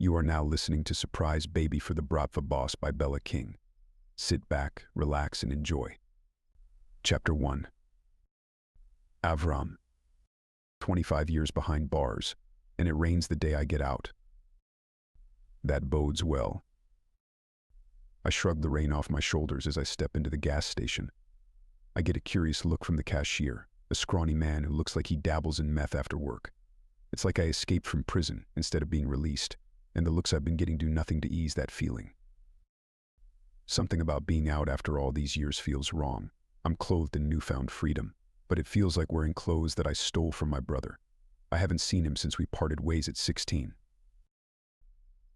You are now listening to Surprise Baby for the Bratva Boss by Bella King. Sit back, relax, and enjoy. Chapter 1. Avram. 25 years behind bars, and it rains the day I get out. That bodes well. I shrug the rain off my shoulders as I step into the gas station. I get a curious look from the cashier, a scrawny man who looks like he dabbles in meth after work. It's like I escaped from prison instead of being released, and the looks I've been getting do nothing to ease that feeling. Something about being out after all these years feels wrong. I'm clothed in newfound freedom, but it feels like wearing clothes that I stole from my brother. I haven't seen him since we parted ways at 16.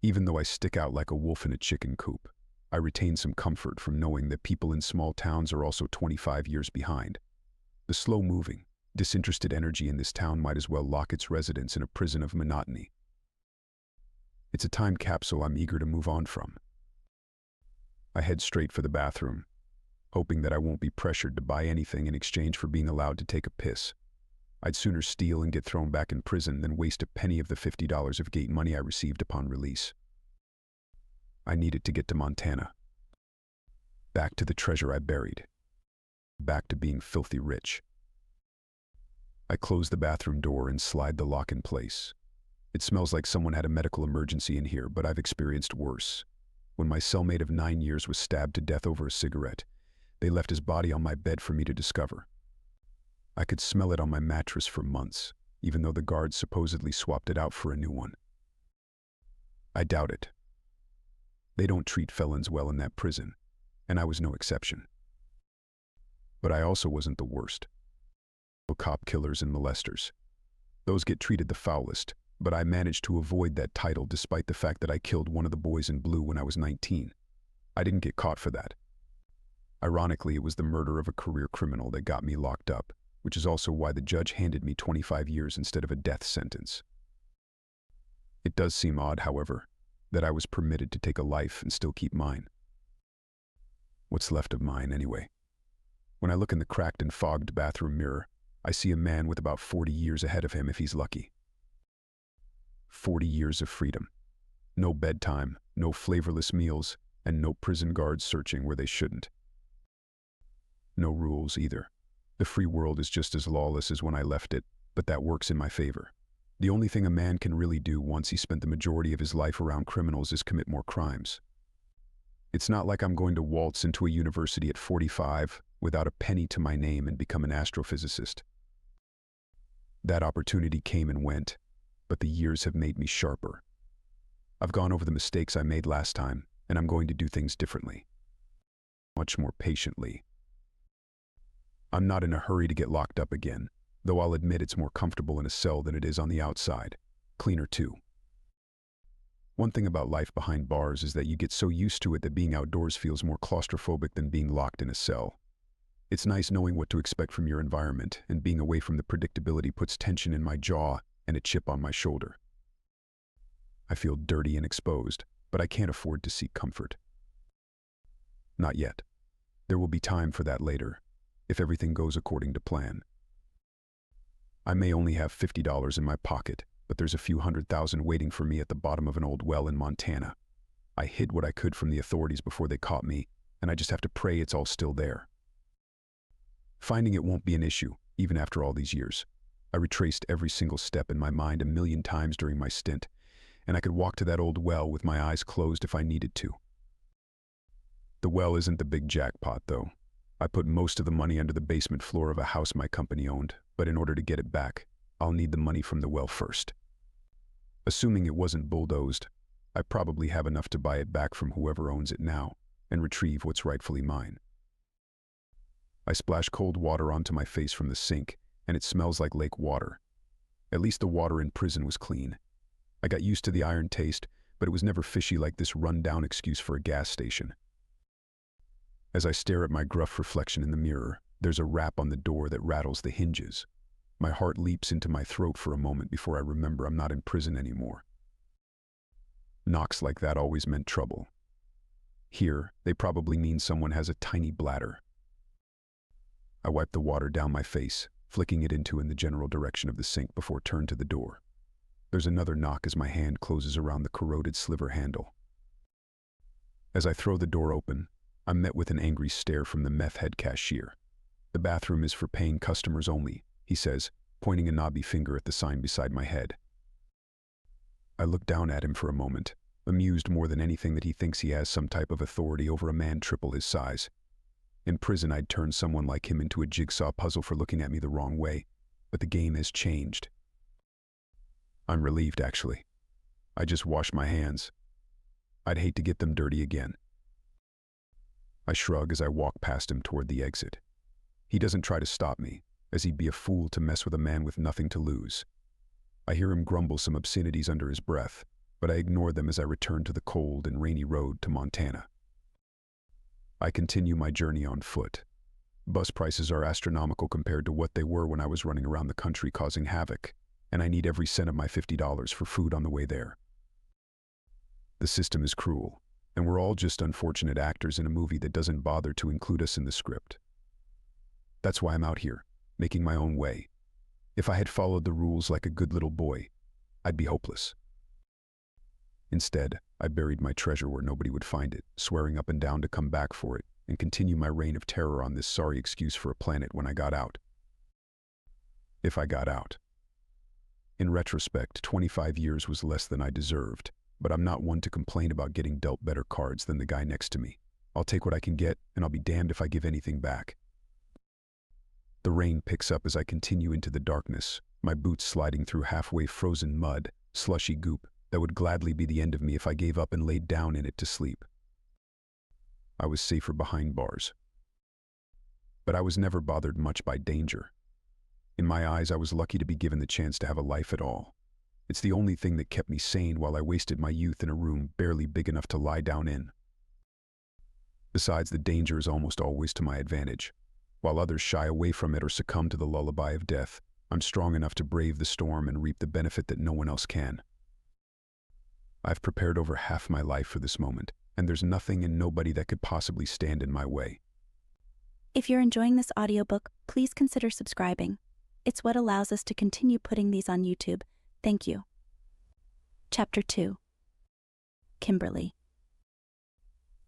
Even though I stick out like a wolf in a chicken coop, I retain some comfort from knowing that people in small towns are also 25 years behind. The slow-moving, disinterested energy in this town might as well lock its residents in a prison of monotony. It's a time capsule I'm eager to move on from. I head straight for the bathroom, hoping that I won't be pressured to buy anything in exchange for being allowed to take a piss. I'd sooner steal and get thrown back in prison than waste a penny of the $50 of gate money I received upon release. I needed to get to Montana. Back to the treasure I buried. Back to being filthy rich. I close the bathroom door and slide the lock in place. It smells like someone had a medical emergency in here, but I've experienced worse. When my cellmate of 9 years was stabbed to death over a cigarette, they left his body on my bed for me to discover. I could smell it on my mattress for months, even though the guards supposedly swapped it out for a new one. I doubt it. They don't treat felons well in that prison, and I was no exception. But I also wasn't the worst. Cop killers and molesters. Those get treated the foulest, but I managed to avoid that title despite the fact that I killed one of the boys in blue when I was 19. I didn't get caught for that. Ironically, it was the murder of a career criminal that got me locked up, which is also why the judge handed me 25 years instead of a death sentence. It does seem odd, however, that I was permitted to take a life and still keep mine. What's left of mine, anyway? When I look in the cracked and fogged bathroom mirror, I see a man with about 40 years ahead of him if he's lucky. 40 years of freedom. No bedtime, no flavorless meals, and no prison guards searching where they shouldn't. No rules either. The free world is just as lawless as when I left it, but that works in my favor. The only thing a man can really do once he spent the majority of his life around criminals is commit more crimes. It's not like I'm going to waltz into a university at 45 without a penny to my name and become an astrophysicist. That opportunity came and went, but the years have made me sharper. I've gone over the mistakes I made last time, and I'm going to do things differently. Much more patiently. I'm not in a hurry to get locked up again, though I'll admit it's more comfortable in a cell than it is on the outside. Cleaner too. One thing about life behind bars is that you get so used to it that being outdoors feels more claustrophobic than being locked in a cell. It's nice knowing what to expect from your environment, and being away from the predictability puts tension in my jaw and a chip on my shoulder. I feel dirty and exposed, but I can't afford to seek comfort. Not yet. There will be time for that later, if everything goes according to plan. I may only have $50 in my pocket, but there's a few $100,000 waiting for me at the bottom of an old well in Montana. I hid what I could from the authorities before they caught me, and I just have to pray it's all still there. Finding it won't be an issue, even after all these years. I retraced every single step in my mind 1,000,000 times during my stint, and I could walk to that old well with my eyes closed if I needed to. The well isn't the big jackpot, though. I put most of the money under the basement floor of a house my company owned, but in order to get it back, I'll need the money from the well first. Assuming it wasn't bulldozed, I probably have enough to buy it back from whoever owns it now and retrieve what's rightfully mine. I splash cold water onto my face from the sink, and it smells like lake water. At least the water in prison was clean. I got used to the iron taste, but it was never fishy like this run-down excuse for a gas station. As I stare at my gruff reflection in the mirror, there's a rap on the door that rattles the hinges. My heart leaps into my throat for a moment before I remember I'm not in prison anymore. Knocks like that always meant trouble. Here, they probably mean someone has a tiny bladder. I wipe the water down my face, flicking it into in the general direction of the sink before turn to the door. There's another knock as my hand closes around the corroded sliver handle. As I throw the door open, I'm met with an angry stare from the meth head cashier. "The bathroom is for paying customers only," he says, pointing a knobby finger at the sign beside my head. I look down at him for a moment, amused more than anything that he thinks he has some type of authority over a man triple his size. In prison, I'd turn someone like him into a jigsaw puzzle for looking at me the wrong way, but the game has changed. I'm relieved, actually. I just wash my hands. I'd hate to get them dirty again. I shrug as I walk past him toward the exit. He doesn't try to stop me, as he'd be a fool to mess with a man with nothing to lose. I hear him grumble some obscenities under his breath, but I ignore them as I return to the cold and rainy road to Montana. I continue my journey on foot. Bus prices are astronomical compared to what they were when I was running around the country causing havoc, and I need every cent of my $50 for food on the way there. The system is cruel, and we're all just unfortunate actors in a movie that doesn't bother to include us in the script. That's why I'm out here, making my own way. If I had followed the rules like a good little boy, I'd be hopeless. Instead, I buried my treasure where nobody would find it, swearing up and down to come back for it and continue my reign of terror on this sorry excuse for a planet when I got out. If I got out. In retrospect, 25 years was less than I deserved, but I'm not one to complain about getting dealt better cards than the guy next to me. I'll take what I can get, and I'll be damned if I give anything back. The rain picks up as I continue into the darkness, my boots sliding through halfway frozen mud, slushy goop that would gladly be the end of me if I gave up and laid down in it to sleep. I was safer behind bars. But I was never bothered much by danger. In my eyes, I was lucky to be given the chance to have a life at all. It's the only thing that kept me sane while I wasted my youth in a room barely big enough to lie down in. Besides, the danger is almost always to my advantage. While others shy away from it or succumb to the lullaby of death, I'm strong enough to brave the storm and reap the benefit that no one else can. I've prepared over half my life for this moment, and there's nothing and nobody that could possibly stand in my way. If you're enjoying this audiobook, please consider subscribing. It's what allows us to continue putting these on YouTube. Thank you. Chapter 2. Kimberly.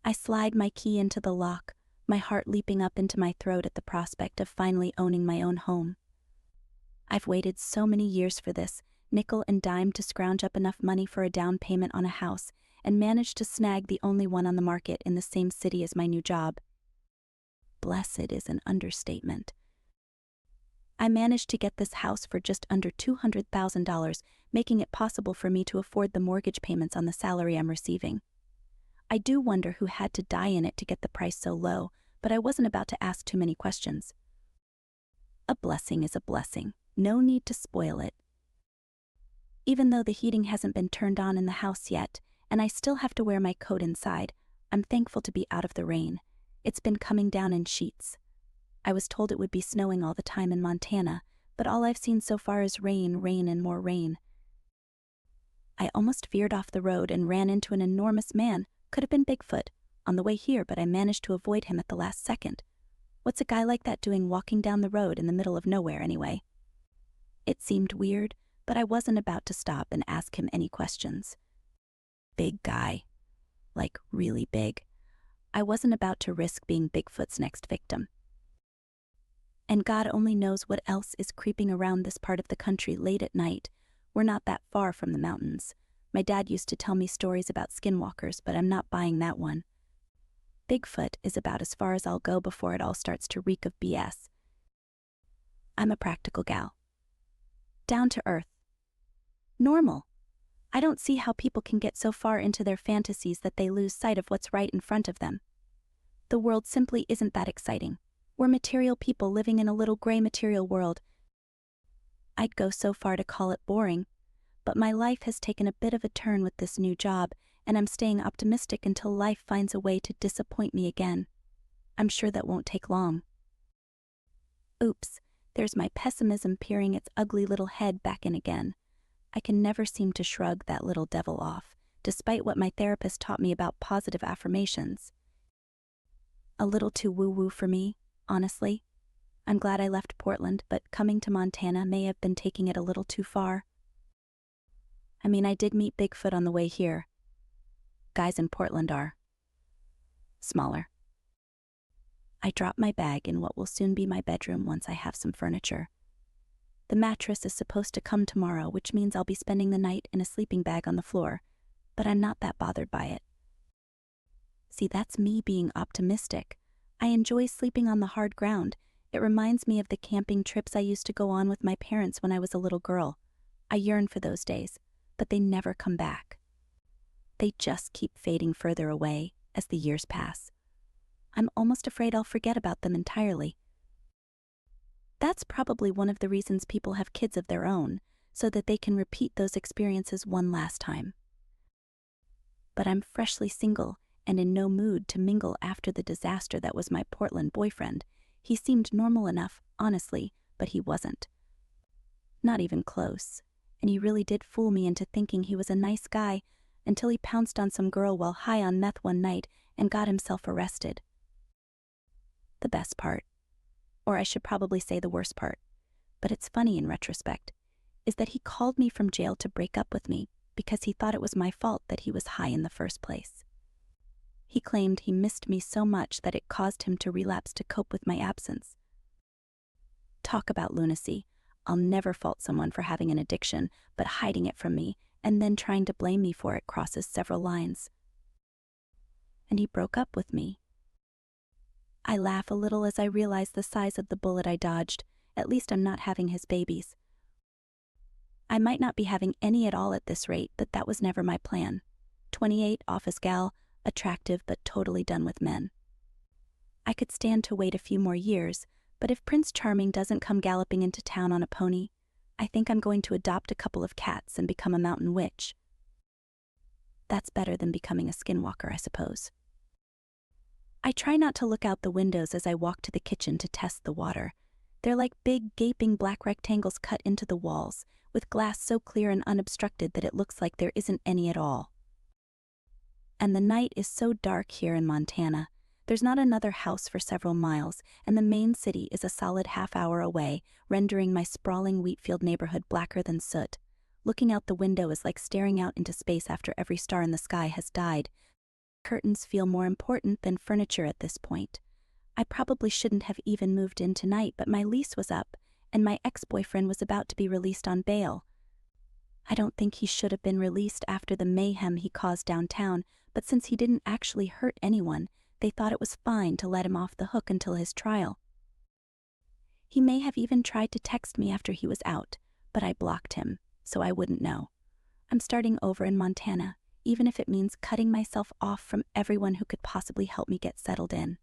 I slide my key into the lock, my heart leaping up into my throat at the prospect of finally owning my own home. I've waited so many years for this, nickel and dime to scrounge up enough money for a down payment on a house, and managed to snag the only one on the market in the same city as my new job. Blessed is an understatement. I managed to get this house for just under $200,000, making it possible for me to afford the mortgage payments on the salary I'm receiving. I do wonder who had to die in it to get the price so low, but I wasn't about to ask too many questions. A blessing is a blessing. No need to spoil it. Even though the heating hasn't been turned on in the house yet, and I still have to wear my coat inside, I'm thankful to be out of the rain. It's been coming down in sheets. I was told it would be snowing all the time in Montana, but all I've seen so far is rain, rain, and more rain. I almost veered off the road and ran into an enormous man, could have been Bigfoot, on the way here, but I managed to avoid him at the last second. What's a guy like that doing walking down the road in the middle of nowhere anyway? It seemed weird, but I wasn't about to stop and ask him any questions. Big guy. Like, really big. I wasn't about to risk being Bigfoot's next victim. And God only knows what else is creeping around this part of the country late at night. We're not that far from the mountains. My dad used to tell me stories about skinwalkers, but I'm not buying that one. Bigfoot is about as far as I'll go before it all starts to reek of BS. I'm a practical gal. Down to earth. Normal. I don't see how people can get so far into their fantasies that they lose sight of what's right in front of them. The world simply isn't that exciting. We're material people living in a little gray material world. I'd go so far to call it boring, but my life has taken a bit of a turn with this new job, and I'm staying optimistic until life finds a way to disappoint me again. I'm sure that won't take long. Oops, there's my pessimism peering its ugly little head back in again. I can never seem to shrug that little devil off, despite what my therapist taught me about positive affirmations. A little too woo-woo for me, honestly. I'm glad I left Portland, but coming to Montana may have been taking it a little too far. I mean, I did meet Bigfoot on the way here. Guys in Portland are smaller. I drop my bag in what will soon be my bedroom once I have some furniture. The mattress is supposed to come tomorrow, which means I'll be spending the night in a sleeping bag on the floor, but I'm not that bothered by it. See, that's me being optimistic. I enjoy sleeping on the hard ground. It reminds me of the camping trips I used to go on with my parents when I was a little girl. I yearn for those days, but they never come back. They just keep fading further away as the years pass. I'm almost afraid I'll forget about them entirely. That's probably one of the reasons people have kids of their own, so that they can repeat those experiences one last time. But I'm freshly single and in no mood to mingle after the disaster that was my Portland boyfriend. He seemed normal enough, honestly, but he wasn't. Not even close, and he really did fool me into thinking he was a nice guy until he pounced on some girl while high on meth one night and got himself arrested. The best part, or I should probably say the worst part, but it's funny in retrospect, is that he called me from jail to break up with me because he thought it was my fault that he was high in the first place. He claimed he missed me so much that it caused him to relapse to cope with my absence. Talk about lunacy. I'll never fault someone for having an addiction, but hiding it from me and then trying to blame me for it crosses several lines. And he broke up with me. I laugh a little as I realize the size of the bullet I dodged. At least I'm not having his babies. I might not be having any at all at this rate, but that was never my plan. 28, office gal, attractive but totally done with men. I could stand to wait a few more years, but if Prince Charming doesn't come galloping into town on a pony, I think I'm going to adopt a couple of cats and become a mountain witch. That's better than becoming a skinwalker, I suppose. I try not to look out the windows as I walk to the kitchen to test the water. They're like big, gaping black rectangles cut into the walls, with glass so clear and unobstructed that it looks like there isn't any at all. And the night is so dark here in Montana. There's not another house for several miles, and the main city is a solid half-hour away, rendering my sprawling wheatfield neighborhood blacker than soot. Looking out the window is like staring out into space after every star in the sky has died. Curtains feel more important than furniture at this point. I probably shouldn't have even moved in tonight, but my lease was up, and my ex-boyfriend was about to be released on bail. I don't think he should have been released after the mayhem he caused downtown, but since he didn't actually hurt anyone, they thought it was fine to let him off the hook until his trial. He may have even tried to text me after he was out, but I blocked him, so I wouldn't know. I'm starting over in Montana, even if it means cutting myself off from everyone who could possibly help me get settled in.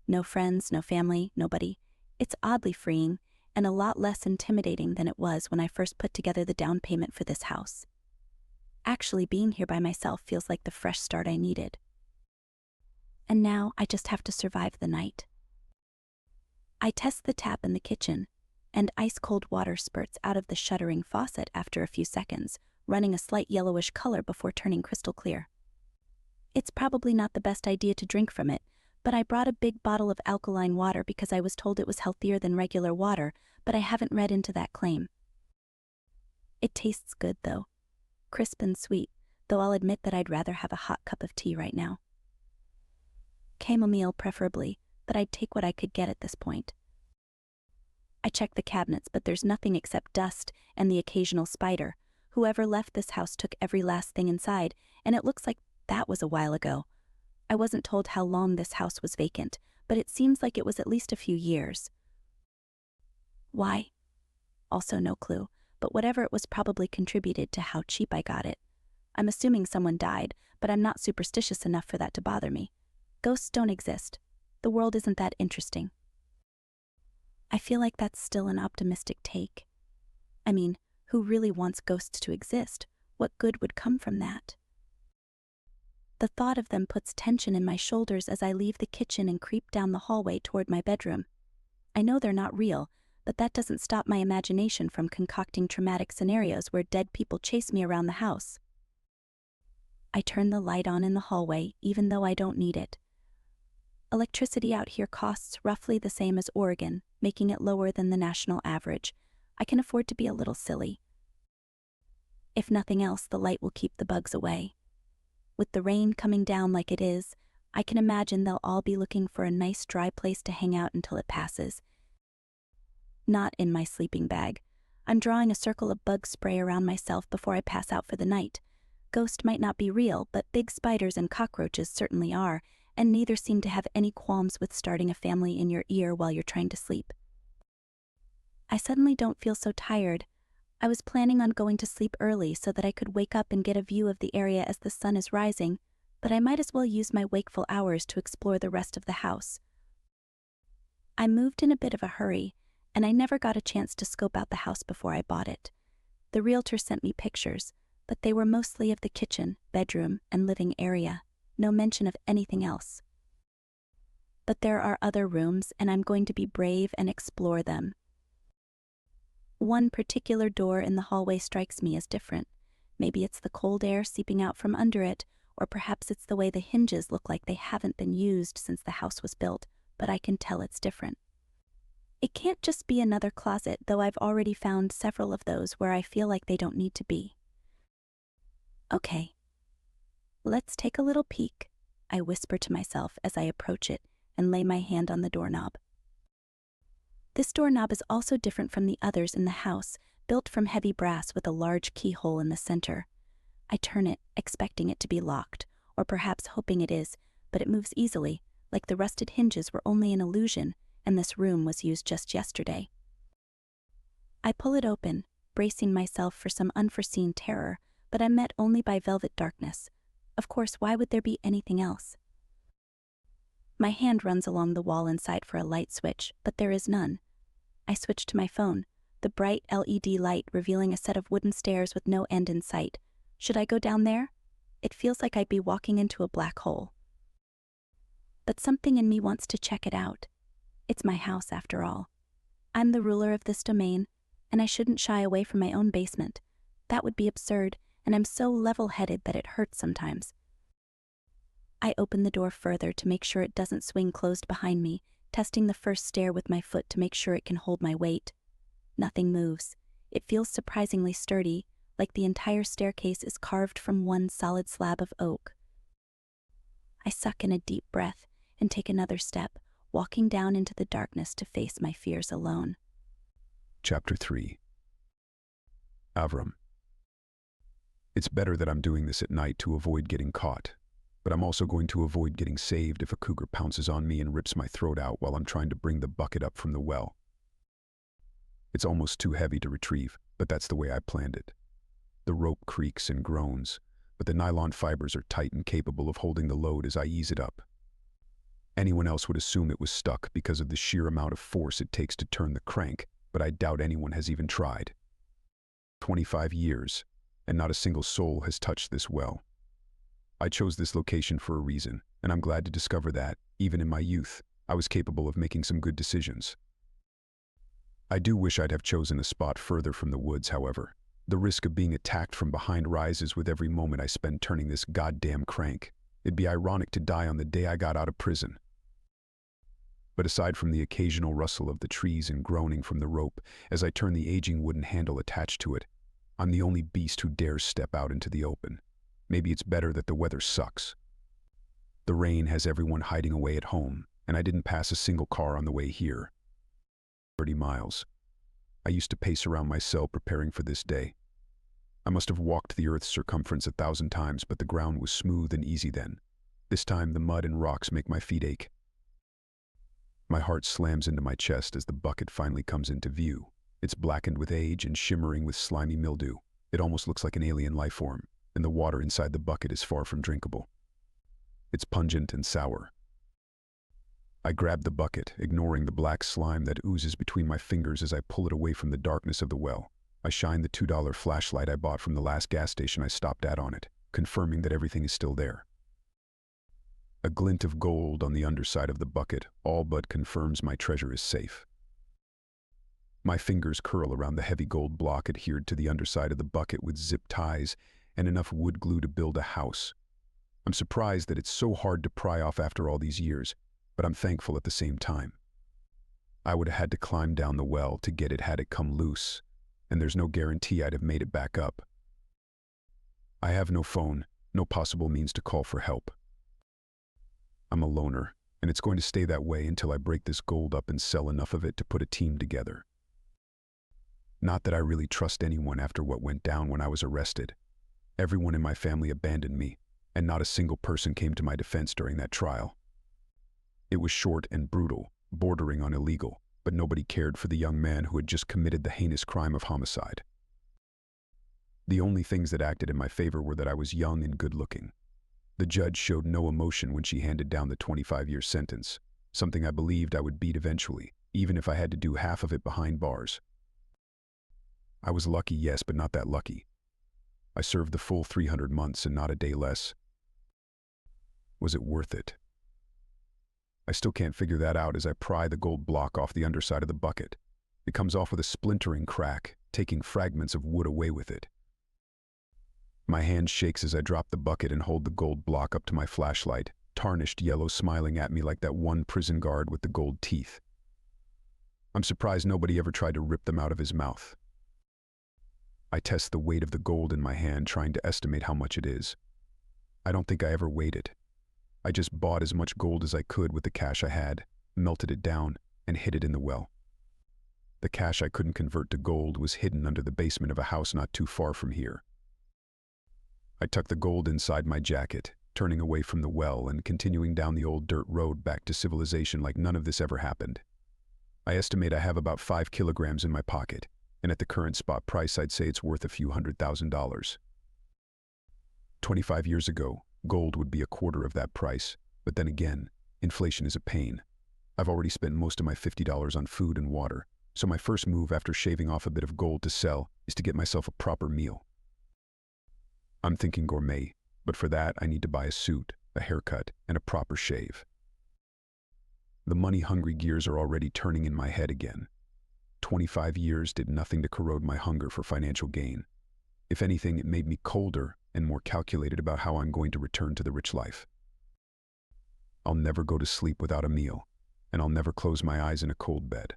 No friends, no family, nobody. It's oddly freeing, and a lot less intimidating than it was when I first put together the down payment for this house. Actually, being here by myself feels like the fresh start I needed. And now I just have to survive the night. I test the tap in the kitchen, and ice-cold water spurts out of the shuddering faucet after a few seconds, running a slight yellowish color before turning crystal clear. It's probably not the best idea to drink from it, but I brought a big bottle of alkaline water because I was told it was healthier than regular water, but I haven't read into that claim. It tastes good, though. Crisp and sweet, though I'll admit that I'd rather have a hot cup of tea right now. Chamomile preferably, but I'd take what I could get at this point. I check the cabinets, but there's nothing except dust and the occasional spider. Whoever left this house took every last thing inside, and it looks like that was a while ago. I wasn't told how long this house was vacant, but it seems like it was at least a few years. Why? Also no clue, but whatever it was probably contributed to how cheap I got it. I'm assuming someone died, but I'm not superstitious enough for that to bother me. Ghosts don't exist. The world isn't that interesting. I feel like that's still an optimistic take. I mean, who really wants ghosts to exist? What good would come from that? The thought of them puts tension in my shoulders as I leave the kitchen and creep down the hallway toward my bedroom. I know they're not real, but that doesn't stop my imagination from concocting traumatic scenarios where dead people chase me around the house. I turn the light on in the hallway, even though I don't need it. Electricity out here costs roughly the same as Oregon, making it lower than the national average. I can afford to be a little silly. If nothing else, the light will keep the bugs away. With the rain coming down like it is, I can imagine they'll all be looking for a nice dry place to hang out until it passes. Not in my sleeping bag. I'm drawing a circle of bug spray around myself before I pass out for the night. Ghost might not be real, but big spiders and cockroaches certainly are, and neither seem to have any qualms with starting a family in your ear while you're trying to sleep. I suddenly don't feel so tired. I was planning on going to sleep early so that I could wake up and get a view of the area as the sun is rising, but I might as well use my wakeful hours to explore the rest of the house. I moved in a bit of a hurry, and I never got a chance to scope out the house before I bought it. The realtor sent me pictures, but they were mostly of the kitchen, bedroom, and living area, no mention of anything else. But there are other rooms, and I'm going to be brave and explore them. One particular door in the hallway strikes me as different. Maybe it's the cold air seeping out from under it, or perhaps it's the way the hinges look like they haven't been used since the house was built, but I can tell it's different. It can't just be another closet, though I've already found several of those where I feel like they don't need to be. Okay. Let's take a little peek, I whisper to myself as I approach it and lay my hand on the doorknob. This doorknob is also different from the others in the house, built from heavy brass with a large keyhole in the center. I turn it, expecting it to be locked, or perhaps hoping it is, but it moves easily, like the rusted hinges were only an illusion, and this room was used just yesterday. I pull it open, bracing myself for some unforeseen terror, but I'm met only by velvet darkness. Of course, why would there be anything else? My hand runs along the wall inside for a light switch, but there is none. I switch to my phone, the bright LED light revealing a set of wooden stairs with no end in sight. Should I go down there? It feels like I'd be walking into a black hole. But something in me wants to check it out. It's my house, after all. I'm the ruler of this domain, and I shouldn't shy away from my own basement. That would be absurd, and I'm so level-headed that it hurts sometimes. I open the door further to make sure it doesn't swing closed behind me, testing the first stair with my foot to make sure it can hold my weight. Nothing moves. It feels surprisingly sturdy, like the entire staircase is carved from one solid slab of oak. I suck in a deep breath and take another step, walking down into the darkness to face my fears alone. Chapter 3. Avram. It's better that I'm doing this at night to avoid getting caught, but I'm also going to avoid getting saved if a cougar pounces on me and rips my throat out while I'm trying to bring the bucket up from the well. It's almost too heavy to retrieve, but that's the way I planned it. The rope creaks and groans, but the nylon fibers are tight and capable of holding the load as I ease it up. Anyone else would assume it was stuck because of the sheer amount of force it takes to turn the crank, but I doubt anyone has even tried. 25 years, and not a single soul has touched this well. I chose this location for a reason, and I'm glad to discover that, even in my youth, I was capable of making some good decisions. I do wish I'd have chosen a spot further from the woods, however. The risk of being attacked from behind rises with every moment I spend turning this goddamn crank. It'd be ironic to die on the day I got out of prison. But aside from the occasional rustle of the trees and groaning from the rope as I turn the aging wooden handle attached to it, I'm the only beast who dares step out into the open. Maybe it's better that the weather sucks. The rain has everyone hiding away at home, and I didn't pass a single car on the way here. 30 miles. I used to pace around my cell preparing for this day. I must have walked the Earth's circumference 1,000 times, but the ground was smooth and easy then. This time the mud and rocks make my feet ache. My heart slams into my chest as the bucket finally comes into view. It's blackened with age and shimmering with slimy mildew. It almost looks like an alien life form, and the water inside the bucket is far from drinkable. It's pungent and sour. I grab the bucket, ignoring the black slime that oozes between my fingers as I pull it away from the darkness of the well. I shine the $2 flashlight I bought from the last gas station I stopped at on it, confirming that everything is still there. A glint of gold on the underside of the bucket all but confirms my treasure is safe. My fingers curl around the heavy gold block adhered to the underside of the bucket with zip ties and enough wood glue to build a house. I'm surprised that it's so hard to pry off after all these years, but I'm thankful at the same time. I would have had to climb down the well to get it had it come loose, and there's no guarantee I'd have made it back up. I have no phone, no possible means to call for help. I'm a loner, and it's going to stay that way until I break this gold up and sell enough of it to put a team together. Not that I really trust anyone after what went down when I was arrested. Everyone in my family abandoned me, and not a single person came to my defense during that trial. It was short and brutal, bordering on illegal, but nobody cared for the young man who had just committed the heinous crime of homicide. The only things that acted in my favor were that I was young and good-looking. The judge showed no emotion when she handed down the 25-year sentence, something I believed I would beat eventually, even if I had to do half of it behind bars. I was lucky, yes, but not that lucky. I served the full 300 months and not a day less. Was it worth it? I still can't figure that out as I pry the gold block off the underside of the bucket. It comes off with a splintering crack, taking fragments of wood away with it. My hand shakes as I drop the bucket and hold the gold block up to my flashlight, tarnished yellow smiling at me like that one prison guard with the gold teeth. I'm surprised nobody ever tried to rip them out of his mouth. I test the weight of the gold in my hand, trying to estimate how much it is. I don't think I ever weighed it. I just bought as much gold as I could with the cash I had, melted it down, and hid it in the well. The cash I couldn't convert to gold was hidden under the basement of a house not too far from here. I tucked the gold inside my jacket, turning away from the well and continuing down the old dirt road back to civilization like none of this ever happened. I estimate I have about 5 kilograms in my pocket, and at the current spot price I'd say it's worth a few $100,000. 25 years ago, gold would be a quarter of that price, but then again, inflation is a pain. I've already spent most of my $50 on food and water, so my first move after shaving off a bit of gold to sell is to get myself a proper meal. I'm thinking gourmet, but for that I need to buy a suit, a haircut, and a proper shave. The money-hungry gears are already turning in my head again. 25 years did nothing to corrode my hunger for financial gain. If anything, it made me colder and more calculated about how I'm going to return to the rich life. I'll never go to sleep without a meal, and I'll never close my eyes in a cold bed.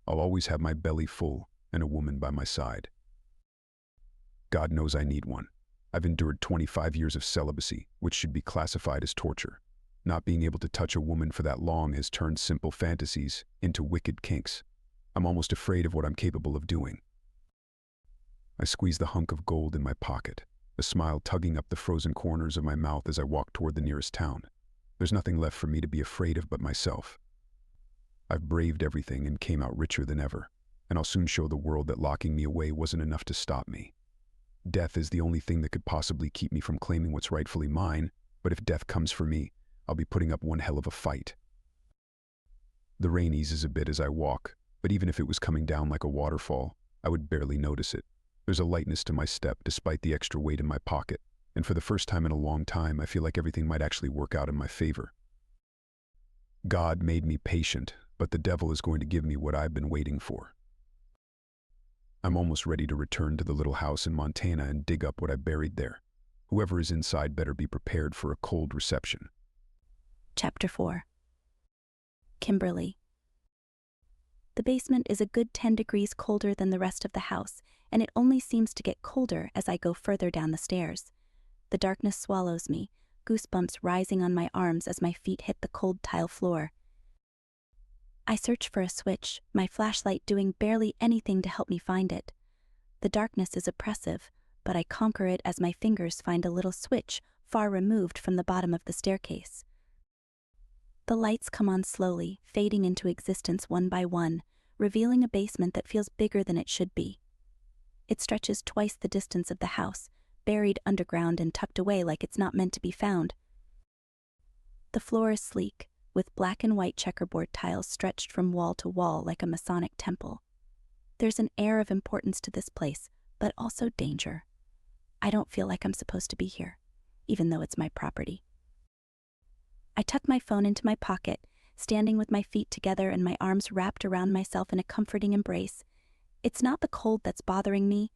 I'll always have my belly full and a woman by my side. God knows I need one. I've endured 25 years of celibacy, which should be classified as torture. Not being able to touch a woman for that long has turned simple fantasies into wicked kinks. I'm almost afraid of what I'm capable of doing. I squeeze the hunk of gold in my pocket, a smile tugging up the frozen corners of my mouth as I walk toward the nearest town. There's nothing left for me to be afraid of but myself. I've braved everything and came out richer than ever, and I'll soon show the world that locking me away wasn't enough to stop me. Death is the only thing that could possibly keep me from claiming what's rightfully mine, but if death comes for me, I'll be putting up one hell of a fight. The rain eases a bit as I walk, but even if it was coming down like a waterfall, I would barely notice it. There's a lightness to my step despite the extra weight in my pocket, and for the first time in a long time, I feel like everything might actually work out in my favor. God made me patient, but the devil is going to give me what I've been waiting for. I'm almost ready to return to the little house in Montana and dig up what I buried there. Whoever is inside better be prepared for a cold reception. Chapter 4. Kimberly. The basement is a good 10 degrees colder than the rest of the house, and it only seems to get colder as I go further down the stairs. The darkness swallows me, goosebumps rising on my arms as my feet hit the cold tile floor. I search for a switch, my flashlight doing barely anything to help me find it. The darkness is oppressive, but I conquer it as my fingers find a little switch far removed from the bottom of the staircase. The lights come on slowly, fading into existence one by one, revealing a basement that feels bigger than it should be. It stretches twice the distance of the house, buried underground and tucked away like it's not meant to be found. The floor is sleek, with black and white checkerboard tiles stretched from wall to wall like a Masonic temple. There's an air of importance to this place, but also danger. I don't feel like I'm supposed to be here, even though it's my property. I tuck my phone into my pocket, standing with my feet together and my arms wrapped around myself in a comforting embrace. It's not the cold that's bothering me.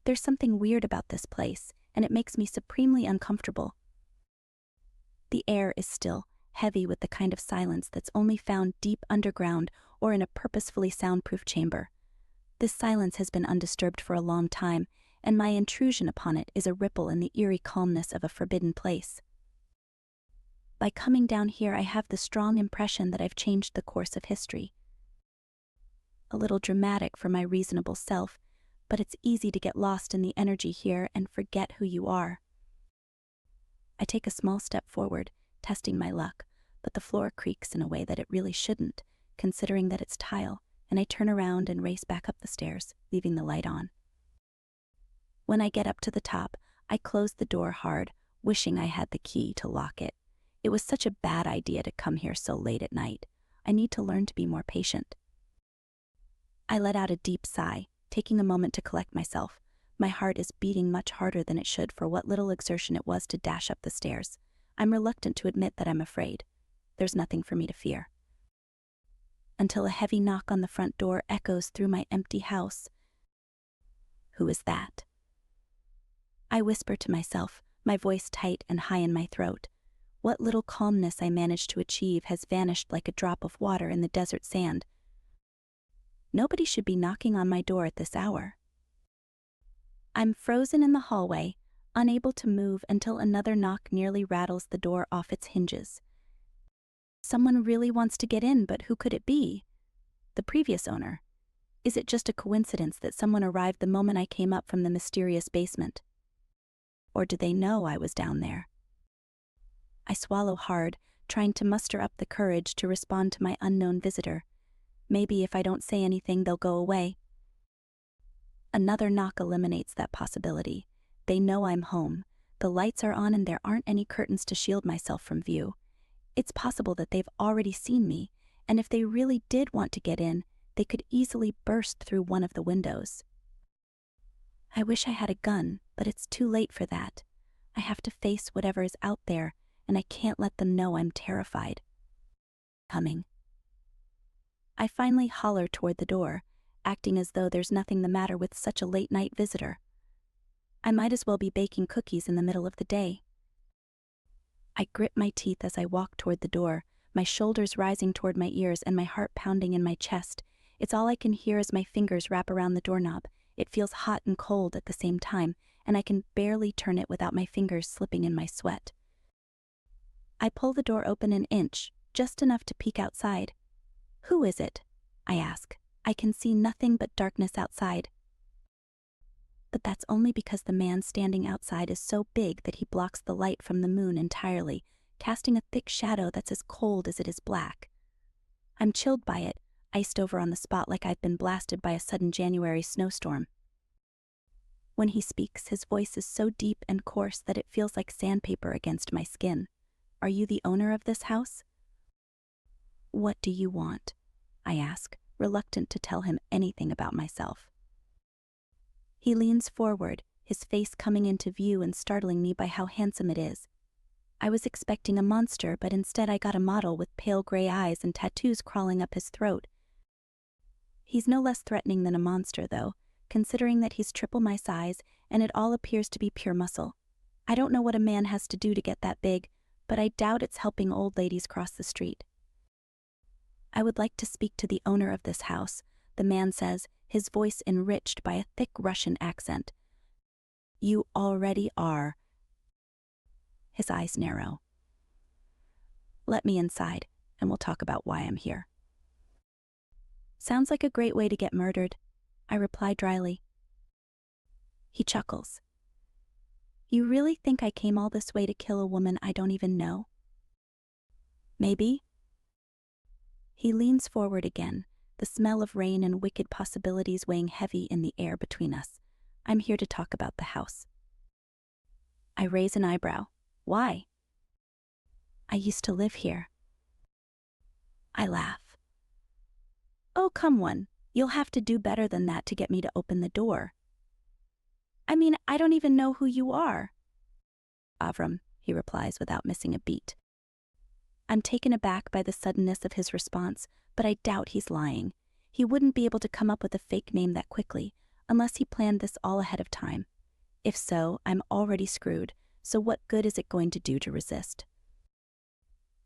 There's something weird about this place, and it makes me supremely uncomfortable. The air is still, heavy with the kind of silence that's only found deep underground or in a purposefully soundproof chamber. This silence has been undisturbed for a long time, and my intrusion upon it is a ripple in the eerie calmness of a forbidden place. By coming down here, I have the strong impression that I've changed the course of history. A little dramatic for my reasonable self, but it's easy to get lost in the energy here and forget who you are. I take a small step forward, testing my luck, but the floor creaks in a way that it really shouldn't, considering that it's tile, and I turn around and race back up the stairs, leaving the light on. When I get up to the top, I close the door hard, wishing I had the key to lock it. It was such a bad idea to come here so late at night. I need to learn to be more patient. I let out a deep sigh, taking a moment to collect myself. My heart is beating much harder than it should for what little exertion it was to dash up the stairs. I'm reluctant to admit that I'm afraid. There's nothing for me to fear. Until a heavy knock on the front door echoes through my empty house. Who is that? I whisper to myself, my voice tight and high in my throat. What little calmness I managed to achieve has vanished like a drop of water in the desert sand. Nobody should be knocking on my door at this hour. I'm frozen in the hallway, unable to move until another knock nearly rattles the door off its hinges. Someone really wants to get in, but who could it be? The previous owner. Is it just a coincidence that someone arrived the moment I came up from the mysterious basement? Or do they know I was down there? I swallow hard, trying to muster up the courage to respond to my unknown visitor. Maybe if I don't say anything, they'll go away. Another knock eliminates that possibility. They know I'm home. The lights are on and there aren't any curtains to shield myself from view. It's possible that they've already seen me, and if they really did want to get in, they could easily burst through one of the windows. I wish I had a gun, but it's too late for that. I have to face whatever is out there, and I can't let them know I'm terrified. Coming. I finally holler toward the door, acting as though there's nothing the matter with such a late-night visitor. I might as well be baking cookies in the middle of the day. I grip my teeth as I walk toward the door, my shoulders rising toward my ears and my heart pounding in my chest. It's all I can hear as my fingers wrap around the doorknob. It feels hot and cold at the same time, and I can barely turn it without my fingers slipping in my sweat. I pull the door open an inch, just enough to peek outside. Who is it? I ask. I can see nothing but darkness outside. But that's only because the man standing outside is so big that he blocks the light from the moon entirely, casting a thick shadow that's as cold as it is black. I'm chilled by it, iced over on the spot like I've been blasted by a sudden January snowstorm. When he speaks, his voice is so deep and coarse that it feels like sandpaper against my skin. Are you the owner of this house? What do you want? I ask, reluctant to tell him anything about myself. He leans forward, his face coming into view and startling me by how handsome it is. I was expecting a monster, but instead I got a model with pale gray eyes and tattoos crawling up his throat. He's no less threatening than a monster, though, considering that he's triple my size and it all appears to be pure muscle. I don't know what a man has to do to get that big, but I doubt it's helping old ladies cross the street. I would like to speak to the owner of this house, the man says, his voice enriched by a thick Russian accent. You already are. His eyes narrow. Let me inside, and we'll talk about why I'm here. Sounds like a great way to get murdered, I reply dryly. He chuckles. You really think I came all this way to kill a woman I don't even know? Maybe. He leans forward again, the smell of rain and wicked possibilities weighing heavy in the air between us. I'm here to talk about the house. I raise an eyebrow. Why? I used to live here. I laugh. Oh, come on. You'll have to do better than that to get me to open the door. I mean, I don't even know who you are. Avram, he replies without missing a beat. I'm taken aback by the suddenness of his response, but I doubt he's lying. He wouldn't be able to come up with a fake name that quickly, unless he planned this all ahead of time. If so, I'm already screwed, so what good is it going to do to resist?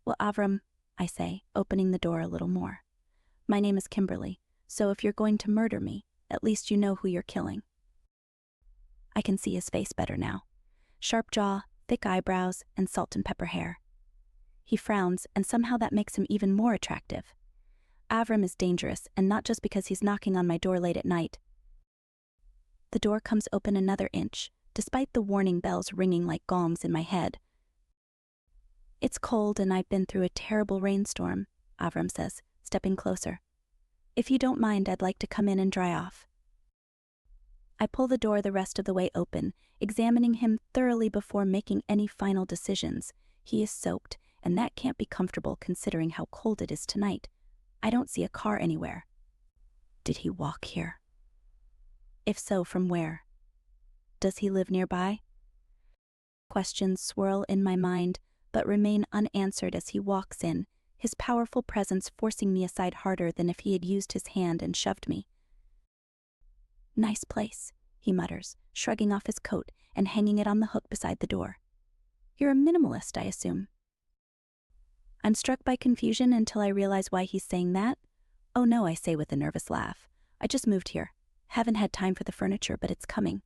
Well, Avram, I say, opening the door a little more. My name is Kimberly, so if you're going to murder me, at least you know who you're killing. I can see his face better now. Sharp jaw, thick eyebrows, and salt and pepper hair. He frowns, and somehow that makes him even more attractive. Avram is dangerous, and not just because he's knocking on my door late at night. The door comes open another inch, despite the warning bells ringing like gongs in my head. It's cold and I've been through a terrible rainstorm, Avram says, stepping closer. If you don't mind, I'd like to come in and dry off. I pull the door the rest of the way open, examining him thoroughly before making any final decisions. He is soaked, and that can't be comfortable considering how cold it is tonight. I don't see a car anywhere. Did he walk here? If so, from where? Does he live nearby? Questions swirl in my mind, but remain unanswered as he walks in, his powerful presence forcing me aside harder than if he had used his hand and shoved me. Nice place, he mutters, shrugging off his coat and hanging it on the hook beside the door. You're a minimalist, I assume. I'm struck by confusion until I realize why he's saying that. Oh no, I say with a nervous laugh. I just moved here. Haven't had time for the furniture, but it's coming.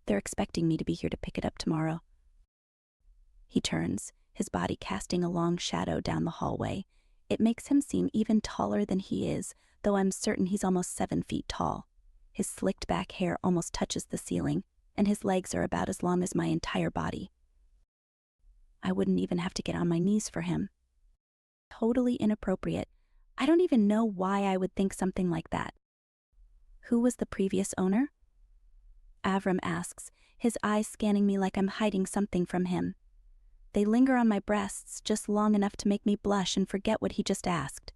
They're expecting me to be here to pick it up tomorrow. He turns, his body casting a long shadow down the hallway. It makes him seem even taller than he is, though I'm certain he's almost 7 feet tall. His slicked back hair almost touches the ceiling, and his legs are about as long as my entire body. I wouldn't even have to get on my knees for him. Totally inappropriate. I don't even know why I would think something like that. Who was the previous owner? Avram asks, his eyes scanning me like I'm hiding something from him. They linger on my breasts just long enough to make me blush and forget what he just asked.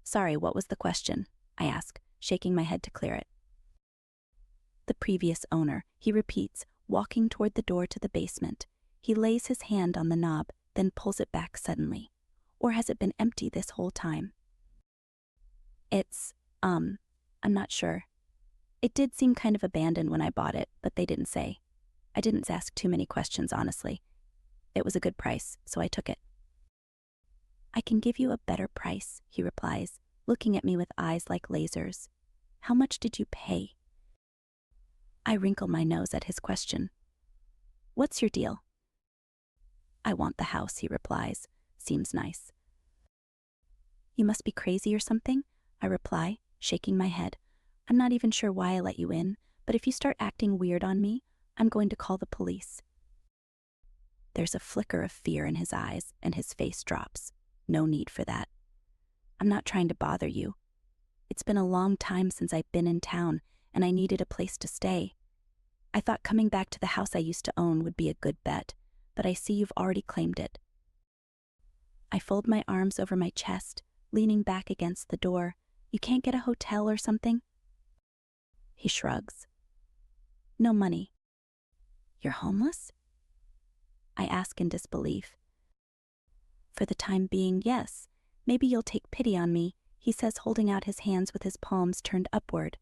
Sorry, what was the question? I ask, shaking my head to clear it. The previous owner, he repeats, walking toward the door to the basement. He lays his hand on the knob, then pulls it back suddenly. Or has it been empty this whole time? I'm not sure. It did seem kind of abandoned when I bought it, but they didn't say. I didn't ask too many questions, honestly. It was a good price, so I took it. I can give you a better price, he replies, looking at me with eyes like lasers. How much did you pay? I wrinkle my nose at his question. What's your deal? I want the house, he replies. Seems nice. You must be crazy or something, I reply, shaking my head. I'm not even sure why I let you in, but if you start acting weird on me, I'm going to call the police. There's a flicker of fear in his eyes, and his face drops. No need for that. I'm not trying to bother you. It's been a long time since I've been in town, and I needed a place to stay. I thought coming back to the house I used to own would be a good bet, but I see you've already claimed it. I fold my arms over my chest, leaning back against the door. You can't get a hotel or something? He shrugs. No money. You're homeless? I ask in disbelief. For the time being, yes. Maybe you'll take pity on me, he says, holding out his hands with his palms turned upward.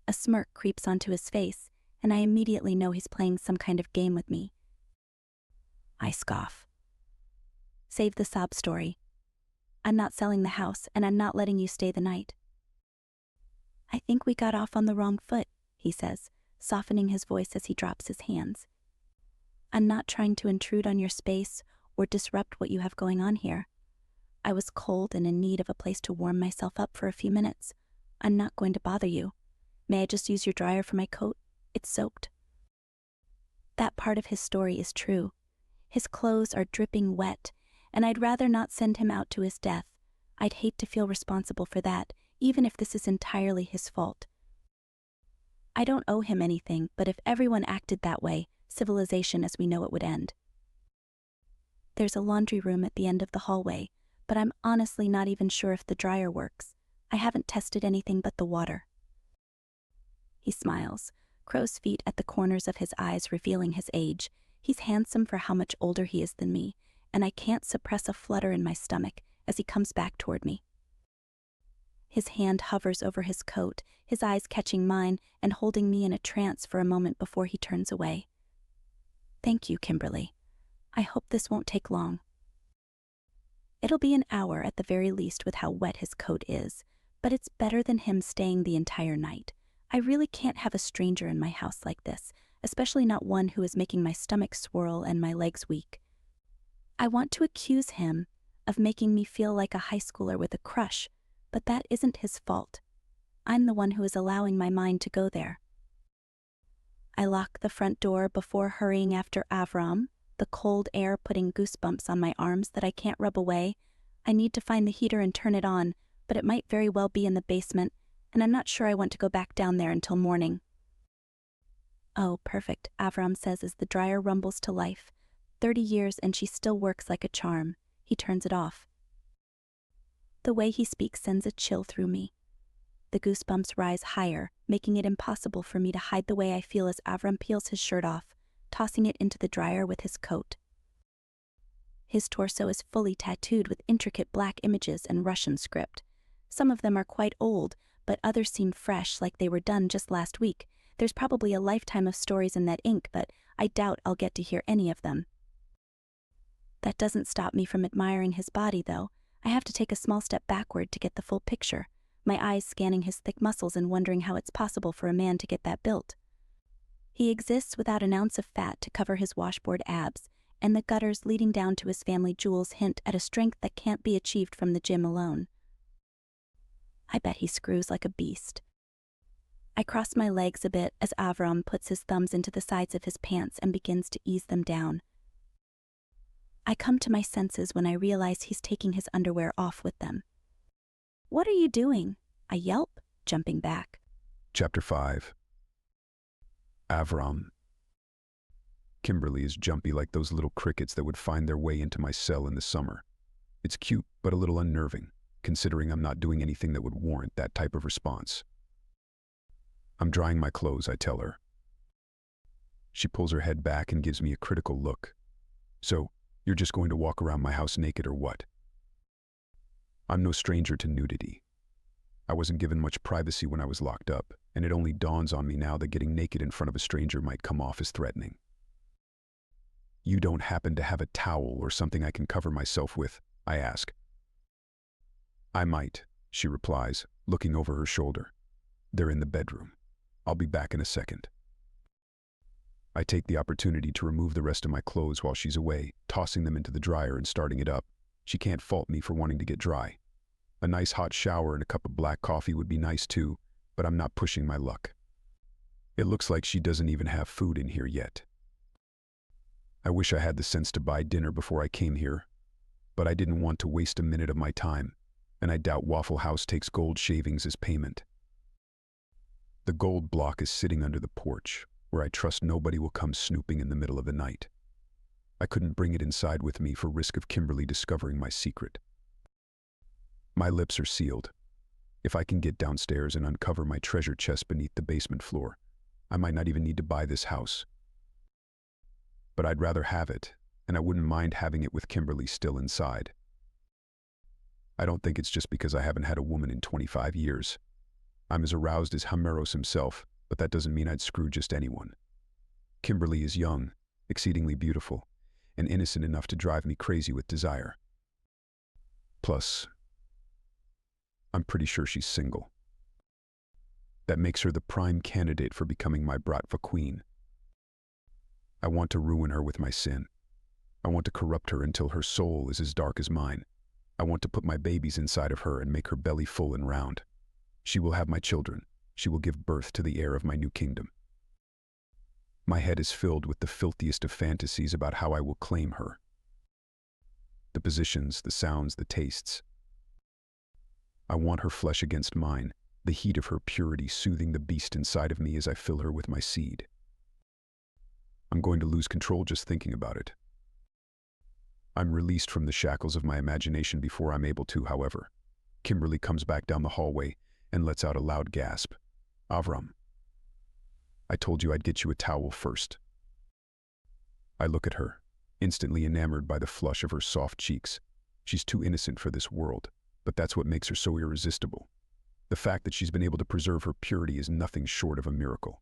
A smirk creeps onto his face, and I immediately know he's playing some kind of game with me. I scoff. Save the sob story. I'm not selling the house, and I'm not letting you stay the night. I think we got off on the wrong foot, he says, softening his voice as he drops his hands. I'm not trying to intrude on your space or disrupt what you have going on here. I was cold and in need of a place to warm myself up for a few minutes. I'm not going to bother you. May I just use your dryer for my coat? It's soaked. That part of his story is true. His clothes are dripping wet, and I'd rather not send him out to his death. I'd hate to feel responsible for that, even if this is entirely his fault. I don't owe him anything, but if everyone acted that way, civilization as we know it would end. There's a laundry room at the end of the hallway, but I'm honestly not even sure if the dryer works. I haven't tested anything but the water. He smiles, crow's feet at the corners of his eyes revealing his age. He's handsome for how much older he is than me, and I can't suppress a flutter in my stomach as he comes back toward me. His hand hovers over his coat, his eyes catching mine and holding me in a trance for a moment before he turns away. Thank you, Kimberly. I hope this won't take long. It'll be an hour at the very least with how wet his coat is, but it's better than him staying the entire night. I really can't have a stranger in my house like this, especially not one who is making my stomach swirl and my legs weak. I want to accuse him of making me feel like a high schooler with a crush, but that isn't his fault. I'm the one who is allowing my mind to go there. I lock the front door before hurrying after Avram, the cold air putting goosebumps on my arms that I can't rub away. I need to find the heater and turn it on, but it might very well be in the basement, and I'm not sure I want to go back down there until morning. Oh, perfect, Avram says as the dryer rumbles to life. 30 years and she still works like a charm. He turns it off. The way he speaks sends a chill through me. The goosebumps rise higher, making it impossible for me to hide the way I feel as Avram peels his shirt off, tossing it into the dryer with his coat. His torso is fully tattooed with intricate black images and Russian script. Some of them are quite old, but others seem fresh, like they were done just last week. There's probably a lifetime of stories in that ink, but I doubt I'll get to hear any of them. That doesn't stop me from admiring his body, though. I have to take a small step backward to get the full picture, my eyes scanning his thick muscles and wondering how it's possible for a man to get that built. He exists without an ounce of fat to cover his washboard abs, and the gutters leading down to his family jewels hint at a strength that can't be achieved from the gym alone. I bet he screws like a beast. I cross my legs a bit as Avram puts his thumbs into the sides of his pants and begins to ease them down. I come to my senses when I realize he's taking his underwear off with them. "What are you doing?" I yelp, jumping back. Chapter 5. Avram. Kimberly is jumpy like those little crickets that would find their way into my cell in the summer. It's cute, but a little unnerving, considering I'm not doing anything that would warrant that type of response. I'm drying my clothes, I tell her. She pulls her head back and gives me a critical look. "So, you're just going to walk around my house naked or what?" I'm no stranger to nudity. I wasn't given much privacy when I was locked up, and it only dawns on me now that getting naked in front of a stranger might come off as threatening. "You don't happen to have a towel or something I can cover myself with?" I ask. "I might," she replies, looking over her shoulder. "They're in the bedroom. I'll be back in a second." I take the opportunity to remove the rest of my clothes while she's away, tossing them into the dryer and starting it up. She can't fault me for wanting to get dry. A nice hot shower and a cup of black coffee would be nice too, but I'm not pushing my luck. It looks like she doesn't even have food in here yet. I wish I had the sense to buy dinner before I came here, but I didn't want to waste a minute of my time, and I doubt Waffle House takes gold shavings as payment. The gold block is sitting under the porch, where I trust nobody will come snooping in the middle of the night. I couldn't bring it inside with me for risk of Kimberly discovering my secret. My lips are sealed. If I can get downstairs and uncover my treasure chest beneath the basement floor, I might not even need to buy this house. But I'd rather have it, and I wouldn't mind having it with Kimberly still inside. I don't think it's just because I haven't had a woman in 25 years. I'm as aroused as Hameros himself, but that doesn't mean I'd screw just anyone. Kimberly is young, exceedingly beautiful, and innocent enough to drive me crazy with desire. Plus, I'm pretty sure she's single. That makes her the prime candidate for becoming my Bratva queen. I want to ruin her with my sin. I want to corrupt her until her soul is as dark as mine. I want to put my babies inside of her and make her belly full and round. She will have my children. She will give birth to the heir of my new kingdom. My head is filled with the filthiest of fantasies about how I will claim her. The positions, the sounds, the tastes. I want her flesh against mine, the heat of her purity soothing the beast inside of me as I fill her with my seed. I'm going to lose control just thinking about it. I'm released from the shackles of my imagination before I'm able to, however. Kimberly comes back down the hallway and lets out a loud gasp. "Avram, I told you I'd get you a towel first." I look at her, instantly enamored by the flush of her soft cheeks. She's too innocent for this world, but that's what makes her so irresistible. The fact that she's been able to preserve her purity is nothing short of a miracle.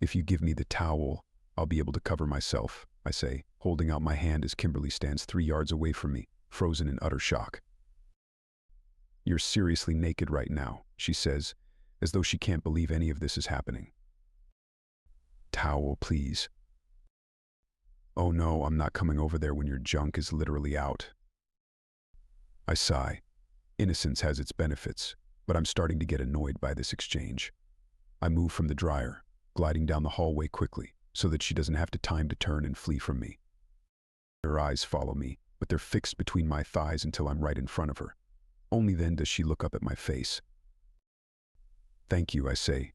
"If you give me the towel, I'll be able to cover myself," I say, holding out my hand as Kimberly stands 3 yards away from me, frozen in utter shock. "You're seriously naked right now," she says, as though she can't believe any of this is happening. Towel, please. Oh no, I'm not coming over there when your junk is literally out. I sigh. Innocence has its benefits, but I'm starting to get annoyed by this exchange. I move from the dryer, gliding down the hallway quickly, so that she doesn't have time to turn and flee from me. Her eyes follow me, but they're fixed between my thighs until I'm right in front of her. Only then does she look up at my face. Thank you, I say,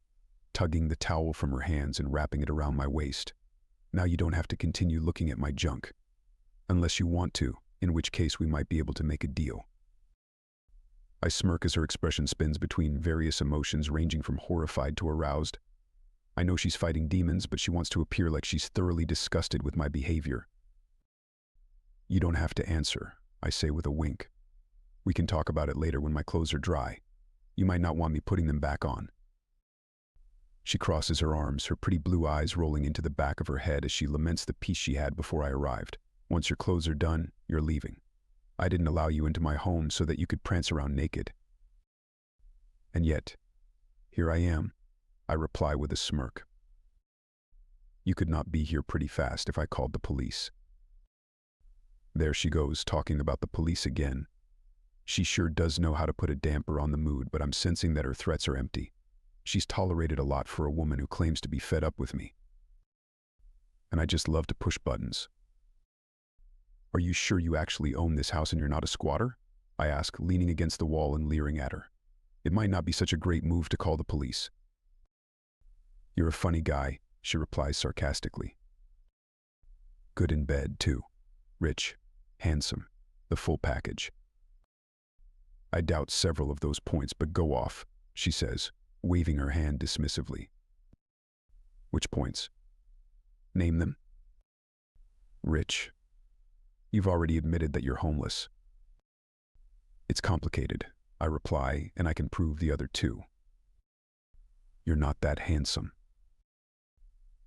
tugging the towel from her hands and wrapping it around my waist. Now you don't have to continue looking at my junk. Unless you want to, in which case we might be able to make a deal. I smirk as her expression spins between various emotions ranging from horrified to aroused. I know she's fighting demons, but she wants to appear like she's thoroughly disgusted with my behavior. You don't have to answer, I say with a wink. We can talk about it later when my clothes are dry. You might not want me putting them back on. She crosses her arms, her pretty blue eyes rolling into the back of her head as she laments the peace she had before I arrived. Once your clothes are done, you're leaving. I didn't allow you into my home so that you could prance around naked. And yet, here I am, I reply with a smirk. You could not be here pretty fast if I called the police. There she goes, talking about the police again. She sure does know how to put a damper on the mood, but I'm sensing that her threats are empty. She's tolerated a lot for a woman who claims to be fed up with me. And I just love to push buttons. Are you sure you actually own this house and you're not a squatter? I ask, leaning against the wall and leering at her. It might not be such a great move to call the police. You're a funny guy, she replies sarcastically. Good in bed, too. Rich, handsome, the full package. I doubt several of those points, but go off, she says, waving her hand dismissively. Which points? Name them. Rich. You've already admitted that you're homeless. It's complicated, I reply, and I can prove the other two. You're not that handsome.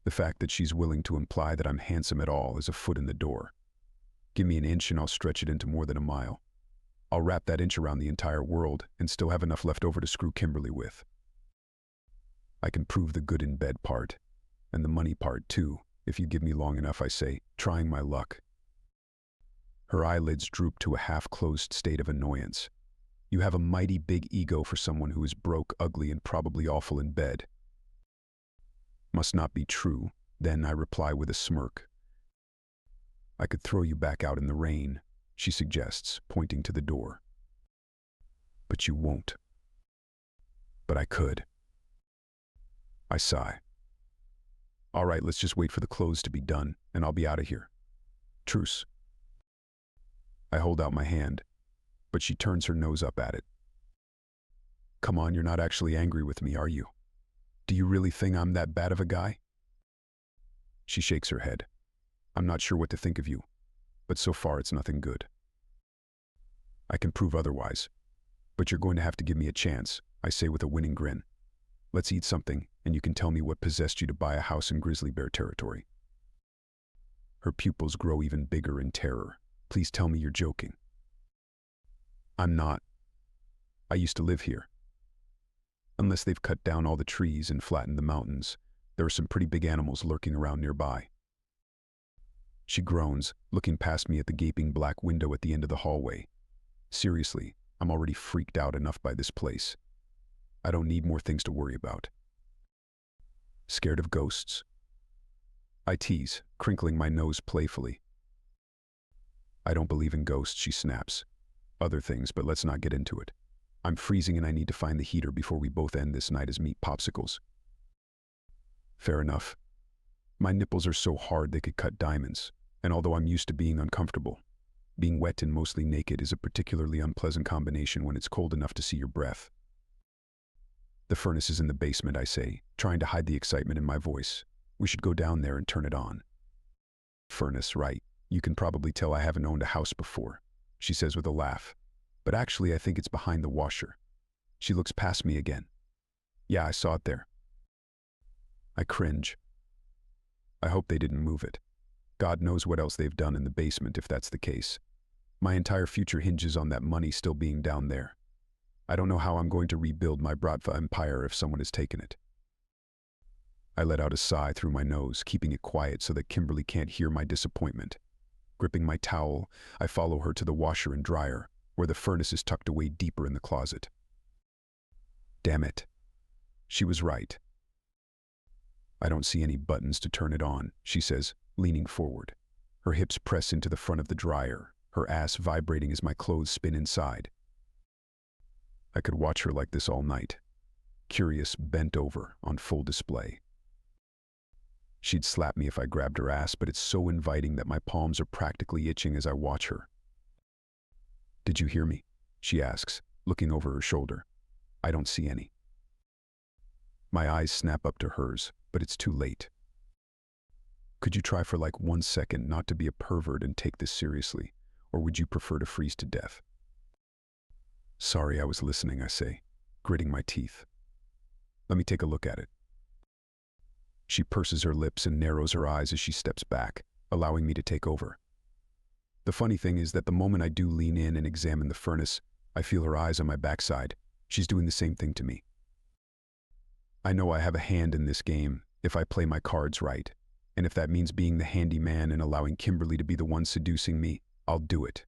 The fact that she's willing to imply that I'm handsome at all is a foot in the door. Give me an inch and I'll stretch it into more than a mile. I'll wrap that inch around the entire world and still have enough left over to screw Kimberly with. I can prove the good in bed part, and the money part too, if you give me long enough, I say, trying my luck. Her eyelids droop to a half-closed state of annoyance. You have a mighty big ego for someone who is broke, ugly, and probably awful in bed. Must not be true, then, I reply with a smirk. I could throw you back out in the rain, she suggests, pointing to the door. But you won't. But I could. I sigh. All right, let's just wait for the clothes to be done, and I'll be out of here. Truce. I hold out my hand, but she turns her nose up at it. Come on, you're not actually angry with me, are you? Do you really think I'm that bad of a guy? She shakes her head. I'm not sure what to think of you, but so far it's nothing good. I can prove otherwise, but you're going to have to give me a chance, I say with a winning grin. Let's eat something, and you can tell me what possessed you to buy a house in grizzly bear territory. Her pupils grow even bigger in terror. Please tell me you're joking. I'm not. I used to live here. Unless they've cut down all the trees and flattened the mountains, there are some pretty big animals lurking around nearby. She groans, looking past me at the gaping black window at the end of the hallway. Seriously, I'm already freaked out enough by this place. I don't need more things to worry about. Scared of ghosts? I tease, crinkling my nose playfully. I don't believe in ghosts, she snaps. Other things, but let's not get into it. I'm freezing and I need to find the heater before we both end this night as meat popsicles. Fair enough. My nipples are so hard they could cut diamonds, and although I'm used to being uncomfortable, being wet and mostly naked is a particularly unpleasant combination when it's cold enough to see your breath. The furnace is in the basement, I say, trying to hide the excitement in my voice. We should go down there and turn it on. Furnace, right. You can probably tell I haven't owned a house before, she says with a laugh. But actually I think it's behind the washer. She looks past me again. Yeah, I saw it there. I cringe. I hope they didn't move it. God knows what else they've done in the basement if that's the case. My entire future hinges on that money still being down there. I don't know how I'm going to rebuild my Bratva empire if someone has taken it. I let out a sigh through my nose, keeping it quiet so that Kimberly can't hear my disappointment. Gripping my towel, I follow her to the washer and dryer, where the furnace is tucked away deeper in the closet. Damn it. She was right. I don't see any buttons to turn it on, she says, leaning forward. Her hips press into the front of the dryer, her ass vibrating as my clothes spin inside. I could watch her like this all night, curious, bent over, on full display. She'd slap me if I grabbed her ass, but it's so inviting that my palms are practically itching as I watch her. Did you hear me? She asks, looking over her shoulder. I don't see any. My eyes snap up to hers, but it's too late. Could you try for like 1 second not to be a pervert and take this seriously, or would you prefer to freeze to death? Sorry, I was listening, I say, gritting my teeth. Let me take a look at it. She purses her lips and narrows her eyes as she steps back, allowing me to take over. The funny thing is that the moment I do lean in and examine the furnace, I feel her eyes on my backside. She's doing the same thing to me. I know I have a hand in this game if I play my cards right, and if that means being the handyman and allowing Kimberly to be the one seducing me, I'll do it.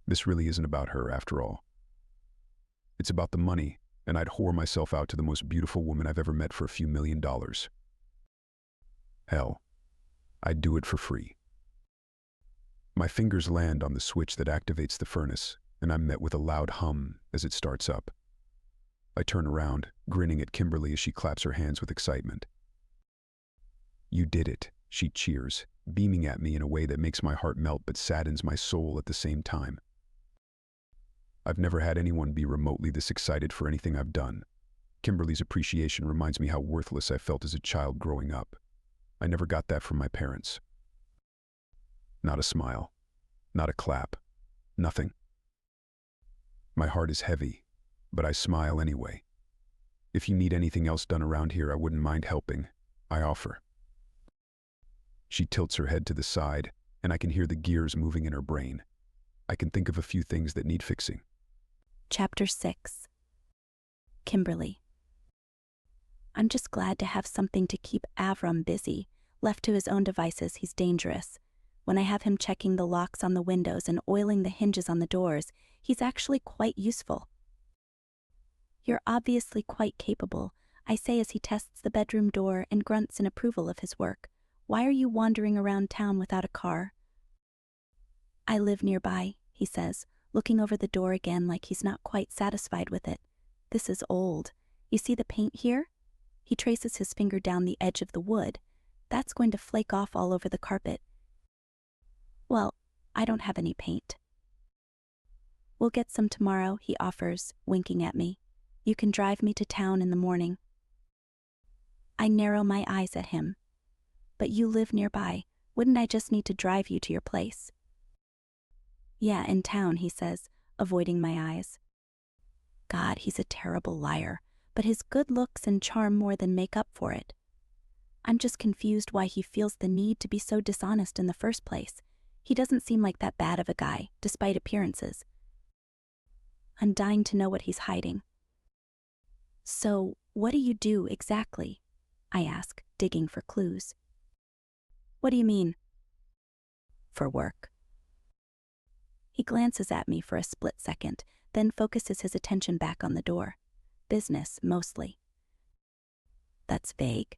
This really isn't about her, after all. It's about the money, and I'd whore myself out to the most beautiful woman I've ever met for a few $1,000,000. Hell, I'd do it for free. My fingers land on the switch that activates the furnace, and I'm met with a loud hum as it starts up. I turn around, grinning at Kimberly as she claps her hands with excitement. You did it, she cheers, beaming at me in a way that makes my heart melt but saddens my soul at the same time. I've never had anyone be remotely this excited for anything I've done. Kimberly's appreciation reminds me how worthless I felt as a child growing up. I never got that from my parents. Not a smile, not a clap, nothing. My heart is heavy, but I smile anyway. If you need anything else done around here, I wouldn't mind helping, I offer. She tilts her head to the side, and I can hear the gears moving in her brain. I can think of a few things that need fixing. Chapter 6. Kimberly. I'm just glad to have something to keep Avram busy. Left to his own devices, he's dangerous. When I have him checking the locks on the windows and oiling the hinges on the doors, he's actually quite useful. You're obviously quite capable, I say as he tests the bedroom door and grunts in approval of his work. Why are you wandering around town without a car? I live nearby, he says, looking over the door again like he's not quite satisfied with it. This is old. You see the paint here? He traces his finger down the edge of the wood. That's going to flake off all over the carpet. Well, I don't have any paint. We'll get some tomorrow, he offers, winking at me. You can drive me to town in the morning. I narrow my eyes at him. But you live nearby. Wouldn't I just need to drive you to your place? Yeah, in town, he says, avoiding my eyes. God, he's a terrible liar, but his good looks and charm more than make up for it. I'm just confused why he feels the need to be so dishonest in the first place. He doesn't seem like that bad of a guy, despite appearances. I'm dying to know what he's hiding. So, what do you do exactly? I ask, digging for clues. What do you mean? For work. He glances at me for a split second, then focuses his attention back on the door. Business, mostly. That's vague.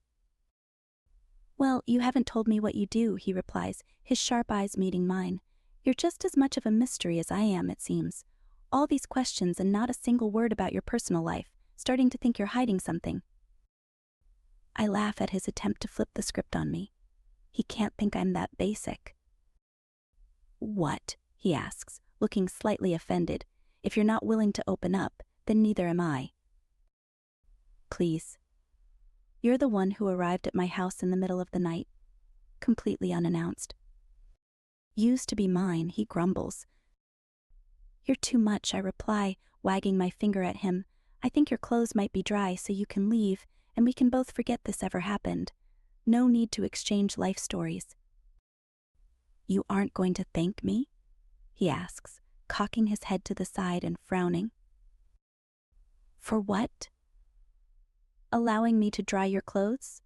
Well, you haven't told me what you do, he replies, his sharp eyes meeting mine. You're just as much of a mystery as I am, it seems. All these questions and not a single word about your personal life, starting to think you're hiding something. I laugh at his attempt to flip the script on me. He can't think I'm that basic. What? He asks, looking slightly offended. If you're not willing to open up, then neither am I. Please. You're the one who arrived at my house in the middle of the night, completely unannounced. Used to be mine, he grumbles. You're too much, I reply, wagging my finger at him. I think your clothes might be dry, so you can leave, and we can both forget this ever happened. No need to exchange life stories. You aren't going to thank me? He asks, cocking his head to the side and frowning. For what? Allowing me to dry your clothes?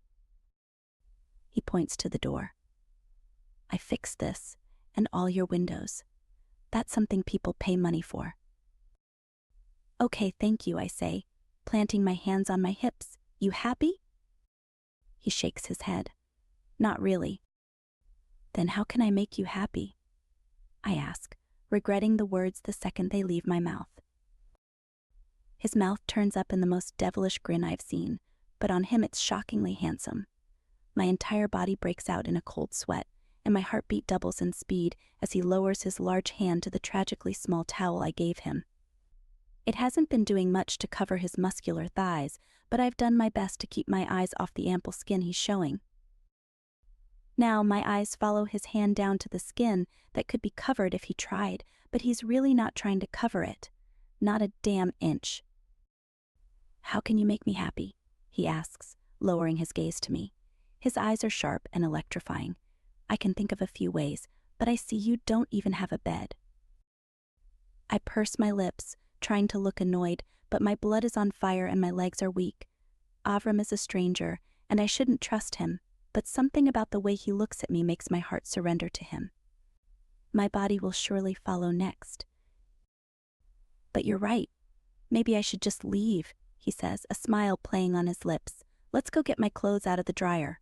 He points to the door. I fixed this, and all your windows. That's something people pay money for. Okay, thank you, I say, planting my hands on my hips. You happy? He shakes his head. Not really. Then how can I make you happy? I ask, regretting the words the second they leave my mouth. His mouth turns up in the most devilish grin I've seen, but on him it's shockingly handsome. My entire body breaks out in a cold sweat, and my heartbeat doubles in speed as he lowers his large hand to the tragically small towel I gave him. It hasn't been doing much to cover his muscular thighs, but I've done my best to keep my eyes off the ample skin he's showing. Now my eyes follow his hand down to the skin that could be covered if he tried, but he's really not trying to cover it. Not a damn inch. How can you make me happy? He asks, lowering his gaze to me. His eyes are sharp and electrifying. I can think of a few ways, but I see you don't even have a bed. I purse my lips, trying to look annoyed, but my blood is on fire and my legs are weak. Avram is a stranger, and I shouldn't trust him, but something about the way he looks at me makes my heart surrender to him. My body will surely follow next. But you're right. Maybe I should just leave, he says, a smile playing on his lips. Let's go get my clothes out of the dryer.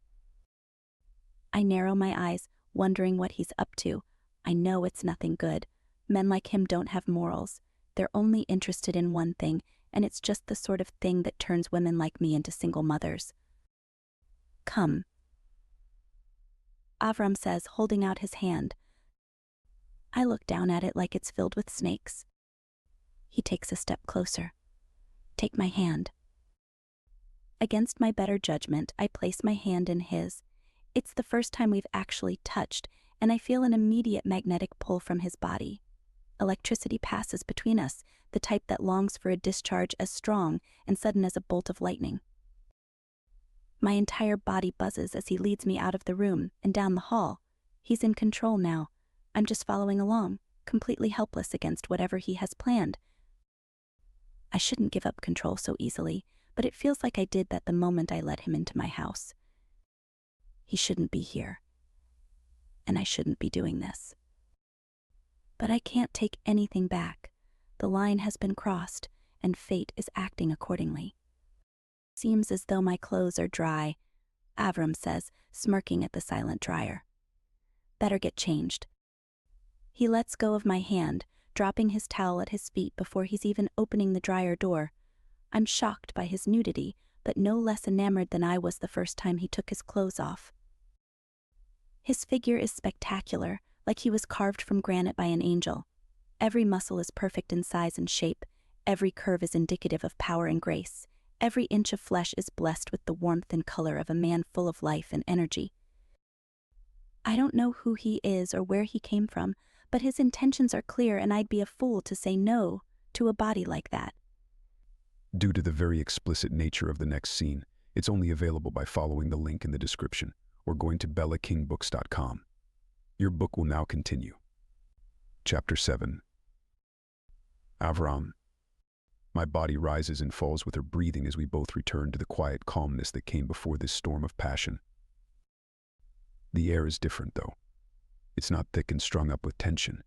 I narrow my eyes, wondering what he's up to. I know it's nothing good. Men like him don't have morals. They're only interested in one thing, and it's just the sort of thing that turns women like me into single mothers. Come, Avram says, holding out his hand. I look down at it like it's filled with snakes. He takes a step closer. Take my hand. Against my better judgment, I place my hand in his. It's the first time we've actually touched, and I feel an immediate magnetic pull from his body. Electricity passes between us, the type that longs for a discharge as strong and sudden as a bolt of lightning. My entire body buzzes as he leads me out of the room and down the hall. He's in control now. I'm just following along, completely helpless against whatever he has planned. I shouldn't give up control so easily, but it feels like I did that the moment I let him into my house. He shouldn't be here, and I shouldn't be doing this. But I can't take anything back. The line has been crossed, and fate is acting accordingly. Seems as though my clothes are dry, Avram says, smirking at the silent dryer. Better get changed. He lets go of my hand, dropping his towel at his feet before he's even opening the dryer door. I'm shocked by his nudity, but no less enamored than I was the first time he took his clothes off. His figure is spectacular, like he was carved from granite by an angel. Every muscle is perfect in size and shape. Every curve is indicative of power and grace. Every inch of flesh is blessed with the warmth and color of a man full of life and energy. I don't know who he is or where he came from, but his intentions are clear, and I'd be a fool to say no to a body like that. Due to the very explicit nature of the next scene, it's only available by following the link in the description or going to bellakingbooks.com. Your book will now continue. Chapter 7. Avram. My body rises and falls with her breathing as we both return to the quiet calmness that came before this storm of passion. The air is different, though. It's not thick and strung up with tension.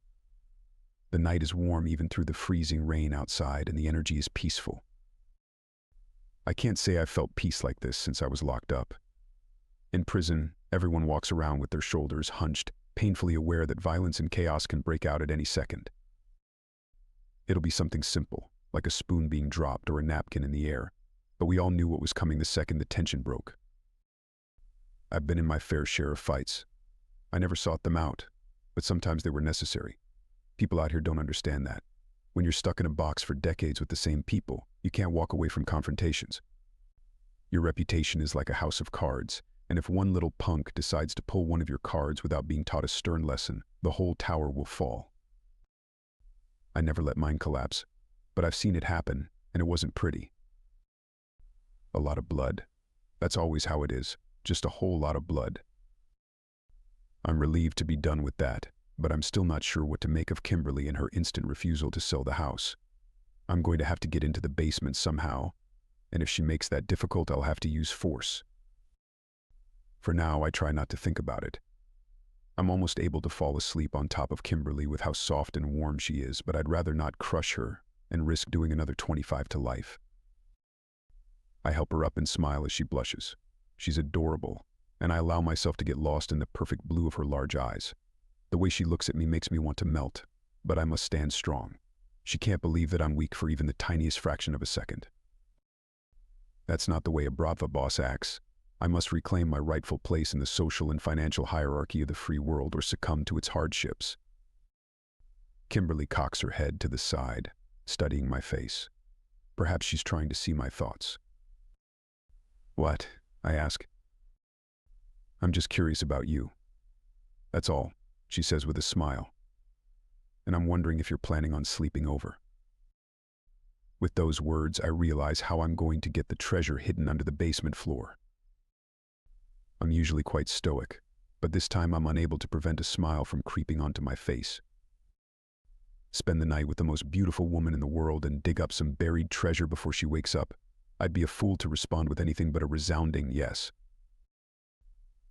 The night is warm even through the freezing rain outside, and the energy is peaceful. I can't say I've felt peace like this since I was locked up. In prison, everyone walks around with their shoulders hunched, painfully aware that violence and chaos can break out at any second. It'll be something simple, like a spoon being dropped or a napkin in the air, but we all knew what was coming the second the tension broke. I've been in my fair share of fights. I never sought them out, but sometimes they were necessary. People out here don't understand that. When you're stuck in a box for decades with the same people, you can't walk away from confrontations. Your reputation is like a house of cards, and if one little punk decides to pull one of your cards without being taught a stern lesson, the whole tower will fall. I never let mine collapse, but I've seen it happen, and it wasn't pretty. A lot of blood. That's always how it is, just a whole lot of blood. I'm relieved to be done with that, but I'm still not sure what to make of Kimberly and her instant refusal to sell the house. I'm going to have to get into the basement somehow, and if she makes that difficult, I'll have to use force. For now, I try not to think about it. I'm almost able to fall asleep on top of Kimberly with how soft and warm she is, but I'd rather not crush her and risk doing another 25 to life. I help her up and smile as she blushes. She's adorable, and I allow myself to get lost in the perfect blue of her large eyes. The way she looks at me makes me want to melt, but I must stand strong. She can't believe that I'm weak for even the tiniest fraction of a second. That's not the way a Bratva Boss acts. I must reclaim my rightful place in the social and financial hierarchy of the free world or succumb to its hardships. Kimberly cocks her head to the side, studying my face. Perhaps she's trying to see my thoughts. "What?" I ask. "I'm just curious about you. That's all," she says with a smile. "And I'm wondering if you're planning on sleeping over." With those words, I realize how I'm going to get the treasure hidden under the basement floor. I'm usually quite stoic, but this time I'm unable to prevent a smile from creeping onto my face. Spend the night with the most beautiful woman in the world and dig up some buried treasure before she wakes up. I'd be a fool to respond with anything but a resounding yes.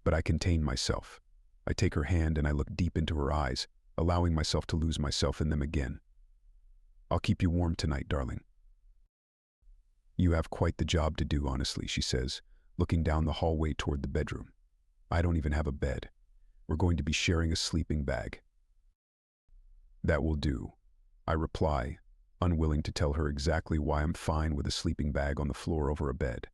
But I contain myself. I take her hand and I look deep into her eyes, allowing myself to lose myself in them again. "I'll keep you warm tonight, darling." "You have quite the job to do, honestly," she says, looking down the hallway toward the bedroom. "I don't even have a bed. We're going to be sharing a sleeping bag." "That will do," I reply, unwilling to tell her exactly why I'm fine with a sleeping bag on the floor over a bed.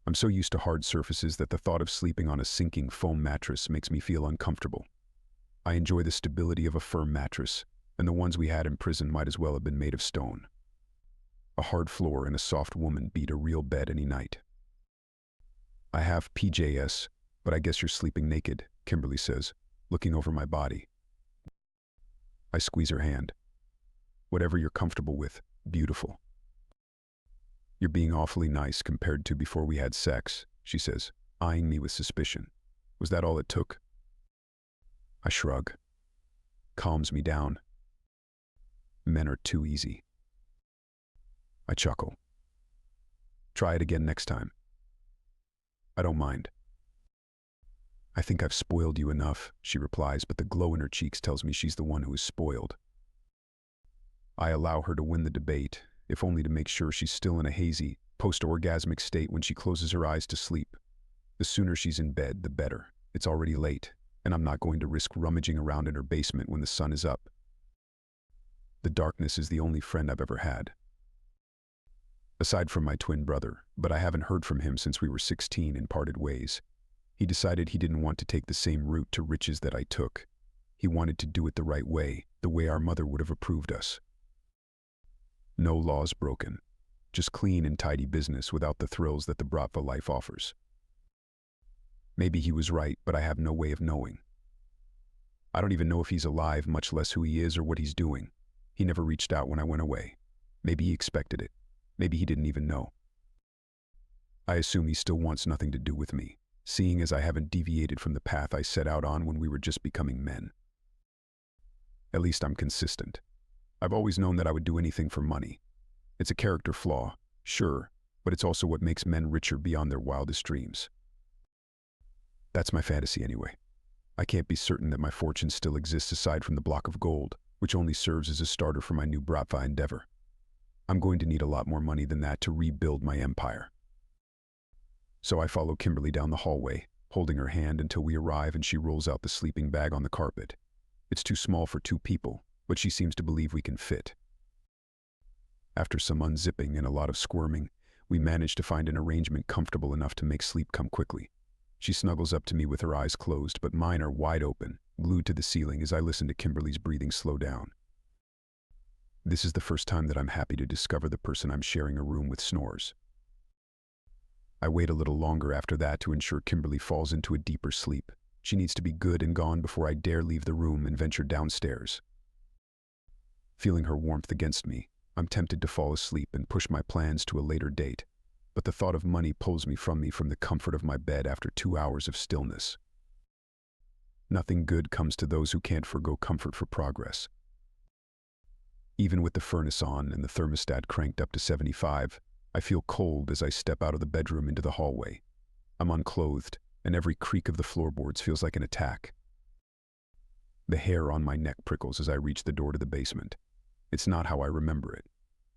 I'm so used to hard surfaces that the thought of sleeping on a sinking foam mattress makes me feel uncomfortable. I enjoy the stability of a firm mattress, and the ones we had in prison might as well have been made of stone. A hard floor and a soft woman beat a real bed any night. "I have PJS, but I guess you're sleeping naked," Kimberly says, looking over my body. I squeeze her hand. "Whatever you're comfortable with, beautiful." "You're being awfully nice compared to before we had sex," she says, eyeing me with suspicion. "Was that all it took?" I shrug. Calms me down. Men are too easy. I chuckle. "Try it again next time." "I don't mind." "I think I've spoiled you enough," she replies, but the glow in her cheeks tells me she's the one who is spoiled. I allow her to win the debate, if only to make sure she's still in a hazy, post-orgasmic state when she closes her eyes to sleep. The sooner she's in bed, the better. It's already late, and I'm not going to risk rummaging around in her basement when the sun is up. The darkness is the only friend I've ever had. Aside from my twin brother, but I haven't heard from him since we were 16 and parted ways. He decided he didn't want to take the same route to riches that I took. He wanted to do it the right way, the way our mother would have approved us. No laws broken. Just clean and tidy business without the thrills that the Bratva life offers. Maybe he was right, but I have no way of knowing. I don't even know if he's alive, much less who he is or what he's doing. He never reached out when I went away. Maybe he expected it. Maybe he didn't even know. I assume he still wants nothing to do with me, seeing as I haven't deviated from the path I set out on when we were just becoming men. At least I'm consistent. I've always known that I would do anything for money. It's a character flaw, sure, but it's also what makes men richer beyond their wildest dreams. That's my fantasy anyway. I can't be certain that my fortune still exists aside from the block of gold, which only serves as a starter for my new Bratva endeavor. I'm going to need a lot more money than that to rebuild my empire. So I follow Kimberly down the hallway, holding her hand until we arrive and she rolls out the sleeping bag on the carpet. It's too small for 2 people, but she seems to believe we can fit. After some unzipping and a lot of squirming, we manage to find an arrangement comfortable enough to make sleep come quickly. She snuggles up to me with her eyes closed, but mine are wide open, glued to the ceiling as I listen to Kimberly's breathing slow down. This is the first time that I'm happy to discover the person I'm sharing a room with snores. I wait a little longer after that to ensure Kimberly falls into a deeper sleep. She needs to be good and gone before I dare leave the room and venture downstairs. Feeling her warmth against me, I'm tempted to fall asleep and push my plans to a later date, but the thought of money pulls me from the comfort of my bed after 2 hours of stillness. Nothing good comes to those who can't forgo comfort for progress. Even with the furnace on and the thermostat cranked up to 75, I feel cold as I step out of the bedroom into the hallway. I'm unclothed, and every creak of the floorboards feels like an attack. The hair on my neck prickles as I reach the door to the basement. It's not how I remember it.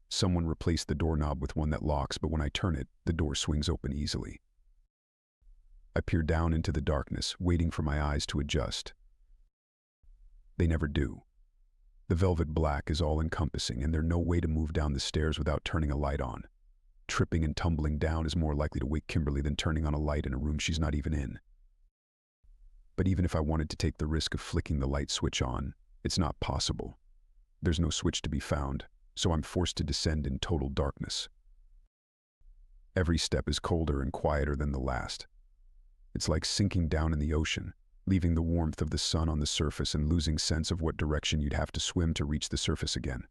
Someone replaced the doorknob with one that locks, but when I turn it, the door swings open easily. I peer down into the darkness, waiting for my eyes to adjust. They never do. The velvet black is all-encompassing, and there's no way to move down the stairs without turning a light on. Tripping and tumbling down is more likely to wake Kimberly than turning on a light in a room she's not even in. But even if I wanted to take the risk of flicking the light switch on, it's not possible. There's no switch to be found, so I'm forced to descend in total darkness. Every step is colder and quieter than the last. It's like sinking down in the ocean, leaving the warmth of the sun on the surface and losing sense of what direction you'd have to swim to reach the surface again.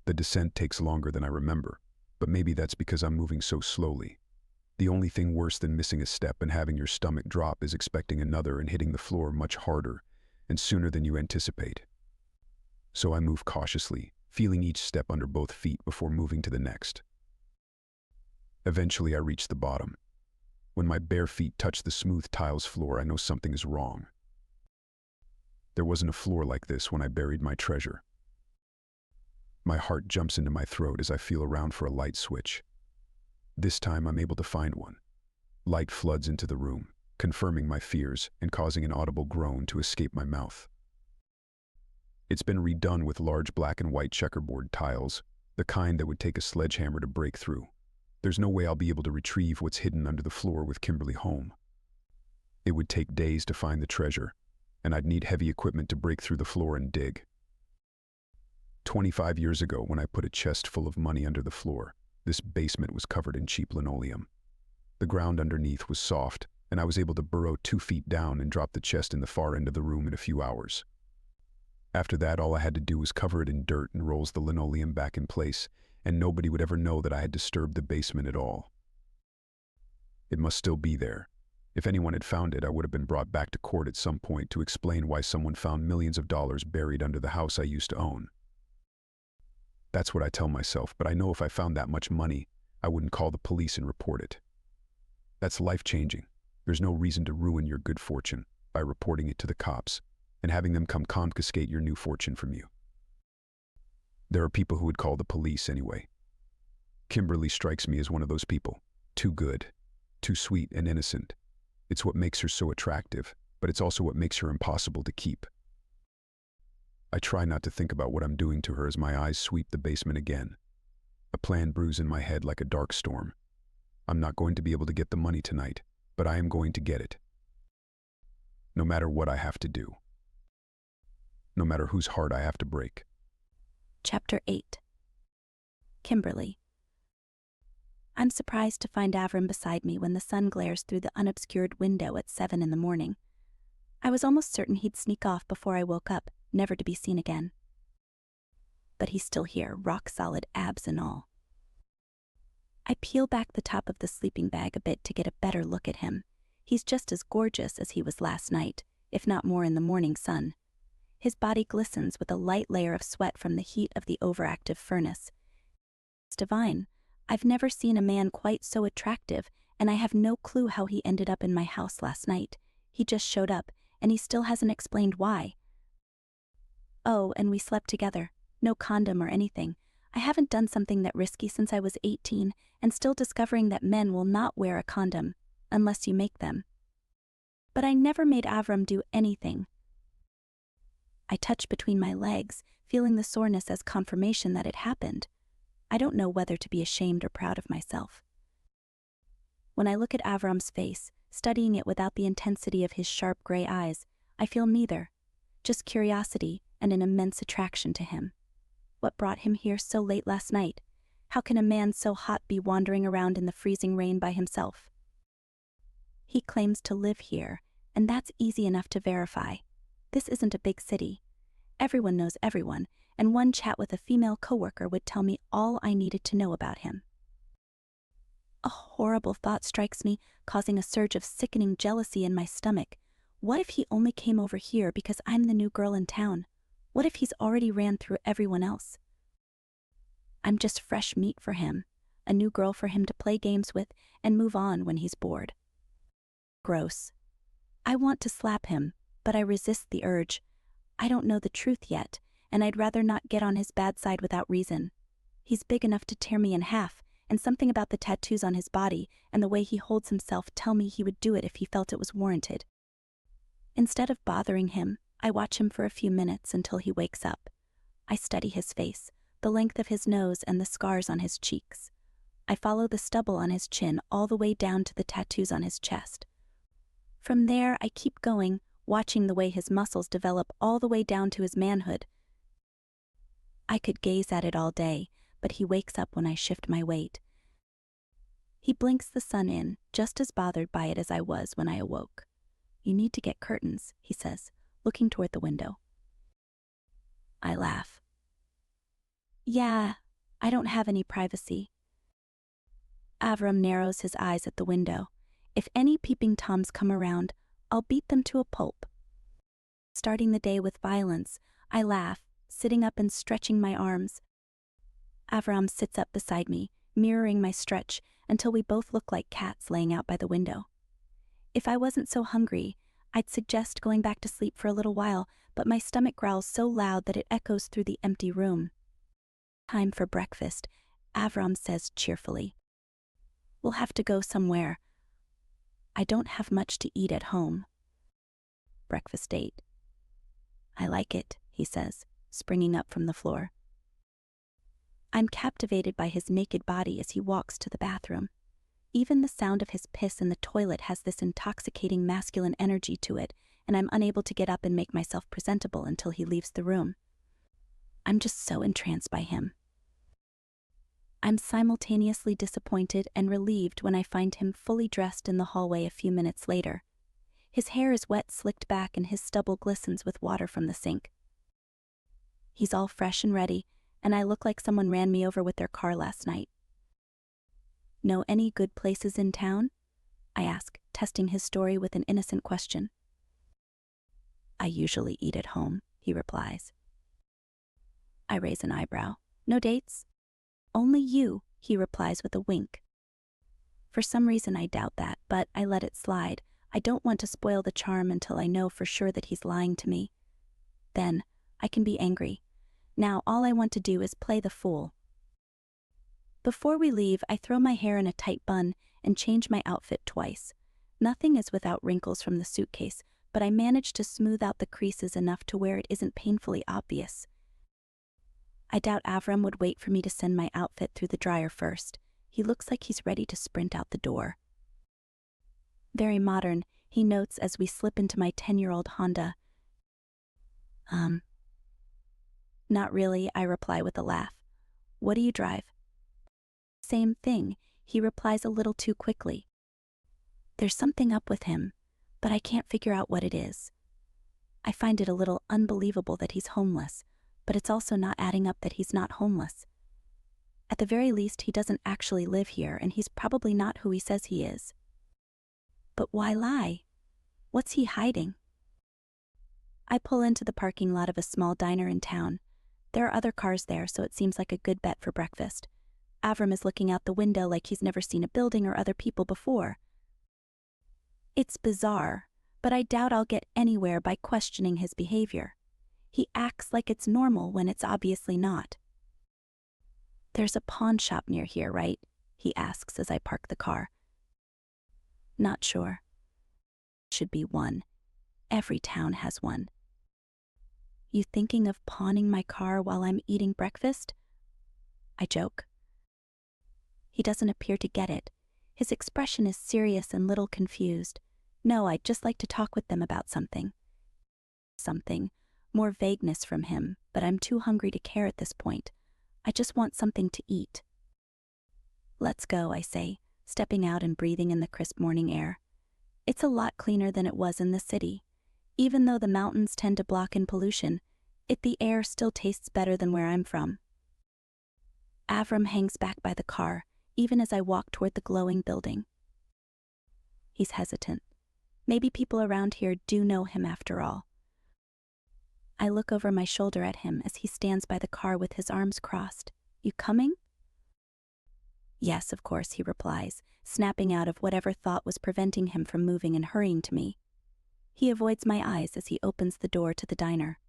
The descent takes longer than I remember, but maybe that's because I'm moving so slowly. The only thing worse than missing a step and having your stomach drop is expecting another and hitting the floor much harder and sooner than you anticipate. So I move cautiously, feeling each step under both feet before moving to the next. Eventually I reach the bottom. When my bare feet touch the smooth tiles floor, I know something is wrong. There wasn't a floor like this when I buried my treasure. My heart jumps into my throat as I feel around for a light switch. This time I'm able to find one. Light floods into the room, confirming my fears and causing an audible groan to escape my mouth. It's been redone with large black and white checkerboard tiles, the kind that would take a sledgehammer to break through. There's no way I'll be able to retrieve what's hidden under the floor with Kimberly home. It would take days to find the treasure, and I'd need heavy equipment to break through the floor and dig. 25 years ago, when I put a chest full of money under the floor, this basement was covered in cheap linoleum. The ground underneath was soft, and I was able to burrow 2 feet down and drop the chest in the far end of the room in a few hours. After that, all I had to do was cover it in dirt and rolls the linoleum back in place, and nobody would ever know that I had disturbed the basement at all. It must still be there. If anyone had found it, I would have been brought back to court at some point to explain why someone found millions of dollars buried under the house I used to own. That's what I tell myself, but I know if I found that much money, I wouldn't call the police and report it. That's life-changing. There's no reason to ruin your good fortune by reporting it to the cops and having them come confiscate your new fortune from you. There are people who would call the police anyway. Kimberly strikes me as one of those people. Too good, too sweet and innocent. It's what makes her so attractive, but it's also what makes her impossible to keep. I try not to think about what I'm doing to her as my eyes sweep the basement again. A plan brews in my head like a dark storm. I'm not going to be able to get the money tonight, but I am going to get it. No matter what I have to do. No matter whose heart I have to break. Chapter 8. Kimberly. I'm surprised to find Avram beside me when the sun glares through the unobscured window at 7 in the morning. I was almost certain he'd sneak off before I woke up, never to be seen again. But he's still here, rock-solid, abs and all. I peel back the top of the sleeping bag a bit to get a better look at him. He's just as gorgeous as he was last night, if not more in the morning sun. His body glistens with a light layer of sweat from the heat of the overactive furnace. It's divine. I've never seen a man quite so attractive, and I have no clue how he ended up in my house last night. He just showed up, and he still hasn't explained why. Oh, and we slept together. No condom or anything. I haven't done something that risky since I was 18, and still discovering that men will not wear a condom, unless you make them. But I never made Avram do anything. I touch between my legs, feeling the soreness as confirmation that it happened. I don't know whether to be ashamed or proud of myself. When I look at Avram's face, studying it without the intensity of his sharp gray eyes, I feel neither, just curiosity and an immense attraction to him. What brought him here so late last night? How can a man so hot be wandering around in the freezing rain by himself? He claims to live here, and that's easy enough to verify. This isn't a big city. Everyone knows everyone, and one chat with a female coworker would tell me all I needed to know about him. A horrible thought strikes me, causing a surge of sickening jealousy in my stomach. What if he only came over here because I'm the new girl in town? What if he's already ran through everyone else? I'm just fresh meat for him, a new girl for him to play games with and move on when he's bored. Gross. I want to slap him, but I resist the urge. I don't know the truth yet, and I'd rather not get on his bad side without reason. He's big enough to tear me in half, and something about the tattoos on his body and the way he holds himself tell me he would do it if he felt it was warranted. Instead of bothering him, I watch him for a few minutes until he wakes up. I study his face, the length of his nose and the scars on his cheeks. I follow the stubble on his chin all the way down to the tattoos on his chest. From there, I keep going, watching the way his muscles develop all the way down to his manhood. I could gaze at it all day, but he wakes up when I shift my weight. He blinks the sun in, just as bothered by it as I was when I awoke. "You need to get curtains," he says, looking toward the window. I laugh. "Yeah, I don't have any privacy." Avram narrows his eyes at the window. "If any peeping Toms come around, I'll beat them to a pulp." Starting the day with violence, I laugh, sitting up and stretching my arms. Avram sits up beside me, mirroring my stretch until we both look like cats laying out by the window. If I wasn't so hungry, I'd suggest going back to sleep for a little while, but my stomach growls so loud that it echoes through the empty room. "Time for breakfast," Avram says cheerfully. "We'll have to go somewhere. I don't have much to eat at home." Breakfast date. "I like it," he says, springing up from the floor. I'm captivated by his naked body as he walks to the bathroom. Even the sound of his piss in the toilet has this intoxicating masculine energy to it, and I'm unable to get up and make myself presentable until he leaves the room. I'm just so entranced by him. I'm simultaneously disappointed and relieved when I find him fully dressed in the hallway a few minutes later. His hair is wet, slicked back, and his stubble glistens with water from the sink. He's all fresh and ready, and I look like someone ran me over with their car last night. "Know any good places in town?" I ask, testing his story with an innocent question. "I usually eat at home," he replies. I raise an eyebrow. "No dates?" "Only you," he replies with a wink. For some reason I doubt that, but I let it slide. I don't want to spoil the charm until I know for sure that he's lying to me. Then, I can be angry. Now all I want to do is play the fool. Before we leave, I throw my hair in a tight bun and change my outfit twice. Nothing is without wrinkles from the suitcase, but I manage to smooth out the creases enough to where it isn't painfully obvious. I doubt Avram would wait for me to send my outfit through the dryer first. He looks like he's ready to sprint out the door. "Very modern," he notes as we slip into my 10-year-old Honda. Not really," I reply with a laugh. "What do you drive?" "Same thing," he replies a little too quickly. There's something up with him, but I can't figure out what it is. I find it a little unbelievable that he's homeless, but it's also not adding up that he's not homeless. At the very least, he doesn't actually live here, and he's probably not who he says he is. But why lie? What's he hiding? I pull into the parking lot of a small diner in town. There are other cars there, so it seems like a good bet for breakfast. Avram is looking out the window like he's never seen a building or other people before. It's bizarre, but I doubt I'll get anywhere by questioning his behavior. He acts like it's normal when it's obviously not. "There's a pawn shop near here, right?" he asks as I park the car. "Not sure." "Should be one. Every town has one." "You thinking of pawning my car while I'm eating breakfast?" I joke. He doesn't appear to get it. His expression is serious and little confused. "No, I'd just like to talk with them about something." Something. More vagueness from him, but I'm too hungry to care at this point. I just want something to eat. "Let's go," I say, stepping out and breathing in the crisp morning air. It's a lot cleaner than it was in the city. Even though the mountains tend to block in pollution, the air still tastes better than where I'm from. Avram hangs back by the car, even as I walk toward the glowing building. He's hesitant. Maybe people around here do know him after all. I look over my shoulder at him as he stands by the car with his arms crossed. You coming? Yes, of course, he replies, snapping out of whatever thought was preventing him from moving and hurrying to me. He avoids my eyes as he opens the door to the diner.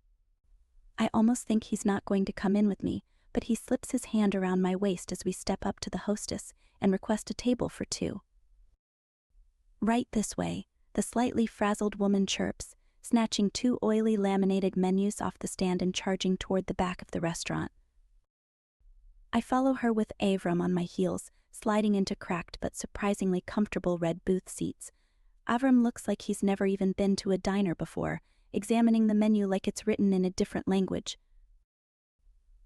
I almost think he's not going to come in with me, but he slips his hand around my waist as we step up to the hostess and request a table for two. Right this way, the slightly frazzled woman chirps, snatching two oily laminated menus off the stand and charging toward the back of the restaurant. I follow her with Avram on my heels, sliding into cracked but surprisingly comfortable red booth seats. Avram looks like he's never even been to a diner before, examining the menu like it's written in a different language.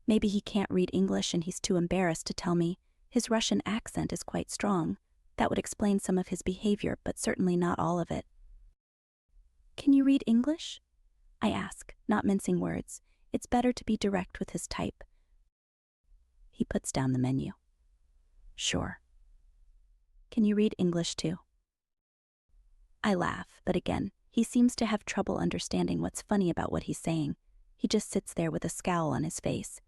Maybe he can't read English and he's too embarrassed to tell me. His Russian accent is quite strong. That would explain some of his behavior, but certainly not all of it. Can you read English? I ask, not mincing words. It's better to be direct with his type. He puts down the menu. Sure. Can you read English too? I laugh, but again, he seems to have trouble understanding what's funny about what he's saying. He just sits there with a scowl on his face.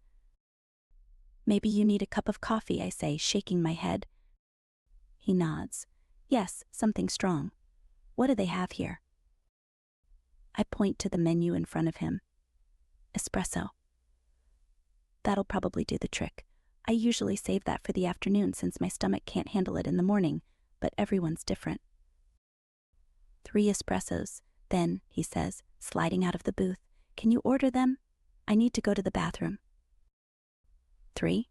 Maybe you need a cup of coffee, I say, shaking my head. He nods. Yes, something strong. What do they have here? I point to the menu in front of him. Espresso. That'll probably do the trick. I usually save that for the afternoon since my stomach can't handle it in the morning, but everyone's different. 3 espressos, then, he says, sliding out of the booth. Can you order them? I need to go to the bathroom. 3?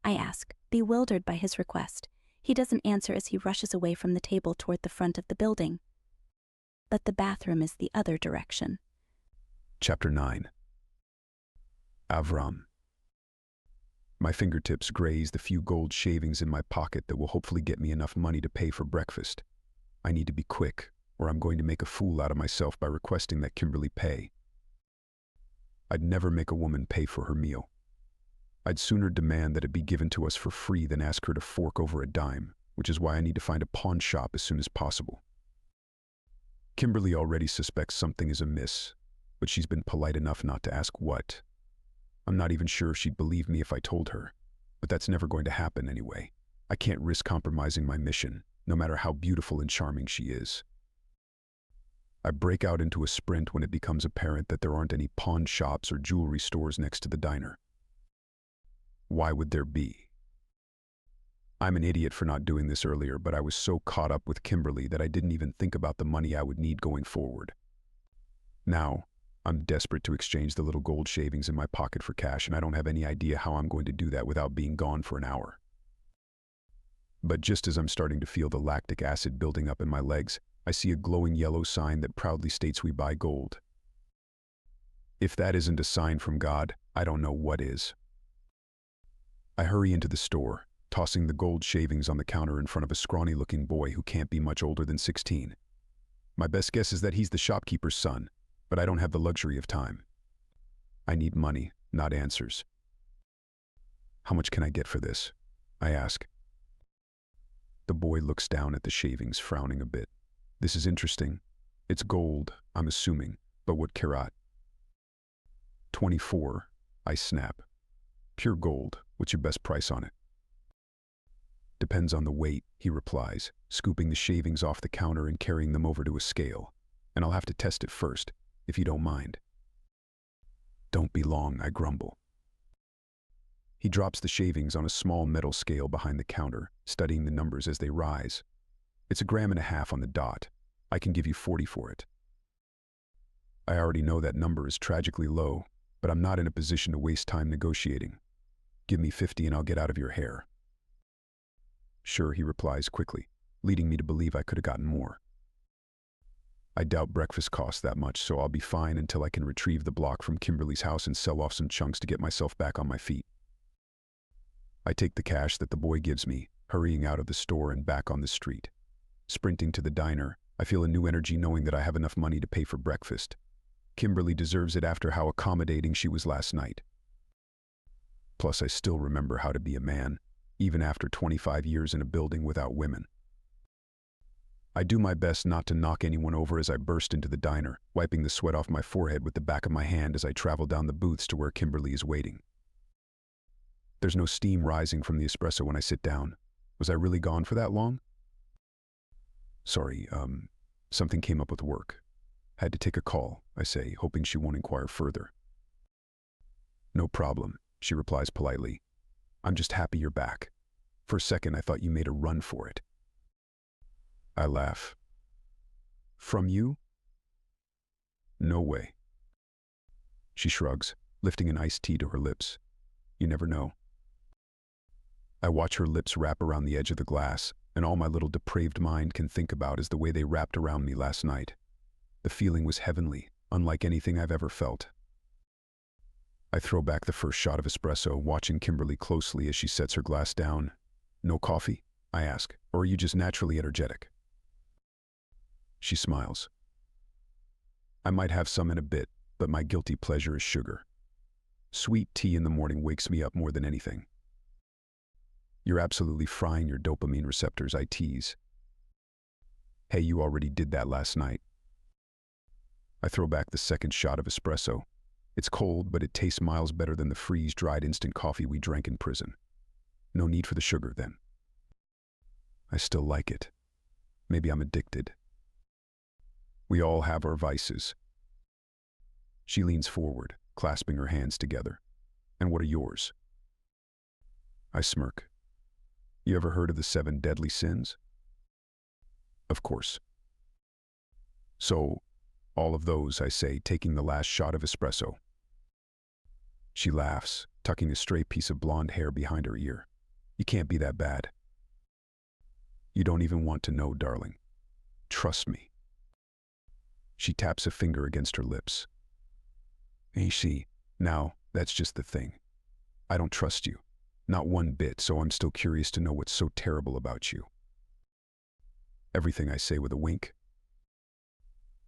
I ask, bewildered by his request. He doesn't answer as he rushes away from the table toward the front of the building. But the bathroom is the other direction. Chapter 9. Avram. My fingertips graze the few gold shavings in my pocket that will hopefully get me enough money to pay for breakfast. I need to be quick, or I'm going to make a fool out of myself by requesting that Kimberly pay. I'd never make a woman pay for her meal. I'd sooner demand that it be given to us for free than ask her to fork over a dime, which is why I need to find a pawn shop as soon as possible. Kimberly already suspects something is amiss, but she's been polite enough not to ask what. I'm not even sure if she'd believe me if I told her, but that's never going to happen anyway. I can't risk compromising my mission, no matter how beautiful and charming she is. I break out into a sprint when it becomes apparent that there aren't any pawn shops or jewelry stores next to the diner. Why would there be? I'm an idiot for not doing this earlier, but I was so caught up with Kimberly that I didn't even think about the money I would need going forward. Now, I'm desperate to exchange the little gold shavings in my pocket for cash, and I don't have any idea how I'm going to do that without being gone for an hour. But just as I'm starting to feel the lactic acid building up in my legs, I see a glowing yellow sign that proudly states we buy gold. If that isn't a sign from God, I don't know what is. I hurry into the store, tossing the gold shavings on the counter in front of a scrawny-looking boy who can't be much older than 16. My best guess is that he's the shopkeeper's son, but I don't have the luxury of time. I need money, not answers. How much can I get for this? I ask. The boy looks down at the shavings, frowning a bit. This is interesting. It's gold, I'm assuming, but what carat? 24, I snap. Pure gold, what's your best price on it? Depends on the weight, he replies, scooping the shavings off the counter and carrying them over to a scale. And I'll have to test it first, if you don't mind. Don't be long, I grumble. He drops the shavings on a small metal scale behind the counter, studying the numbers as they rise. It's 1.5 grams on the dot. I can give you 40 for it. I already know that number is tragically low, but I'm not in a position to waste time negotiating. Give me 50 and I'll get out of your hair. Sure, he replies quickly, leading me to believe I could have gotten more. I doubt breakfast costs that much, so I'll be fine until I can retrieve the block from Kimberly's house and sell off some chunks to get myself back on my feet. I take the cash that the boy gives me, hurrying out of the store and back on the street. Sprinting to the diner, I feel a new energy knowing that I have enough money to pay for breakfast. Kimberly deserves it after how accommodating she was last night. Plus, I still remember how to be a man, even after 25 years in a building without women. I do my best not to knock anyone over as I burst into the diner, wiping the sweat off my forehead with the back of my hand as I travel down the booths to where Kimberly is waiting. There's no steam rising from the espresso when I sit down. Was I really gone for that long? Sorry, something came up with work. Had to take a call, I say, hoping she won't inquire further. No problem, she replies politely. I'm just happy you're back. For a second, I thought you made a run for it. I laugh. From you? No way. She shrugs, lifting an iced tea to her lips. You never know. I watch her lips wrap around the edge of the glass, and all my little depraved mind can think about is the way they wrapped around me last night. The feeling was heavenly, unlike anything I've ever felt. I throw back the first shot of espresso, watching Kimberly closely as she sets her glass down. No coffee? I ask, or are you just naturally energetic? She smiles. I might have some in a bit, but my guilty pleasure is sugar. Sweet tea in the morning wakes me up more than anything. You're absolutely frying your dopamine receptors, I tease. Hey, you already did that last night. I throw back the second shot of espresso. It's cold, but it tastes miles better than the freeze-dried instant coffee we drank in prison. No need for the sugar, then. I still like it. Maybe I'm addicted. We all have our vices. She leans forward, clasping her hands together. And what are yours? I smirk. You ever heard of the 7 deadly sins? Of course. So, all of those, I say, taking the last shot of espresso. She laughs, tucking a stray piece of blonde hair behind her ear. You can't be that bad. You don't even want to know, darling. Trust me. She taps a finger against her lips. Hey, see, now, that's just the thing. I don't trust you. Not one bit, so I'm still curious to know what's so terrible about you. Everything I say with a wink.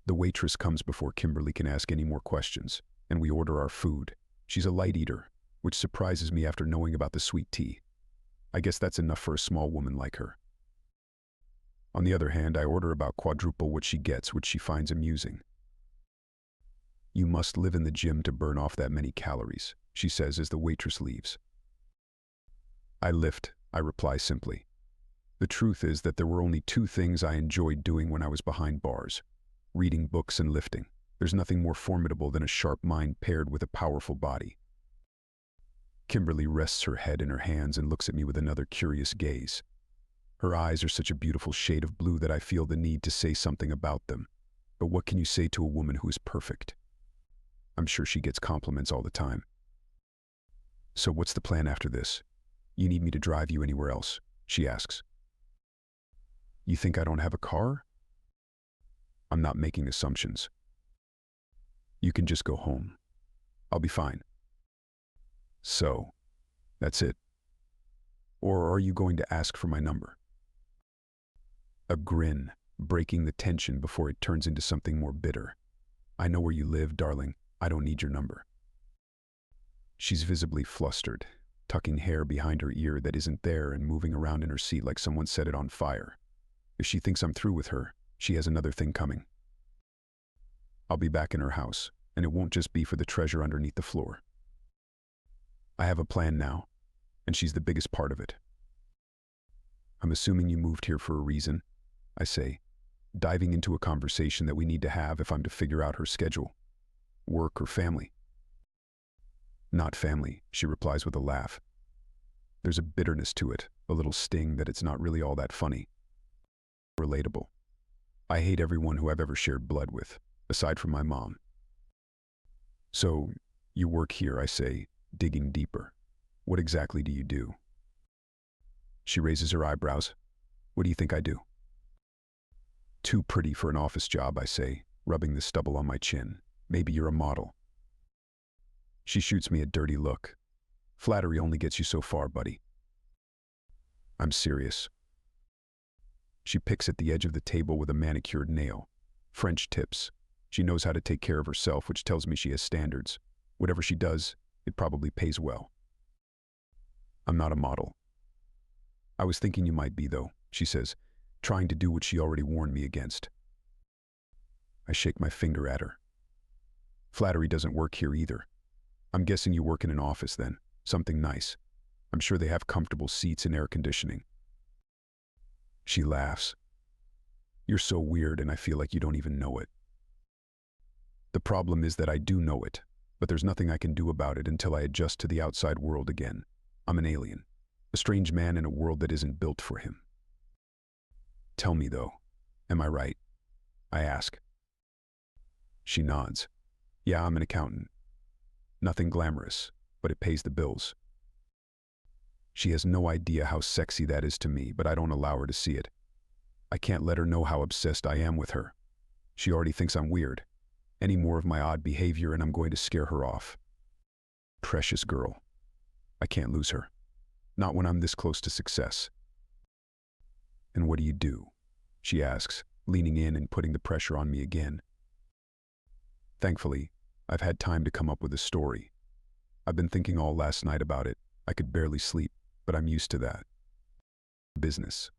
The waitress comes before Kimberly can ask any more questions, and we order our food. She's a light eater, which surprises me after knowing about the sweet tea. I guess that's enough for a small woman like her. On the other hand, I order about quadruple what she gets, which she finds amusing. You must live in the gym to burn off that many calories, she says as the waitress leaves. I lift, I reply simply. The truth is that there were only 2 things I enjoyed doing when I was behind bars: reading books and lifting. There's nothing more formidable than a sharp mind paired with a powerful body. Kimberly rests her head in her hands and looks at me with another curious gaze. Her eyes are such a beautiful shade of blue that I feel the need to say something about them. But what can you say to a woman who is perfect? I'm sure she gets compliments all the time. So what's the plan after this? You need me to drive you anywhere else? She asks. You think I don't have a car? I'm not making assumptions. You can just go home. I'll be fine. So, that's it. Or are you going to ask for my number? A grin, breaking the tension before it turns into something more bitter. I know where you live, darling. I don't need your number. She's visibly flustered, tucking hair behind her ear that isn't there and moving around in her seat like someone set it on fire. If she thinks I'm through with her, she has another thing coming. I'll be back in her house, and it won't just be for the treasure underneath the floor. I have a plan now, and she's the biggest part of it. I'm assuming you moved here for a reason, I say, diving into a conversation that we need to have if I'm to figure out her schedule. Work or family? Not family, she replies with a laugh. There's a bitterness to it, a little sting that it's not really all that funny. Relatable. I hate everyone who I've ever shared blood with, aside from my mom. So, you work here, I say, digging deeper. What exactly do you do? She raises her eyebrows. What do you think I do? Too pretty for an office job, I say, rubbing the stubble on my chin. Maybe you're a model. She shoots me a dirty look. Flattery only gets you so far, buddy. I'm serious. She picks at the edge of the table with a manicured nail. French tips. She knows how to take care of herself, which tells me she has standards. Whatever she does, it probably pays well. I'm not a model. I was thinking you might be, though, she says, trying to do what she already warned me against. I shake my finger at her. Flattery doesn't work here either. I'm guessing you work in an office then. Something nice. I'm sure they have comfortable seats and air conditioning. She laughs. You're so weird and I feel like you don't even know it. The problem is that I do know it, but there's nothing I can do about it until I adjust to the outside world again. I'm an alien, a strange man in a world that isn't built for him. Tell me though, am I right? I ask. She nods. Yeah, I'm an accountant. Nothing glamorous, but it pays the bills. She has no idea how sexy that is to me, but I don't allow her to see it. I can't let her know how obsessed I am with her. She already thinks I'm weird. Any more of my odd behavior and I'm going to scare her off. Precious girl. I can't lose her. Not when I'm this close to success. And what do you do? She asks, leaning in and putting the pressure on me again. Thankfully, I've had time to come up with a story. I've been thinking all last night about it. I could barely sleep, but I'm used to that. Business.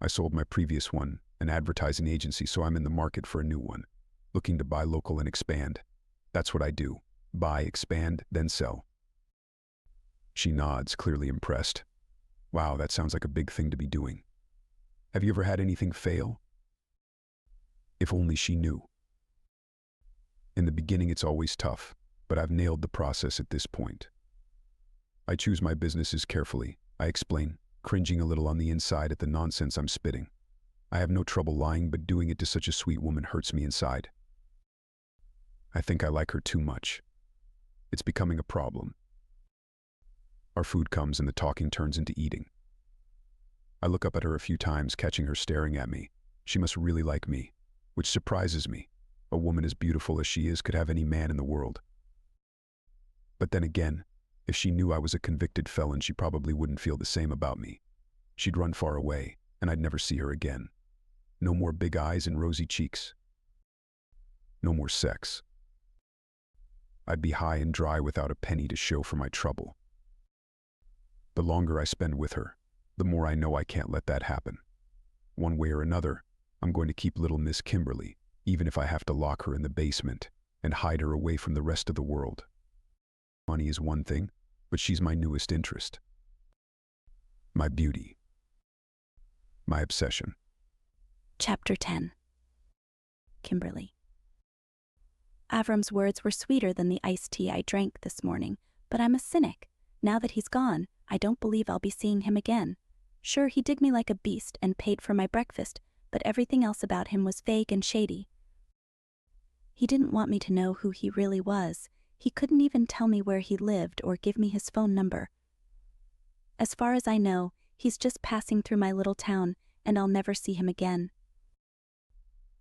I sold my previous one, an advertising agency, so I'm in the market for a new one, looking to buy local and expand. That's what I do. Buy, expand, then sell. She nods, clearly impressed. Wow, that sounds like a big thing to be doing. Have you ever had anything fail? If only she knew. In the beginning, it's always tough, but I've nailed the process at this point. I choose my businesses carefully, I explain, cringing a little on the inside at the nonsense I'm spitting. I have no trouble lying, but doing it to such a sweet woman hurts me inside. I think I like her too much. It's becoming a problem. Our food comes and the talking turns into eating. I look up at her a few times, catching her staring at me. She must really like me, which surprises me. A woman as beautiful as she is could have any man in the world. But then again, if she knew I was a convicted felon, she probably wouldn't feel the same about me. She'd run far away, and I'd never see her again. No more big eyes and rosy cheeks. No more sex. I'd be high and dry without a penny to show for my trouble. The longer I spend with her, the more I know I can't let that happen. One way or another, I'm going to keep little Miss Kimberly, even if I have to lock her in the basement and hide her away from the rest of the world. Money is one thing, but she's my newest interest. My beauty. My obsession. Chapter 10. Kimberly. Avram's words were sweeter than the iced tea I drank this morning, but I'm a cynic. Now that he's gone, I don't believe I'll be seeing him again. Sure, he did me like a beast and paid for my breakfast, but everything else about him was vague and shady. He didn't want me to know who he really was. He couldn't even tell me where he lived or give me his phone number. As far as I know, he's just passing through my little town, and I'll never see him again.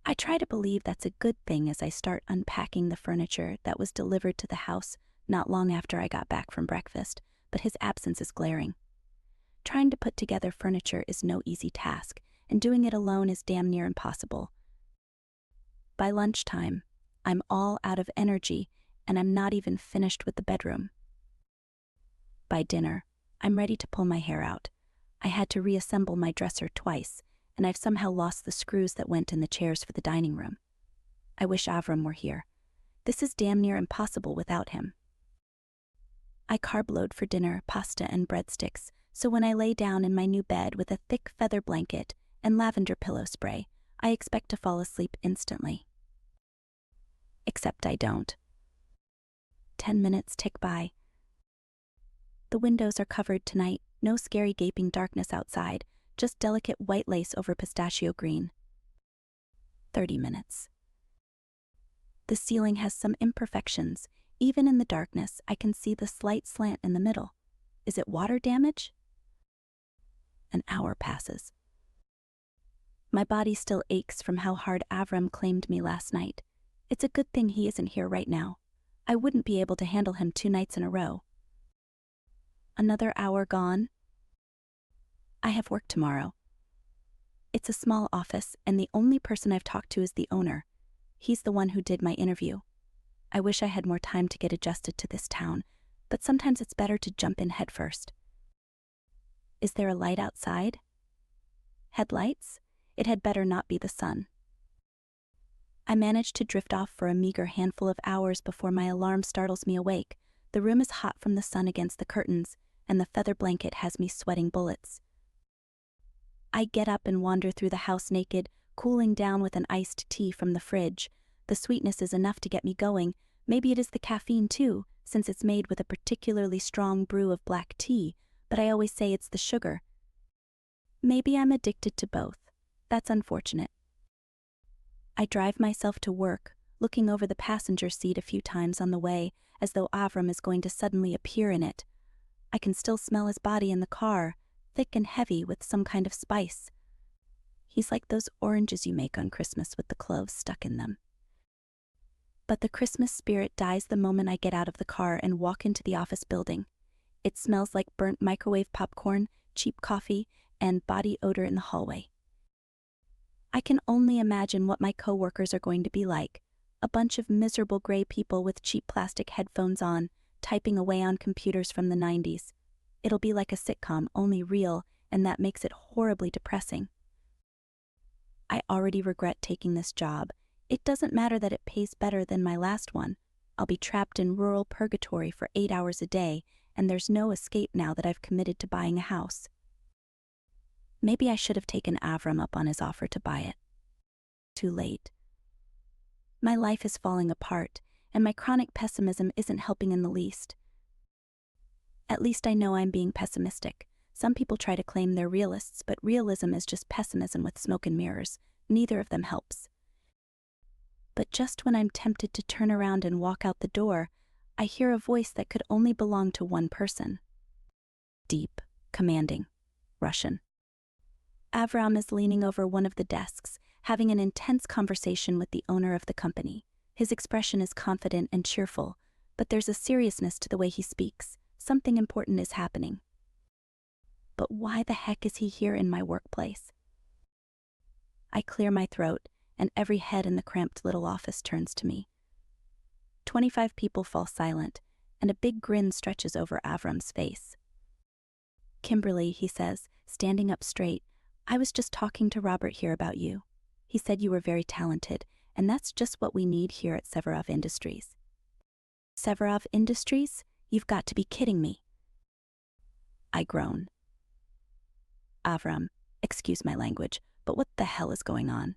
I try to believe that's a good thing as I start unpacking the furniture that was delivered to the house not long after I got back from breakfast, but his absence is glaring. Trying to put together furniture is no easy task, and doing it alone is damn near impossible. By lunchtime, I'm all out of energy, and I'm not even finished with the bedroom. By dinner, I'm ready to pull my hair out. I had to reassemble my dresser twice, and I've somehow lost the screws that went in the chairs for the dining room. I wish Avram were here. This is damn near impossible without him. I carb-load for dinner pasta and breadsticks, so when I lay down in my new bed with a thick feather blanket and lavender pillow spray, I expect to fall asleep instantly. Except I don't. 10 minutes tick by. The windows are covered tonight, no scary gaping darkness outside, just delicate white lace over pistachio green. 30 minutes. The ceiling has some imperfections. Even in the darkness, I can see the slight slant in the middle. Is it water damage? An hour passes. My body still aches from how hard Avram claimed me last night. It's a good thing he isn't here right now. I wouldn't be able to handle him 2 nights in a row. Another hour gone. I have work tomorrow. It's a small office, and the only person I've talked to is the owner. He's the one who did my interview. I wish I had more time to get adjusted to this town, but sometimes it's better to jump in head first. Is there a light outside? Headlights? It had better not be the sun. I manage to drift off for a meager handful of hours before my alarm startles me awake. The room is hot from the sun against the curtains, and the feather blanket has me sweating bullets. I get up and wander through the house naked, cooling down with an iced tea from the fridge. The sweetness is enough to get me going. Maybe it is the caffeine too, since it's made with a particularly strong brew of black tea, but I always say it's the sugar. Maybe I'm addicted to both. That's unfortunate. I drive myself to work, looking over the passenger seat a few times on the way, as though Avram is going to suddenly appear in it. I can still smell his body in the car, thick and heavy with some kind of spice. He's like those oranges you make on Christmas with the cloves stuck in them. But the Christmas spirit dies the moment I get out of the car and walk into the office building. It smells like burnt microwave popcorn, cheap coffee, and body odor in the hallway. I can only imagine what my coworkers are going to be like. A bunch of miserable gray people with cheap plastic headphones on, typing away on computers from the 90s. It'll be like a sitcom, only real, and that makes it horribly depressing. I already regret taking this job. It doesn't matter that it pays better than my last one. I'll be trapped in rural purgatory for 8 hours a day, and there's no escape now that I've committed to buying a house. Maybe I should have taken Avram up on his offer to buy it. Too late. My life is falling apart, and my chronic pessimism isn't helping in the least. At least I know I'm being pessimistic. Some people try to claim they're realists, but realism is just pessimism with smoke and mirrors. Neither of them helps. But just when I'm tempted to turn around and walk out the door, I hear a voice that could only belong to one person. Deep, commanding, Russian. Avram is leaning over one of the desks, having an intense conversation with the owner of the company. His expression is confident and cheerful, but there's a seriousness to the way he speaks. Something important is happening. But why the heck is he here in my workplace? I clear my throat, and every head in the cramped little office turns to me. 25 people fall silent, and a big grin stretches over Avram's face. Kimberly, he says, standing up straight, I was just talking to Robert here about you. He said you were very talented, and that's just what we need here at Severov Industries. Severov Industries? You've got to be kidding me. I groan. Avram, excuse my language, but what the hell is going on?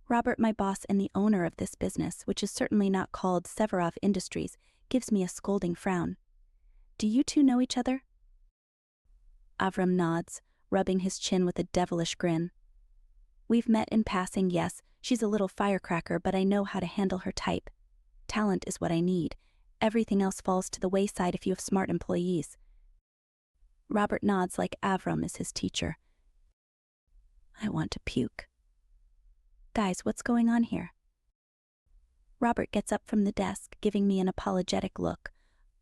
Robert, my boss and the owner of this business, which is certainly not called Severov Industries, gives me a scolding frown. Do you two know each other? Avram nods, rubbing his chin with a devilish grin. We've met in passing, yes. She's a little firecracker, but I know how to handle her type. Talent is what I need. Everything else falls to the wayside if you have smart employees. Robert nods like Avram is his teacher. I want to puke. Guys, what's going on here? Robert gets up from the desk, giving me an apologetic look.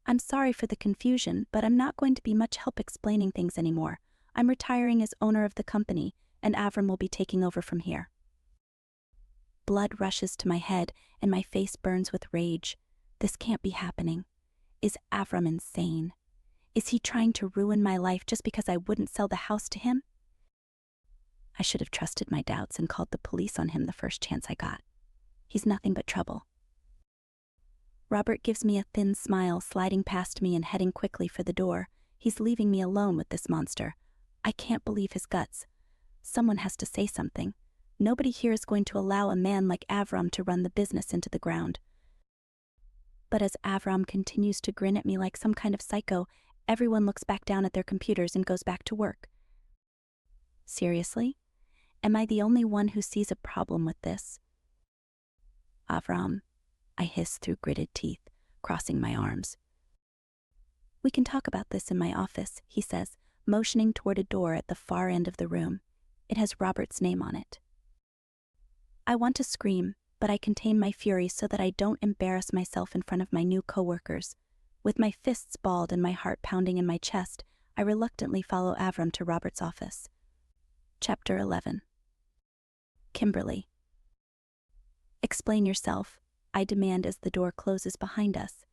I'm sorry for the confusion, but I'm not going to be much help explaining things anymore. I'm retiring as owner of the company, and Avram will be taking over from here. Blood rushes to my head, and my face burns with rage. This can't be happening. Is Avram insane? Is he trying to ruin my life just because I wouldn't sell the house to him? I should have trusted my doubts and called the police on him the first chance I got. He's nothing but trouble. Robert gives me a thin smile, sliding past me and heading quickly for the door. He's leaving me alone with this monster. I can't believe his guts. Someone has to say something. Nobody here is going to allow a man like Avram to run the business into the ground. But as Avram continues to grin at me like some kind of psycho, everyone looks back down at their computers and goes back to work. Seriously? Am I the only one who sees a problem with this? Avram, I hiss through gritted teeth, crossing my arms. We can talk about this in my office, he says, motioning toward a door at the far end of the room. It has Robert's name on it. I want to scream, but I contain my fury so that I don't embarrass myself in front of my new coworkers. With my fists balled and my heart pounding in my chest, I reluctantly follow Avram to Robert's office. Chapter 11. Kimberly. Explain yourself, I demand as the door closes behind us.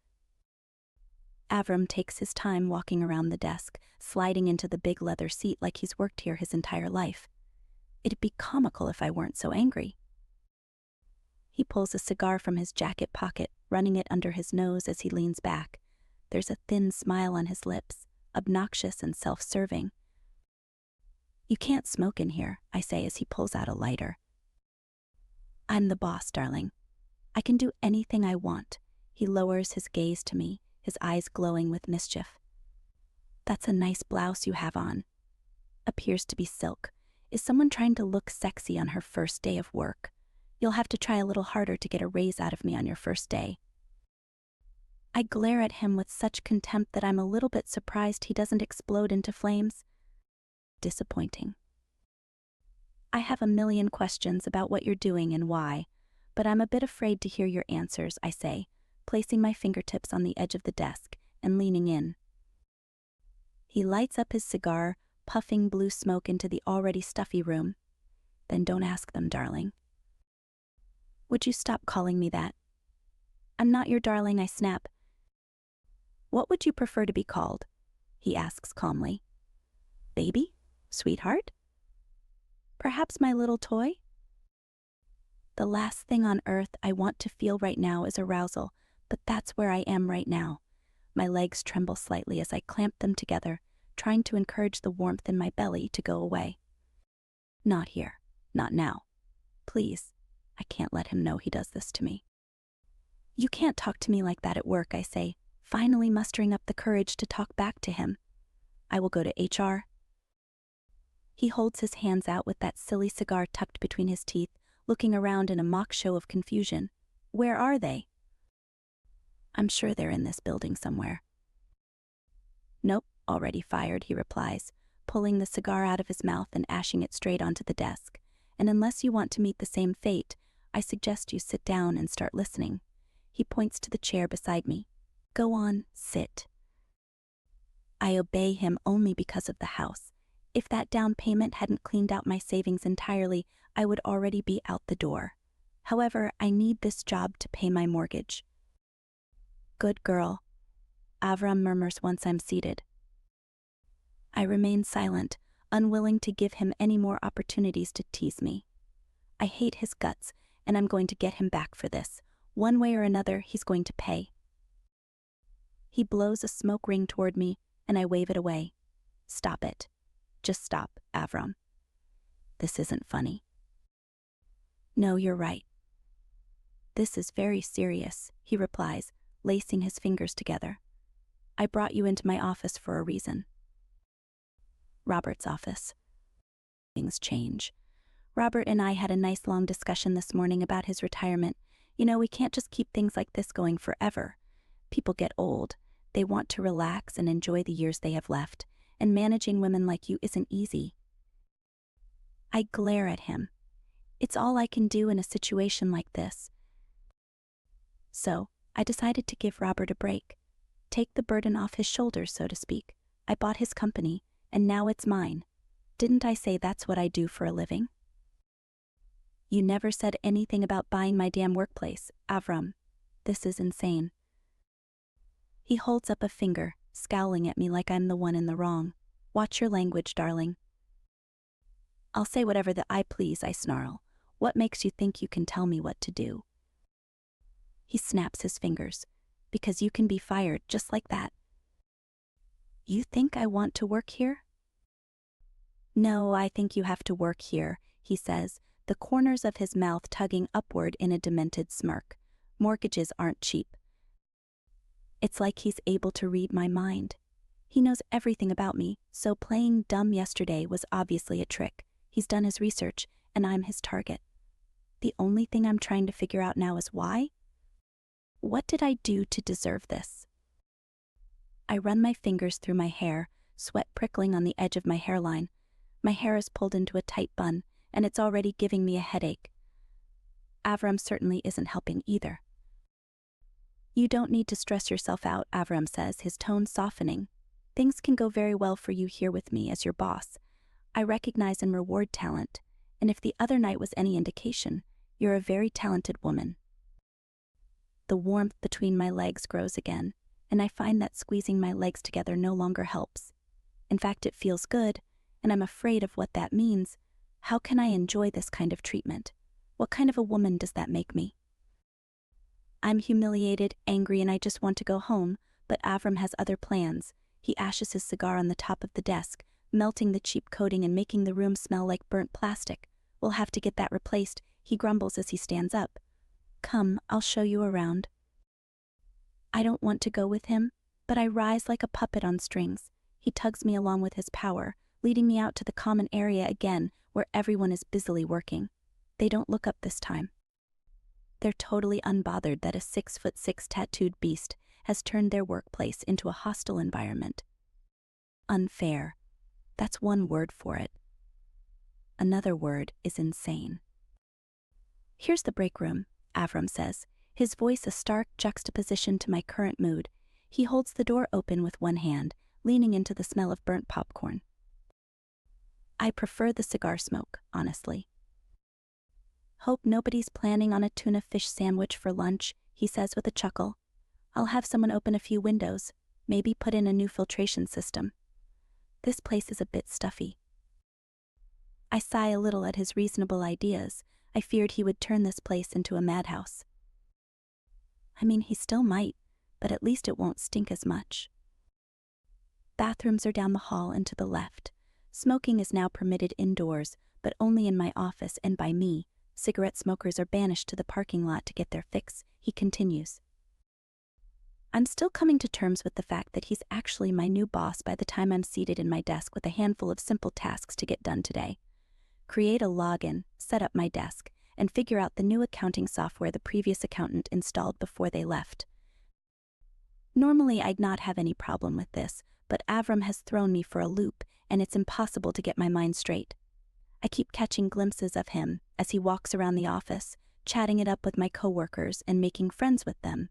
Avram takes his time walking around the desk, sliding into the big leather seat like he's worked here his entire life. It'd be comical if I weren't so angry. He pulls a cigar from his jacket pocket, running it under his nose as he leans back. There's a thin smile on his lips, obnoxious and self-serving. You can't smoke in here, I say as he pulls out a lighter. I'm the boss, darling. I can do anything I want. He lowers his gaze to me, his eyes glowing with mischief. That's a nice blouse you have on. Appears to be silk. Is someone trying to look sexy on her first day of work? You'll have to try a little harder to get a raise out of me on your first day. I glare at him with such contempt that I'm a little bit surprised he doesn't explode into flames. Disappointing. I have a million questions about what you're doing and why, but I'm a bit afraid to hear your answers, I say, placing my fingertips on the edge of the desk and leaning in. He lights up his cigar, puffing blue smoke into the already stuffy room. Then don't ask them, darling. Would you stop calling me that? I'm not your darling, I snap. What would you prefer to be called? He asks calmly. Baby? Sweetheart? Perhaps my little toy? The last thing on earth I want to feel right now is arousal, but that's where I am right now. My legs tremble slightly as I clamp them together, trying to encourage the warmth in my belly to go away. Not here. Not now. Please. I can't let him know he does this to me. You can't talk to me like that at work, I say, finally mustering up the courage to talk back to him. I will go to HR. He holds his hands out with that silly cigar tucked between his teeth, looking around in a mock show of confusion. Where are they? I'm sure they're in this building somewhere. Nope, already fired, he replies, pulling the cigar out of his mouth and ashing it straight onto the desk. And unless you want to meet the same fate, I suggest you sit down and start listening. He points to the chair beside me. Go on, sit. I obey him only because of the house. If that down payment hadn't cleaned out my savings entirely, I would already be out the door. However, I need this job to pay my mortgage. Good girl, Avram murmurs once I'm seated. I remain silent, unwilling to give him any more opportunities to tease me. I hate his guts, and I'm going to get him back for this. One way or another, he's going to pay. He blows a smoke ring toward me, and I wave it away. Stop it. Just stop, Avram. This isn't funny. No, you're right. This is very serious, he replies, lacing his fingers together. I brought you into my office for a reason. Robert's office. Things change. Robert and I had a nice long discussion this morning about his retirement. You know, we can't just keep things like this going forever. People get old. They want to relax and enjoy the years they have left, and managing women like you isn't easy. I glare at him. It's all I can do in a situation like this. So, I decided to give Robert a break. Take the burden off his shoulders, so to speak. I bought his company, and now it's mine. Didn't I say that's what I do for a living? You never said anything about buying my damn workplace, Avram. This is insane. He holds up a finger, scowling at me like I'm the one in the wrong. Watch your language, darling. I'll say whatever I please, I snarl. What makes you think you can tell me what to do? He snaps his fingers. Because you can be fired just like that. You think I want to work here? No, I think you have to work here, he says, the corners of his mouth tugging upward in a demented smirk. Mortgages aren't cheap. It's like he's able to read my mind. He knows everything about me, so playing dumb yesterday was obviously a trick. He's done his research, and I'm his target. The only thing I'm trying to figure out now is why? What did I do to deserve this? I run my fingers through my hair, sweat prickling on the edge of my hairline. My hair is pulled into a tight bun, and it's already giving me a headache. Avram certainly isn't helping either. You don't need to stress yourself out, Avram says, his tone softening. Things can go very well for you here with me as your boss. I recognize and reward talent, and if the other night was any indication, you're a very talented woman. The warmth between my legs grows again, and I find that squeezing my legs together no longer helps. In fact, it feels good, and I'm afraid of what that means. How can I enjoy this kind of treatment? What kind of a woman does that make me? I'm humiliated, angry, and I just want to go home, but Avram has other plans. He ashes his cigar on the top of the desk, melting the cheap coating and making the room smell like burnt plastic. We'll have to get that replaced, he grumbles as he stands up. Come, I'll show you around. I don't want to go with him, but I rise like a puppet on strings. He tugs me along with his power, leading me out to the common area again, where everyone is busily working. They don't look up this time. They're totally unbothered that a 6'6" tattooed beast has turned their workplace into a hostile environment. Unfair. That's one word for it. Another word is insane. Here's the break room, Avram says, his voice a stark juxtaposition to my current mood. He holds the door open with one hand, leaning into the smell of burnt popcorn. I prefer the cigar smoke, honestly. Hope nobody's planning on a tuna fish sandwich for lunch, he says with a chuckle. I'll have someone open a few windows, maybe put in a new filtration system. This place is a bit stuffy. I sigh a little at his reasonable ideas. I feared he would turn this place into a madhouse. I mean, he still might, but at least it won't stink as much. Bathrooms are down the hall and to the left. Smoking is now permitted indoors, but only in my office and by me. Cigarette smokers are banished to the parking lot to get their fix, he continues. I'm still coming to terms with the fact that he's actually my new boss by the time I'm seated in my desk with a handful of simple tasks to get done today. Create a login, set up my desk, and figure out the new accounting software the previous accountant installed before they left. Normally I'd not have any problem with this, but Avram has thrown me for a loop, and it's impossible to get my mind straight. I keep catching glimpses of him as he walks around the office, chatting it up with my coworkers and making friends with them.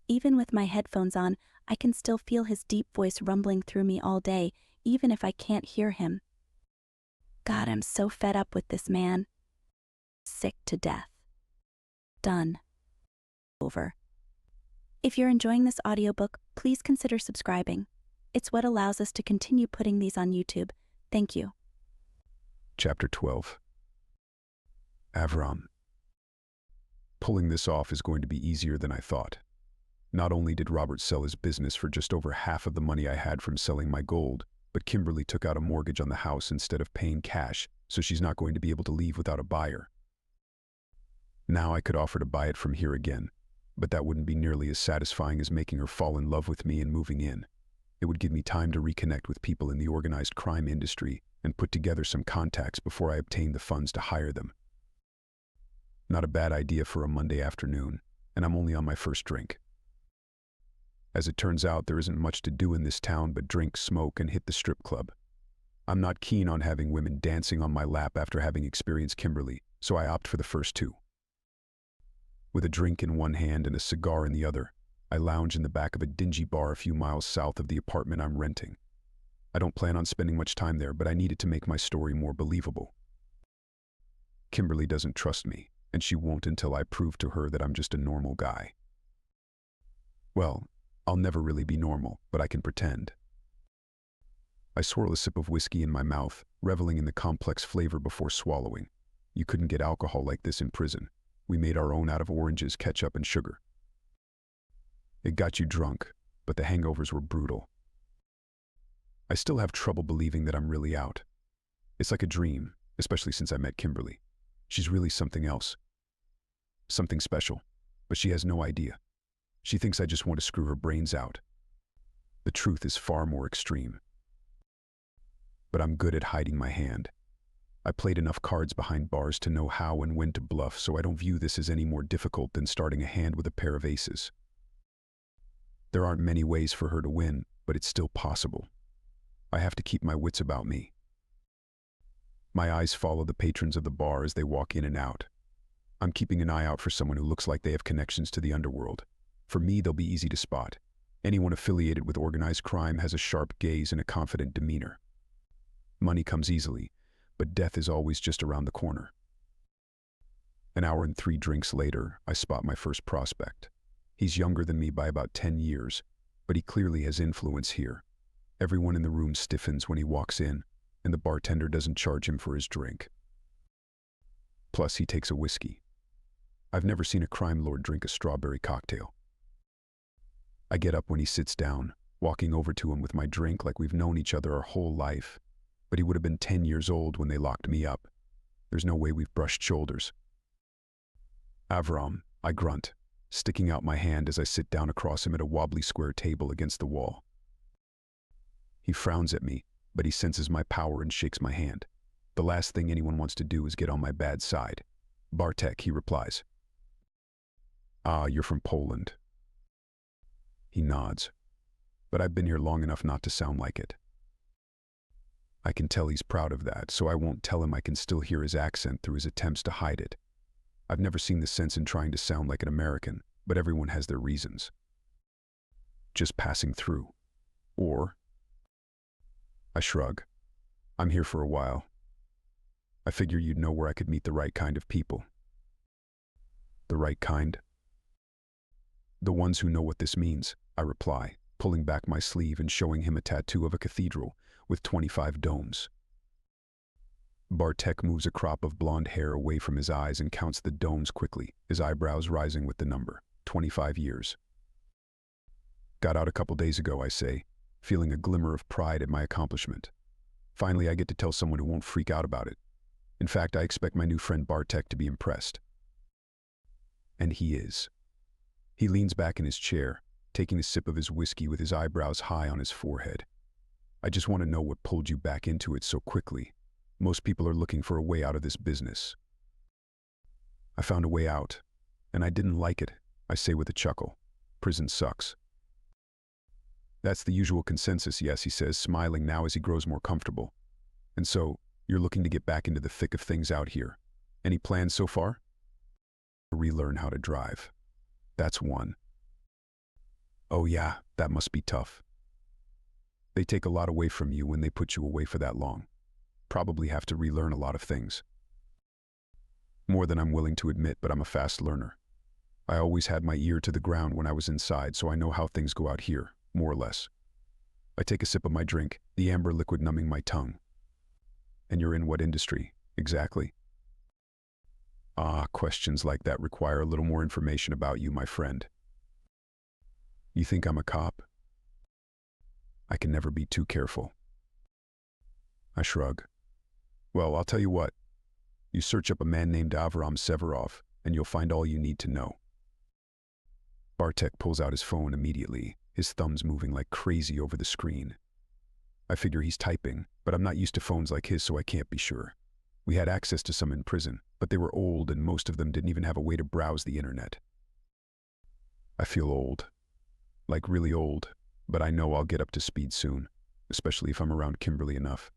Even with my headphones on, I can still feel his deep voice rumbling through me all day, even if I can't hear him. God, I'm so fed up with this man. Sick to death. Done. Over. If you're enjoying this audiobook, please consider subscribing. It's what allows us to continue putting these on YouTube. Thank you. Chapter 12. Avram. Pulling this off is going to be easier than I thought. Not only did Robert sell his business for just over half of the money I had from selling my gold, but Kimberly took out a mortgage on the house instead of paying cash, so she's not going to be able to leave without a buyer. Now I could offer to buy it from here again, but that wouldn't be nearly as satisfying as making her fall in love with me and moving in. It would give me time to reconnect with people in the organized crime industry and put together some contacts before I obtain the funds to hire them. Not a bad idea for a Monday afternoon, and I'm only on my first drink. As it turns out, there isn't much to do in this town but drink, smoke, and hit the strip club. I'm not keen on having women dancing on my lap after having experienced Kimberly, so I opt for the first two. With a drink in one hand and a cigar in the other, I lounge in the back of a dingy bar a few miles south of the apartment I'm renting. I don't plan on spending much time there, but I need it to make my story more believable. Kimberly doesn't trust me, and she won't until I prove to her that I'm just a normal guy. Well, I'll never really be normal, but I can pretend. I swirl a sip of whiskey in my mouth, reveling in the complex flavor before swallowing. You couldn't get alcohol like this in prison. We made our own out of oranges, ketchup, and sugar. It got you drunk, but the hangovers were brutal. I still have trouble believing that I'm really out. It's like a dream, especially since I met Kimberly. She's really something else. Something special, but she has no idea. She thinks I just want to screw her brains out. The truth is far more extreme. But I'm good at hiding my hand. I played enough cards behind bars to know how and when to bluff, so I don't view this as any more difficult than starting a hand with a pair of aces. There aren't many ways for her to win, but it's still possible. I have to keep my wits about me. My eyes follow the patrons of the bar as they walk in and out. I'm keeping an eye out for someone who looks like they have connections to the underworld. For me, they'll be easy to spot. Anyone affiliated with organized crime has a sharp gaze and a confident demeanor. Money comes easily, but death is always just around the corner. An hour and 3 drinks later, I spot my first prospect. He's younger than me by about 10 years, but he clearly has influence here. Everyone in the room stiffens when he walks in. and the bartender doesn't charge him for his drink. Plus, he takes a whiskey. I've never seen a crime lord drink a strawberry cocktail. I get up when he sits down, walking over to him with my drink like we've known each other our whole life. But he would have been 10 years old when they locked me up. There's no way we've brushed shoulders. Avram, I grunt, sticking out my hand as I sit down across him at a wobbly square table against the wall. He frowns at me, but he senses my power and shakes my hand. The last thing anyone wants to do is get on my bad side. Bartek, he replies. Ah, you're from Poland. He nods, but I've been here long enough not to sound like it. I can tell he's proud of that, so I won't tell him I can still hear his accent through his attempts to hide it. I've never seen the sense in trying to sound like an American, but everyone has their reasons. Just passing through. Or... I shrug. I'm here for a while. I figure you'd know where I could meet the right kind of people. The right kind? The ones who know what this means, I reply, pulling back my sleeve and showing him a tattoo of a cathedral with 25 domes. Bartek moves a crop of blonde hair away from his eyes and counts the domes quickly, his eyebrows rising with the number, 25 years. Got out a couple days ago, I say, feeling a glimmer of pride at my accomplishment. Finally, I get to tell someone who won't freak out about it. In fact, I expect my new friend Bartek to be impressed. And he is. He leans back in his chair, taking a sip of his whiskey with his eyebrows high on his forehead. I just want to know what pulled you back into it so quickly. Most people are looking for a way out of this business. I found a way out, and I didn't like it, I say with a chuckle. Prison sucks. That's the usual consensus, yes, he says, smiling now as he grows more comfortable. And so, you're looking to get back into the thick of things out here. Any plans so far? Relearn how to drive. That's one. Oh yeah, that must be tough. They take a lot away from you when they put you away for that long. Probably have to relearn a lot of things. More than I'm willing to admit, but I'm a fast learner. I always had my ear to the ground when I was inside, so I know how things go out here, more or less. I take a sip of my drink, the amber liquid numbing my tongue. And you're in what industry, exactly? Ah, questions like that require a little more information about you, my friend. You think I'm a cop? I can never be too careful. I shrug. Well, I'll tell you what. You search up a man named Avram Severov, and you'll find all you need to know. Bartek pulls out his phone immediately, his thumbs moving like crazy over the screen. I figure he's typing, but I'm not used to phones like his, so I can't be sure. We had access to some in prison, but they were old and most of them didn't even have a way to browse the internet. I feel old. Like really old, but I know I'll get up to speed soon, especially if I'm around Kimberly enough.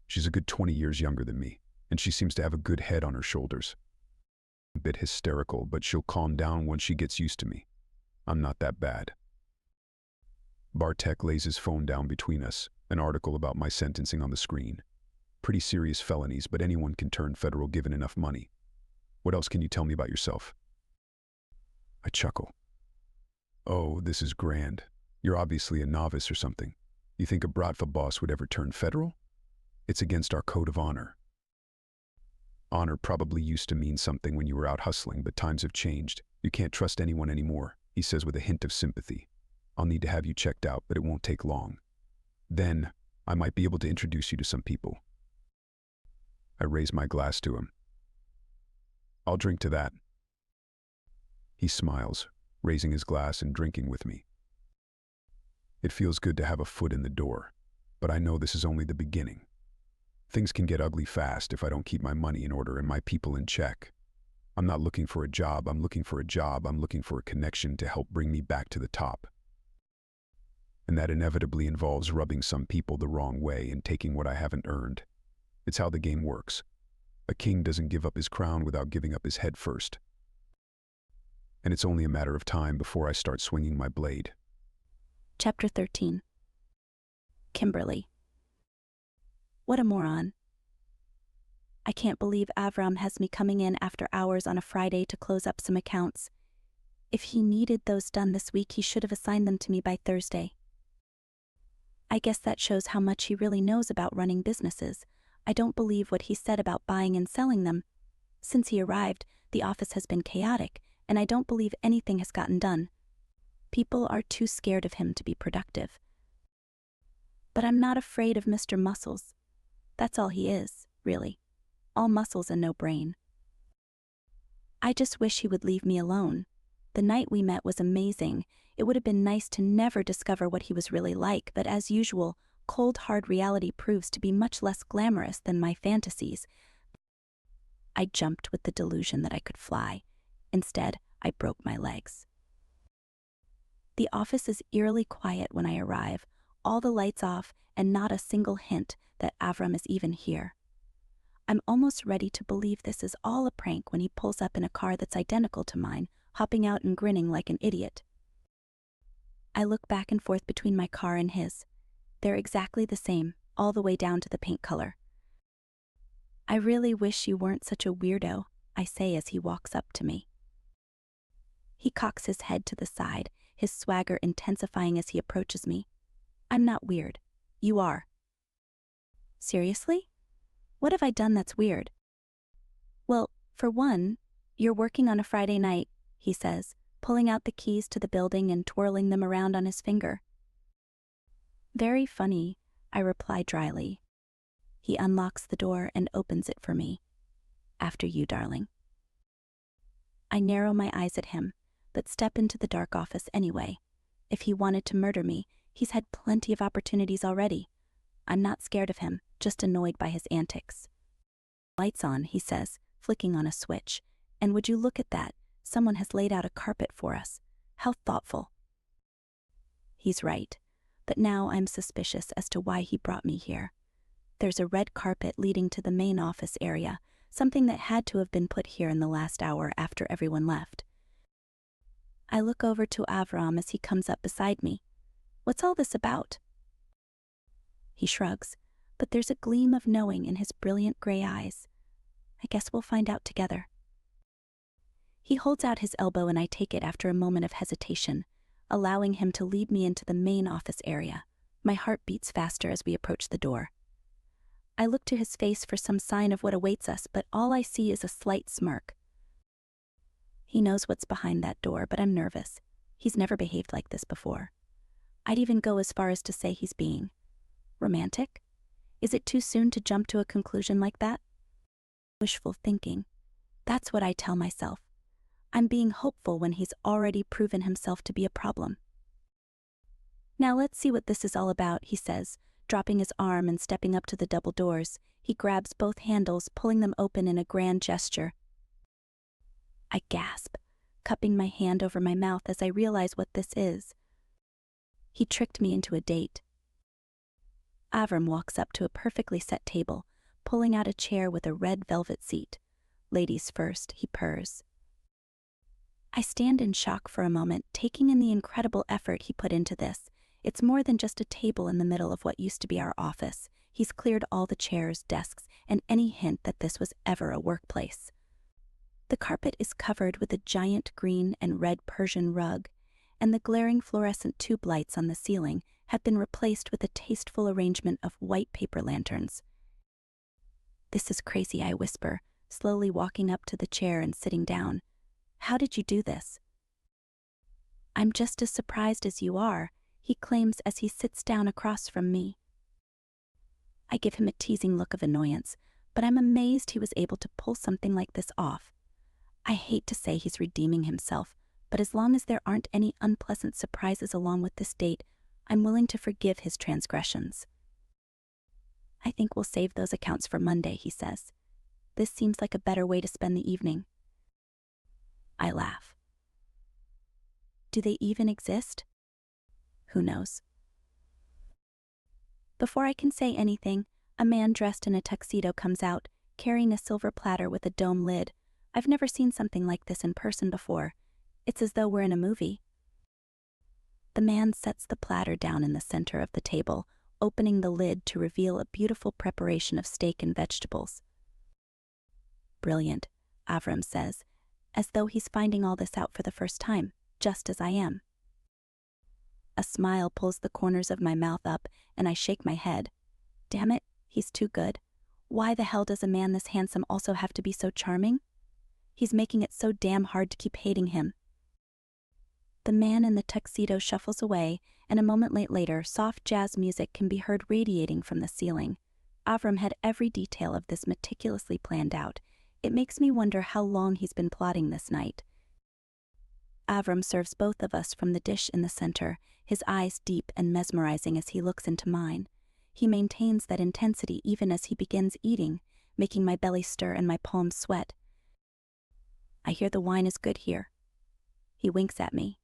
She's a good 20 years younger than me, and she seems to have a good head on her shoulders. A bit hysterical, but she'll calm down once she gets used to me. I'm not that bad. Bartek lays his phone down between us, an article about my sentencing on the screen. Pretty serious felonies, but anyone can turn federal given enough money. What else can you tell me about yourself? I chuckle. Oh, this is grand. You're obviously a novice or something. You think a Bratva Boss would ever turn federal? It's against our code of honor. Honor probably used to mean something when you were out hustling, but times have changed. You can't trust anyone anymore, he says with a hint of sympathy. I'll need to have you checked out, but it won't take long. Then, I might be able to introduce you to some people. I raise my glass to him. I'll drink to that. He smiles, raising his glass and drinking with me. It feels good to have a foot in the door, but I know this is only the beginning. Things can get ugly fast if I don't keep my money in order and my people in check. I'm not looking for a job, I'm looking for a job, I'm looking for a connection to help bring me back to the top. And that inevitably involves rubbing some people the wrong way and taking what I haven't earned. It's how the game works. A king doesn't give up his crown without giving up his head first. And it's only a matter of time before I start swinging my blade. Chapter 13. Kimberly. What a moron. I can't believe Avram has me coming in after hours on a Friday to close up some accounts. If he needed those done this week, he should have assigned them to me by Thursday. I guess that shows how much he really knows about running businesses. I don't believe what he said about buying and selling them. Since he arrived, the office has been chaotic, and I don't believe anything has gotten done. People are too scared of him to be productive. But I'm not afraid of Mr. Muscles. That's all he is, really. All muscles and no brain. I just wish he would leave me alone. The night we met was amazing. It would have been nice to never discover what he was really like, but as usual, cold hard reality proves to be much less glamorous than my fantasies. I jumped with the delusion that I could fly. Instead, I broke my legs. The office is eerily quiet when I arrive, all the lights off and not a single hint that Avram is even here. I'm almost ready to believe this is all a prank when he pulls up in a car that's identical to mine, hopping out and grinning like an idiot. I look back and forth between my car and his. They're exactly the same, all the way down to the paint color. I really wish you weren't such a weirdo, I say as he walks up to me. He cocks his head to the side, his swagger intensifying as he approaches me. I'm not weird. You are. Seriously? What have I done that's weird? Well, for one, you're working on a Friday night, he says, pulling out the keys to the building and twirling them around on his finger. Very funny, I reply dryly. He unlocks the door and opens it for me. After you, darling. I narrow my eyes at him, but step into the dark office anyway. If he wanted to murder me, he's had plenty of opportunities already. I'm not scared of him, just annoyed by his antics. Lights on, he says, flicking on a switch. And would you look at that? Someone has laid out a carpet for us. How thoughtful. He's right, but now I'm suspicious as to why he brought me here. There's a red carpet leading to the main office area, something that had to have been put here in the last hour after everyone left. I look over to Avram as he comes up beside me. What's all this about? He shrugs, but there's a gleam of knowing in his brilliant gray eyes. I guess we'll find out together. He holds out his elbow and I take it after a moment of hesitation, allowing him to lead me into the main office area. My heart beats faster as we approach the door. I look to his face for some sign of what awaits us, but all I see is a slight smirk. He knows what's behind that door, but I'm nervous. He's never behaved like this before. I'd even go as far as to say he's being romantic? Is it too soon to jump to a conclusion like that? Wishful thinking. That's what I tell myself. I'm being hopeful when he's already proven himself to be a problem. Now let's see what this is all about, he says, dropping his arm and stepping up to the double doors. He grabs both handles, pulling them open in a grand gesture. I gasp, cupping my hand over my mouth as I realize what this is. He tricked me into a date. Avram walks up to a perfectly set table, pulling out a chair with a red velvet seat. Ladies first, he purrs. I stand in shock for a moment, taking in the incredible effort he put into this. It's more than just a table in the middle of what used to be our office. He's cleared all the chairs, desks, and any hint that this was ever a workplace. The carpet is covered with a giant green and red Persian rug, and the glaring fluorescent tube lights on the ceiling have been replaced with a tasteful arrangement of white paper lanterns. This is crazy, I whisper, slowly walking up to the chair and sitting down. How did you do this? I'm just as surprised as you are, he claims as he sits down across from me. I give him a teasing look of annoyance, but I'm amazed he was able to pull something like this off. I hate to say he's redeeming himself, but as long as there aren't any unpleasant surprises along with this date, I'm willing to forgive his transgressions. I think we'll save those accounts for Monday, he says. This seems like a better way to spend the evening. I laugh. Do they even exist? Who knows? Before I can say anything, a man dressed in a tuxedo comes out, carrying a silver platter with a dome lid. I've never seen something like this in person before. It's as though we're in a movie. The man sets the platter down in the center of the table, opening the lid to reveal a beautiful preparation of steak and vegetables. Brilliant, Avram says, as though he's finding all this out for the first time, just as I am. A smile pulls the corners of my mouth up, and I shake my head. Damn it, he's too good. Why the hell does a man this handsome also have to be so charming? He's making it so damn hard to keep hating him. The man in the tuxedo shuffles away, and a moment later, soft jazz music can be heard radiating from the ceiling. Avram had every detail of this meticulously planned out. It makes me wonder how long he's been plotting this night. Avram serves both of us from the dish in the center, his eyes deep and mesmerizing as he looks into mine. He maintains that intensity even as he begins eating, making my belly stir and my palms sweat. I hear the wine is good here. He winks at me.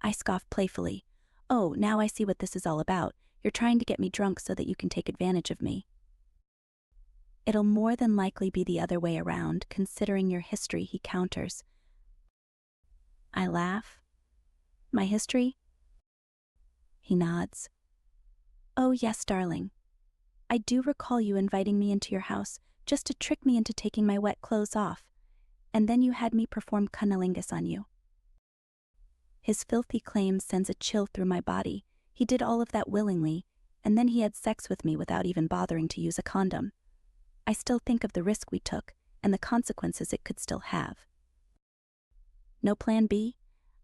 I scoff playfully. Oh, now I see what this is all about. You're trying to get me drunk so that you can take advantage of me. It'll more than likely be the other way around, considering your history, he counters. I laugh. My history? He nods. Oh, yes, darling. I do recall you inviting me into your house just to trick me into taking my wet clothes off, and then you had me perform cunnilingus on you. His filthy claim sends a chill through my body. He did all of that willingly, and then he had sex with me without even bothering to use a condom. I still think of the risk we took and the consequences it could still have. No plan B?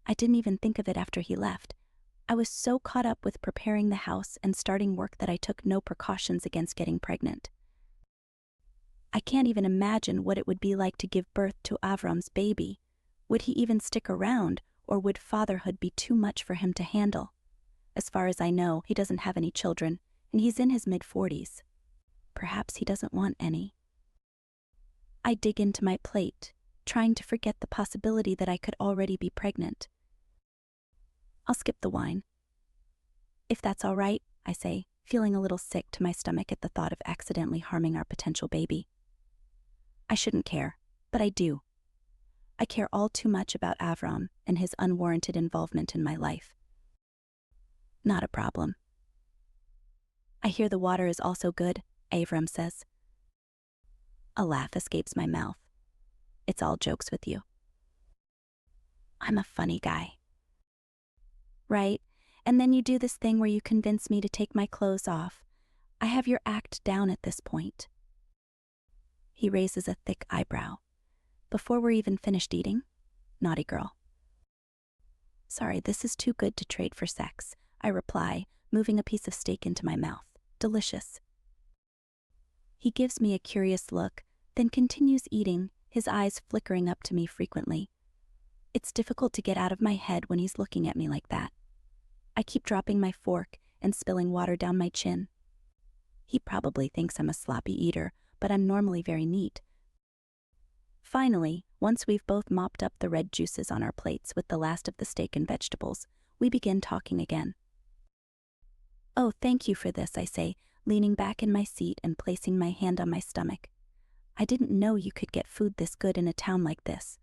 I didn't even think of it after he left. I was so caught up with preparing the house and starting work that I took no precautions against getting pregnant. I can't even imagine what it would be like to give birth to Avram's baby. Would he even stick around, or would fatherhood be too much for him to handle? As far as I know, he doesn't have any children, and he's in his mid-40s. Perhaps he doesn't want any. I dig into my plate, trying to forget the possibility that I could already be pregnant. I'll skip the wine. If that's all right, I say, feeling a little sick to my stomach at the thought of accidentally harming our potential baby. I shouldn't care, but I do. I care all too much about Avram and his unwarranted involvement in my life. Not a problem. I hear the water is also good, Avram says. A laugh escapes my mouth. It's all jokes with you. I'm a funny guy. Right, and then you do this thing where you convince me to take my clothes off. I have your act down at this point. He raises a thick eyebrow. Before we're even finished eating? Naughty girl. Sorry, this is too good to trade for sex, I reply, moving a piece of steak into my mouth. Delicious. He gives me a curious look, then continues eating, his eyes flickering up to me frequently. It's difficult to get out of my head when he's looking at me like that. I keep dropping my fork and spilling water down my chin. He probably thinks I'm a sloppy eater, but I'm normally very neat. Finally, once we've both mopped up the red juices on our plates with the last of the steak and vegetables, we begin talking again. Oh, thank you for this, I say, leaning back in my seat and placing my hand on my stomach. I didn't know you could get food this good in a town like this.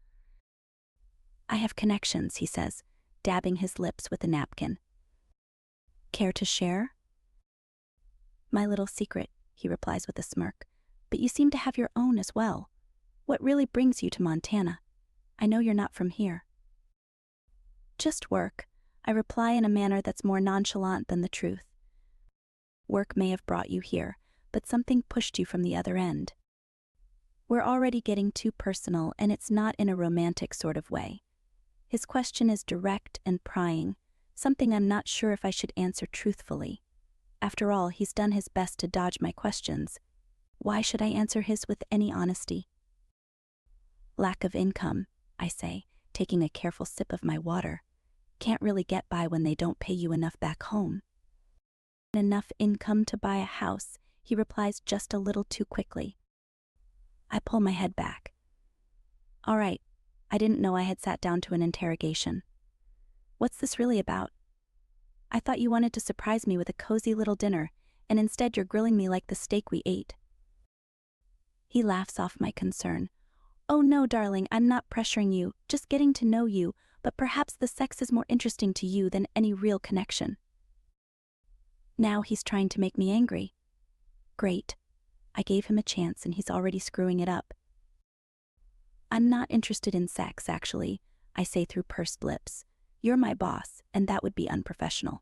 I have connections, he says, dabbing his lips with a napkin. Care to share? My little secret, he replies with a smirk, but you seem to have your own as well. What really brings you to Montana? I know you're not from here. Just work, I reply in a manner that's more nonchalant than the truth. Work may have brought you here, but something pushed you from the other end. We're already getting too personal, and it's not in a romantic sort of way. His question is direct and prying, something I'm not sure if I should answer truthfully. After all, he's done his best to dodge my questions. Why should I answer his with any honesty? Lack of income, I say, taking a careful sip of my water. Can't really get by when they don't pay you enough back home. Enough income to buy a house, he replies just a little too quickly. I pull my head back. All right, I didn't know I had sat down to an interrogation. What's this really about? I thought you wanted to surprise me with a cozy little dinner, and instead you're grilling me like the steak we ate. He laughs off my concern. Oh no, darling, I'm not pressuring you, just getting to know you, but perhaps the sex is more interesting to you than any real connection. Now he's trying to make me angry. Great. I gave him a chance and he's already screwing it up. I'm not interested in sex, actually, I say through pursed lips. You're my boss, and that would be unprofessional.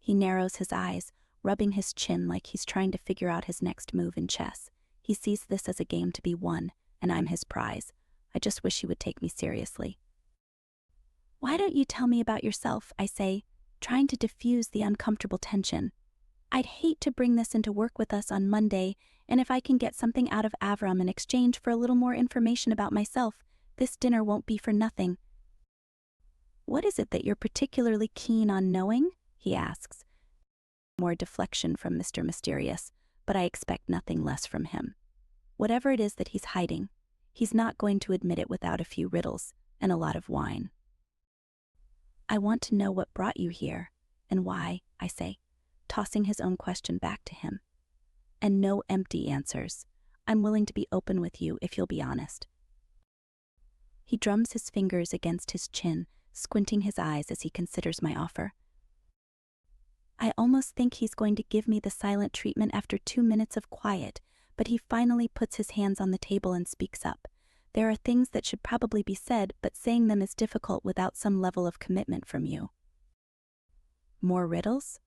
He narrows his eyes, rubbing his chin like he's trying to figure out his next move in chess. He sees this as a game to be won, and I'm his prize. I just wish he would take me seriously. Why don't you tell me about yourself, I say, trying to diffuse the uncomfortable tension. I'd hate to bring this into work with us on Monday, and if I can get something out of Avram in exchange for a little more information about myself, this dinner won't be for nothing. What is it that you're particularly keen on knowing? He asks. More deflection from Mr. Mysterious, but I expect nothing less from him. Whatever it is that he's hiding, he's not going to admit it without a few riddles and a lot of wine. I want to know what brought you here, and why, I say, tossing his own question back to him. And no empty answers. I'm willing to be open with you if you'll be honest. He drums his fingers against his chin, squinting his eyes as he considers my offer. I almost think he's going to give me the silent treatment after 2 minutes of quiet, but he finally puts his hands on the table and speaks up. There are things that should probably be said, but saying them is difficult without some level of commitment from you. More riddles?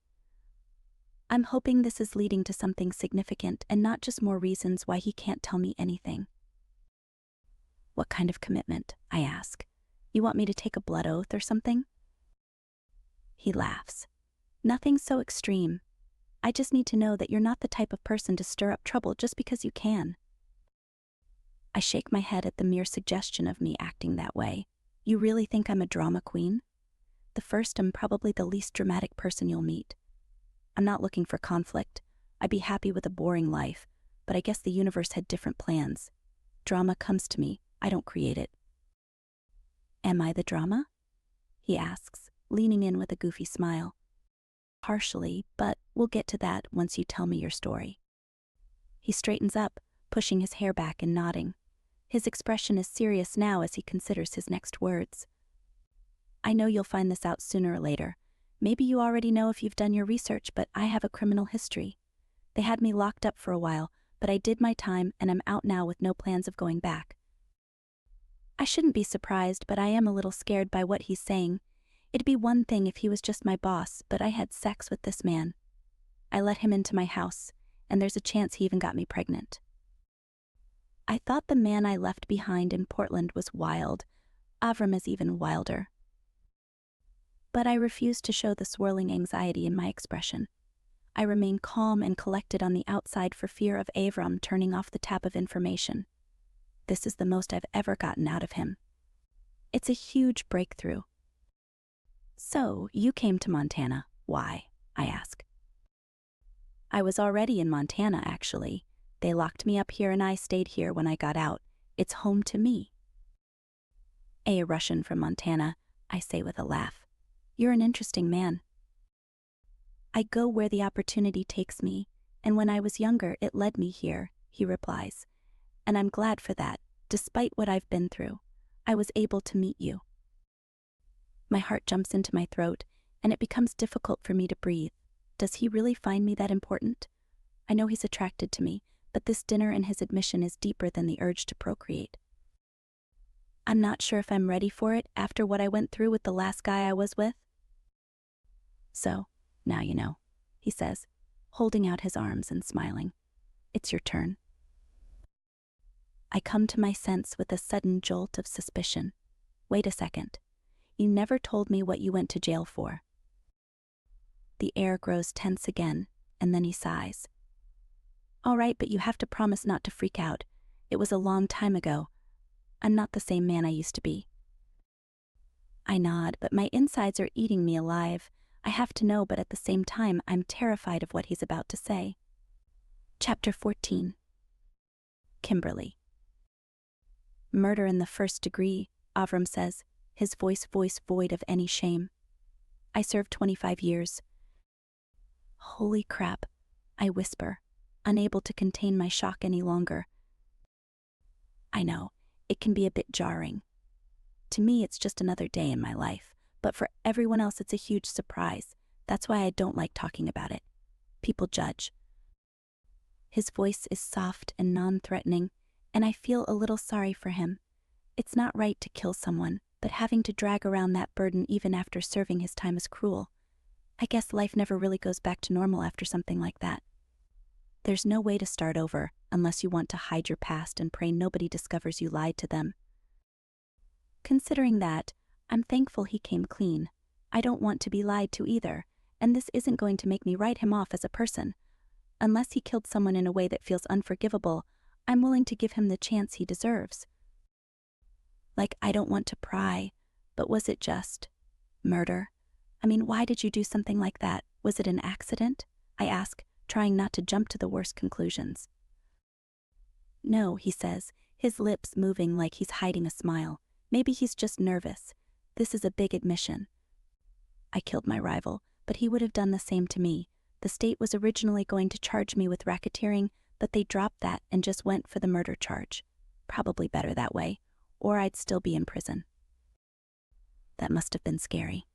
I'm hoping this is leading to something significant and not just more reasons why he can't tell me anything. What kind of commitment? I ask. You want me to take a blood oath or something? He laughs. Nothing so extreme. I just need to know that you're not the type of person to stir up trouble just because you can. I shake my head at the mere suggestion of me acting that way. You really think I'm a drama queen? The first and probably the least dramatic person you'll meet. I'm not looking for conflict. I'd be happy with a boring life, but I guess the universe had different plans. Drama comes to me. I don't create it. Am I the drama? He asks, leaning in with a goofy smile. Partially, but we'll get to that once you tell me your story. He straightens up, pushing his hair back and nodding. His expression is serious now as he considers his next words. I know you'll find this out sooner or later. Maybe you already know if you've done your research, but I have a criminal history. They had me locked up for a while, but I did my time and I'm out now with no plans of going back. I shouldn't be surprised, but I am a little scared by what he's saying. It'd be one thing if he was just my boss, but I had sex with this man. I let him into my house, and there's a chance he even got me pregnant. I thought the man I left behind in Portland was wild. Avram is even wilder. But I refuse to show the swirling anxiety in my expression. I remain calm and collected on the outside for fear of Avram turning off the tap of information. This is the most I've ever gotten out of him. It's a huge breakthrough. So, you came to Montana. Why? I ask. I was already in Montana, actually. They locked me up here and I stayed here when I got out. It's home to me. A Russian from Montana, I say with a laugh. You're an interesting man. I go where the opportunity takes me, and when I was younger it led me here, he replies. And I'm glad for that, despite what I've been through. I was able to meet you. My heart jumps into my throat, and it becomes difficult for me to breathe. Does he really find me that important? I know he's attracted to me, but this dinner and his admission is deeper than the urge to procreate. I'm not sure if I'm ready for it after what I went through with the last guy I was with. So, now you know, he says, holding out his arms and smiling. It's your turn. I come to my sense with a sudden jolt of suspicion. Wait a second. You never told me what you went to jail for. The air grows tense again, and then he sighs. All right, but you have to promise not to freak out. It was a long time ago. I'm not the same man I used to be. I nod, but my insides are eating me alive. I have to know, but at the same time, I'm terrified of what he's about to say. Chapter 14. Kimberly. Murder in the first degree, Avram says, his voice void of any shame. I served 25 years. Holy crap, I whisper, unable to contain my shock any longer. I know, it can be a bit jarring. To me, it's just another day in my life, but for everyone else it's a huge surprise. That's why I don't like talking about it. People judge. His voice is soft and non-threatening, and I feel a little sorry for him. It's not right to kill someone, but having to drag around that burden even after serving his time is cruel. I guess life never really goes back to normal after something like that. There's no way to start over unless you want to hide your past and pray nobody discovers you lied to them. Considering that, I'm thankful he came clean. I don't want to be lied to either, and this isn't going to make me write him off as a person. Unless he killed someone in a way that feels unforgivable, I'm willing to give him the chance he deserves. Like, I don't want to pry, but was it just murder? I mean, why did you do something like that? Was it an accident? I ask, trying not to jump to the worst conclusions. No, he says, his lips moving like he's hiding a smile. Maybe he's just nervous. This is a big admission. I killed my rival, but he would have done the same to me. The state was originally going to charge me with racketeering, but they dropped that and just went for the murder charge. Probably better that way, or I'd still be in prison. That must have been scary.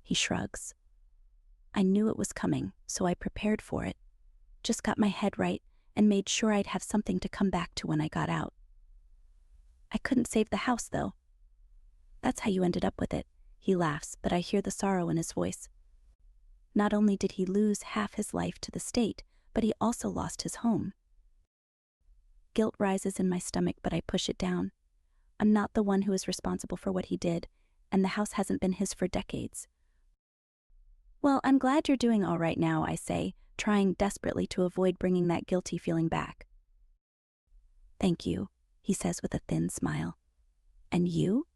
He shrugs. I knew it was coming, so I prepared for it. Just got my head right and made sure I'd have something to come back to when I got out. I couldn't save the house, though. That's how you ended up with it. He laughs, but I hear the sorrow in his voice. Not only did he lose half his life to the state, but he also lost his home. Guilt rises in my stomach, but I push it down. I'm not the one who is responsible for what he did, and the house hasn't been his for decades. Well, I'm glad you're doing all right now, I say, trying desperately to avoid bringing that guilty feeling back. Thank you, he says with a thin smile. And you?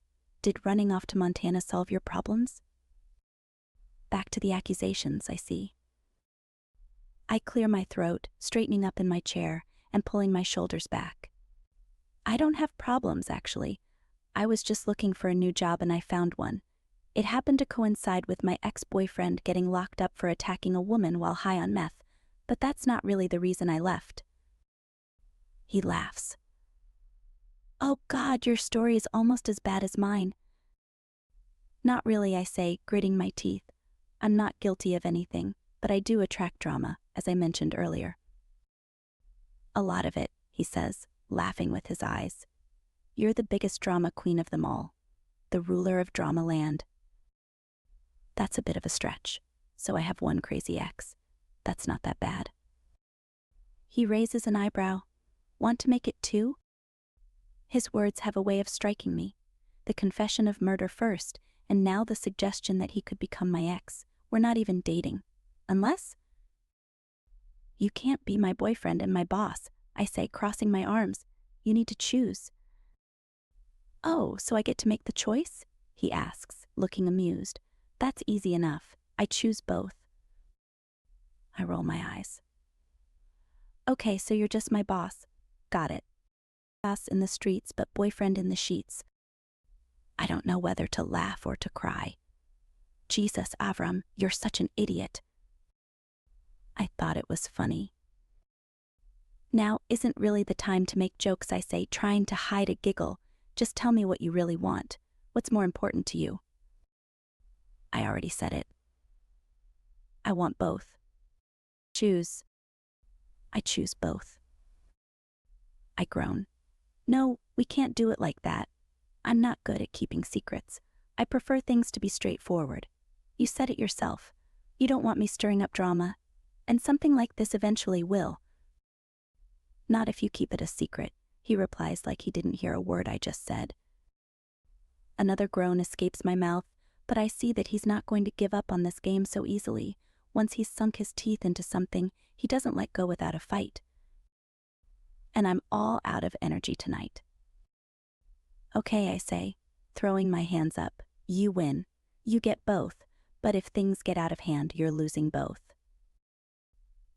Did running off to Montana solve your problems? Back to the accusations, I see. I clear my throat, straightening up in my chair and pulling my shoulders back. I don't have problems, actually. I was just looking for a new job and I found one. It happened to coincide with my ex-boyfriend getting locked up for attacking a woman while high on meth, but that's not really the reason I left. He laughs. Oh God, your story is almost as bad as mine. Not really, I say, gritting my teeth. I'm not guilty of anything, but I do attract drama, as I mentioned earlier. A lot of it, he says, laughing with his eyes. You're the biggest drama queen of them all, the ruler of drama land. That's a bit of a stretch, so I have one crazy ex. That's not that bad. He raises an eyebrow. Want to make it two? His words have a way of striking me. The confession of murder first, and now the suggestion that he could become my ex. We're not even dating. Unless? You can't be my boyfriend and my boss, I say, crossing my arms. You need to choose. Oh, so I get to make the choice? He asks, looking amused. That's easy enough. I choose both. I roll my eyes. Okay, so you're just my boss. Got it. Boss in the streets, but boyfriend in the sheets. I don't know whether to laugh or to cry. Jesus, Avram, you're such an idiot. I thought it was funny. Now isn't really the time to make jokes, I say, trying to hide a giggle. Just tell me what you really want. What's more important to you? I already said it. I want both. Choose. I choose both. I groan. No, we can't do it like that. I'm not good at keeping secrets. I prefer things to be straightforward. You said it yourself. You don't want me stirring up drama, and something like this eventually will. Not if you keep it a secret, he replies like he didn't hear a word I just said. Another groan escapes my mouth, but I see that he's not going to give up on this game so easily. Once he's sunk his teeth into something, he doesn't let go without a fight. And I'm all out of energy tonight. Okay, I say, throwing my hands up. You win. You get both, but if things get out of hand, you're losing both.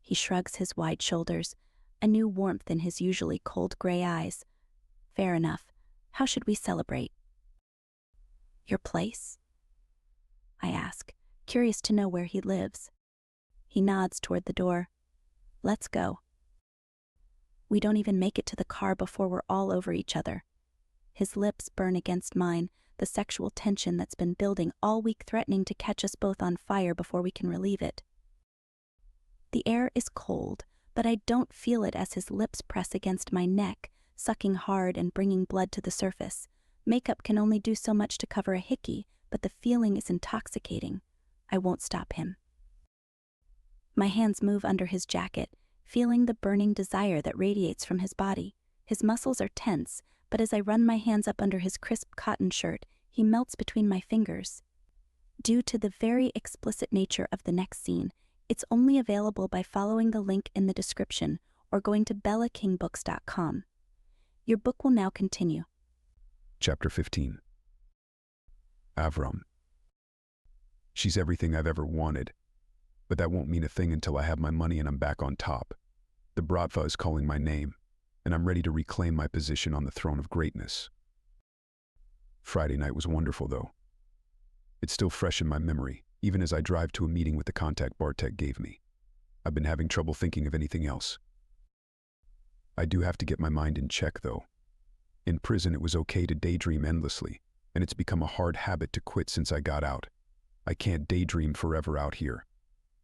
He shrugs his wide shoulders, a new warmth in his usually cold gray eyes. Fair enough. How should we celebrate? Your place? I ask, curious to know where he lives. He nods toward the door. Let's go. We don't even make it to the car before we're all over each other. His lips burn against mine, the sexual tension that's been building all week threatening to catch us both on fire before we can relieve it. The air is cold, but I don't feel it as his lips press against my neck, sucking hard and bringing blood to the surface. Makeup can only do so much to cover a hickey, but the feeling is intoxicating. I won't stop him. My hands move under his jacket, feeling the burning desire that radiates from his body. His muscles are tense, but as I run my hands up under his crisp cotton shirt, he melts between my fingers. Due to the very explicit nature of the next scene, it's only available by following the link in the description or going to bellakingbooks.com. Your book will now continue. Chapter 15. Avram. She's everything I've ever wanted, but that won't mean a thing until I have my money and I'm back on top. The Bratva is calling my name, and I'm ready to reclaim my position on the throne of greatness. Friday night was wonderful, though. It's still fresh in my memory, even as I drive to a meeting with the contact Bartek gave me. I've been having trouble thinking of anything else. I do have to get my mind in check, though. In prison, it was okay to daydream endlessly, and it's become a hard habit to quit since I got out. I can't daydream forever out here.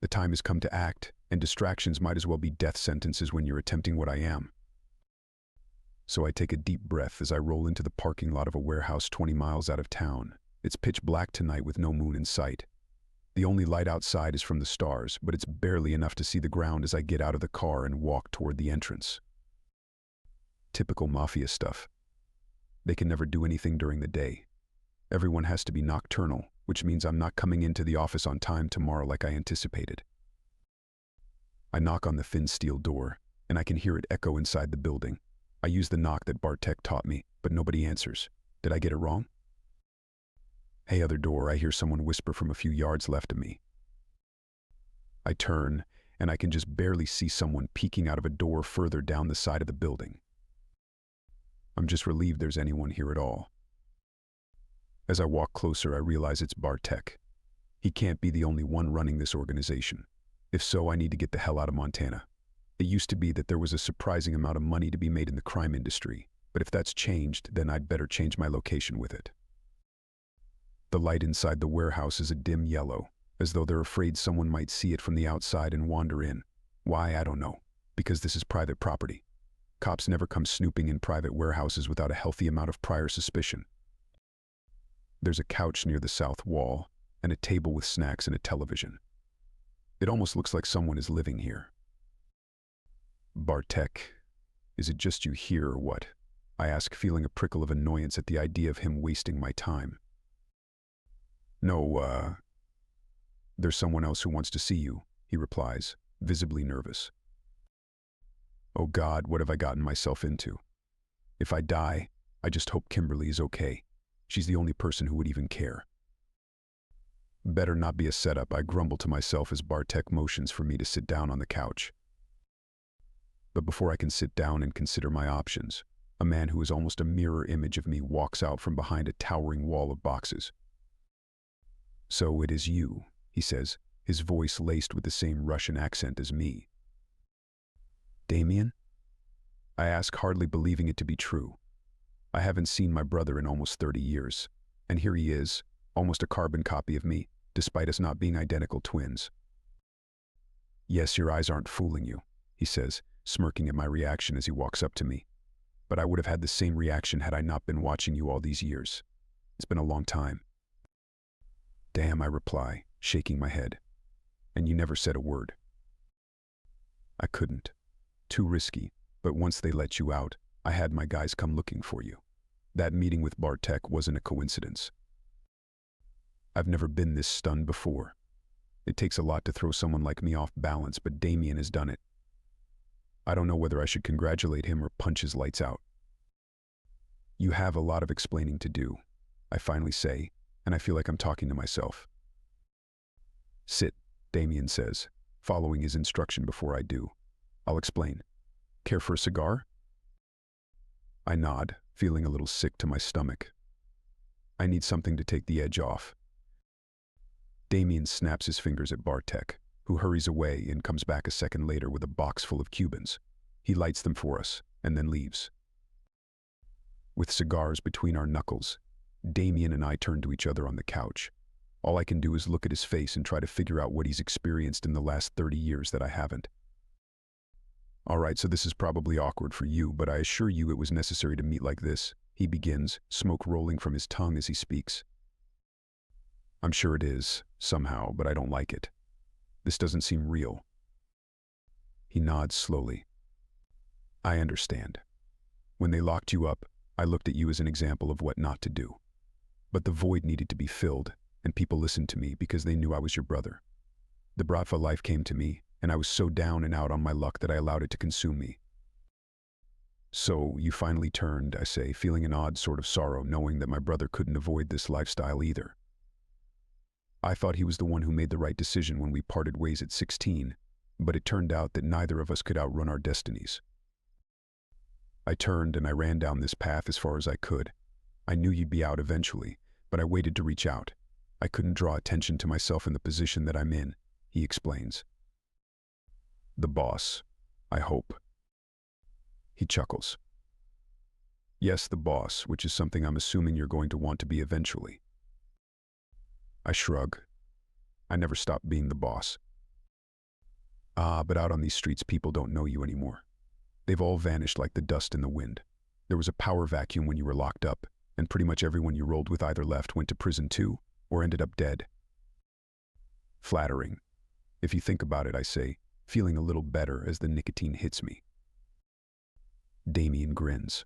The time has come to act, and distractions might as well be death sentences when you're attempting what I am. So I take a deep breath as I roll into the parking lot of a warehouse 20 miles out of town. It's pitch black tonight with no moon in sight. The only light outside is from the stars, but it's barely enough to see the ground as I get out of the car and walk toward the entrance. Typical Mafia stuff. They can never do anything during the day. Everyone has to be nocturnal, which means I'm not coming into the office on time tomorrow like I anticipated. I knock on the thin steel door, and I can hear it echo inside the building. I use the knock that Bartek taught me, but nobody answers. Did I get it wrong? Hey, other door, I hear someone whisper from a few yards left of me. I turn, and I can just barely see someone peeking out of a door further down the side of the building. I'm just relieved there's anyone here at all. As I walk closer, I realize it's Bartek. He can't be the only one running this organization. If so, I need to get the hell out of Montana. It used to be that there was a surprising amount of money to be made in the crime industry, but if that's changed, then I'd better change my location with it. The light inside the warehouse is a dim yellow, as though they're afraid someone might see it from the outside and wander in. Why, I don't know, because this is private property. Cops never come snooping in private warehouses without a healthy amount of prior suspicion. There's a couch near the south wall, and a table with snacks and a television. It almost looks like someone is living here. Bartek, is it just you here or what? I ask, feeling a prickle of annoyance at the idea of him wasting my time. No, there's someone else who wants to see you, he replies, visibly nervous. Oh God, what have I gotten myself into? If I die, I just hope Kimberly is okay. She's the only person who would even care. Better not be a setup, I grumble to myself as Bartek motions for me to sit down on the couch. But before I can sit down and consider my options, a man who is almost a mirror image of me walks out from behind a towering wall of boxes. So it is you, he says, his voice laced with the same Russian accent as me. Damien? I ask, hardly believing it to be true. I haven't seen my brother in almost 30 years, and here he is, almost a carbon copy of me, despite us not being identical twins. Yes, your eyes aren't fooling you, he says, smirking at my reaction as he walks up to me. But I would have had the same reaction had I not been watching you all these years. It's been a long time. Damn, I reply, shaking my head. And you never said a word. I couldn't. Too risky, but once they let you out, I had my guys come looking for you. That meeting with Bartek wasn't a coincidence. I've never been this stunned before. It takes a lot to throw someone like me off balance, but Damien has done it. I don't know whether I should congratulate him or punch his lights out. You have a lot of explaining to do, I finally say, and I feel like I'm talking to myself. Sit, Damien says, following his instruction before I do. I'll explain. Care for a cigar? I nod, feeling a little sick to my stomach. I need something to take the edge off. Damien snaps his fingers at Bartek, who hurries away and comes back a second later with a box full of Cubans. He lights them for us, and then leaves. With cigars between our knuckles, Damien and I turn to each other on the couch. All I can do is look at his face and try to figure out what he's experienced in the last 30 years that I haven't. All right, so this is probably awkward for you, but I assure you it was necessary to meet like this, he begins, smoke rolling from his tongue as he speaks. I'm sure it is, somehow, but I don't like it. This doesn't seem real. He nods slowly. I understand. When they locked you up, I looked at you as an example of what not to do. But the void needed to be filled, and people listened to me because they knew I was your brother. The Bratva life came to me, and I was so down and out on my luck that I allowed it to consume me. So you finally turned, I say, feeling an odd sort of sorrow, knowing that my brother couldn't avoid this lifestyle either. I thought he was the one who made the right decision when we parted ways at 16, but it turned out that neither of us could outrun our destinies. I turned and I ran down this path as far as I could. I knew you'd be out eventually, but I waited to reach out. I couldn't draw attention to myself in the position that I'm in, he explains. The boss, I hope. He chuckles. Yes, the boss, which is something I'm assuming you're going to want to be eventually. I shrug. I never stopped being the boss. But out on these streets people don't know you anymore. They've all vanished like the dust in the wind. There was a power vacuum when you were locked up, and pretty much everyone you rolled with either left, went to prison too, or ended up dead. Flattering. If you think about it, I say, feeling a little better as the nicotine hits me. Damien grins.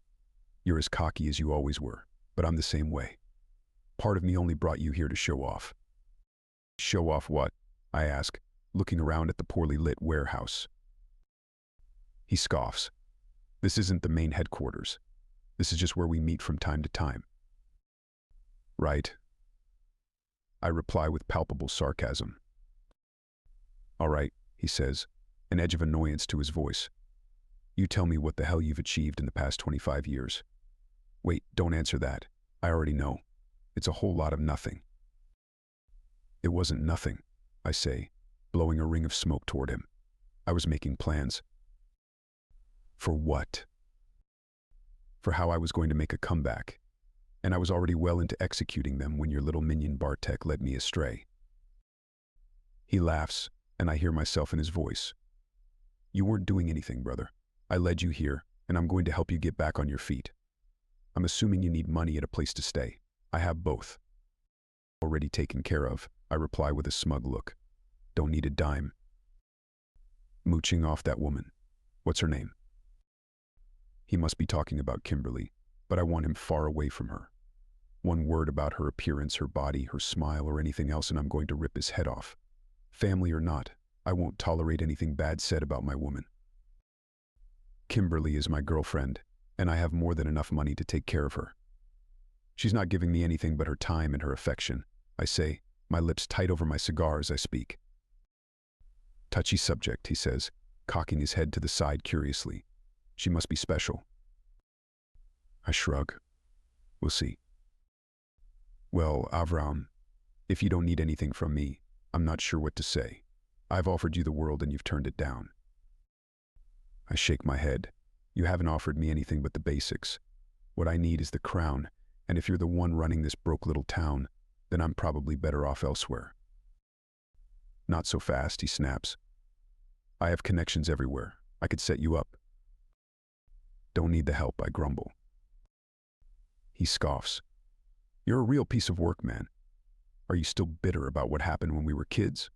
You're as cocky as you always were, but I'm the same way. Part of me only brought you here to show off. Show off what? I ask, looking around at the poorly lit warehouse. He scoffs. This isn't the main headquarters. This is just where we meet from time to time. Right. I reply with palpable sarcasm. All right, he says, an edge of annoyance to his voice. You tell me what the hell you've achieved in the past 25 years. Wait, don't answer that. I already know. It's a whole lot of nothing. It wasn't nothing, I say, blowing a ring of smoke toward him. I was making plans. For what? For how I was going to make a comeback. And I was already well into executing them when your little minion Bartek led me astray. He laughs, and I hear myself in his voice. You weren't doing anything, brother. I led you here, and I'm going to help you get back on your feet. I'm assuming you need money and a place to stay. I have both. Already taken care of, I reply with a smug look. Don't need a dime. Mooching off that woman. What's her name? He must be talking about Kimberly, but I want him far away from her. One word about her appearance, her body, her smile, or anything else, and I'm going to rip his head off. Family or not, I won't tolerate anything bad said about my woman. Kimberly is my girlfriend, and I have more than enough money to take care of her. She's not giving me anything but her time and her affection, I say, my lips tight over my cigar as I speak. Touchy subject, he says, cocking his head to the side curiously. She must be special. I shrug. We'll see. Well, Avram, if you don't need anything from me, I'm not sure what to say. I've offered you the world and you've turned it down. I shake my head. You haven't offered me anything but the basics. What I need is the crown, and if you're the one running this broke little town, then I'm probably better off elsewhere. Not so fast, he snaps. I have connections everywhere. I could set you up. Don't need the help, I grumble. He scoffs. You're a real piece of work, man. Are you still bitter about what happened when we were kids?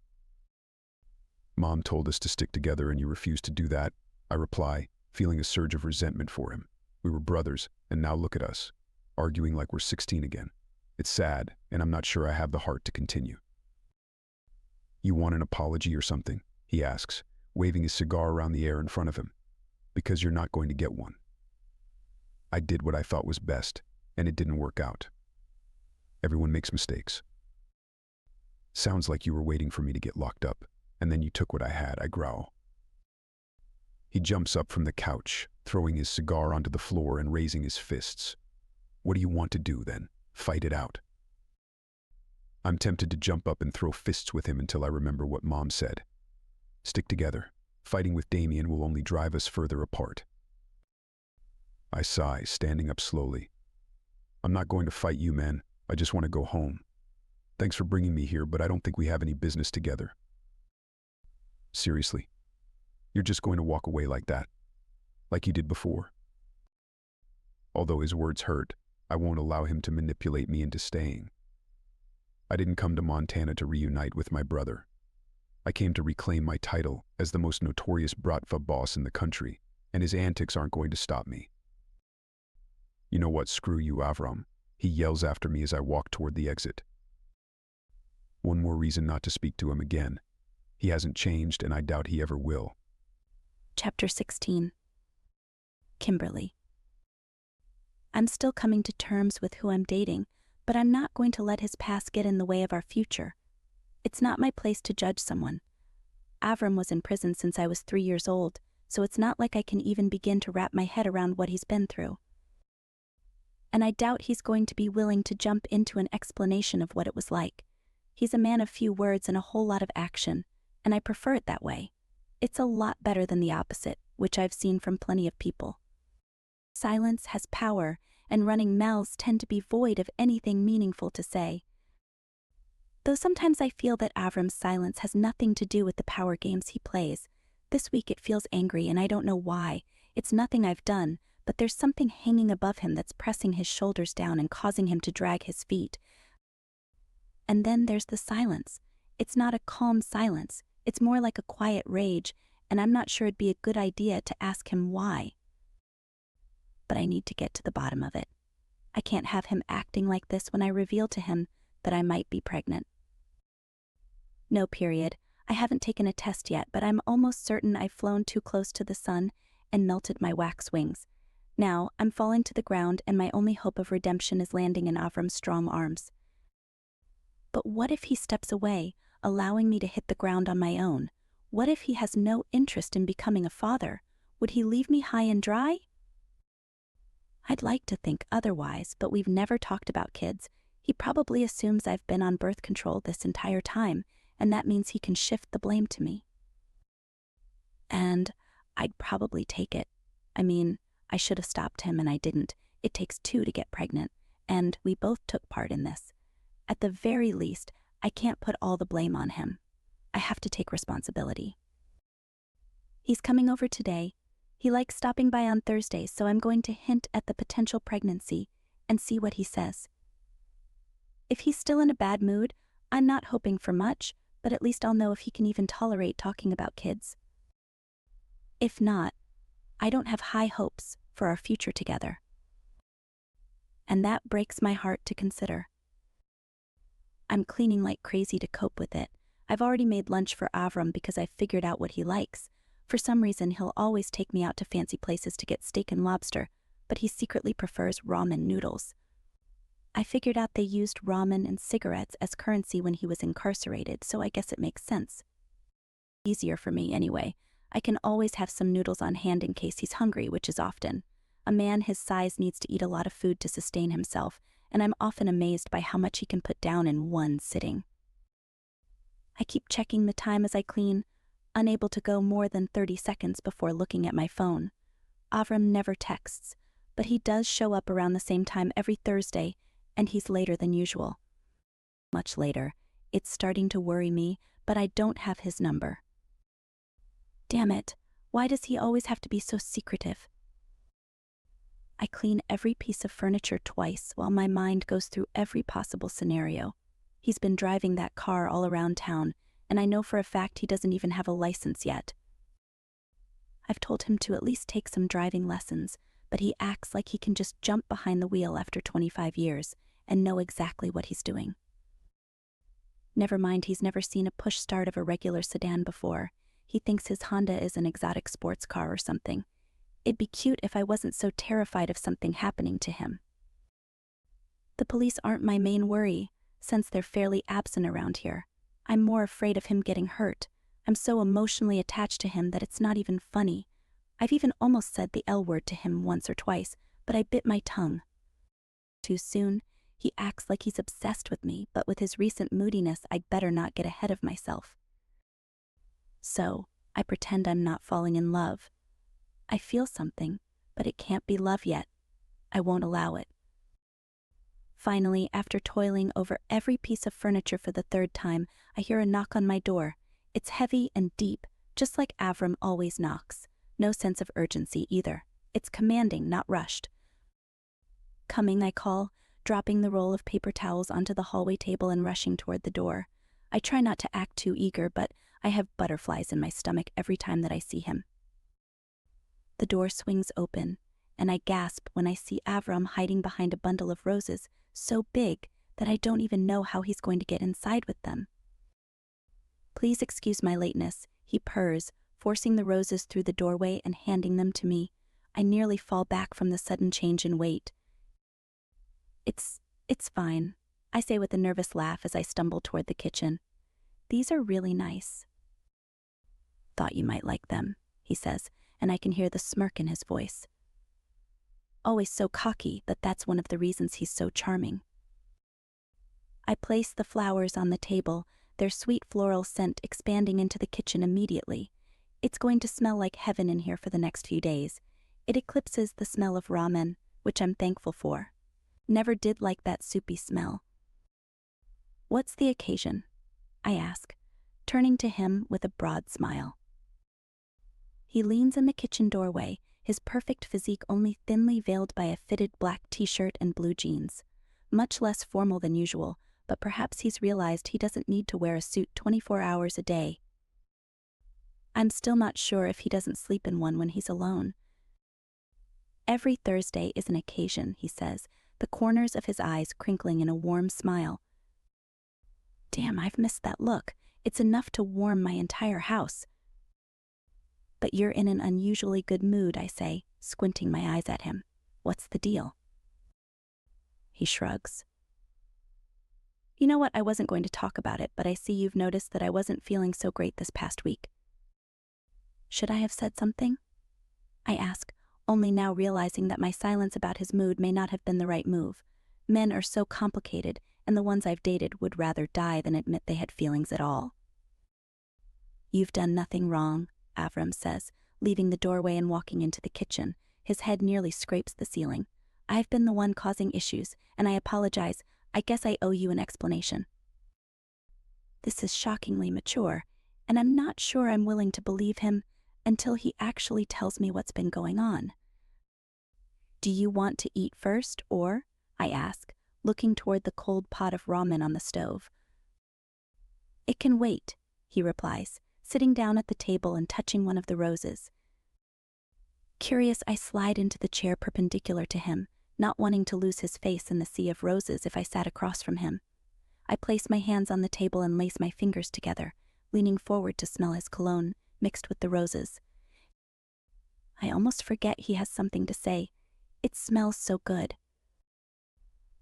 Mom told us to stick together and you refused to do that, I reply, feeling a surge of resentment for him. We were brothers, and now look at us, arguing like we're 16 again. It's sad, and I'm not sure I have the heart to continue. You want an apology or something? He asks, waving his cigar around the air in front of him. Because you're not going to get one. I did what I thought was best, and it didn't work out. Everyone makes mistakes. Sounds like you were waiting for me to get locked up, and then you took what I had, I growl. He jumps up from the couch, throwing his cigar onto the floor and raising his fists. What do you want to do, then? Fight it out. I'm tempted to jump up and throw fists with him until I remember what Mom said. Stick together. Fighting with Damien will only drive us further apart. I sigh, standing up slowly. I'm not going to fight you, man. I just want to go home. Thanks for bringing me here, but I don't think we have any business together. Seriously? You're just going to walk away like that? Like you did before? Although his words hurt, I won't allow him to manipulate me into staying. I didn't come to Montana to reunite with my brother. I came to reclaim my title as the most notorious Bratva Boss in the country, and his antics aren't going to stop me. You know what, screw you, Avram, he yells after me as I walk toward the exit. One more reason not to speak to him again. He hasn't changed, and I doubt he ever will. Chapter 16. Kimberly. I'm still coming to terms with who I'm dating, but I'm not going to let his past get in the way of our future. It's not my place to judge someone. Avram was in prison since I was 3 years old, so it's not like I can even begin to wrap my head around what he's been through. And I doubt he's going to be willing to jump into an explanation of what it was like. He's a man of few words and a whole lot of action, and I prefer it that way. It's a lot better than the opposite, which I've seen from plenty of people. Silence has power, and running mouths tend to be void of anything meaningful to say. Though sometimes I feel that Avram's silence has nothing to do with the power games he plays. This week it feels angry, and I don't know why. It's nothing I've done, but there's something hanging above him that's pressing his shoulders down and causing him to drag his feet. And then there's the silence. It's not a calm silence. It's more like a quiet rage, and I'm not sure it'd be a good idea to ask him why. But I need to get to the bottom of it. I can't have him acting like this when I reveal to him that I might be pregnant. No, period. I haven't taken a test yet, but I'm almost certain I've flown too close to the sun and melted my wax wings. Now, I'm falling to the ground, and my only hope of redemption is landing in Avram's strong arms. But what if he steps away, allowing me to hit the ground on my own? What if he has no interest in becoming a father? Would he leave me high and dry? I'd like to think otherwise, but we've never talked about kids. He probably assumes I've been on birth control this entire time, and that means he can shift the blame to me. And I'd probably take it. I mean, I should have stopped him, and I didn't. It takes 2 to get pregnant, and we both took part in this. At the very least, I can't put all the blame on him. I have to take responsibility. He's coming over today. He likes stopping by on Thursdays, so I'm going to hint at the potential pregnancy and see what he says. If he's still in a bad mood, I'm not hoping for much, but at least I'll know if he can even tolerate talking about kids. If not, I don't have high hopes for our future together. And that breaks my heart to consider. I'm cleaning like crazy to cope with it. I've already made lunch for Avram because I've figured out what he likes. For some reason, he'll always take me out to fancy places to get steak and lobster, but he secretly prefers ramen noodles. I figured out they used ramen and cigarettes as currency when he was incarcerated, so I guess it makes sense. Easier for me anyway. I can always have some noodles on hand in case he's hungry, which is often. A man his size needs to eat a lot of food to sustain himself, and I'm often amazed by how much he can put down in one sitting. I keep checking the time as I clean, unable to go more than 30 seconds before looking at my phone. Avram never texts, but he does show up around the same time every Thursday, and he's later than usual. Much later. It's starting to worry me, but I don't have his number. Damn it, why does he always have to be so secretive? I clean every piece of furniture twice while my mind goes through every possible scenario. He's been driving that car all around town, and I know for a fact he doesn't even have a license yet. I've told him to at least take some driving lessons, but he acts like he can just jump behind the wheel after 25 years and know exactly what he's doing. Never mind, he's never seen a push start of a regular sedan before. He thinks his Honda is an exotic sports car or something. It'd be cute if I wasn't so terrified of something happening to him. The police aren't my main worry, since they're fairly absent around here. I'm more afraid of him getting hurt. I'm so emotionally attached to him that it's not even funny. I've even almost said the L word to him once or twice, but I bit my tongue. Too soon, he acts like he's obsessed with me, but with his recent moodiness, I'd better not get ahead of myself. So, I pretend I'm not falling in love. I feel something, but it can't be love yet. I won't allow it. Finally, after toiling over every piece of furniture for the 3rd time, I hear a knock on my door. It's heavy and deep, just like Avram always knocks. No sense of urgency either. It's commanding, not rushed. Coming, I call, dropping the roll of paper towels onto the hallway table and rushing toward the door. I try not to act too eager, but I have butterflies in my stomach every time that I see him. The door swings open, and I gasp when I see Avram hiding behind a bundle of roses so big that I don't even know how he's going to get inside with them. Please excuse my lateness, he purrs, forcing the roses through the doorway and handing them to me. I nearly fall back from the sudden change in weight. It's fine, I say with a nervous laugh as I stumble toward the kitchen. These are really nice. Thought you might like them, he says, and I can hear the smirk in his voice. Always so cocky that that's one of the reasons he's so charming. I place the flowers on the table, their sweet floral scent expanding into the kitchen immediately. It's going to smell like heaven in here for the next few days. It eclipses the smell of ramen, which I'm thankful for. Never did like that soupy smell. What's the occasion? I ask, turning to him with a broad smile. He leans in the kitchen doorway, his perfect physique only thinly veiled by a fitted black t-shirt and blue jeans. Much less formal than usual, but perhaps he's realized he doesn't need to wear a suit 24 hours a day. I'm still not sure if he doesn't sleep in one when he's alone. Every Thursday is an occasion, he says, the corners of his eyes crinkling in a warm smile. Damn, I've missed that look. It's enough to warm my entire house. But you're in an unusually good mood, I say, squinting my eyes at him. What's the deal? He shrugs. You know what, I wasn't going to talk about it, but I see you've noticed that I wasn't feeling so great this past week. Should I have said something? I ask, only now realizing that my silence about his mood may not have been the right move. Men are so complicated, and the ones I've dated would rather die than admit they had feelings at all. You've done nothing wrong, Avram says, leaving the doorway and walking into the kitchen. His head nearly scrapes the ceiling. I've been the one causing issues, and I apologize. I guess I owe you an explanation. This is shockingly mature, and I'm not sure I'm willing to believe him until he actually tells me what's been going on. Do you want to eat first, or? I ask, looking toward the cold pot of ramen on the stove. It can wait, he replies, sitting down at the table and touching one of the roses. Curious, I slide into the chair perpendicular to him, not wanting to lose his face in the sea of roses if I sat across from him. I place my hands on the table and lace my fingers together, leaning forward to smell his cologne, mixed with the roses. I almost forget he has something to say. It smells so good.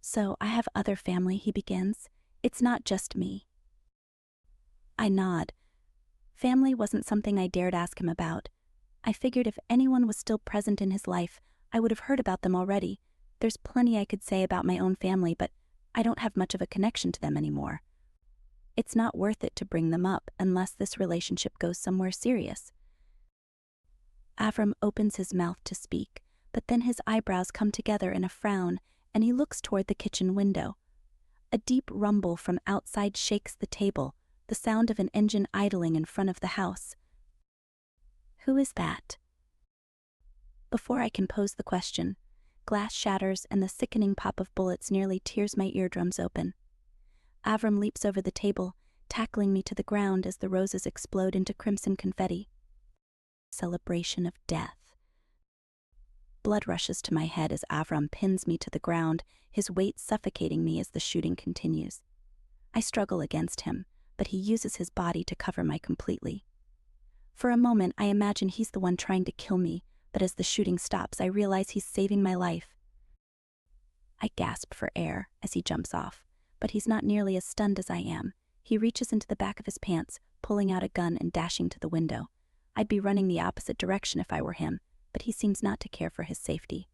So, I have other family, he begins. It's not just me. I nod. Family wasn't something I dared ask him about. I figured if anyone was still present in his life, I would have heard about them already. There's plenty I could say about my own family, but I don't have much of a connection to them anymore. It's not worth it to bring them up unless this relationship goes somewhere serious. Avram opens his mouth to speak, but then his eyebrows come together in a frown, and he looks toward the kitchen window. A deep rumble from outside shakes the table, the sound of an engine idling in front of the house. Who is that? Before I can pose the question, glass shatters and the sickening pop of bullets nearly tears my eardrums open. Avram leaps over the table, tackling me to the ground as the roses explode into crimson confetti. Celebration of death. Blood rushes to my head as Avram pins me to the ground, his weight suffocating me as the shooting continues. I struggle against him, but he uses his body to cover me completely. For a moment, I imagine he's the one trying to kill me, but as the shooting stops, I realize he's saving my life. I gasp for air as he jumps off, but he's not nearly as stunned as I am. He reaches into the back of his pants, pulling out a gun and dashing to the window. I'd be running the opposite direction if I were him, but he seems not to care for his safety.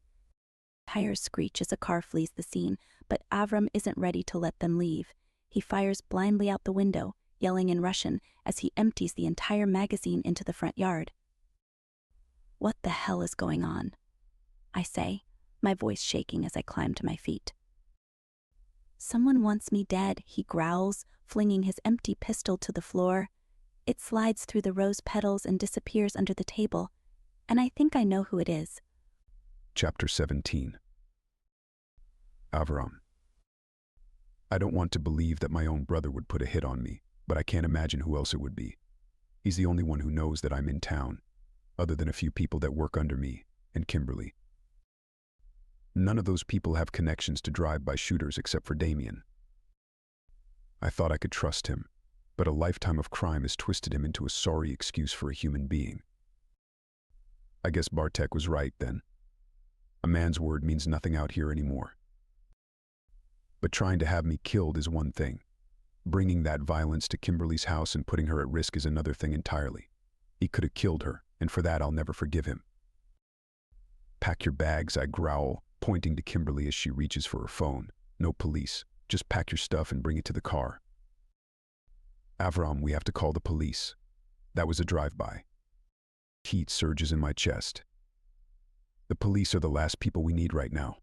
Tires screech as a car flees the scene, but Avram isn't ready to let them leave. He fires blindly out the window, yelling in Russian as he empties the entire magazine into the front yard. What the hell is going on? I say, my voice shaking as I climb to my feet. Someone wants me dead, he growls, flinging his empty pistol to the floor. It slides through the rose petals and disappears under the table, and I think I know who it is. Chapter 17. Avram. I don't want to believe that my own brother would put a hit on me, but I can't imagine who else it would be. He's the only one who knows that I'm in town, other than a few people that work under me, and Kimberly. None of those people have connections to drive-by shooters except for Damien. I thought I could trust him, but a lifetime of crime has twisted him into a sorry excuse for a human being. I guess Bartek was right then. A man's word means nothing out here anymore. But trying to have me killed is one thing. Bringing that violence to Kimberly's house and putting her at risk is another thing entirely. He could have killed her, and for that I'll never forgive him. Pack your bags, I growl, pointing to Kimberly as she reaches for her phone. No police. Just pack your stuff and bring it to the car. Avram, we have to call the police. That was a drive-by. Heat surges in my chest. The police are the last people we need right now.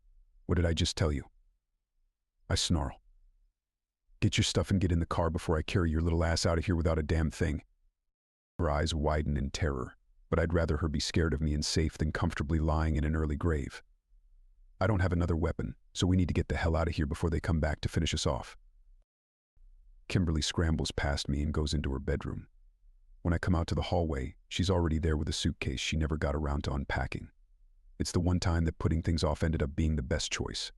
What did I just tell you? I snarl. Get your stuff and get in the car before I carry your little ass out of here without a damn thing. Her eyes widen in terror, but I'd rather her be scared of me and safe than comfortably lying in an early grave. I don't have another weapon, so we need to get the hell out of here before they come back to finish us off. Kimberly scrambles past me and goes into her bedroom. When I come out to the hallway, she's already there with a suitcase she never got around to unpacking. It's the one time that putting things off ended up being the best choice.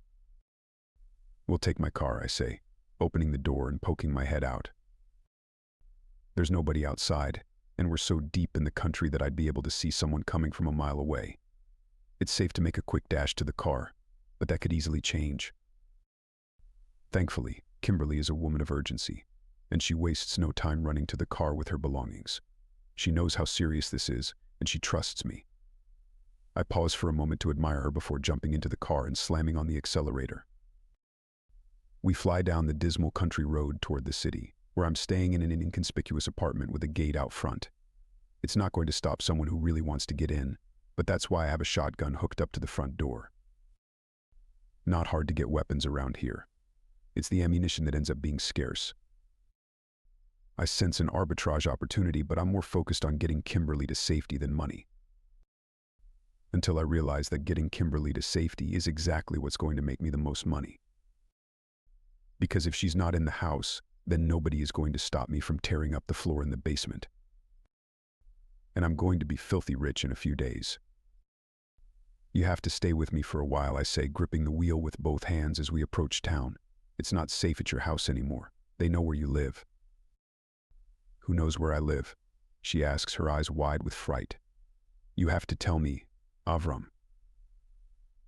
We'll take my car, I say, opening the door and poking my head out. There's nobody outside, and we're so deep in the country that I'd be able to see someone coming from a mile away. It's safe to make a quick dash to the car, but that could easily change. Thankfully, Kimberly is a woman of urgency, and she wastes no time running to the car with her belongings. She knows how serious this is, and she trusts me. I pause for a moment to admire her before jumping into the car and slamming on the accelerator. We fly down the dismal country road toward the city, where I'm staying in an inconspicuous apartment with a gate out front. It's not going to stop someone who really wants to get in, but that's why I have a shotgun hooked up to the front door. Not hard to get weapons around here. It's the ammunition that ends up being scarce. I sense an arbitrage opportunity, but I'm more focused on getting Kimberly to safety than money. Until I realize that getting Kimberly to safety is exactly what's going to make me the most money. Because if she's not in the house, then nobody is going to stop me from tearing up the floor in the basement. And I'm going to be filthy rich in a few days. You have to stay with me for a while, I say, gripping the wheel with both hands as we approach town. It's not safe at your house anymore. They know where you live. Who knows where I live? She asks, her eyes wide with fright. You have to tell me, Avram.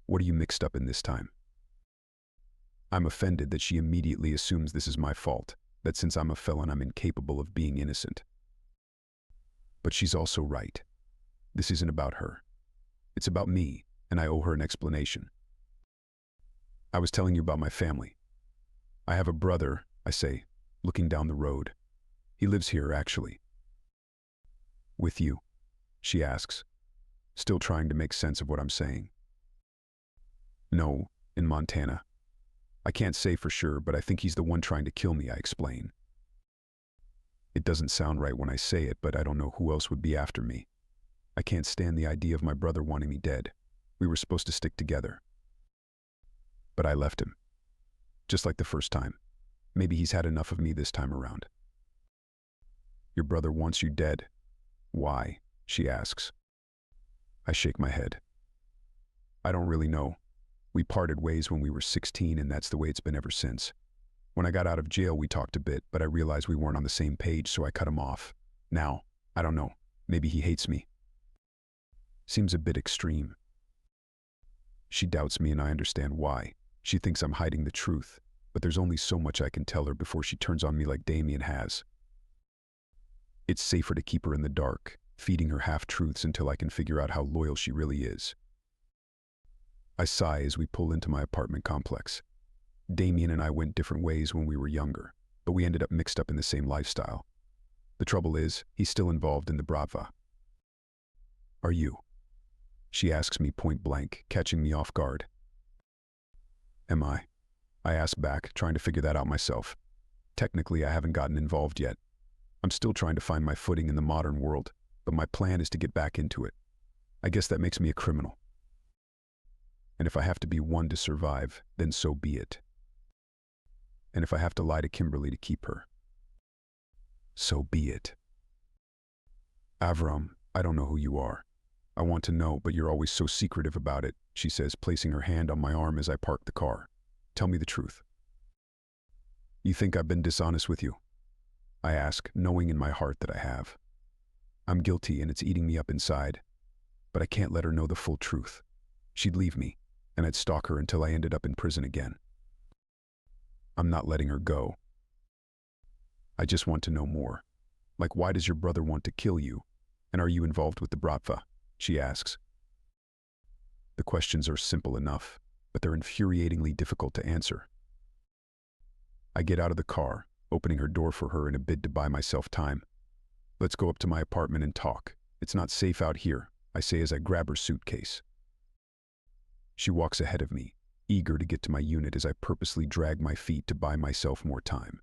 What are you mixed up in this time? I'm offended that she immediately assumes this is my fault, that since I'm a felon I'm incapable of being innocent. But she's also right. This isn't about her. It's about me, and I owe her an explanation. I was telling you about my family. I have a brother, I say, looking down the road. He lives here, actually. With you? She asks, still trying to make sense of what I'm saying. No, in Montana. I can't say for sure, but I think he's the one trying to kill me, I explain. It doesn't sound right when I say it, but I don't know who else would be after me. I can't stand the idea of my brother wanting me dead. We were supposed to stick together. But I left him. Just like the first time. Maybe he's had enough of me this time around. Your brother wants you dead. Why? She asks. I shake my head. I don't really know. We parted ways when we were 16, and that's the way it's been ever since. When I got out of jail, we talked a bit, but I realized we weren't on the same page, so I cut him off. Now, I don't know. Maybe he hates me. Seems a bit extreme. She doubts me, and I understand why. She thinks I'm hiding the truth, but there's only so much I can tell her before she turns on me like Damien has. It's safer to keep her in the dark, feeding her half-truths until I can figure out how loyal she really is. I sigh as we pull into my apartment complex. Damien and I went different ways when we were younger, but we ended up mixed up in the same lifestyle. The trouble is, he's still involved in the Bratva. Are you? She asks me point blank, catching me off guard. Am I? I ask back, trying to figure that out myself. Technically, I haven't gotten involved yet. I'm still trying to find my footing in the modern world, but my plan is to get back into it. I guess that makes me a criminal. And if I have to be one to survive, then so be it. And if I have to lie to Kimberly to keep her, so be it. Avram, I don't know who you are. I want to know, but you're always so secretive about it, she says, placing her hand on my arm as I park the car. Tell me the truth. You think I've been dishonest with you? I ask, knowing in my heart that I have. I'm guilty and it's eating me up inside, but I can't let her know the full truth. She'd leave me, and I'd stalk her until I ended up in prison again. I'm not letting her go. I just want to know more. Like, why does your brother want to kill you? And are you involved with the Bratva? She asks. The questions are simple enough, but they're infuriatingly difficult to answer. I get out of the car, opening her door for her in a bid to buy myself time. Let's go up to my apartment and talk. It's not safe out here, I say as I grab her suitcase. She walks ahead of me, eager to get to my unit as I purposely drag my feet to buy myself more time.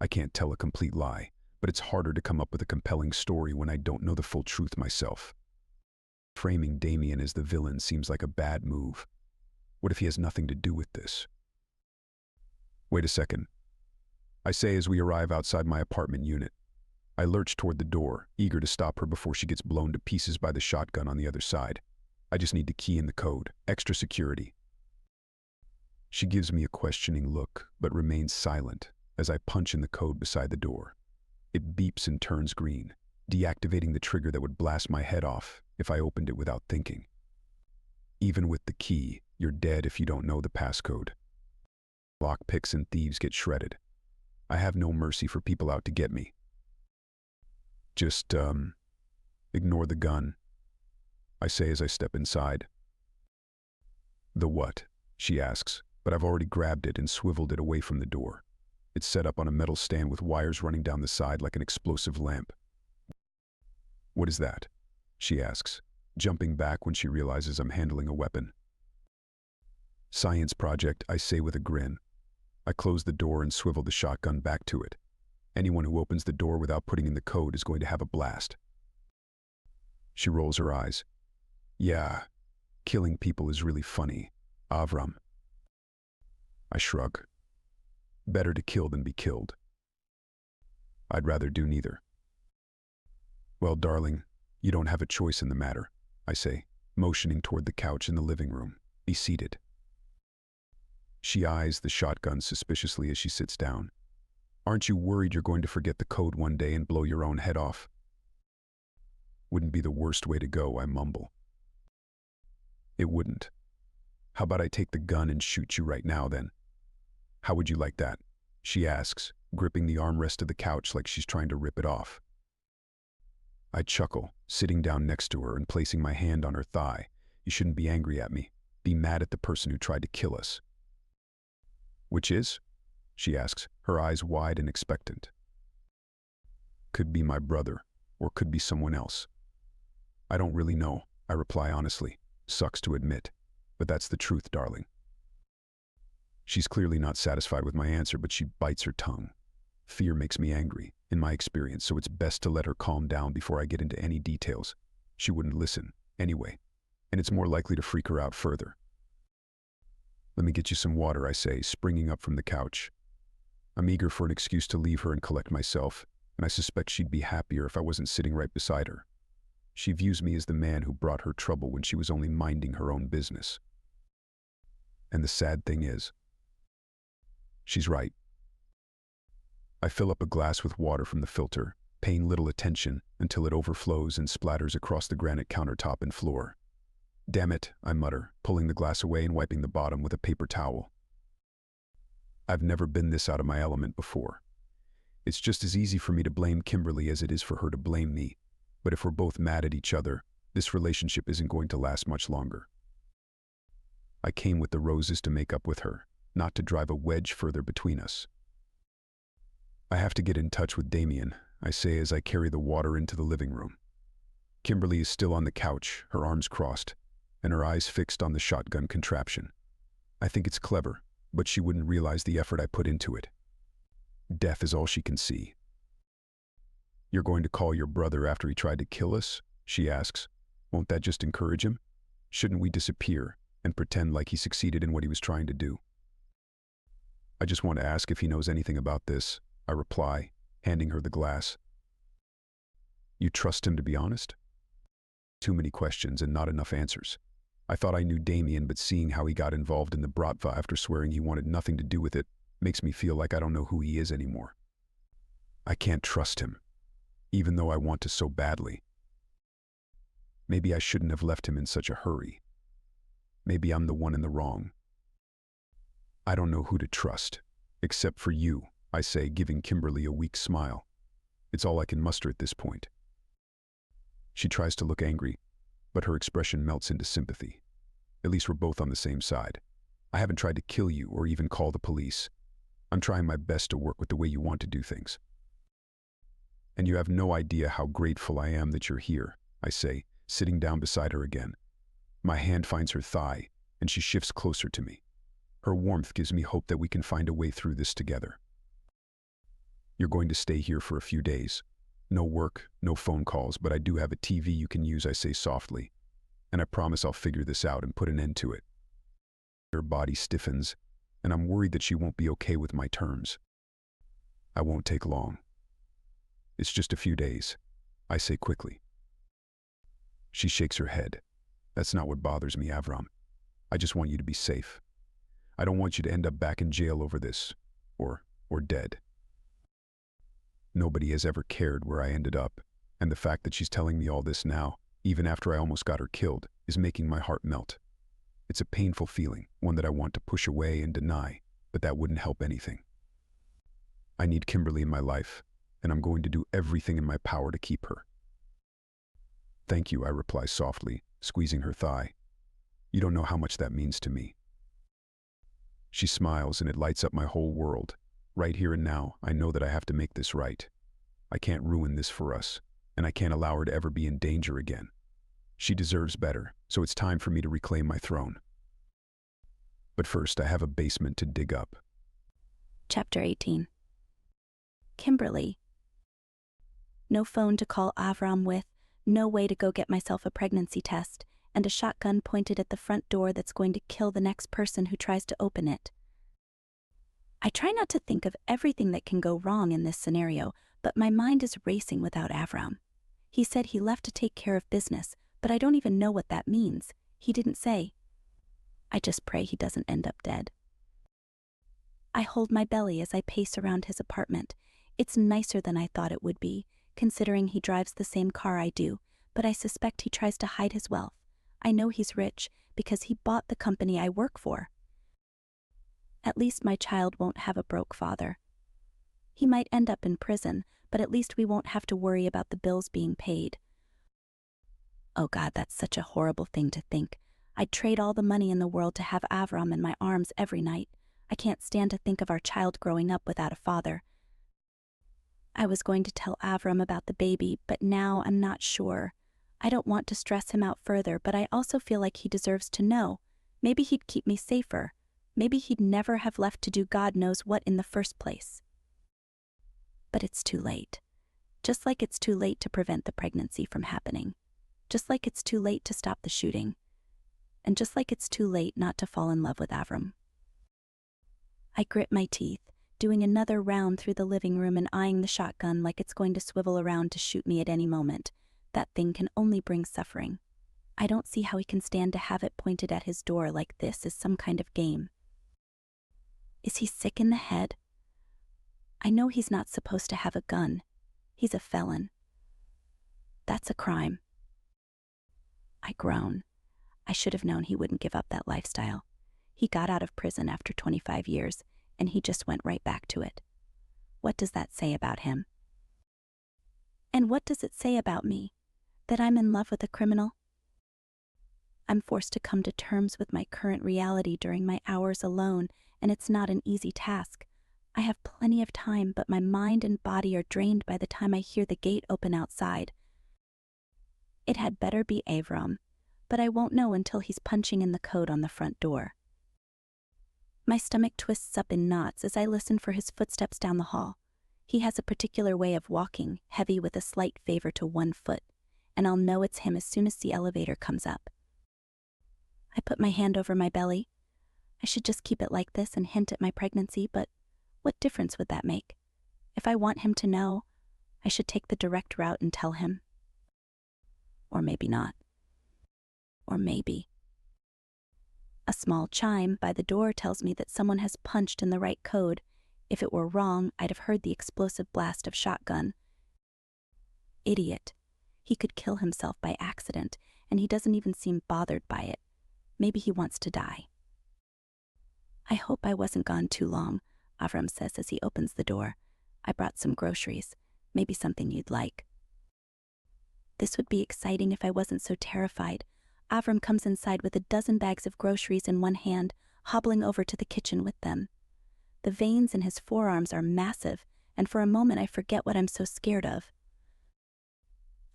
I can't tell a complete lie, but it's harder to come up with a compelling story when I don't know the full truth myself. Framing Damien as the villain seems like a bad move. What if he has nothing to do with this? Wait a second, I say as we arrive outside my apartment unit. I lurch toward the door, eager to stop her before she gets blown to pieces by the shotgun on the other side. I just need to key in the code, extra security. She gives me a questioning look, but remains silent as I punch in the code beside the door. It beeps and turns green, deactivating the trigger that would blast my head off if I opened it without thinking. Even with the key, you're dead if you don't know the passcode. Lockpicks and thieves get shredded. I have no mercy for people out to get me. Just, ignore the gun, I say as I step inside. The what? She asks, but I've already grabbed it and swiveled it away from the door. It's set up on a metal stand with wires running down the side like an explosive lamp. What is that? She asks, jumping back when she realizes I'm handling a weapon. Science project, I say with a grin. I close the door and swivel the shotgun back to it. Anyone who opens the door without putting in the code is going to have a blast. She rolls her eyes. Yeah, killing people is really funny, Avram. I shrug. Better to kill than be killed. I'd rather do neither. Well, darling, you don't have a choice in the matter, I say, motioning toward the couch in the living room. Be seated. She eyes the shotgun suspiciously as she sits down. Aren't you worried you're going to forget the code one day and blow your own head off? Wouldn't be the worst way to go, I mumble. It wouldn't. How about I take the gun and shoot you right now then? How would you like that? She asks, gripping the armrest of the couch like she's trying to rip it off. I chuckle, sitting down next to her and placing my hand on her thigh. You shouldn't be angry at me. Be mad at the person who tried to kill us. Which is? She asks, her eyes wide and expectant. Could be my brother, or could be someone else. I don't really know, I reply honestly. Sucks to admit, but that's the truth, darling. She's clearly not satisfied with my answer, but she bites her tongue. Fear makes me angry, in my experience, so it's best to let her calm down before I get into any details. She wouldn't listen, anyway, and it's more likely to freak her out further. Let me get you some water, I say, springing up from the couch. I'm eager for an excuse to leave her and collect myself, and I suspect she'd be happier if I wasn't sitting right beside her. She views me as the man who brought her trouble when she was only minding her own business. And the sad thing is, she's right. I fill up a glass with water from the filter, paying little attention until it overflows and splatters across the granite countertop and floor. Damn it, I mutter, pulling the glass away and wiping the bottom with a paper towel. I've never been this out of my element before. It's just as easy for me to blame Kimberly as it is for her to blame me. But if we're both mad at each other, this relationship isn't going to last much longer. I came with the roses to make up with her, not to drive a wedge further between us. I have to get in touch with Damien, I say as I carry the water into the living room. Kimberly is still on the couch, her arms crossed, and her eyes fixed on the shotgun contraption. I think it's clever, but she wouldn't realize the effort I put into it. Death is all she can see. You're going to call your brother after he tried to kill us? She asks. Won't that just encourage him? Shouldn't we disappear and pretend like he succeeded in what he was trying to do. I just want to ask if he knows anything about this, I reply, handing her the glass. You trust him to be honest? Too many questions and not enough answers. I thought I knew Damien, but seeing how he got involved in the Bratva after swearing he wanted nothing to do with it makes me feel like I don't know who he is anymore. I can't trust him, even though I want to so badly. Maybe I shouldn't have left him in such a hurry. Maybe I'm the one in the wrong. I don't know who to trust, except for you, I say, giving Kimberly a weak smile. It's all I can muster at this point. She tries to look angry, but her expression melts into sympathy. At least we're both on the same side. I haven't tried to kill you or even call the police. I'm trying my best to work with the way you want to do things. And you have no idea how grateful I am that you're here, I say, sitting down beside her again. My hand finds her thigh, and she shifts closer to me. Her warmth gives me hope that we can find a way through this together. You're going to stay here for a few days. No work, no phone calls, but I do have a TV you can use, I say softly. And I promise I'll figure this out and put an end to it. Her body stiffens, and I'm worried that she won't be okay with my terms. I won't take long. It's just a few days, I say quickly. She shakes her head. That's not what bothers me, Avram. I just want you to be safe. I don't want you to end up back in jail over this, or dead. Nobody has ever cared where I ended up, and the fact that she's telling me all this now, even after I almost got her killed, is making my heart melt. It's a painful feeling, one that I want to push away and deny, but that wouldn't help anything. I need Kimberly in my life, and I'm going to do everything in my power to keep her. Thank you, I reply softly, squeezing her thigh. You don't know how much that means to me. She smiles, and it lights up my whole world. Right here and now, I know that I have to make this right. I can't ruin this for us, and I can't allow her to ever be in danger again. She deserves better, so it's time for me to reclaim my throne. But first, I have a basement to dig up. Chapter 18. Kimberly. No phone to call Avram with, no way to go get myself a pregnancy test, and a shotgun pointed at the front door that's going to kill the next person who tries to open it. I try not to think of everything that can go wrong in this scenario, but my mind is racing without Avram. He said he left to take care of business, but I don't even know what that means. He didn't say. I just pray he doesn't end up dead. I hold my belly as I pace around his apartment. It's nicer than I thought it would be, considering he drives the same car I do, but I suspect he tries to hide his wealth. I know he's rich because he bought the company I work for. At least my child won't have a broke father. He might end up in prison, but at least we won't have to worry about the bills being paid. Oh God, that's such a horrible thing to think. I'd trade all the money in the world to have Avram in my arms every night. I can't stand to think of our child growing up without a father. I was going to tell Avram about the baby, but now I'm not sure. I don't want to stress him out further, but I also feel like he deserves to know. Maybe he'd keep me safer. Maybe he'd never have left to do God knows what in the first place. But it's too late. Just like it's too late to prevent the pregnancy from happening. Just like it's too late to stop the shooting. And just like it's too late not to fall in love with Avram. I grit my teeth, doing another round through the living room and eyeing the shotgun like it's going to swivel around to shoot me at any moment. That thing can only bring suffering. I don't see how he can stand to have it pointed at his door like this is some kind of game. Is he sick in the head? I know he's not supposed to have a gun. He's a felon. That's a crime. I groan. I should have known he wouldn't give up that lifestyle. He got out of prison after 25 years, and he just went right back to it. What does that say about him? And what does it say about me? That I'm in love with a criminal? I'm forced to come to terms with my current reality during my hours alone, and it's not an easy task. I have plenty of time, but my mind and body are drained by the time I hear the gate open outside. It had better be Avram, but I won't know until he's punching in the code on the front door. My stomach twists up in knots as I listen for his footsteps down the hall. He has a particular way of walking, heavy with a slight favor to one foot, and I'll know it's him as soon as the elevator comes up. I put my hand over my belly. I should just keep it like this and hint at my pregnancy, but what difference would that make? If I want him to know, I should take the direct route and tell him. Or maybe not. Or maybe. A small chime by the door tells me that someone has punched in the right code. If it were wrong, I'd have heard the explosive blast of shotgun. Idiot. He could kill himself by accident, and he doesn't even seem bothered by it. Maybe he wants to die. I hope I wasn't gone too long, Avram says as he opens the door. I brought some groceries, maybe something you'd like. This would be exciting if I wasn't so terrified. Avram comes inside with a dozen bags of groceries in one hand, hobbling over to the kitchen with them. The veins in his forearms are massive, and for a moment I forget what I'm so scared of.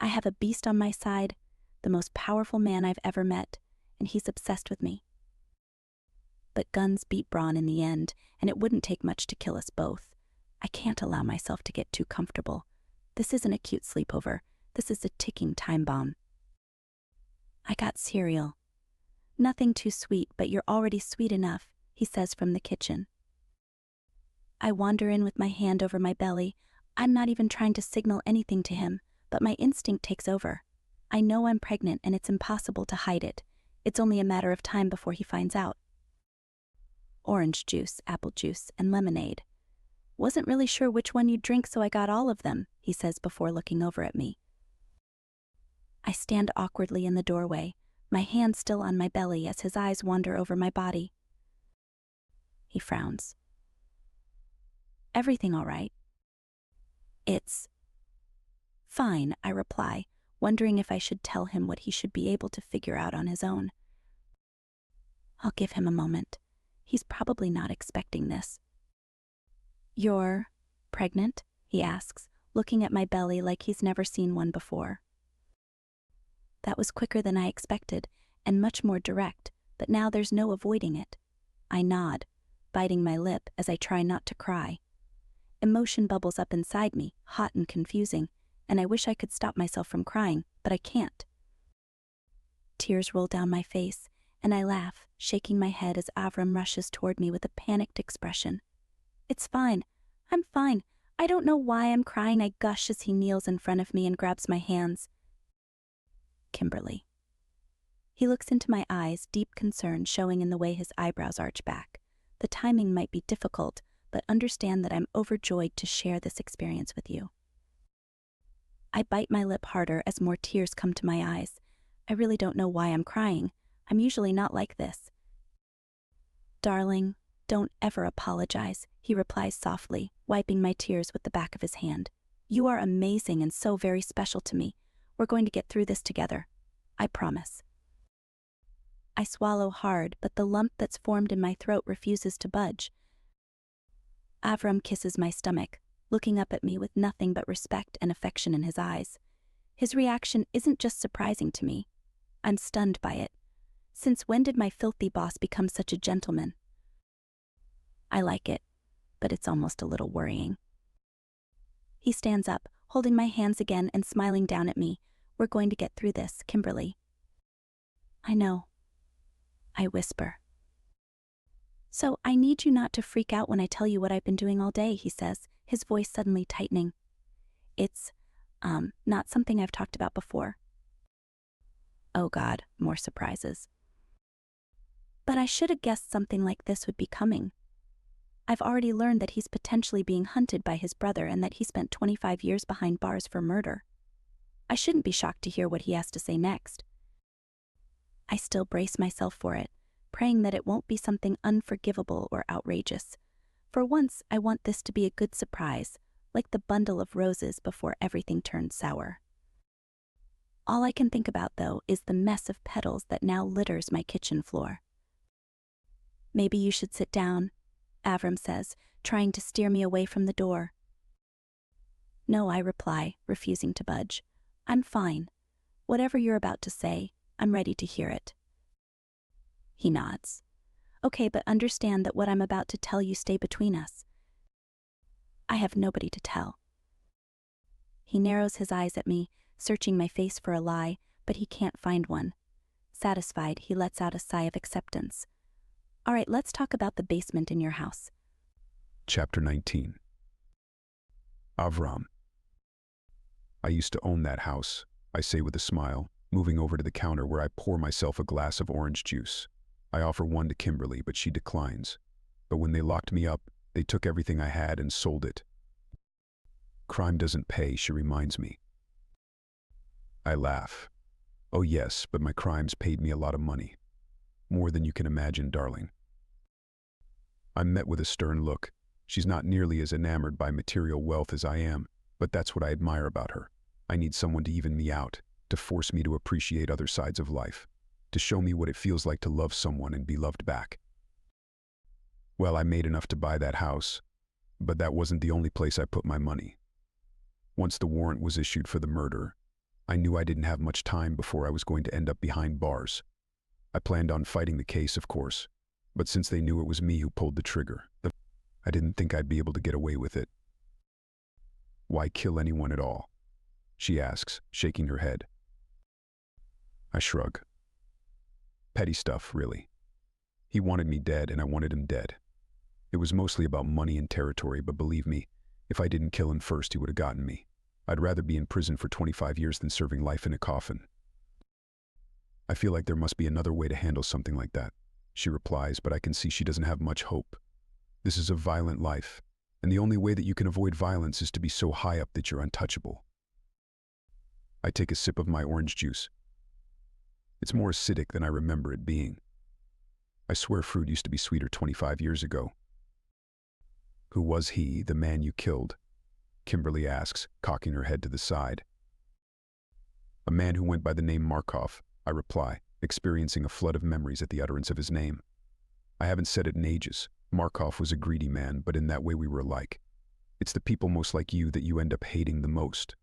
I have a beast on my side, the most powerful man I've ever met, and he's obsessed with me. But guns beat brawn in the end, and it wouldn't take much to kill us both. I can't allow myself to get too comfortable. This isn't a cute sleepover. This is a ticking time bomb. I got cereal. Nothing too sweet, but you're already sweet enough, he says from the kitchen. I wander in with my hand over my belly. I'm not even trying to signal anything to him, but my instinct takes over. I know I'm pregnant and it's impossible to hide it. It's only a matter of time before he finds out. Orange juice, apple juice, and lemonade. Wasn't really sure which one you'd drink, so I got all of them, he says before looking over at me. I stand awkwardly in the doorway, my hand still on my belly as his eyes wander over my body. He frowns. Everything all right? It's fine, I reply, wondering if I should tell him what he should be able to figure out on his own. I'll give him a moment. He's probably not expecting this. You're pregnant? He asks, looking at my belly like he's never seen one before. That was quicker than I expected, and much more direct, but now there's no avoiding it. I nod, biting my lip as I try not to cry. Emotion bubbles up inside me, hot and confusing, and I wish I could stop myself from crying, but I can't. Tears roll down my face, and I laugh, shaking my head as Avram rushes toward me with a panicked expression. It's fine. I'm fine. I don't know why I'm crying, I gush as he kneels in front of me and grabs my hands. Kimberly. He looks into my eyes, deep concern showing in the way his eyebrows arch back. The timing might be difficult, but understand that I'm overjoyed to share this experience with you. I bite my lip harder as more tears come to my eyes. I really don't know why I'm crying. I'm usually not like this. Darling, don't ever apologize, he replies softly, wiping my tears with the back of his hand. You are amazing and so very special to me. We're going to get through this together. I promise. I swallow hard, but the lump that's formed in my throat refuses to budge. Avram kisses my stomach, looking up at me with nothing but respect and affection in his eyes. His reaction isn't just surprising to me. I'm stunned by it. Since when did my filthy boss become such a gentleman? I like it, but it's almost a little worrying. He stands up, holding my hands again and smiling down at me. We're going to get through this, Kimberly. I know. I whisper. So I need you not to freak out when I tell you what I've been doing all day, he says, his voice suddenly tightening. It's, not something I've talked about before. Oh God, more surprises. But I should have guessed something like this would be coming. I've already learned that he's potentially being hunted by his brother and that he spent 25 years behind bars for murder. I shouldn't be shocked to hear what he has to say next. I still brace myself for it, praying that it won't be something unforgivable or outrageous. For once, I want this to be a good surprise, like the bundle of roses before everything turned sour. All I can think about, though, is the mess of petals that now litters my kitchen floor. Maybe you should sit down, Avram says, trying to steer me away from the door. No, I reply, refusing to budge. I'm fine. Whatever you're about to say, I'm ready to hear it. He nods. Okay, but understand that what I'm about to tell you stay between us. I have nobody to tell. He narrows his eyes at me, searching my face for a lie, but he can't find one. Satisfied, he lets out a sigh of acceptance. All right, let's talk about the basement in your house. Chapter 19. Avram. I used to own that house, I say with a smile, moving over to the counter where I pour myself a glass of orange juice. I offer one to Kimberly, but she declines. But when they locked me up, they took everything I had and sold it. Crime doesn't pay, she reminds me. I laugh. Oh yes, but my crimes paid me a lot of money. More than you can imagine, darling. I'm met with a stern look. She's not nearly as enamored by material wealth as I am, but that's what I admire about her. I need someone to even me out, to force me to appreciate other sides of life, to show me what it feels like to love someone and be loved back. Well, I made enough to buy that house, but that wasn't the only place I put my money. Once the warrant was issued for the murder, I knew I didn't have much time before I was going to end up behind bars. I planned on fighting the case, of course, but since they knew it was me who pulled the trigger, I didn't think I'd be able to get away with it. Why kill anyone at all? She asks, shaking her head. I shrug. Petty stuff, really. He wanted me dead, and I wanted him dead. It was mostly about money and territory, but believe me, if I didn't kill him first, he would have gotten me. I'd rather be in prison for 25 years than serving life in a coffin. I feel like there must be another way to handle something like that, she replies, but I can see she doesn't have much hope. This is a violent life, and the only way that you can avoid violence is to be so high up that you're untouchable. I take a sip of my orange juice. It's more acidic than I remember it being. I swear fruit used to be sweeter 25 years ago. Who was he, the man you killed? Kimberly asks, cocking her head to the side. A man who went by the name Markov, I reply, experiencing a flood of memories at the utterance of his name. I haven't said it in ages. Markov was a greedy man, but in that way we were alike. It's the people most like you that you end up hating the most.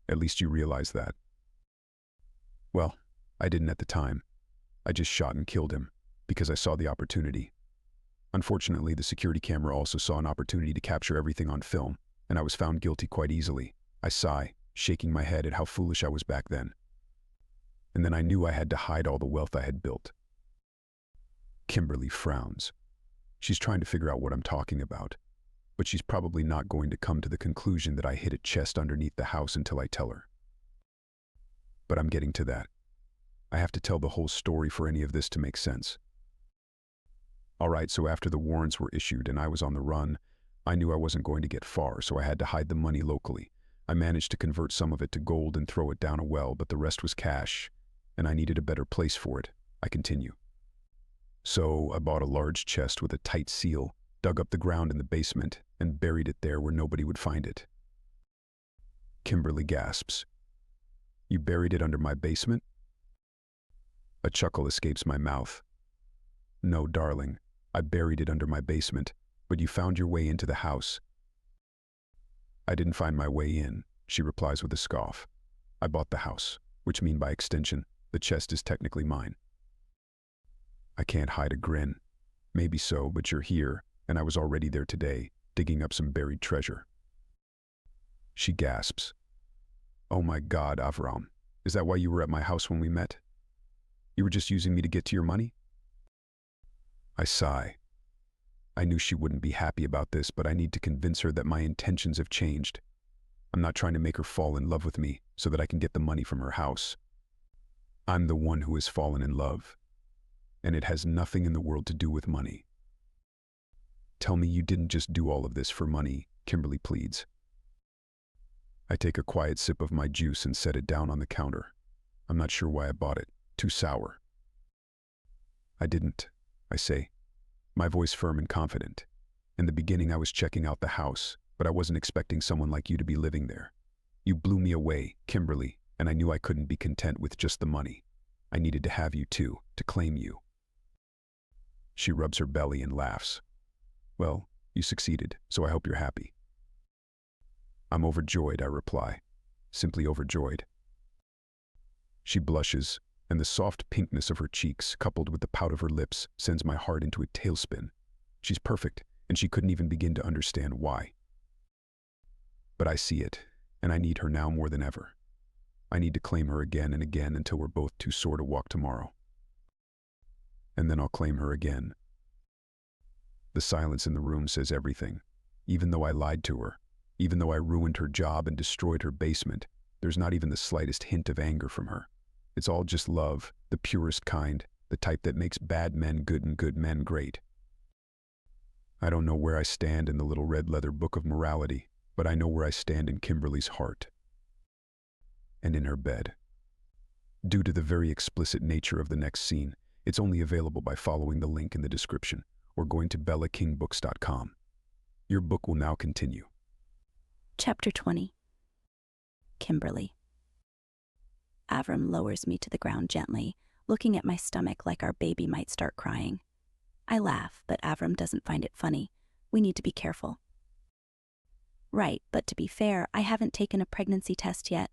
At least you realize that. Well, I didn't at the time. I just shot and killed him, because I saw the opportunity. Unfortunately, the security camera also saw an opportunity to capture everything on film, and I was found guilty quite easily. I sigh, shaking my head at how foolish I was back then. And then I knew I had to hide all the wealth I had built. Kimberly frowns. She's trying to figure out what I'm talking about, but she's probably not going to come to the conclusion that I hid a chest underneath the house until I tell her. But I'm getting to that. I have to tell the whole story for any of this to make sense. All right, so after the warrants were issued and I was on the run, I knew I wasn't going to get far, so I had to hide the money locally. I managed to convert some of it to gold and throw it down a well, but the rest was cash, and I needed a better place for it. I continue. So I bought a large chest with a tight seal, dug up the ground in the basement, and buried it there where nobody would find it. Kimberly gasps. You buried it under my basement? A chuckle escapes my mouth. No, darling, I buried it under my basement, but you found your way into the house. I didn't find my way in, she replies with a scoff. I bought the house, which means by extension, the chest is technically mine. I can't hide a grin. Maybe so, but you're here, and I was already there today, digging up some buried treasure. She gasps. Oh my God, Avram, is that why you were at my house when we met? You were just using me to get to your money? I sigh. I knew she wouldn't be happy about this, but I need to convince her that my intentions have changed. I'm not trying to make her fall in love with me so that I can get the money from her house. I'm the one who has fallen in love, and it has nothing in the world to do with money. Tell me you didn't just do all of this for money, Kimberly pleads. I take a quiet sip of my juice and set it down on the counter. I'm not sure why I bought it. Too sour. I didn't, I say, my voice firm and confident. In the beginning I was checking out the house, but I wasn't expecting someone like you to be living there. You blew me away, Kimberly, and I knew I couldn't be content with just the money. I needed to have you too, to claim you. She rubs her belly and laughs. Well, you succeeded, so I hope you're happy. I'm overjoyed, I reply. Simply overjoyed. She blushes, and the soft pinkness of her cheeks, coupled with the pout of her lips, sends my heart into a tailspin. She's perfect, and she couldn't even begin to understand why. But I see it, and I need her now more than ever. I need to claim her again and again until we're both too sore to walk tomorrow. And then I'll claim her again. The silence in the room says everything. Even though I lied to her, even though I ruined her job and destroyed her basement, there's not even the slightest hint of anger from her. It's all just love, the purest kind, the type that makes bad men good and good men great. I don't know where I stand in the little red leather book of morality, but I know where I stand in Kimberly's heart. And in her bed. Due to the very explicit nature of the next scene, it's only available by following the link in the description or going to bellakingbooks.com. Your book will now continue. Chapter 20. Kimberly. Avram lowers me to the ground gently, looking at my stomach like our baby might start crying. I laugh, but Avram doesn't find it funny. We need to be careful. Right, but to be fair, I haven't taken a pregnancy test yet.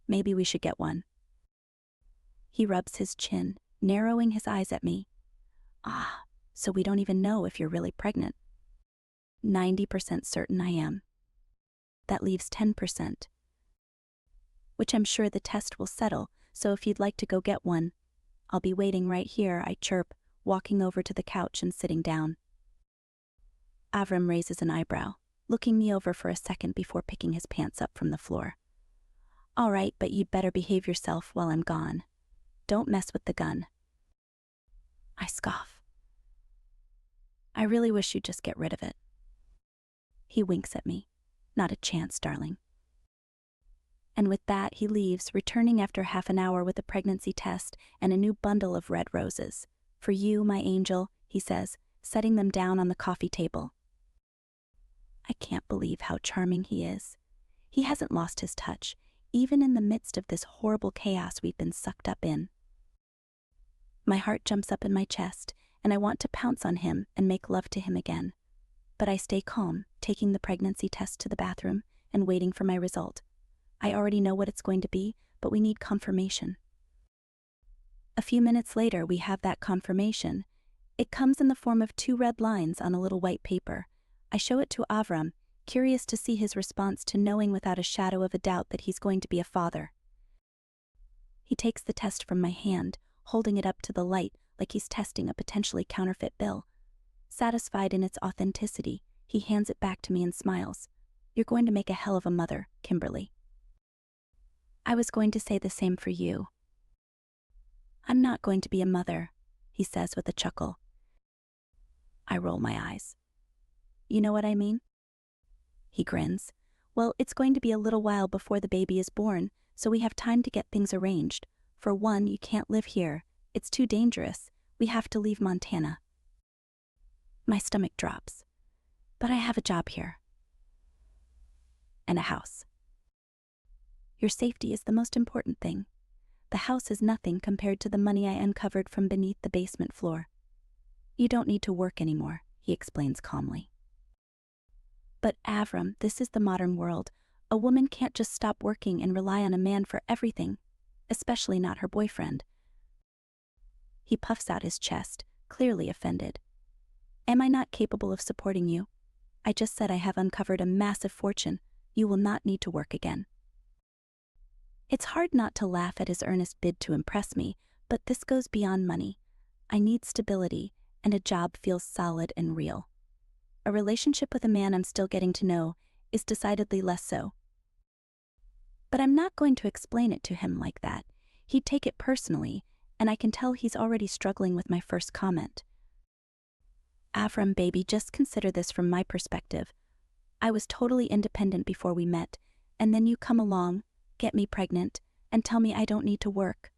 Maybe we should get one. He rubs his chin, narrowing his eyes at me. Ah, so we don't even know if you're really pregnant. 90% certain I am. That leaves 10%. Which I'm sure the test will settle, so if you'd like to go get one, I'll be waiting right here, I chirp, walking over to the couch and sitting down. Avram raises an eyebrow, looking me over for a second before picking his pants up from the floor. All right, but you'd better behave yourself while I'm gone. Don't mess with the gun. I scoff. I really wish you'd just get rid of it. He winks at me. Not a chance, darling. And with that, he leaves, returning after half an hour with a pregnancy test and a new bundle of red roses. For you, my angel, he says, setting them down on the coffee table. I can't believe how charming he is. He hasn't lost his touch, even in the midst of this horrible chaos we've been sucked up in. My heart jumps up in my chest, and I want to pounce on him and make love to him again. But I stay calm, taking the pregnancy test to the bathroom and waiting for my result. I already know what it's going to be, but we need confirmation. A few minutes later, we have that confirmation. It comes in the form of 2 red lines on a little white paper. I show it to Avram, curious to see his response to knowing without a shadow of a doubt that he's going to be a father. He takes the test from my hand, holding it up to the light like he's testing a potentially counterfeit bill. Satisfied in its authenticity, he hands it back to me and smiles. You're going to make a hell of a mother, Kimberly. I was going to say the same for you. I'm not going to be a mother, he says with a chuckle. I roll my eyes. You know what I mean? He grins. Well, it's going to be a little while before the baby is born, so we have time to get things arranged. For one, you can't live here. It's too dangerous. We have to leave Montana. My stomach drops. But I have a job here. And a house. Your safety is the most important thing. The house is nothing compared to the money I uncovered from beneath the basement floor. You don't need to work anymore, he explains calmly. But Avram, this is the modern world. A woman can't just stop working and rely on a man for everything, especially not her boyfriend. He puffs out his chest, clearly offended. Am I not capable of supporting you? I just said I have uncovered a massive fortune. You will not need to work again. It's hard not to laugh at his earnest bid to impress me, but this goes beyond money. I need stability, and a job feels solid and real. A relationship with a man I'm still getting to know is decidedly less so. But I'm not going to explain it to him like that. He'd take it personally, and I can tell he's already struggling with my first comment. Avram, baby, just consider this from my perspective. I was totally independent before we met, and then you come along, get me pregnant, and tell me I don't need to work.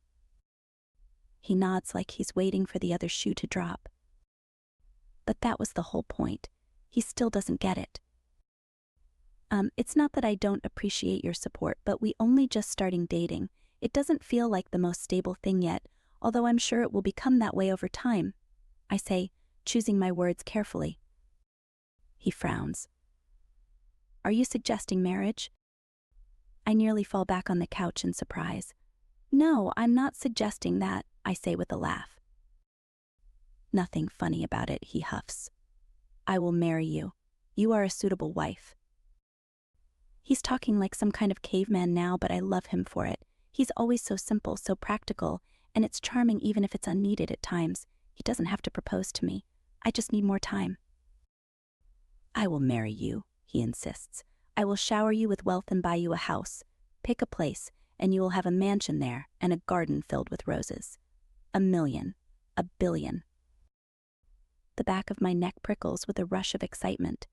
He nods like he's waiting for the other shoe to drop. But that was the whole point. He still doesn't get it. It's not that I don't appreciate your support, but we only just starting dating. It doesn't feel like the most stable thing yet, although I'm sure it will become that way over time, I say, choosing my words carefully. He frowns. Are you suggesting marriage? I nearly fall back on the couch in surprise. No, I'm not suggesting that, I say with a laugh. Nothing funny about it, he huffs. I will marry you. You are a suitable wife. He's talking like some kind of caveman now, but I love him for it. He's always so simple, so practical, and it's charming even if it's unneeded at times. He doesn't have to propose to me. I just need more time. I will marry you, he insists. I will shower you with wealth and buy you a house. Pick a place, and you will have a mansion there and a garden filled with roses. 1,000,000. 1,000,000,000. The back of my neck prickles with a rush of excitement.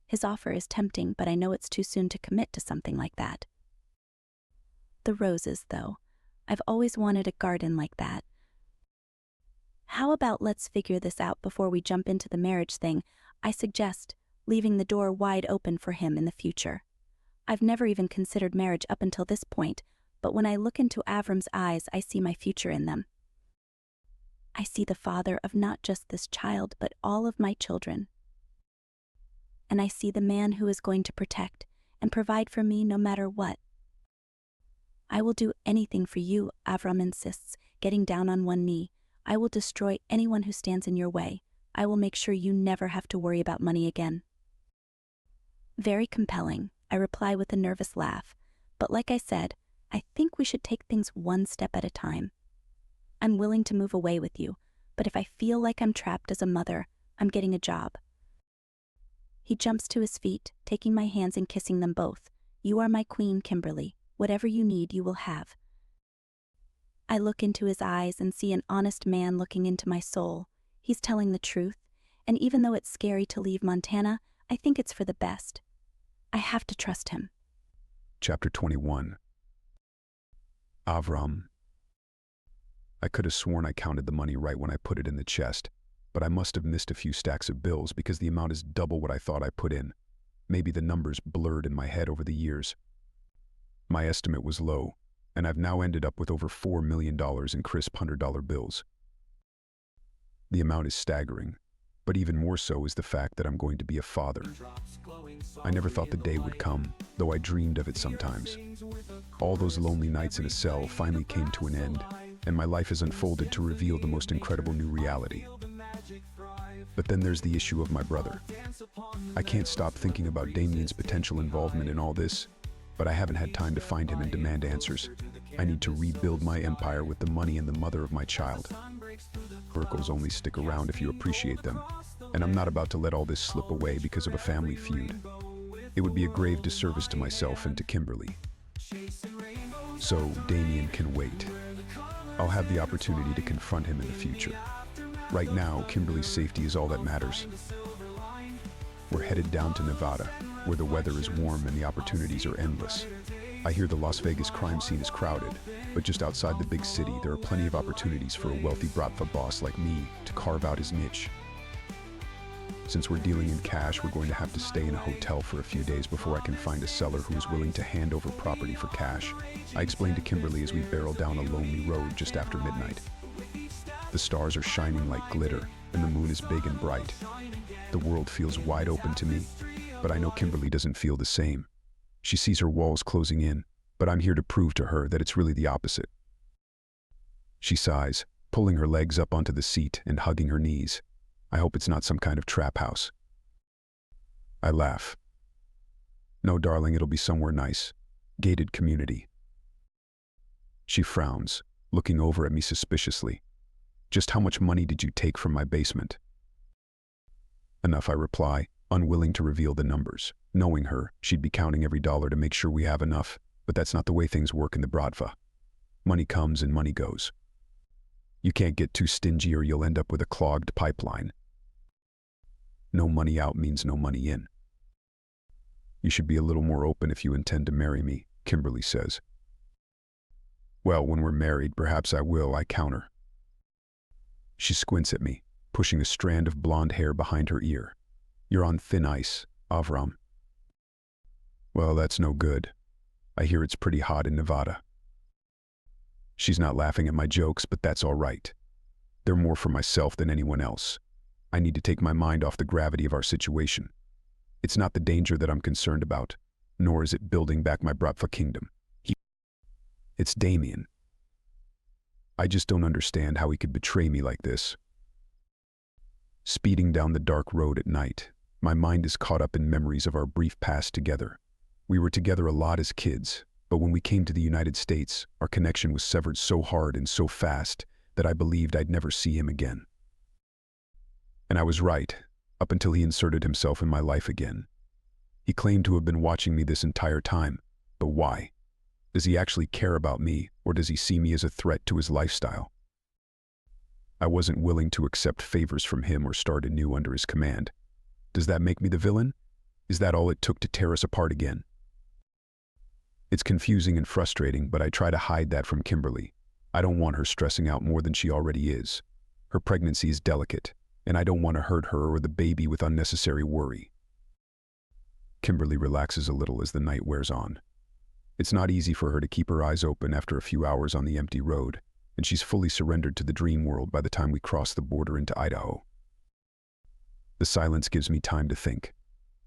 His offer is tempting, but I know it's too soon to commit to something like that. The roses, though. I've always wanted a garden like that. How about let's figure this out before we jump into the marriage thing, I suggest, leaving the door wide open for him in the future. I've never even considered marriage up until this point, but when I look into Avram's eyes, I see my future in them. I see the father of not just this child, but all of my children. And I see the man who is going to protect and provide for me no matter what. I will do anything for you, Avram insists, getting down on one knee. I will destroy anyone who stands in your way. I will make sure you never have to worry about money again. Very compelling, I reply with a nervous laugh. But like I said, I think we should take things one step at a time. I'm willing to move away with you, but if I feel like I'm trapped as a mother, I'm getting a job. He jumps to his feet, taking my hands and kissing them both. You are my queen, Kimberly. Whatever you need, you will have. I look into his eyes and see an honest man looking into my soul. He's telling the truth, and even though it's scary to leave Montana, I think it's for the best. I have to trust him. Chapter 21. Avram. I could have sworn I counted the money right when I put it in the chest, but I must have missed a few stacks of bills because the amount is double what I thought I put in. Maybe the numbers blurred in my head over the years. My estimate was low, and I've now ended up with over $4 million in crisp $100 bills. The amount is staggering, but even more so is the fact that I'm going to be a father. I never thought the day would come, though I dreamed of it sometimes. All those lonely nights in a cell finally came to an end, and my life has unfolded to reveal the most incredible new reality. But then there's the issue of my brother. I can't stop thinking about Damien's potential involvement in all this, but I haven't had time to find him and demand answers. I need to rebuild my empire with the money and the mother of my child. Miracles only stick around if you appreciate them, and I'm not about to let all this slip away because of a family feud. It would be a grave disservice to myself and to Kimberly. So Damien can wait. I'll have the opportunity to confront him in the future. Right now, Kimberly's safety is all that matters. We're headed down to Nevada, where the weather is warm and the opportunities are endless. I hear the Las Vegas crime scene is crowded, but just outside the big city, there are plenty of opportunities for a wealthy Bratva boss like me to carve out his niche. Since we're dealing in cash, we're going to have to stay in a hotel for a few days before I can find a seller who is willing to hand over property for cash. I explained to Kimberly as we barrel down a lonely road just after midnight. The stars are shining like glitter, and the moon is big and bright. The world feels wide open to me, but I know Kimberly doesn't feel the same. She sees her walls closing in, but I'm here to prove to her that it's really the opposite. She sighs, pulling her legs up onto the seat and hugging her knees. I hope it's not some kind of trap house. I laugh. No, darling, it'll be somewhere nice. Gated community. She frowns, looking over at me suspiciously. Just how much money did you take from my basement? Enough, I reply, unwilling to reveal the numbers. Knowing her, she'd be counting every dollar to make sure we have enough, but that's not the way things work in the Bratva. Money comes and money goes. You can't get too stingy or you'll end up with a clogged pipeline. No money out means no money in. You should be a little more open if you intend to marry me, Kimberly says. Well, when we're married, perhaps I will, I counter. She squints at me, pushing a strand of blonde hair behind her ear. You're on thin ice, Avram. Well, that's no good. I hear it's pretty hot in Nevada. She's not laughing at my jokes, but that's all right. They're more for myself than anyone else. I need to take my mind off the gravity of our situation. It's not the danger that I'm concerned about, nor is it building back my Bratva kingdom. It's Damien. I just don't understand how he could betray me like this. Speeding down the dark road at night, my mind is caught up in memories of our brief past together. We were together a lot as kids, But when we came to the United States, our connection was severed so hard and so fast that I believed I'd never see him again. And I was right, up until he inserted himself in my life again. He claimed to have been watching me this entire time, but why? Does he actually care about me, or does he see me as a threat to his lifestyle? I wasn't willing to accept favors from him or start anew under his command. Does that make me the villain? Is that all it took to tear us apart again? It's confusing and frustrating, but I try to hide that from Kimberly. I don't want her stressing out more than she already is. Her pregnancy is delicate, and I don't want to hurt her or the baby with unnecessary worry. Kimberly relaxes a little as the night wears on. It's not easy for her to keep her eyes open after a few hours on the empty road, and she's fully surrendered to the dream world by the time we cross the border into Idaho. The silence gives me time to think.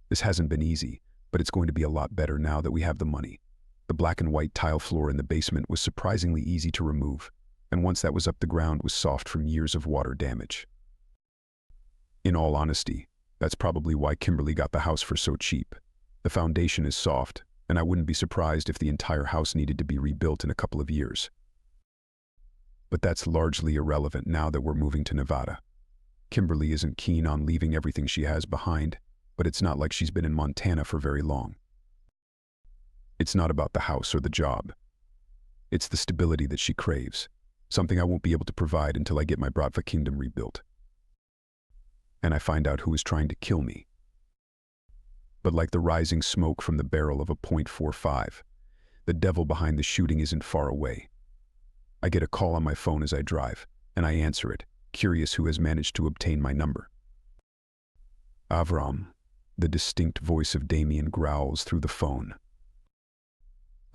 This hasn't been easy, but it's going to be a lot better now that we have the money. The black and white tile floor in the basement was surprisingly easy to remove, and once that was up, the ground was soft from years of water damage. In all honesty, that's probably why Kimberly got the house for so cheap. The foundation is soft, and I wouldn't be surprised if the entire house needed to be rebuilt in a couple of years. But that's largely irrelevant now that we're moving to Nevada. Kimberly isn't keen on leaving everything she has behind, but it's not like she's been in Montana for very long. It's not about the house or the job. It's the stability that she craves, something I won't be able to provide until I get my Bratva kingdom rebuilt. And I find out who is trying to kill me. But like the rising smoke from the barrel of a .45, the devil behind the shooting isn't far away. I get a call on my phone as I drive, and I answer it, curious who has managed to obtain my number. Avram, the distinct voice of Damien growls through the phone.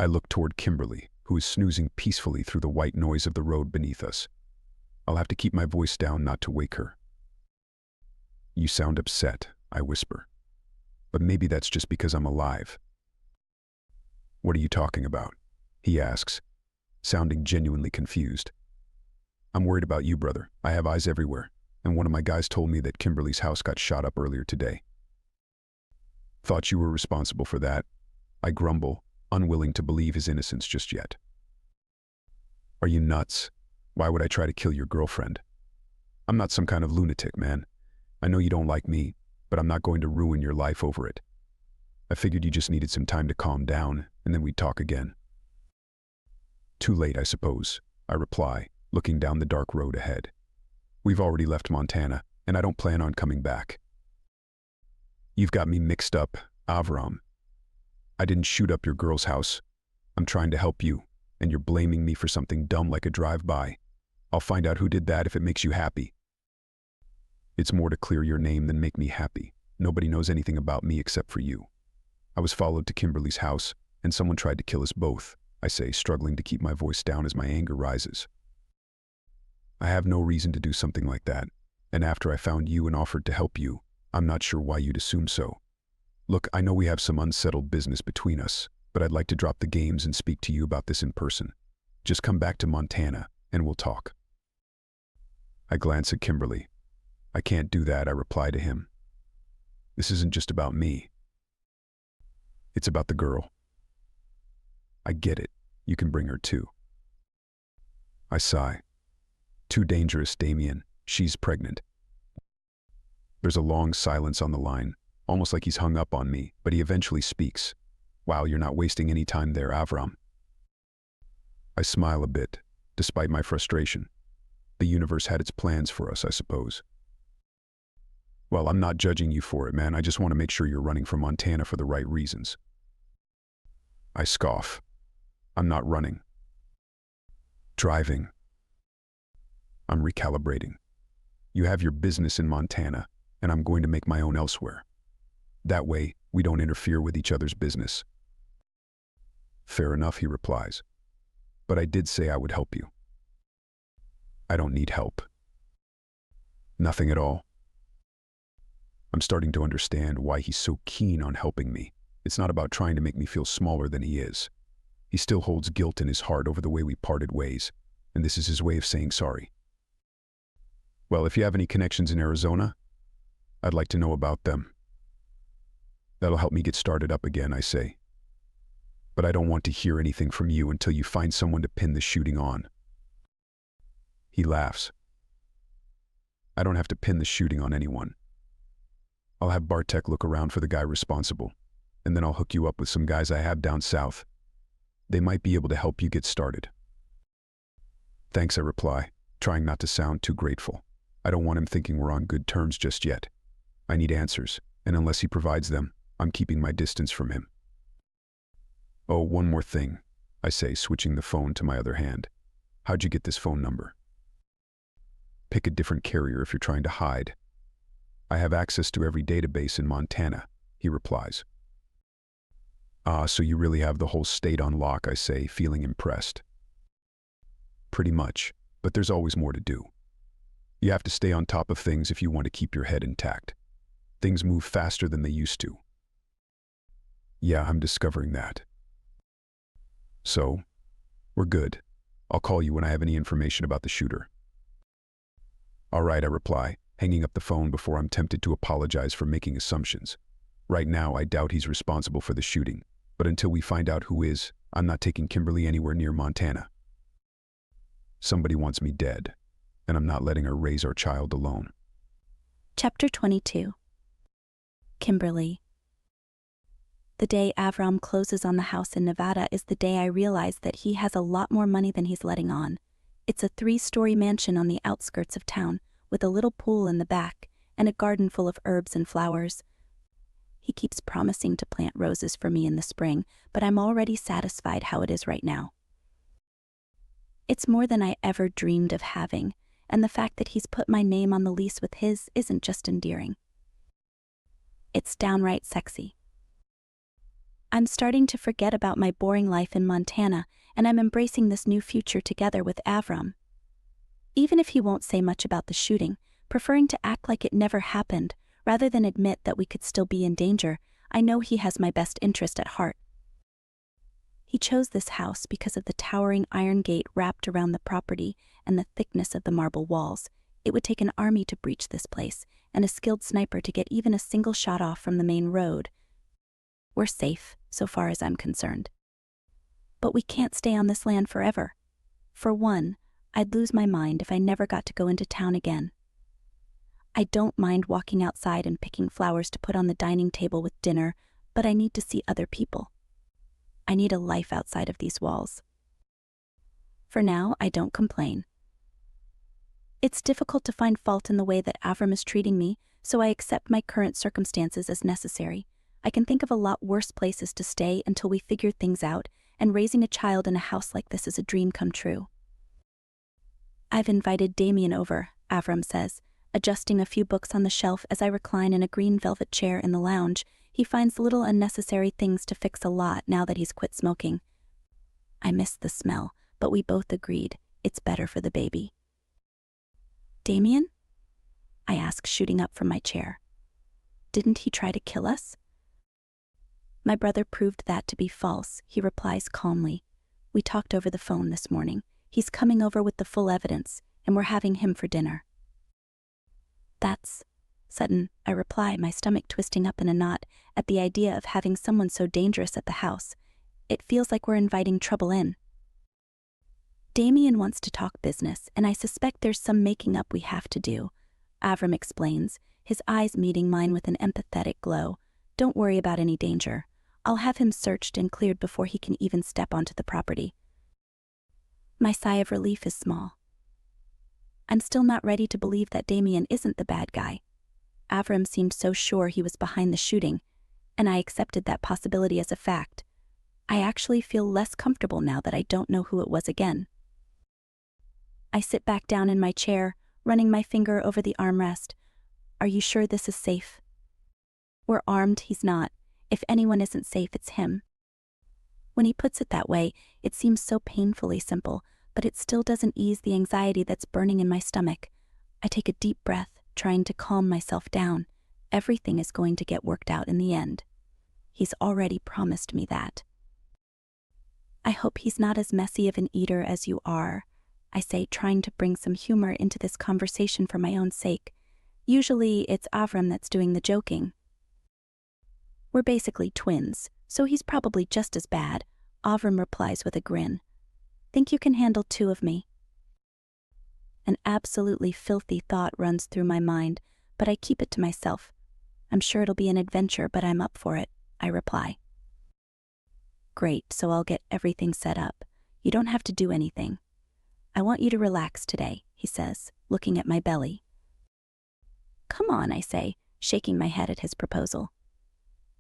I look toward Kimberly, who is snoozing peacefully through the white noise of the road beneath us. I'll have to keep my voice down not to wake her. You sound upset, I whisper. But maybe that's just because I'm alive. What are you talking about? He asks, sounding genuinely confused. I'm worried about you, brother. I have eyes everywhere, and one of my guys told me that Kimberly's house got shot up earlier today. Thought you were responsible for that, I grumble, unwilling to believe his innocence just yet. Are you nuts? Why would I try to kill your girlfriend? I'm not some kind of lunatic, man. I know you don't like me, but I'm not going to ruin your life over it. I figured you just needed some time to calm down, and then we'd talk again. Too late, I suppose, I reply, looking down the dark road ahead. We've already left Montana, and I don't plan on coming back. You've got me mixed up, Avram. I didn't shoot up your girl's house. I'm trying to help you, and you're blaming me for something dumb like a drive-by. I'll find out who did that if it makes you happy. It's more to clear your name than make me happy. Nobody knows anything about me except for you. I was followed to Kimberly's house, and someone tried to kill us both, I say, struggling to keep my voice down as my anger rises. I have no reason to do something like that, and after I found you and offered to help you, I'm not sure why you'd assume so. Look, I know we have some unsettled business between us, but I'd like to drop the games and speak to you about this in person. Just come back to Montana, and we'll talk. I glance at Kimberly. I can't do that, I reply to him. This isn't just about me. It's about the girl. I get it. You can bring her too. I sigh. Too dangerous, Damien. She's pregnant. There's a long silence on the line, almost like he's hung up on me, but he eventually speaks. Wow, you're not wasting any time there, Avram. I smile a bit, despite my frustration. The universe had its plans for us, I suppose. Well, I'm not judging you for it, man. I just want to make sure you're running from Montana for the right reasons. I scoff. I'm not running. Driving. I'm recalibrating. You have your business in Montana, and I'm going to make my own elsewhere. That way, we don't interfere with each other's business. Fair enough, he replies. But I did say I would help you. I don't need help. Nothing at all. I'm starting to understand why he's so keen on helping me. It's not about trying to make me feel smaller than he is. He still holds guilt in his heart over the way we parted ways, and this is his way of saying sorry. Well, if you have any connections in Arizona, I'd like to know about them. That'll help me get started up again, I say. but I don't want to hear anything from you until you find someone to pin the shooting on. He laughs. I don't have to pin the shooting on anyone. I'll have Bartek look around for the guy responsible, and then I'll hook you up with some guys I have down south. They might be able to help you get started. Thanks, I reply, trying not to sound too grateful. I don't want him thinking we're on good terms just yet. I need answers, and unless he provides them, I'm keeping my distance from him. Oh, one more thing, I say, switching the phone to my other hand. How'd you get this phone number? Pick a different carrier if you're trying to hide. I have access to every database in Montana, he replies. Ah, so you really have the whole state on lock, I say, feeling impressed. Pretty much, but there's always more to do. You have to stay on top of things if you want to keep your head intact. Things move faster than they used to. Yeah, I'm discovering that. So, we're good. I'll call you when I have any information about the shooter. All right, I reply, hanging up the phone before I'm tempted to apologize for making assumptions. Right now, I doubt he's responsible for the shooting, but until we find out who is, I'm not taking Kimberly anywhere near Montana. Somebody wants me dead, and I'm not letting her raise our child alone. Chapter 22. Kimberly. The day Avram closes on the house in Nevada is the day I realize that he has a lot more money than he's letting on. It's a 3-story mansion on the outskirts of town, with a little pool in the back, and a garden full of herbs and flowers. He keeps promising to plant roses for me in the spring, but I'm already satisfied how it is right now. It's more than I ever dreamed of having, and the fact that he's put my name on the lease with his isn't just endearing. It's downright sexy. I'm starting to forget about my boring life in Montana, and I'm embracing this new future together with Avram. Even if he won't say much about the shooting, preferring to act like it never happened, rather than admit that we could still be in danger, I know he has my best interest at heart. He chose this house because of the towering iron gate wrapped around the property and the thickness of the marble walls. It would take an army to breach this place, and a skilled sniper to get even a single shot off from the main road. We're safe, so far as I'm concerned. But we can't stay on this land forever. For one, I'd lose my mind if I never got to go into town again. I don't mind walking outside and picking flowers to put on the dining table with dinner, but I need to see other people. I need a life outside of these walls. For now, I don't complain. It's difficult to find fault in the way that Avram is treating me, so I accept my current circumstances as necessary. I can think of a lot worse places to stay until we figure things out, and raising a child in a house like this is a dream come true. I've invited Damien over, Avram says, adjusting a few books on the shelf as I recline in a green velvet chair in the lounge. He finds little unnecessary things to fix a lot now that he's quit smoking. I miss the smell, but we both agreed it's better for the baby. Damien? I ask, shooting up from my chair. Didn't he try to kill us? My brother proved that to be false, he replies calmly. We talked over the phone this morning. He's coming over with the full evidence, and we're having him for dinner. That's Sutton, I reply, my stomach twisting up in a knot at the idea of having someone so dangerous at the house. It feels like we're inviting trouble in. Damien wants to talk business, and I suspect there's some making up we have to do. Avram explains, his eyes meeting mine with an empathetic glow. Don't worry about any danger. I'll have him searched and cleared before he can even step onto the property. My sigh of relief is small. I'm still not ready to believe that Damien isn't the bad guy. Avram seemed so sure he was behind the shooting, and I accepted that possibility as a fact. I actually feel less comfortable now that I don't know who it was again. I sit back down in my chair, running my finger over the armrest. Are you sure this is safe? We're armed, he's not. If anyone isn't safe, it's him. When he puts it that way, it seems so painfully simple, but it still doesn't ease the anxiety that's burning in my stomach. I take a deep breath, trying to calm myself down. Everything is going to get worked out in the end. He's already promised me that. I hope he's not as messy of an eater as you are, I say, trying to bring some humor into this conversation for my own sake. Usually it's Avram that's doing the joking. We're basically twins, so he's probably just as bad, Avram replies with a grin. Think you can handle 2 of me? An absolutely filthy thought runs through my mind, but I keep it to myself. I'm sure it'll be an adventure, but I'm up for it, I reply. Great, so I'll get everything set up. You don't have to do anything. I want you to relax today, he says, looking at my belly. Come on, I say, shaking my head at his proposal.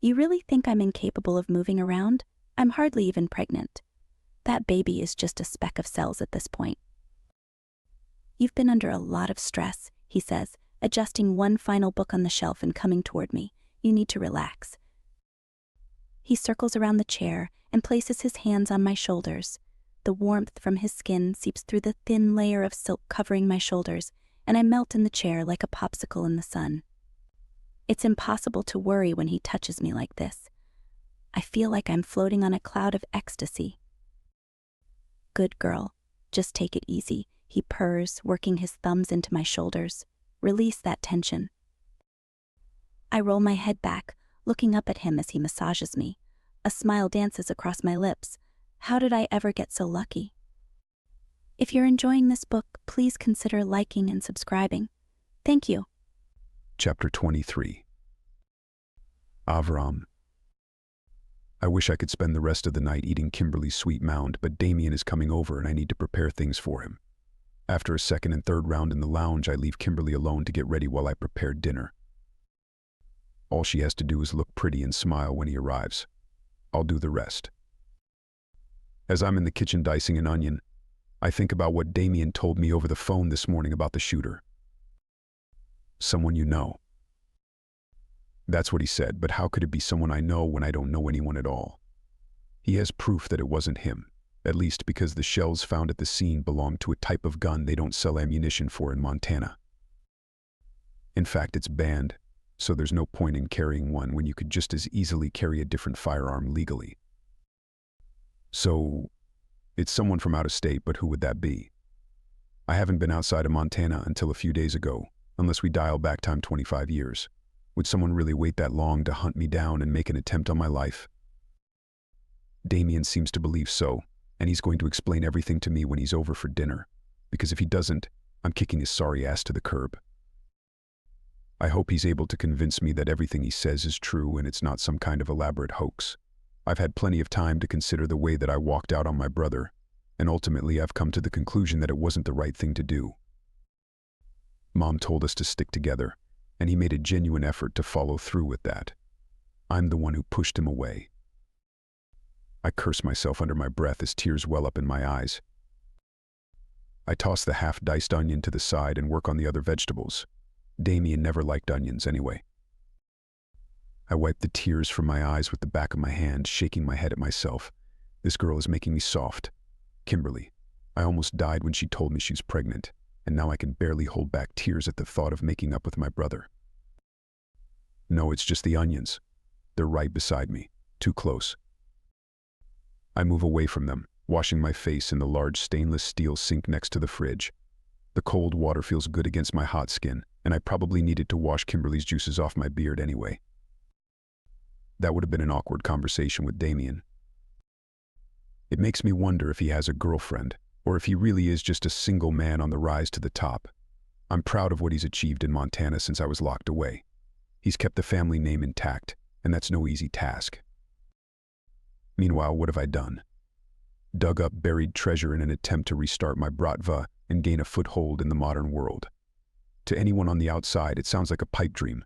You really think I'm incapable of moving around? I'm hardly even pregnant. That baby is just a speck of cells at this point. You've been under a lot of stress, he says, adjusting one final book on the shelf and coming toward me. You need to relax. He circles around the chair and places his hands on my shoulders. The warmth from his skin seeps through the thin layer of silk covering my shoulders, and I melt in the chair like a popsicle in the sun. It's impossible to worry when he touches me like this. I feel like I'm floating on a cloud of ecstasy. Good girl, just take it easy, he purrs, working his thumbs into my shoulders. Release that tension. I roll my head back, looking up at him as he massages me. A smile dances across my lips. How did I ever get so lucky? If you're enjoying this book, please consider liking and subscribing. Thank you. Chapter 23. Avram. I wish I could spend the rest of the night eating Kimberly's sweet mound, but Damien is coming over and I need to prepare things for him. After a second and third round in the lounge, I leave Kimberly alone to get ready while I prepare dinner. All she has to do is look pretty and smile when he arrives. I'll do the rest. As I'm in the kitchen dicing an onion, I think about what Damien told me over the phone this morning about the shooter. Someone you know. That's what he said, but how could it be someone I know when I don't know anyone at all? He has proof that it wasn't him, at least because the shells found at the scene belonged to a type of gun they don't sell ammunition for in Montana. In fact, it's banned, so there's no point in carrying one when you could just as easily carry a different firearm legally. So, it's someone from out of state, but who would that be? I haven't been outside of Montana until a few days ago, unless we dial back time 25 years. Would someone really wait that long to hunt me down and make an attempt on my life? Damien seems to believe so, and he's going to explain everything to me when he's over for dinner, because if he doesn't, I'm kicking his sorry ass to the curb. I hope he's able to convince me that everything he says is true and it's not some kind of elaborate hoax. I've had plenty of time to consider the way that I walked out on my brother, and ultimately I've come to the conclusion that it wasn't the right thing to do. Mom told us to stick together, and he made a genuine effort to follow through with that. I'm the one who pushed him away. I curse myself under my breath as tears well up in my eyes. I toss the half-diced onion to the side and work on the other vegetables. Damien never liked onions anyway. I wipe the tears from my eyes with the back of my hand, shaking my head at myself. This girl is making me soft. Kimberly. I almost died when she told me she's pregnant, and now I can barely hold back tears at the thought of making up with my brother. No, it's just the onions. They're right beside me, too close. I move away from them, washing my face in the large stainless steel sink next to the fridge. The cold water feels good against my hot skin, and I probably needed to wash Kimberly's juices off my beard anyway. That would have been an awkward conversation with Damien. It makes me wonder if he has a girlfriend, or if he really is just a single man on the rise to the top. I'm proud of what he's achieved in Montana since I was locked away. He's kept the family name intact, and that's no easy task. Meanwhile, what have I done? Dug up buried treasure in an attempt to restart my Bratva and gain a foothold in the modern world. To anyone on the outside, it sounds like a pipe dream,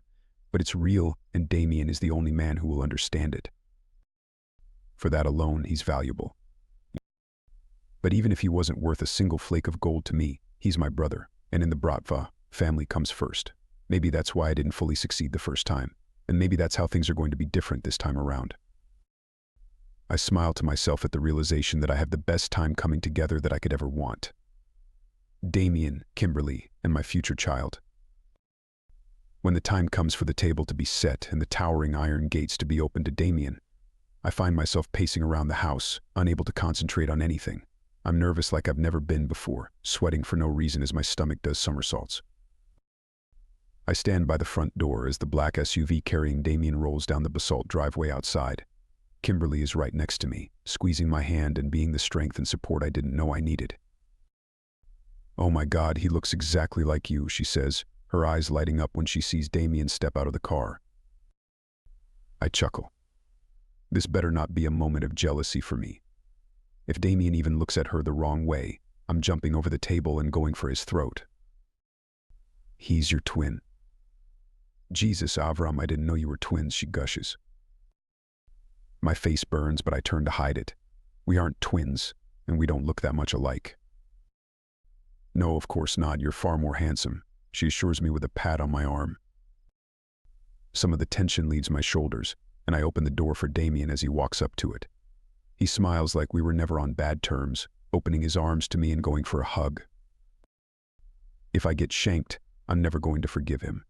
but it's real, and Damien is the only man who will understand it. For that alone, he's valuable. But even if he wasn't worth a single flake of gold to me, he's my brother, and in the Bratva, family comes first. Maybe that's why I didn't fully succeed the first time, and maybe that's how things are going to be different this time around. I smile to myself at the realization that I have the best time coming together that I could ever want. Damien, Kimberly, and my future child. When the time comes for the table to be set and the towering iron gates to be opened to Damien, I find myself pacing around the house, unable to concentrate on anything. I'm nervous like I've never been before, sweating for no reason as my stomach does somersaults. I stand by the front door as the black SUV carrying Damien rolls down the basalt driveway outside. Kimberly is right next to me, squeezing my hand and being the strength and support I didn't know I needed. "Oh my God, he looks exactly like you," she says, her eyes lighting up when she sees Damien step out of the car. I chuckle. This better not be a moment of jealousy for me. If Damien even looks at her the wrong way, I'm jumping over the table and going for his throat. "He's your twin." "Jesus, Avram, I didn't know you were twins," she gushes. My face burns, but I turn to hide it. We aren't twins, and we don't look that much alike. "No, of course not. You're far more handsome," she assures me with a pat on my arm. Some of the tension leaves my shoulders, and I open the door for Damien as he walks up to it. He smiles like we were never on bad terms, opening his arms to me and going for a hug. If I get shanked, I'm never going to forgive him.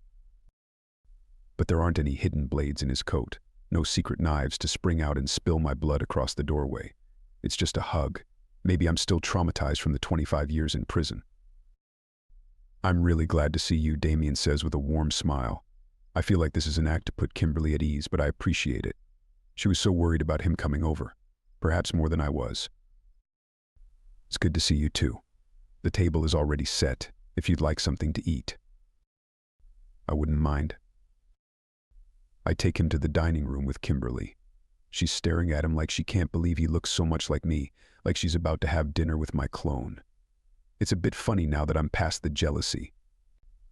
But there aren't any hidden blades in his coat, no secret knives to spring out and spill my blood across the doorway. It's just a hug. Maybe I'm still traumatized from the 25 years in prison. "I'm really glad to see you," Damien says with a warm smile. I feel like this is an act to put Kimberly at ease, but I appreciate it. She was so worried about him coming over, perhaps more than I was. "It's good to see you too. The table is already set, if you'd like something to eat." "I wouldn't mind." I take him to the dining room with Kimberly. She's staring at him like she can't believe he looks so much like me, like she's about to have dinner with my clone. It's a bit funny now that I'm past the jealousy.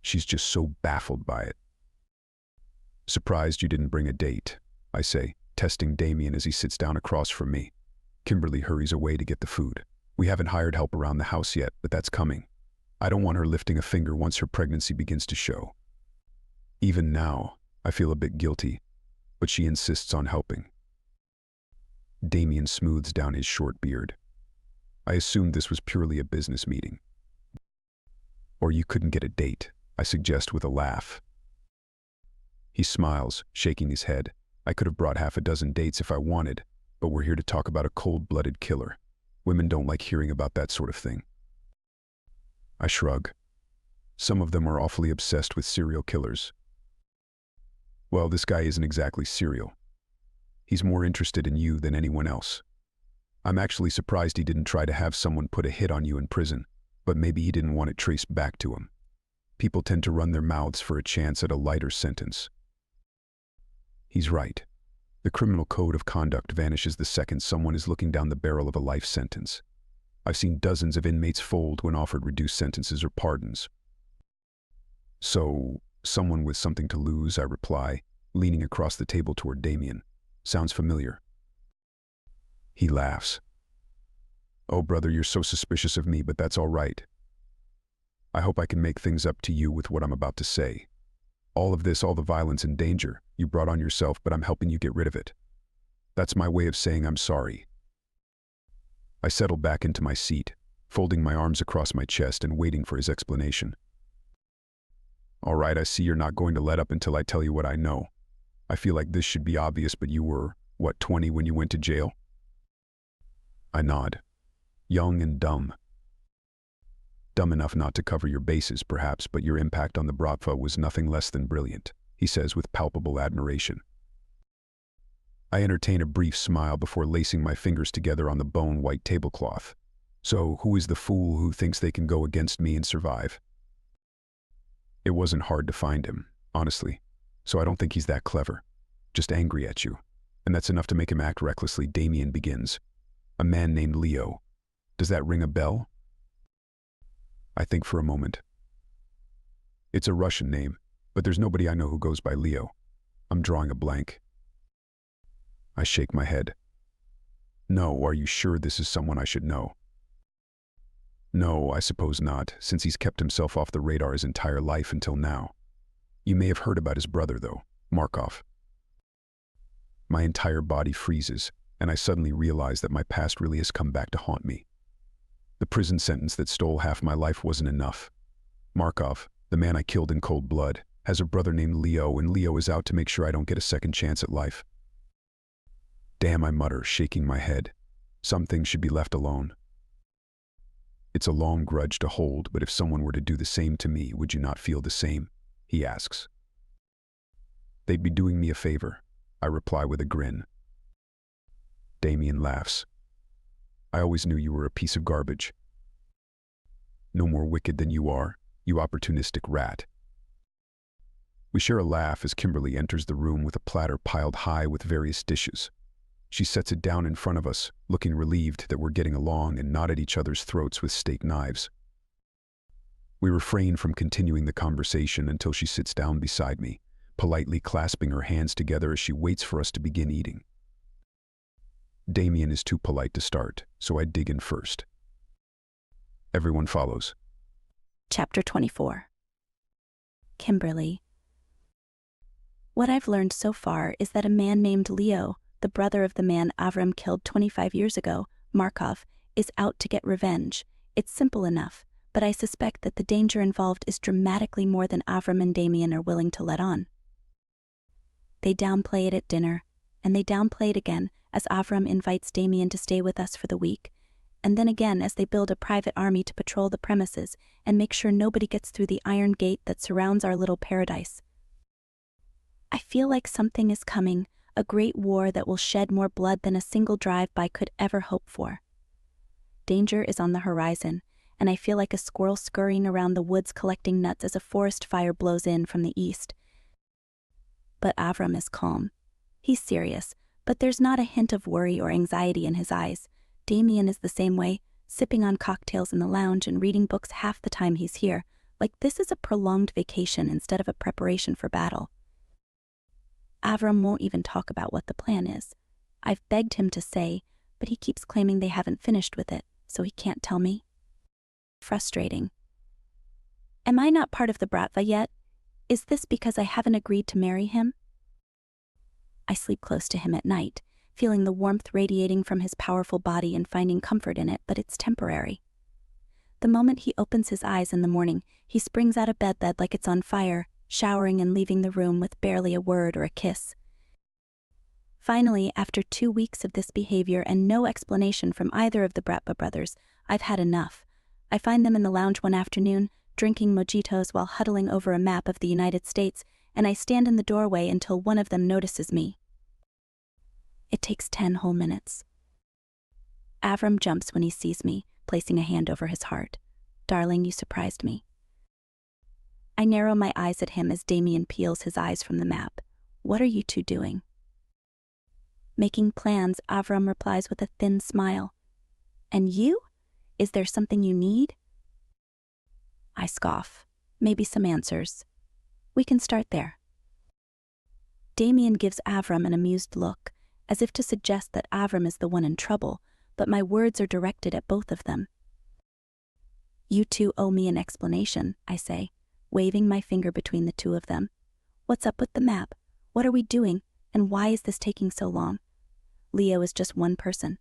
She's just so baffled by it. "Surprised you didn't bring a date," I say, testing Damien as he sits down across from me. Kimberly hurries away to get the food. We haven't hired help around the house yet, but that's coming. I don't want her lifting a finger once her pregnancy begins to show. Even now, I feel a bit guilty, but she insists on helping. Damien smooths down his short beard. I assumed this was purely a business meeting. "Or you couldn't get a date," I suggest with a laugh. He smiles, shaking his head. "I could have brought half a dozen dates if I wanted, but we're here to talk about a cold-blooded killer. Women don't like hearing about that sort of thing." I shrug. Some of them are awfully obsessed with serial killers. "Well, this guy isn't exactly serial. He's more interested in you than anyone else. I'm actually surprised he didn't try to have someone put a hit on you in prison, but maybe he didn't want it traced back to him. People tend to run their mouths for a chance at a lighter sentence." He's right. The criminal code of conduct vanishes the second someone is looking down the barrel of a life sentence. I've seen dozens of inmates fold when offered reduced sentences or pardons. "So, someone with something to lose," I reply, leaning across the table toward Damien. "Sounds familiar." He laughs. "Oh, brother, you're so suspicious of me, but that's all right. I hope I can make things up to you with what I'm about to say. All of this, all the violence and danger, you brought on yourself, but I'm helping you get rid of it. That's my way of saying I'm sorry." I settle back into my seat, folding my arms across my chest and waiting for his explanation. "All right, I see you're not going to let up until I tell you what I know. I feel like this should be obvious, but you were, what, 20 when you went to jail?" I nod. "Young and dumb. Dumb enough not to cover your bases, perhaps, but your impact on the Bratva was nothing less than brilliant," he says with palpable admiration. I entertain a brief smile before lacing my fingers together on the bone-white tablecloth. "So, who is the fool who thinks they can go against me and survive?" It wasn't hard to find him, honestly, so I don't think he's that clever. Just angry at you, and that's enough to make him act recklessly. Damien begins. "A man named Leo. Does that ring a bell?" I think for a moment. "It's a Russian name, but there's nobody I know who goes by Leo. I'm drawing a blank." I shake my head. "No, are you sure this is someone I should know?" "No, I suppose not, since he's kept himself off the radar his entire life until now. You may have heard about his brother, though, Markov." My entire body freezes, and I suddenly realize that my past really has come back to haunt me. The prison sentence that stole half my life wasn't enough. Markov, the man I killed in cold blood, has a brother named Leo, and Leo is out to make sure I don't get a second chance at life. "Damn," I mutter, shaking my head. "Some things should be left alone." "It's a long grudge to hold, but if someone were to do the same to me, would you not feel the same?" he asks. "They'd be doing me a favor," I reply with a grin. Damien laughs. I always knew you were a piece of garbage. No more wicked than you are, you opportunistic rat. We share a laugh as Kimberly enters the room with a platter piled high with various dishes. She sets it down in front of us, looking relieved that we're getting along, and nod at each other's throats with steak knives. We refrain from continuing the conversation until she sits down beside me, politely clasping her hands together as she waits for us to begin eating. Damien is too polite to start, so I dig in first. Everyone follows. Chapter 24. Kimberly. What I've learned so far is that a man named Leo, the brother of the man Avram killed 25 years ago, Markov, is out to get revenge. It's simple enough, but I suspect that the danger involved is dramatically more than Avram and Damien are willing to let on. They downplay it at dinner, and they downplay it again as Avram invites Damien to stay with us for the week, and then again as they build a private army to patrol the premises and make sure nobody gets through the iron gate that surrounds our little paradise. I feel like something is coming, a great war that will shed more blood than a single drive-by could ever hope for. Danger is on the horizon, and I feel like a squirrel scurrying around the woods collecting nuts as a forest fire blows in from the east. But Avram is calm. He's serious, but there's not a hint of worry or anxiety in his eyes. Damien is the same way, sipping on cocktails in the lounge and reading books half the time he's here, like this is a prolonged vacation instead of a preparation for battle. Avram won't even talk about what the plan is. I've begged him to say, but he keeps claiming they haven't finished with it, so he can't tell me. Frustrating. Am I not part of the Bratva yet? Is this because I haven't agreed to marry him? I sleep close to him at night, feeling the warmth radiating from his powerful body and finding comfort in it, but it's temporary. The moment he opens his eyes in the morning, he springs out of bed like it's on fire, showering and leaving the room with barely a word or a kiss. Finally, after 2 weeks of this behavior and no explanation from either of the Bratva brothers, I've had enough. I find them in the lounge one afternoon, drinking mojitos while huddling over a map of the United States, and I stand in the doorway until one of them notices me. It takes 10 whole minutes. Avram jumps when he sees me, placing a hand over his heart. Darling, you surprised me. I narrow my eyes at him as Damien peels his eyes from the map. What are you two doing? Making plans, Avram replies with a thin smile. And you? Is there something you need? I scoff. Maybe some answers. We can start there. Damien gives Avram an amused look, as if to suggest that Avram is the one in trouble, but my words are directed at both of them. You two owe me an explanation, I say, waving my finger between the two of them. What's up with the map? What are we doing? And why is this taking so long? Leo is just one person.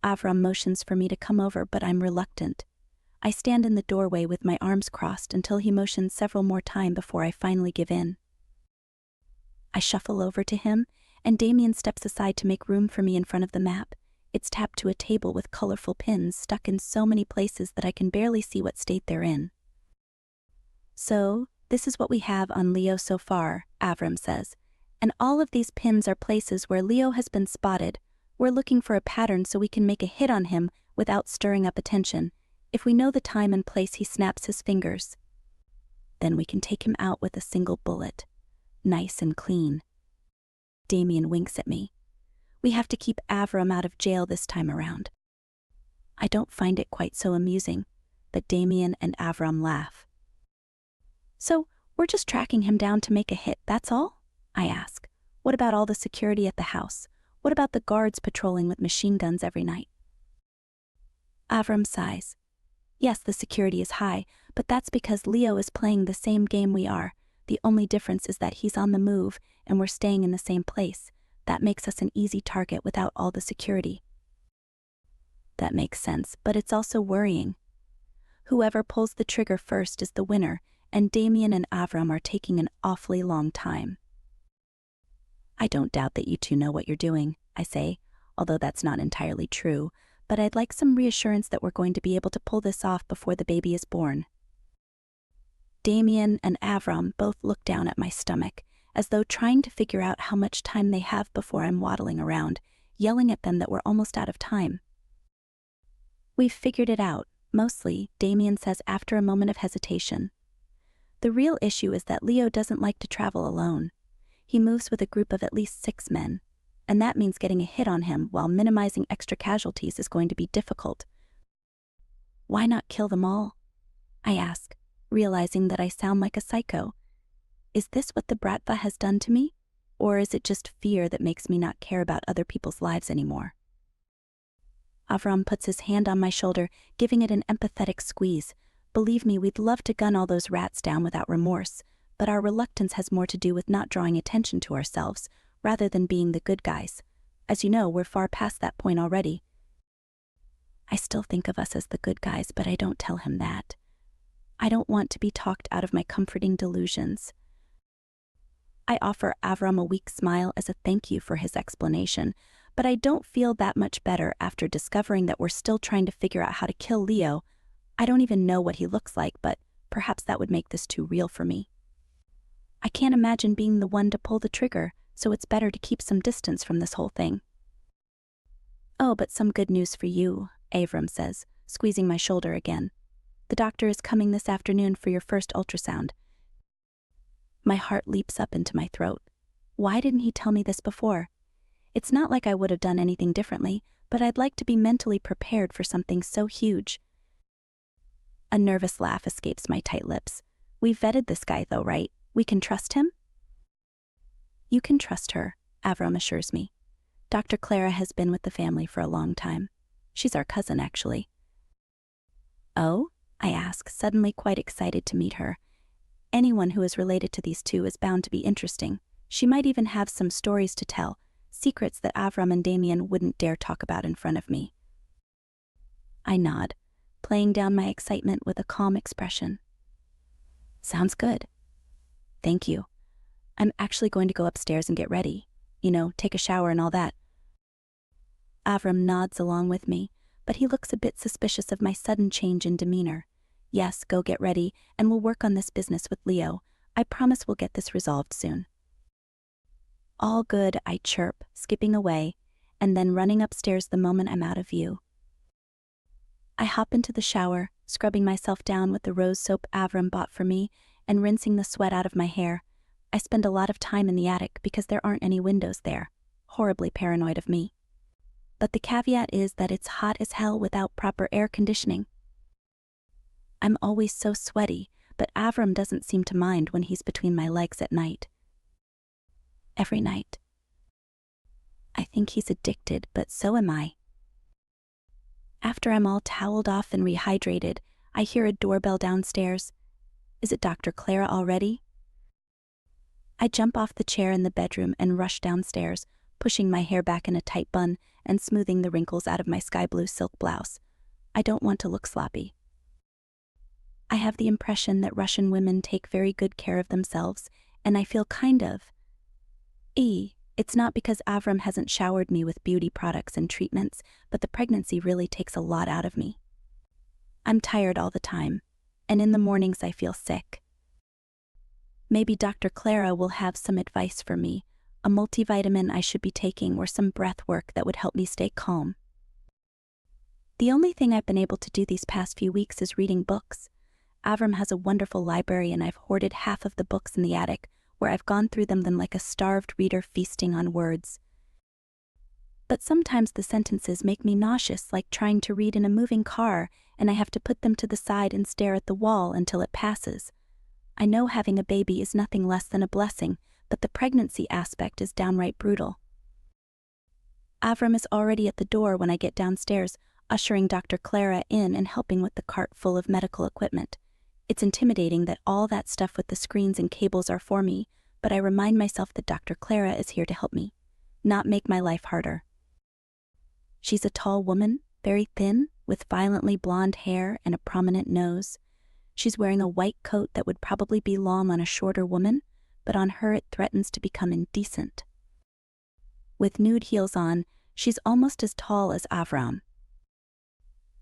Avram motions for me to come over, but I'm reluctant. I stand in the doorway with my arms crossed until he motions several more times before I finally give in. I shuffle over to him, and Damien steps aside to make room for me in front of the map. It's tapped to a table with colorful pins stuck in so many places that I can barely see what state they're in. So, this is what we have on Leo so far, Avram says. And all of these pins are places where Leo has been spotted. We're looking for a pattern so we can make a hit on him without stirring up attention. If we know the time and place he snaps his fingers, then we can take him out with a single bullet. Nice and clean. Damien winks at me. We have to keep Avram out of jail this time around. I don't find it quite so amusing, but Damien and Avram laugh. So, we're just tracking him down to make a hit, that's all? I ask. What about all the security at the house? What about the guards patrolling with machine guns every night? Avram sighs. Yes, the security is high, but that's because Leo is playing the same game we are. The only difference is that he's on the move and we're staying in the same place. That makes us an easy target without all the security. That makes sense, but it's also worrying. Whoever pulls the trigger first is the winner, and Damien and Avram are taking an awfully long time. I don't doubt that you two know what you're doing, I say, although that's not entirely true, but I'd like some reassurance that we're going to be able to pull this off before the baby is born. Damien and Avram both look down at my stomach, as though trying to figure out how much time they have before I'm waddling around, yelling at them that we're almost out of time. We've figured it out, mostly, Damien says after a moment of hesitation. The real issue is that Leo doesn't like to travel alone. He moves with a group of at least 6 men, and that means getting a hit on him while minimizing extra casualties is going to be difficult. Why not kill them all? I ask, realizing that I sound like a psycho. Is this what the Bratva has done to me? Or is it just fear that makes me not care about other people's lives anymore? Avram puts his hand on my shoulder, giving it an empathetic squeeze. Believe me, we'd love to gun all those rats down without remorse, but our reluctance has more to do with not drawing attention to ourselves, rather than being the good guys. As you know, we're far past that point already. I still think of us as the good guys, but I don't tell him that. I don't want to be talked out of my comforting delusions. I offer Avram a weak smile as a thank you for his explanation, but I don't feel that much better after discovering that we're still trying to figure out how to kill Leo. I don't even know what he looks like, but perhaps that would make this too real for me. I can't imagine being the one to pull the trigger, so it's better to keep some distance from this whole thing. Oh, but some good news for you, Avram says, squeezing my shoulder again. The doctor is coming this afternoon for your first ultrasound. My heart leaps up into my throat. Why didn't he tell me this before? It's not like I would have done anything differently, but I'd like to be mentally prepared for something so huge. A nervous laugh escapes my tight lips. We've vetted this guy though, right? We can trust him? You can trust her, Avram assures me. Dr. Clara has been with the family for a long time. She's our cousin, actually. Oh? I ask, suddenly quite excited to meet her. Anyone who is related to these two is bound to be interesting. She might even have some stories to tell, secrets that Avram and Damien wouldn't dare talk about in front of me. I nod, playing down my excitement with a calm expression. Sounds good. Thank you. I'm actually going to go upstairs and get ready. Take a shower and all that. Avram nods along with me, but he looks a bit suspicious of my sudden change in demeanor. Yes, go get ready, and we'll work on this business with Leo. I promise we'll get this resolved soon. All good, I chirp, skipping away, and then running upstairs the moment I'm out of view. I hop into the shower, scrubbing myself down with the rose soap Avram bought for me, and rinsing the sweat out of my hair. I spend a lot of time in the attic because there aren't any windows there. Horribly paranoid of me. But the caveat is that it's hot as hell without proper air conditioning. I'm always so sweaty, but Avram doesn't seem to mind when he's between my legs at night. Every night. I think he's addicted, but so am I. After I'm all toweled off and rehydrated, I hear a doorbell downstairs. Is it Dr. Clara already? I jump off the chair in the bedroom and rush downstairs, pushing my hair back in a tight bun and smoothing the wrinkles out of my sky blue silk blouse. I don't want to look sloppy. I have the impression that Russian women take very good care of themselves, and I feel kind of... It's not because Avram hasn't showered me with beauty products and treatments, but the pregnancy really takes a lot out of me. I'm tired all the time, and in the mornings I feel sick. Maybe Dr. Clara will have some advice for me, a multivitamin I should be taking or some breath work that would help me stay calm. The only thing I've been able to do these past few weeks is reading books. Avram has a wonderful library and I've hoarded half of the books in the attic, where I've gone through them like a starved reader feasting on words. But sometimes the sentences make me nauseous, like trying to read in a moving car, and I have to put them to the side and stare at the wall until it passes. I know having a baby is nothing less than a blessing, but the pregnancy aspect is downright brutal. Avram is already at the door when I get downstairs, ushering Dr. Clara in and helping with the cart full of medical equipment. It's intimidating that all that stuff with the screens and cables are for me, but I remind myself that Dr. Clara is here to help me, not make my life harder. She's a tall woman, very thin, with violently blonde hair and a prominent nose. She's wearing a white coat that would probably be long on a shorter woman, but on her it threatens to become indecent. With nude heels on, she's almost as tall as Avram.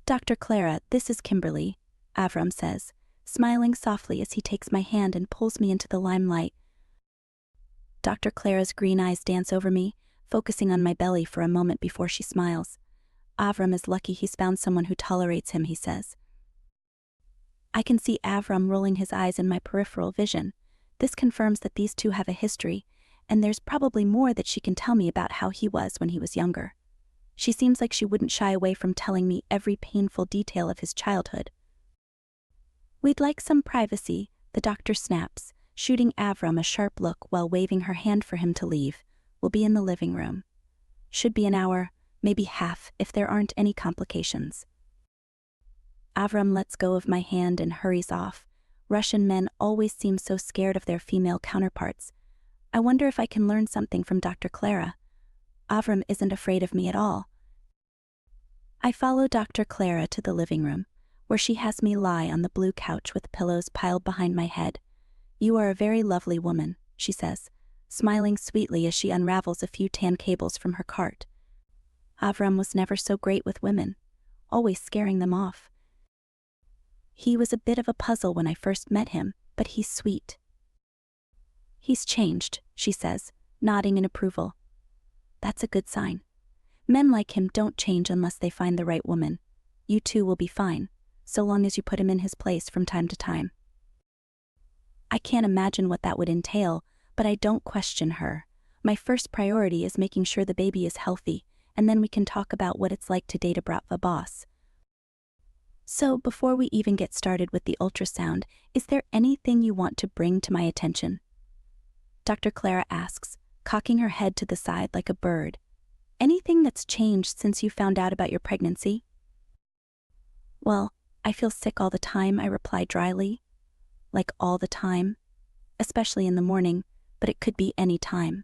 Dr. Clara, this is Kimberly, Avram says, smiling softly as he takes my hand and pulls me into the limelight. Dr. Clara's green eyes dance over me, focusing on my belly for a moment before she smiles. Avram is lucky he's found someone who tolerates him, he says. I can see Avram rolling his eyes in my peripheral vision. This confirms that these two have a history, and there's probably more that she can tell me about how he was when he was younger. She seems like she wouldn't shy away from telling me every painful detail of his childhood. We'd like some privacy, the doctor snaps, shooting Avram a sharp look while waving her hand for him to leave. We'll be in the living room. Should be an hour, maybe half, if there aren't any complications. Avram lets go of my hand and hurries off. Russian men always seem so scared of their female counterparts. I wonder if I can learn something from Dr. Clara. Avram isn't afraid of me at all. I follow Dr. Clara to the living room, where she has me lie on the blue couch with pillows piled behind my head. You are a very lovely woman, she says, smiling sweetly as she unravels a few tan cables from her cart. Avram was never so great with women, always scaring them off. He was a bit of a puzzle when I first met him, but he's sweet. He's changed, she says, nodding in approval. That's a good sign. Men like him don't change unless they find the right woman. You two will be fine, so long as you put him in his place from time to time. I can't imagine what that would entail, but I don't question her. My first priority is making sure the baby is healthy, and then we can talk about what it's like to date a Bratva Boss. So, before we even get started with the ultrasound, is there anything you want to bring to my attention? Dr. Clara asks, cocking her head to the side like a bird. Anything that's changed since you found out about your pregnancy? Well, I feel sick all the time, I reply dryly. Like all the time. Especially in the morning, but it could be any time.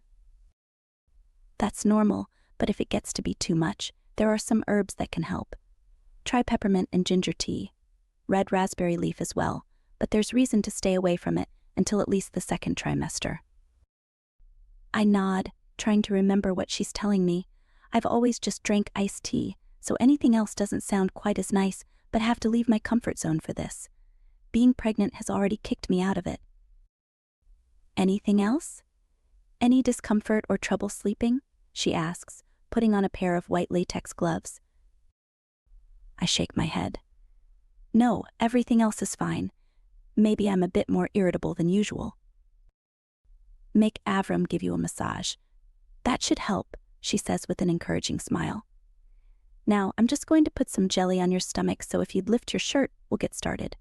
That's normal, but if it gets to be too much, there are some herbs that can help. Try peppermint and ginger tea. Red raspberry leaf as well, but there's reason to stay away from it until at least the second trimester. I nod, trying to remember what she's telling me. I've always just drank iced tea, so anything else doesn't sound quite as nice, but have to leave my comfort zone for this. Being pregnant has already kicked me out of it. Anything else? Any discomfort or trouble sleeping? She asks, putting on a pair of white latex gloves. I shake my head. No, everything else is fine. Maybe I'm a bit more irritable than usual. Make Avram give you a massage. That should help, she says with an encouraging smile. Now, I'm just going to put some jelly on your stomach, so if you'd lift your shirt, we'll get started.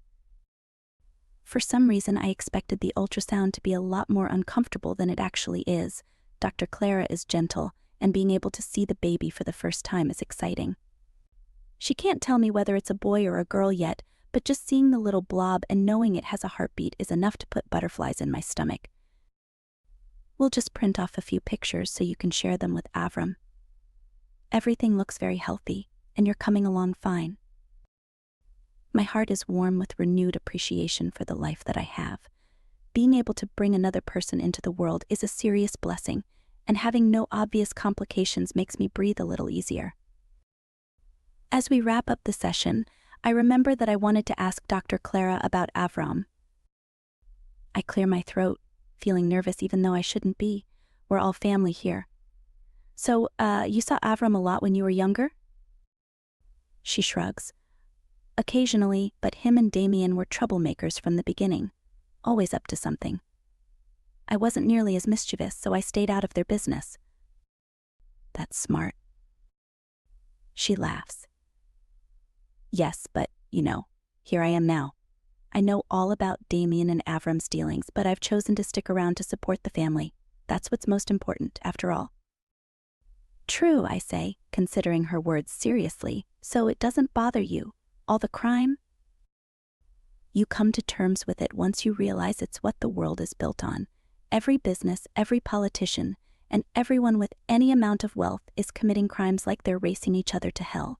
For some reason, I expected the ultrasound to be a lot more uncomfortable than it actually is. Dr. Clara is gentle, and being able to see the baby for the first time is exciting. She can't tell me whether it's a boy or a girl yet, but just seeing the little blob and knowing it has a heartbeat is enough to put butterflies in my stomach. We'll just print off a few pictures so you can share them with Avram. Everything looks very healthy, and you're coming along fine. My heart is warm with renewed appreciation for the life that I have. Being able to bring another person into the world is a serious blessing, and having no obvious complications makes me breathe a little easier. As we wrap up the session, I remember that I wanted to ask Dr. Clara about Avram. I clear my throat, feeling nervous even though I shouldn't be. We're all family here. So, you saw Avram a lot when you were younger? She shrugs. Occasionally, but him and Damien were troublemakers from the beginning, always up to something. I wasn't nearly as mischievous, so I stayed out of their business. That's smart. She laughs. Yes, but, here I am now. I know all about Damien and Avram's dealings, but I've chosen to stick around to support the family. That's what's most important, after all. True, I say, considering her words seriously, so it doesn't bother you. All the crime? You come to terms with it once you realize it's what the world is built on. Every business, every politician, and everyone with any amount of wealth is committing crimes like they're racing each other to hell.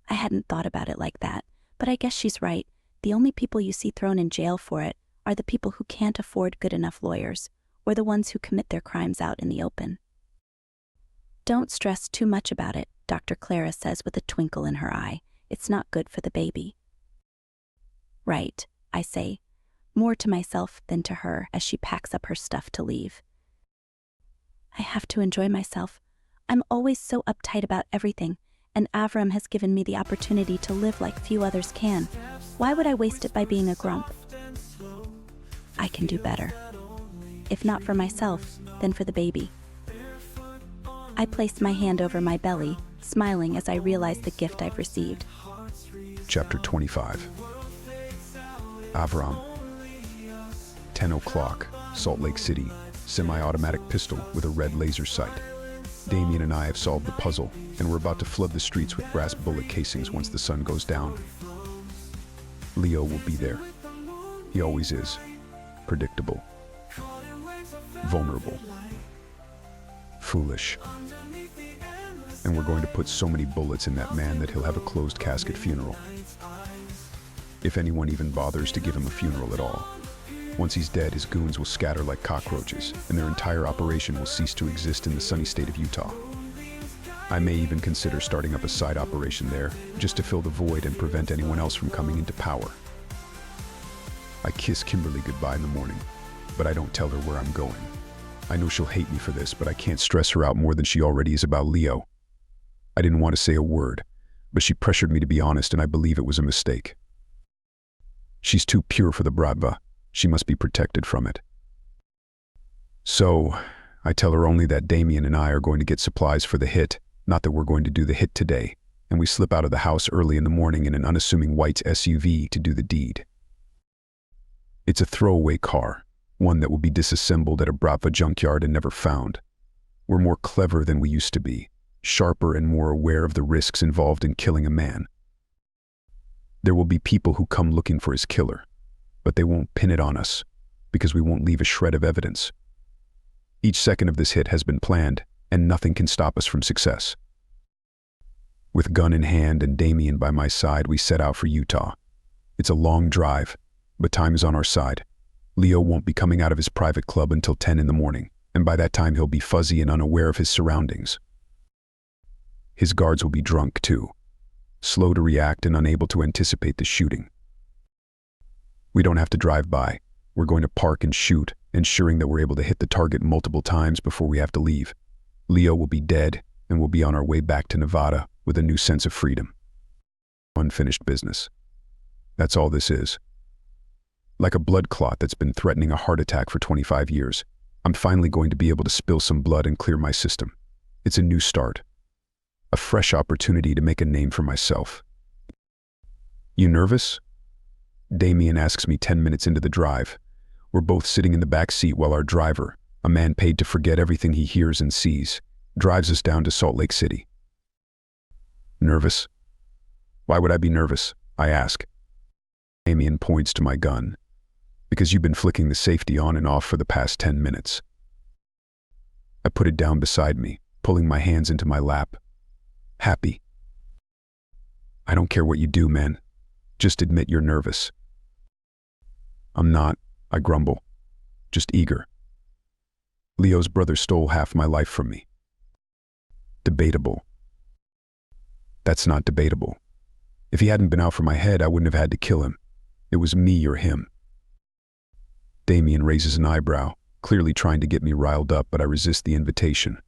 I hadn't thought about it like that, but I guess she's right. The only people you see thrown in jail for it are the people who can't afford good enough lawyers, or the ones who commit their crimes out in the open. Don't stress too much about it, Dr. Clara says with a twinkle in her eye. It's not good for the baby. Right, I say, more to myself than to her as she packs up her stuff to leave. I have to enjoy myself. I'm always so uptight about everything, and Avram has given me the opportunity to live like few others can. Why would I waste it by being a grump? I can do better. If not for myself, then for the baby. I placed my hand over my belly, smiling as I realized the gift I've received. Chapter 25. Avram. 10 o'clock, Salt Lake City. Semi-automatic pistol with a red laser sight. Damien and I have solved the puzzle, and we're about to flood the streets with brass bullet casings once the sun goes down. Leo will be there. He always is. Predictable. Vulnerable. Foolish. And we're going to put so many bullets in that man that he'll have a closed casket funeral. If anyone even bothers to give him a funeral at all. Once he's dead, his goons will scatter like cockroaches, and their entire operation will cease to exist in the sunny state of Utah. I may even consider starting up a side operation there, just to fill the void and prevent anyone else from coming into power. I kiss Kimberly goodbye in the morning, but I don't tell her where I'm going. I know she'll hate me for this, but I can't stress her out more than she already is about Leo. I didn't want to say a word, but she pressured me to be honest, and I believe it was a mistake. She's too pure for the Bratva. She must be protected from it. So, I tell her only that Damien and I are going to get supplies for the hit, not that we're going to do the hit today, and we slip out of the house early in the morning in an unassuming white SUV to do the deed. It's a throwaway car, one that will be disassembled at a Bratva junkyard and never found. We're more clever than we used to be, sharper and more aware of the risks involved in killing a man. There will be people who come looking for his killer, but they won't pin it on us, because we won't leave a shred of evidence. Each second of this hit has been planned, and nothing can stop us from success. With gun in hand and Damien by my side, we set out for Utah. It's a long drive, but time is on our side. Leo won't be coming out of his private club until 10 in the morning, and by that time he'll be fuzzy and unaware of his surroundings. His guards will be drunk too, slow to react and unable to anticipate the shooting. We don't have to drive by. We're going to park and shoot, ensuring that we're able to hit the target multiple times before we have to leave. Leo will be dead, and we'll be on our way back to Nevada with a new sense of freedom. Unfinished business. That's all this is. Like a blood clot that's been threatening a heart attack for 25 years, I'm finally going to be able to spill some blood and clear my system. It's a new start. A fresh opportunity to make a name for myself. You nervous? Damien asks me 10 minutes into the drive. We're both sitting in the back seat while our driver, a man paid to forget everything he hears and sees, drives us down to Salt Lake City. Nervous? Why would I be nervous? I ask. Damien points to my gun. Because you've been flicking the safety on and off for the past 10 minutes. I put it down beside me, pulling my hands into my lap. Happy. I don't care what you do, man. Just admit you're nervous. I'm not, I grumble. Just eager. Leo's brother stole half my life from me. Debatable. That's not debatable. If he hadn't been out for my head, I wouldn't have had to kill him. It was me or him. Damien raises an eyebrow, clearly trying to get me riled up, but I resist the invitation.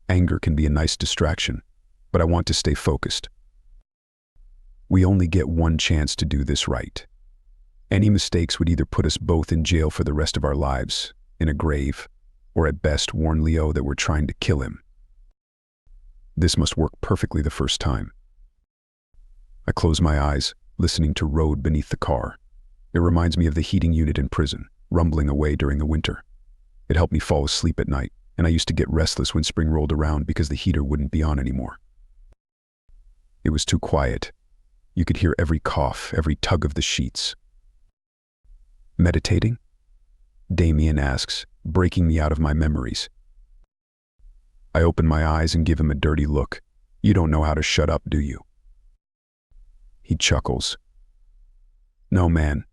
Anger can be a nice distraction, but I want to stay focused. We only get one chance to do this right. Any mistakes would either put us both in jail for the rest of our lives, in a grave, or at best warn Leo that we're trying to kill him. This must work perfectly the first time. I close my eyes, listening to road beneath the car. It reminds me of the heating unit in prison, rumbling away during the winter. It helped me fall asleep at night, and I used to get restless when spring rolled around because the heater wouldn't be on anymore. It was too quiet. You could hear every cough, every tug of the sheets. Meditating? Damien asks, breaking me out of my memories. I open my eyes and give him a dirty look. You don't know how to shut up, do you? He chuckles. No, man.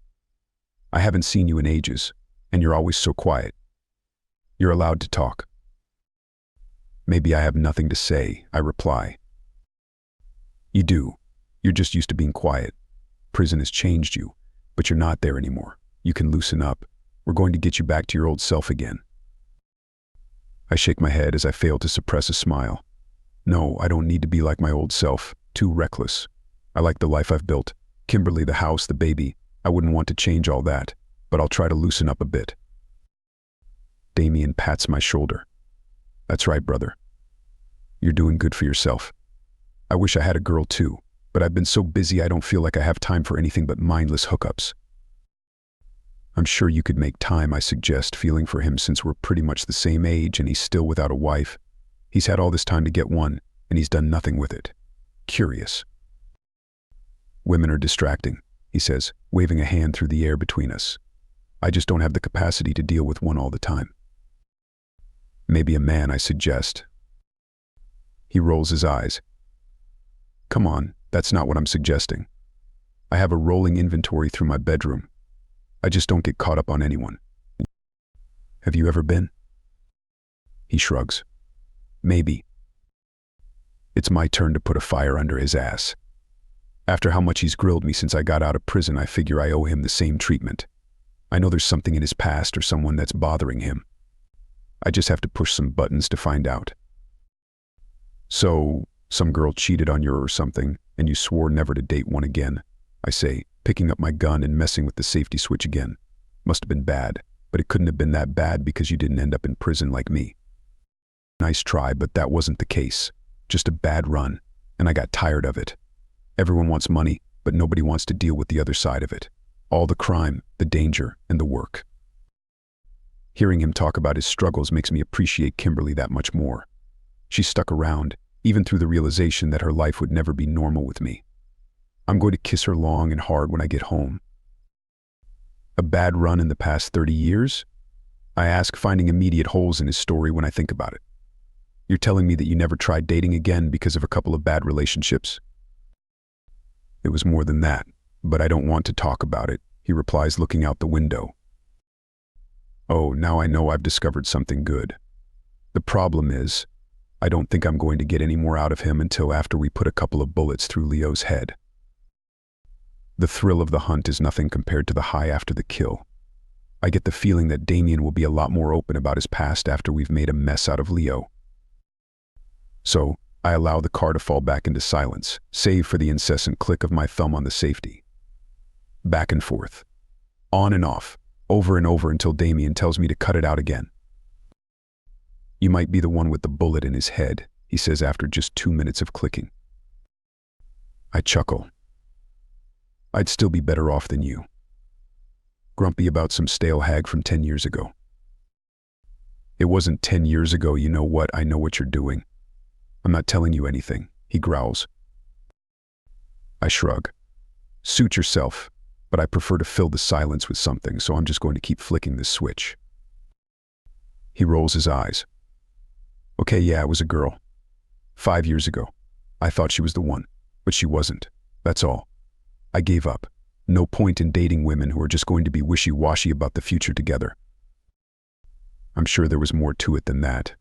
I haven't seen you in ages, and you're always so quiet. You're allowed to talk. Maybe I have nothing to say, I reply. You do. You're just used to being quiet. Prison has changed you, but you're not there anymore. You can loosen up. We're going to get you back to your old self again. I shake my head as I fail to suppress a smile. No, I don't need to be like my old self, too reckless. I like the life I've built. Kimberly, the house, the baby. I wouldn't want to change all that, but I'll try to loosen up a bit. Damien pats my shoulder. That's right, brother. You're doing good for yourself. I wish I had a girl too, but I've been so busy I don't feel like I have time for anything but mindless hookups. I'm sure you could make time, I suggest, feeling for him since we're pretty much the same age and he's still without a wife. He's had all this time to get one, and he's done nothing with it. Curious. Women are distracting, he says, waving a hand through the air between us. I just don't have the capacity to deal with one all the time. Maybe a man, I suggest. He rolls his eyes. Come on, that's not what I'm suggesting. I have a rolling inventory through my bedroom. I just don't get caught up on anyone. Have you ever been? He shrugs. Maybe. It's my turn to put a fire under his ass. After how much he's grilled me since I got out of prison, I figure I owe him the same treatment. I know there's something in his past or someone that's bothering him. I just have to push some buttons to find out. So, some girl cheated on you or something, and you swore never to date one again, I say, picking up my gun and messing with the safety switch again. Must have been bad, but it couldn't have been that bad because you didn't end up in prison like me. Nice try, but that wasn't the case. Just a bad run, and I got tired of it. Everyone wants money, but nobody wants to deal with the other side of it. All the crime, the danger, and the work. Hearing him talk about his struggles makes me appreciate Kimberly that much more. She stuck around, even through the realization that her life would never be normal with me. I'm going to kiss her long and hard when I get home. A bad run in the past 30 years? I ask, finding immediate holes in his story when I think about it. You're telling me that you never tried dating again because of a couple of bad relationships? It was more than that, but I don't want to talk about it, he replies, looking out the window. Oh, now I know I've discovered something good. The problem is, I don't think I'm going to get any more out of him until after we put a couple of bullets through Leo's head. The thrill of the hunt is nothing compared to the high after the kill. I get the feeling that Damien will be a lot more open about his past after we've made a mess out of Leo. So, I allow the car to fall back into silence, save for the incessant click of my thumb on the safety. Back and forth. On and off, over and over until Damien tells me to cut it out again. You might be the one with the bullet in his head, he says after just 2 minutes of clicking. I chuckle. I'd still be better off than you. Grumpy about some stale hag from 10 years ago. It wasn't 10 years ago, you know what? I know what you're doing. I'm not telling you anything, he growls. I shrug. Suit yourself, but I prefer to fill the silence with something, so I'm just going to keep flicking this switch. He rolls his eyes. Okay, yeah, it was a girl. 5 years ago. I thought she was the one, but she wasn't. That's all. I gave up. No point in dating women who are just going to be wishy-washy about the future together. I'm sure there was more to it than that.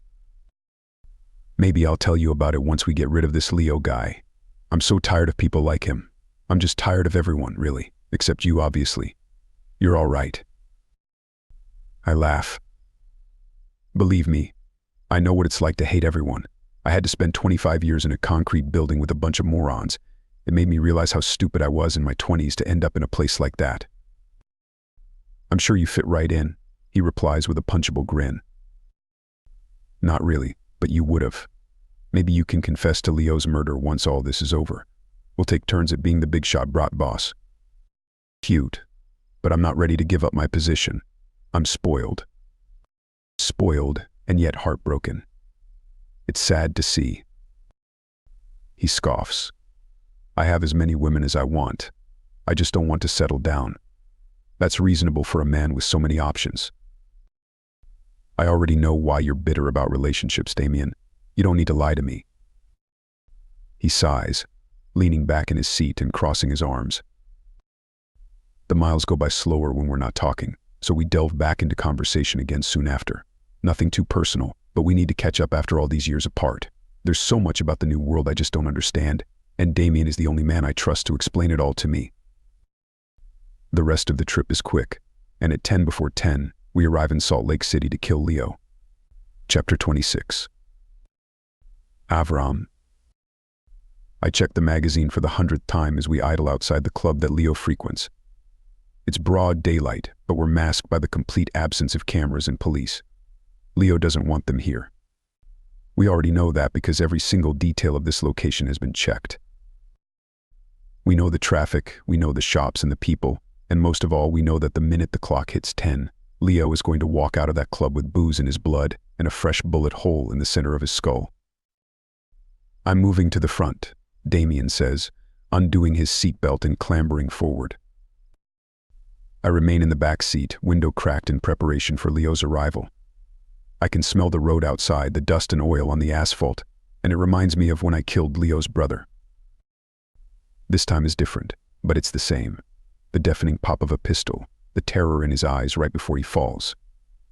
Maybe I'll tell you about it once we get rid of this Leo guy. I'm so tired of people like him. I'm just tired of everyone, really, except you, obviously. You're all right. I laugh. Believe me, I know what it's like to hate everyone. I had to spend 25 years in a concrete building with a bunch of morons. It made me realize how stupid I was in my 20s to end up in a place like that. I'm sure you fit right in, he replies with a punchable grin. Not really, but you would have. Maybe you can confess to Leo's murder once all this is over. We'll take turns at being the big shot Bratva Boss. Cute, but I'm not ready to give up my position. I'm spoiled. Spoiled and yet heartbroken. It's sad to see. He scoffs. I have as many women as I want. I just don't want to settle down. That's reasonable for a man with so many options. I already know why you're bitter about relationships, Damien. You don't need to lie to me. He sighs, leaning back in his seat and crossing his arms. The miles go by slower when we're not talking, so we delve back into conversation again soon after. Nothing too personal, but we need to catch up after all these years apart. There's so much about the new world I just don't understand, and Damien is the only man I trust to explain it all to me. The rest of the trip is quick, and at 10 before 10, we arrive in Salt Lake City to kill Leo. Chapter 26. Avram. I check the magazine for the 100th time as we idle outside the club that Leo frequents. It's broad daylight, but we're masked by the complete absence of cameras and police. Leo doesn't want them here. We already know that because every single detail of this location has been checked. We know the traffic, we know the shops and the people, and most of all, we know that the minute the clock hits 10, Leo is going to walk out of that club with booze in his blood and a fresh bullet hole in the center of his skull. I'm moving to the front, Damien says, undoing his seatbelt and clambering forward. I remain in the back seat, window cracked in preparation for Leo's arrival. I can smell the road outside, the dust and oil on the asphalt, and it reminds me of when I killed Leo's brother. This time is different, but it's the same. The deafening pop of a pistol, the terror in his eyes right before he falls.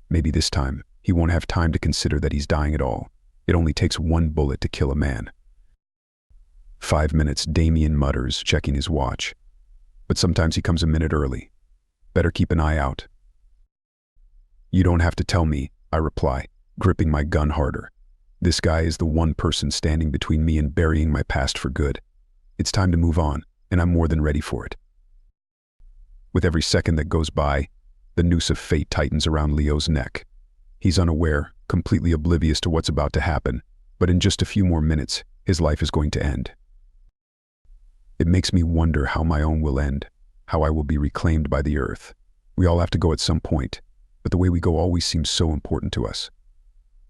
Maybe this time, he won't have time to consider that he's dying at all. It only takes one bullet to kill a man. 5 minutes, Damien mutters, checking his watch. But sometimes he comes a minute early. Better keep an eye out. You don't have to tell me, I reply, gripping my gun harder. This guy is the one person standing between me and burying my past for good. It's time to move on, and I'm more than ready for it. With every second that goes by, the noose of fate tightens around Leo's neck. He's unaware, completely oblivious to what's about to happen, but in just a few more minutes, his life is going to end. It makes me wonder how my own will end, how I will be reclaimed by the earth. We all have to go at some point, but the way we go always seems so important to us.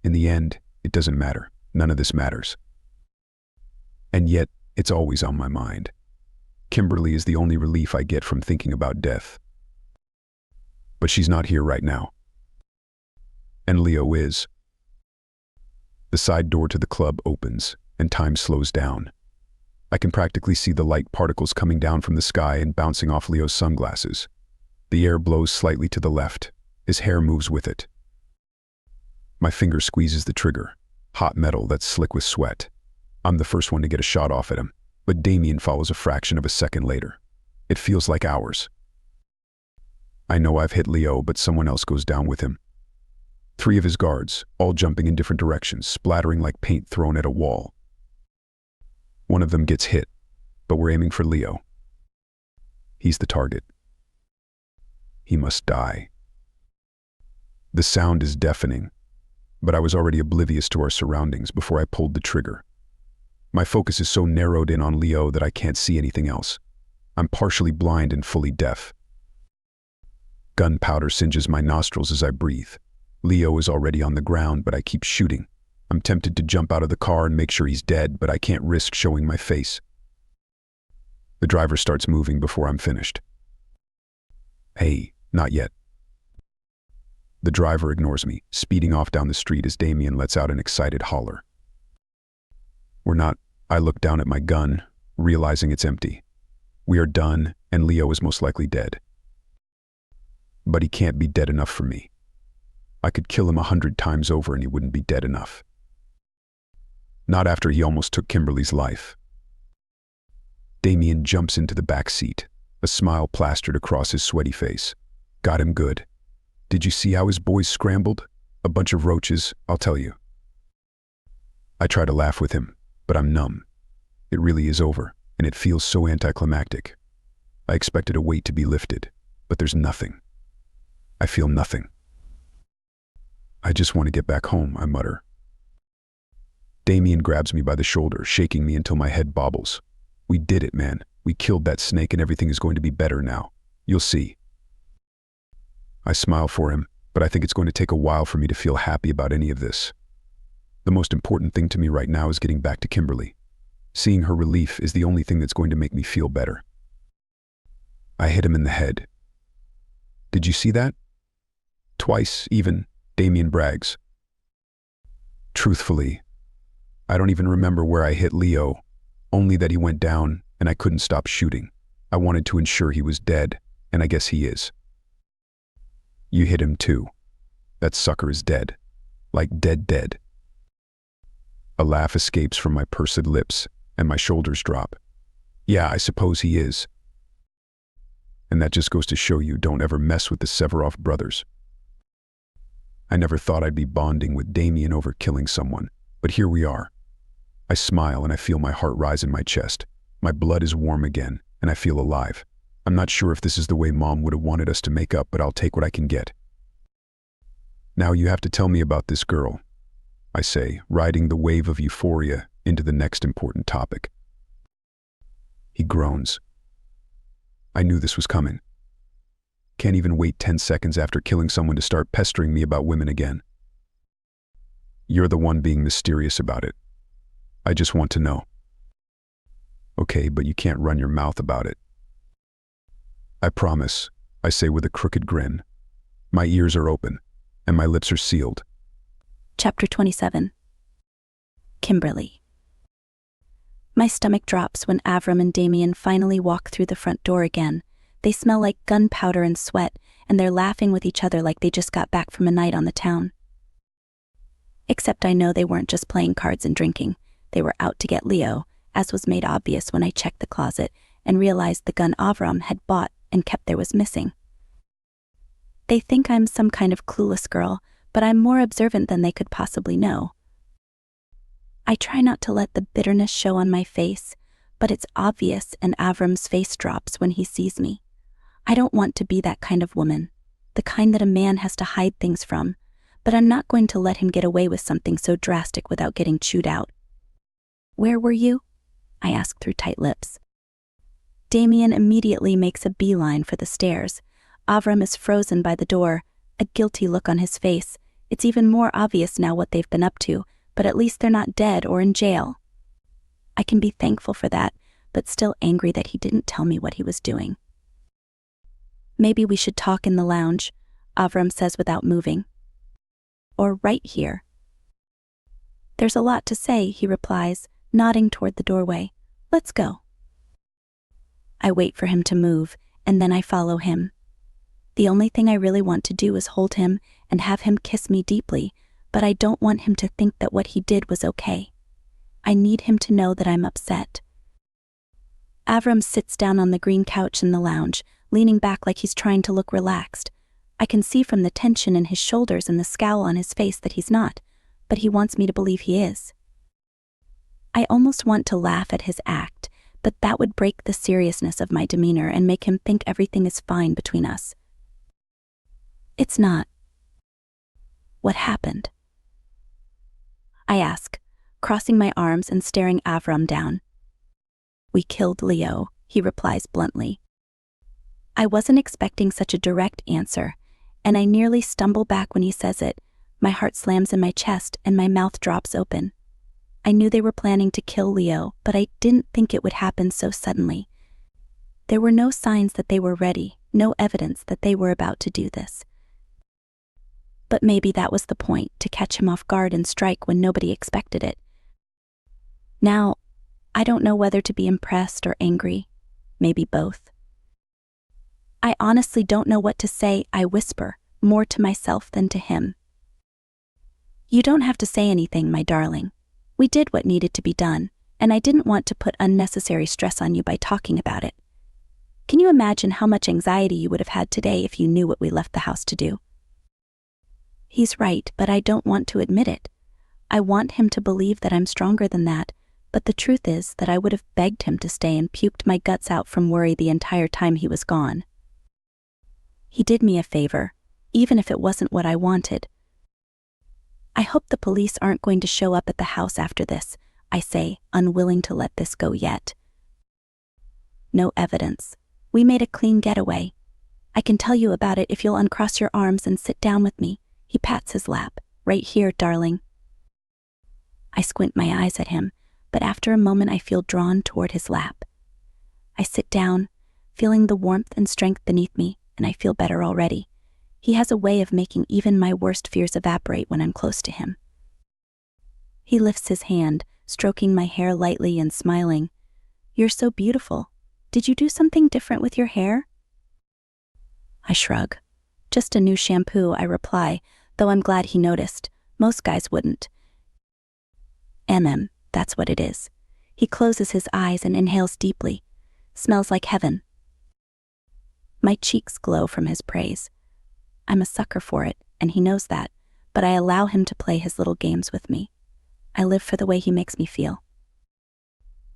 In the end, it doesn't matter. None of this matters. And yet, it's always on my mind. Kimberly is the only relief I get from thinking about death. But she's not here right now. And Leo is. The side door to the club opens, and time slows down. I can practically see the light particles coming down from the sky and bouncing off Leo's sunglasses. The air blows slightly to the left. His hair moves with it. My finger squeezes the trigger, hot metal that's slick with sweat. I'm the first one to get a shot off at him, but Damien follows a fraction of a second later. It feels like hours. I know I've hit Leo, but someone else goes down with him. 3 of his guards, all jumping in different directions, splattering like paint thrown at a wall. One of them gets hit, but we're aiming for Leo. He's the target. He must die. The sound is deafening, but I was already oblivious to our surroundings before I pulled the trigger. My focus is so narrowed in on Leo that I can't see anything else. I'm partially blind and fully deaf. Gunpowder singes my nostrils as I breathe. Leo is already on the ground, but I keep shooting. I'm tempted to jump out of the car and make sure he's dead, but I can't risk showing my face. The driver starts moving before I'm finished. Hey, not yet. The driver ignores me, speeding off down the street as Damien lets out an excited holler. We're not. I look down at my gun, realizing it's empty. We are done, and Leo is most likely dead. But he can't be dead enough for me. I could kill him 100 times over and he wouldn't be dead enough. Not after he almost took Kimberly's life. Damien jumps into the back seat, a smile plastered across his sweaty face. Got him good. Did you see how his boys scrambled? A bunch of roaches, I'll tell you. I try to laugh with him, but I'm numb. It really is over, and it feels so anticlimactic. I expected a weight to be lifted, but there's nothing. I feel nothing. I just want to get back home, I mutter. Damien grabs me by the shoulder, shaking me until my head bobbles. We did it, man. We killed that snake and everything is going to be better now. You'll see. I smile for him, but I think it's going to take a while for me to feel happy about any of this. The most important thing to me right now is getting back to Kimberly. Seeing her relief is the only thing that's going to make me feel better. I hit him in the head. Did you see that? Twice, even, Damien brags. Truthfully, I don't even remember where I hit Leo, only that he went down and I couldn't stop shooting. I wanted to ensure he was dead, and I guess he is. You hit him too. That sucker is dead. Like dead. A laugh escapes from my pursed lips, and my shoulders drop. Yeah, I suppose he is. And that just goes to show you don't ever mess with the Severov brothers. I never thought I'd be bonding with Damien over killing someone, but here we are. I smile and I feel my heart rise in my chest. My blood is warm again, and I feel alive. I'm not sure if this is the way Mom would have wanted us to make up, but I'll take what I can get. Now you have to tell me about this girl, I say, riding the wave of euphoria into the next important topic. He groans. I knew this was coming. Can't even wait 10 seconds after killing someone to start pestering me about women again. You're the one being mysterious about it. I just want to know. Okay, but you can't run your mouth about it. I promise, I say with a crooked grin. My ears are open, and my lips are sealed. Chapter 27. Kimberly. My stomach drops when Avram and Damien finally walk through the front door again. They smell like gunpowder and sweat, and they're laughing with each other like they just got back from a night on the town. Except I know they weren't just playing cards and drinking. They were out to get Leo, as was made obvious when I checked the closet and realized the gun Avram had bought and kept there was missing. They think I'm some kind of clueless girl, but I'm more observant than they could possibly know. I try not to let the bitterness show on my face, but it's obvious, and Avram's face drops when he sees me. I don't want to be that kind of woman, the kind that a man has to hide things from, but I'm not going to let him get away with something so drastic without getting chewed out. Where were you? I ask through tight lips. Damien immediately makes a beeline for the stairs. Avram is frozen by the door, a guilty look on his face. It's even more obvious now what they've been up to, but at least they're not dead or in jail. I can be thankful for that, but still angry that he didn't tell me what he was doing. Maybe we should talk in the lounge, Avram says without moving. Or right here. There's a lot to say, he replies, nodding toward the doorway. Let's go. I wait for him to move, and then I follow him. The only thing I really want to do is hold him and have him kiss me deeply, but I don't want him to think that what he did was okay. I need him to know that I'm upset. Avram sits down on the green couch in the lounge, leaning back like he's trying to look relaxed. I can see from the tension in his shoulders and the scowl on his face that he's not, but he wants me to believe he is. I almost want to laugh at his act, but that would break the seriousness of my demeanor and make him think everything is fine between us. It's not. What happened? I ask, crossing my arms and staring Avram down. We killed Leo, he replies bluntly. I wasn't expecting such a direct answer, and I nearly stumble back when he says it. My heart slams in my chest and my mouth drops open. I knew they were planning to kill Leo, but I didn't think it would happen so suddenly. There were no signs that they were ready, no evidence that they were about to do this. But maybe that was the point, to catch him off guard and strike when nobody expected it. Now, I don't know whether to be impressed or angry, maybe both. I honestly don't know what to say. I whisper, more to myself than to him. You don't have to say anything, my darling. We did what needed to be done, and I didn't want to put unnecessary stress on you by talking about it. Can you imagine how much anxiety you would have had today if you knew what we left the house to do? He's right, but I don't want to admit it. I want him to believe that I'm stronger than that, but the truth is that I would have begged him to stay and puked my guts out from worry the entire time he was gone. He did me a favor, even if it wasn't what I wanted. I hope the police aren't going to show up at the house after this, I say, unwilling to let this go yet. No evidence. We made a clean getaway. I can tell you about it if you'll uncross your arms and sit down with me. He pats his lap. Right here, darling. I squint my eyes at him, but after a moment I feel drawn toward his lap. I sit down, feeling the warmth and strength beneath me, and I feel better already. He has a way of making even my worst fears evaporate when I'm close to him. He lifts his hand, stroking my hair lightly and smiling. You're so beautiful. Did you do something different with your hair? I shrug. Just a new shampoo, I reply, though I'm glad he noticed. Most guys wouldn't. That's what it is. He closes his eyes and inhales deeply. Smells like heaven. My cheeks glow from his praise. I'm a sucker for it, and he knows that, but I allow him to play his little games with me. I live for the way he makes me feel.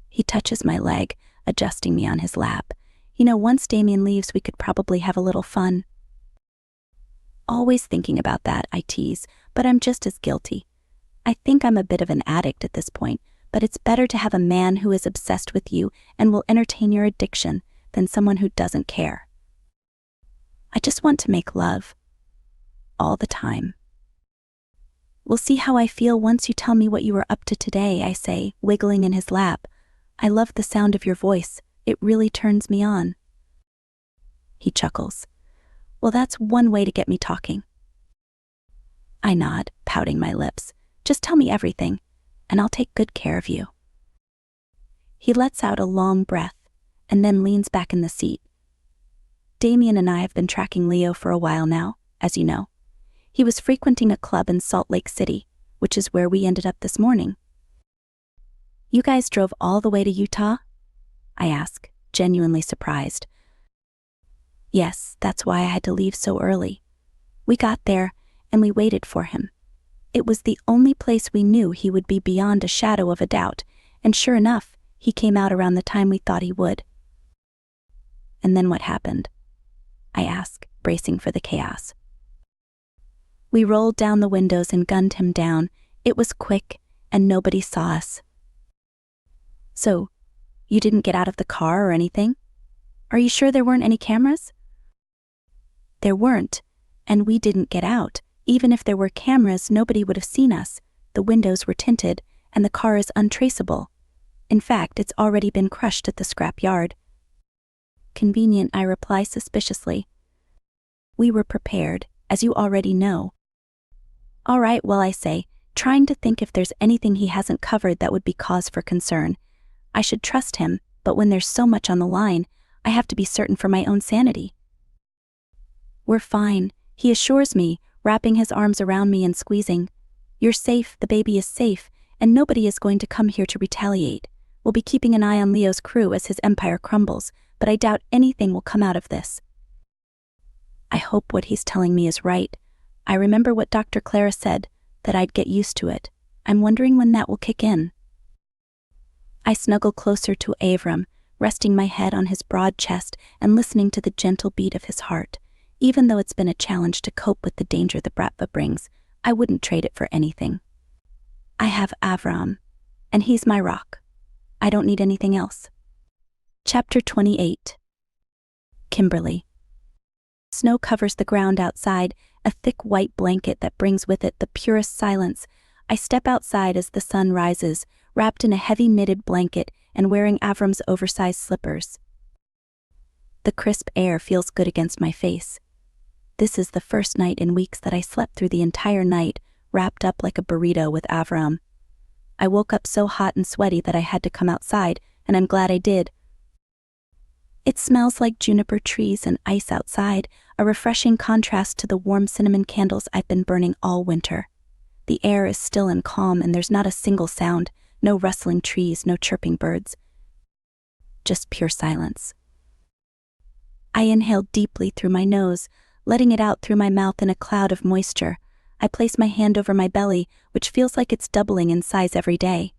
He touches my leg, adjusting me on his lap. Once Damien leaves, we could probably have a little fun. Always thinking about that, I tease, but I'm just as guilty. I think I'm a bit of an addict at this point, but it's better to have a man who is obsessed with you and will entertain your addiction than someone who doesn't care. I just want to make love. All the time. We'll see how I feel once you tell me what you were up to today, I say, wiggling in his lap. I love the sound of your voice. It really turns me on. He chuckles. Well, that's one way to get me talking. I nod, pouting my lips. Just tell me everything, and I'll take good care of you. He lets out a long breath, and then leans back in the seat. Damien and I have been tracking Leo for a while now, as you know. He was frequenting a club in Salt Lake City, which is where we ended up this morning. You guys drove all the way to Utah? I ask, genuinely surprised. Yes, that's why I had to leave so early. We got there, and we waited for him. It was the only place we knew he would be beyond a shadow of a doubt, and sure enough, he came out around the time we thought he would. And then what happened? I ask, bracing for the chaos. We rolled down the windows and gunned him down. It was quick, and nobody saw us. So, you didn't get out of the car or anything? Are you sure there weren't any cameras? There weren't, and we didn't get out. Even if there were cameras, nobody would have seen us. The windows were tinted, and the car is untraceable. In fact, it's already been crushed at the scrap yard. Convenient, I reply suspiciously. We were prepared, as you already know. All right, well, I say, trying to think if there's anything he hasn't covered that would be cause for concern. I should trust him, but when there's so much on the line, I have to be certain for my own sanity. We're fine, he assures me, wrapping his arms around me and squeezing. You're safe, the baby is safe, and nobody is going to come here to retaliate. We'll be keeping an eye on Leo's crew as his empire crumbles, but I doubt anything will come out of this. I hope what he's telling me is right. I remember what Dr. Clara said, that I'd get used to it. I'm wondering when that will kick in. I snuggle closer to Avram, resting my head on his broad chest and listening to the gentle beat of his heart. Even though it's been a challenge to cope with the danger the Bratva brings, I wouldn't trade it for anything. I have Avram, and he's my rock. I don't need anything else. Chapter 28. Kimberly. Snow covers the ground outside, a thick white blanket that brings with it the purest silence. I step outside as the sun rises, wrapped in a heavy knitted blanket and wearing Avram's oversized slippers. The crisp air feels good against my face. This is the first night in weeks that I slept through the entire night, wrapped up like a burrito with Avram. I woke up so hot and sweaty that I had to come outside, and I'm glad I did. It smells like juniper trees and ice outside, a refreshing contrast to the warm cinnamon candles I've been burning all winter. The air is still and calm, and there's not a single sound, no rustling trees, no chirping birds. Just pure silence. I inhale deeply through my nose, letting it out through my mouth in a cloud of moisture. I place my hand over my belly, which feels like it's doubling in size every day.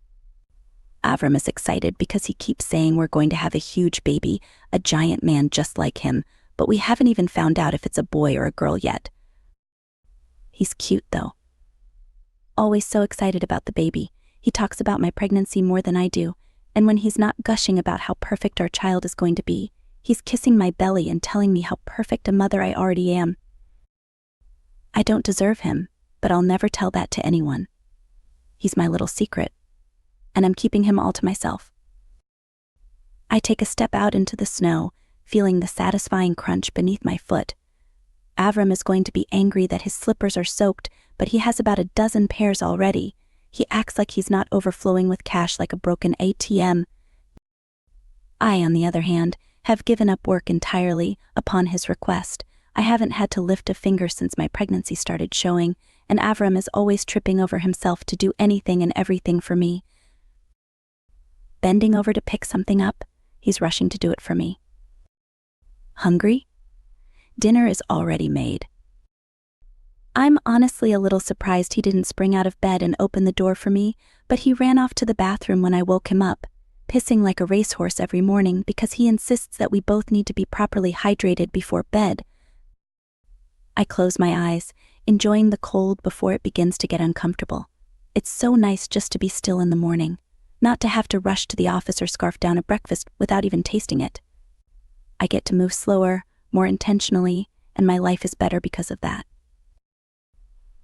Avram is excited because he keeps saying we're going to have a huge baby, a giant man just like him, but we haven't even found out if it's a boy or a girl yet. He's cute, though. Always so excited about the baby. He talks about my pregnancy more than I do, and when he's not gushing about how perfect our child is going to be, he's kissing my belly and telling me how perfect a mother I already am. I don't deserve him, but I'll never tell that to anyone. He's my little secret, and I'm keeping him all to myself. I take a step out into the snow, feeling the satisfying crunch beneath my foot. Avram is going to be angry that his slippers are soaked, but he has about a dozen pairs already. He acts like he's not overflowing with cash like a broken ATM. I, on the other hand, have given up work entirely upon his request. I haven't had to lift a finger since my pregnancy started showing, and Avram is always tripping over himself to do anything and everything for me. Bending over to pick something up, he's rushing to do it for me. Hungry? Dinner is already made. I'm honestly a little surprised he didn't spring out of bed and open the door for me, but he ran off to the bathroom when I woke him up, pissing like a racehorse every morning because he insists that we both need to be properly hydrated before bed. I close my eyes, enjoying the cold before it begins to get uncomfortable. It's so nice just to be still in the morning, not to have to rush to the office or scarf down a breakfast without even tasting it. I get to move slower, more intentionally, and my life is better because of that.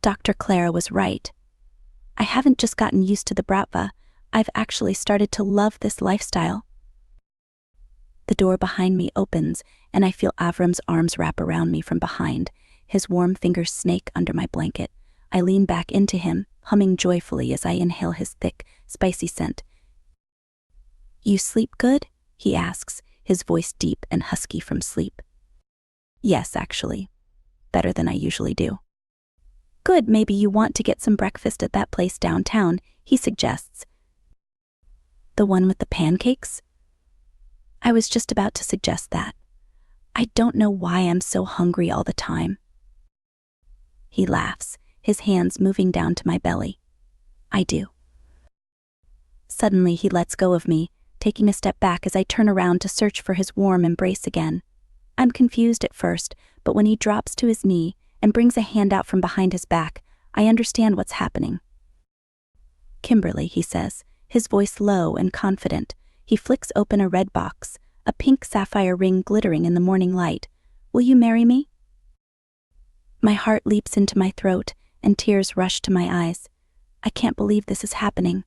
Dr. Clara was right. I haven't just gotten used to the Bratva, I've actually started to love this lifestyle. The door behind me opens, and I feel Avram's arms wrap around me from behind, his warm fingers snake under my blanket. I lean back into him, humming joyfully as I inhale his thick, spicy scent. "You sleep good?" he asks, his voice deep and husky from sleep. "Yes, actually. Better than I usually do." "Good, maybe you want to get some breakfast at that place downtown," he suggests. "The one with the pancakes?" I was just about to suggest that. I don't know why I'm so hungry all the time. He laughs, his hands moving down to my belly. I do. Suddenly he lets go of me, taking a step back as I turn around to search for his warm embrace again. I'm confused at first, but when he drops to his knee and brings a hand out from behind his back, I understand what's happening. "Kimberly," he says, his voice low and confident. He flicks open a red box, a pink sapphire ring glittering in the morning light. "Will you marry me?" My heart leaps into my throat, and tears rush to my eyes. I can't believe this is happening.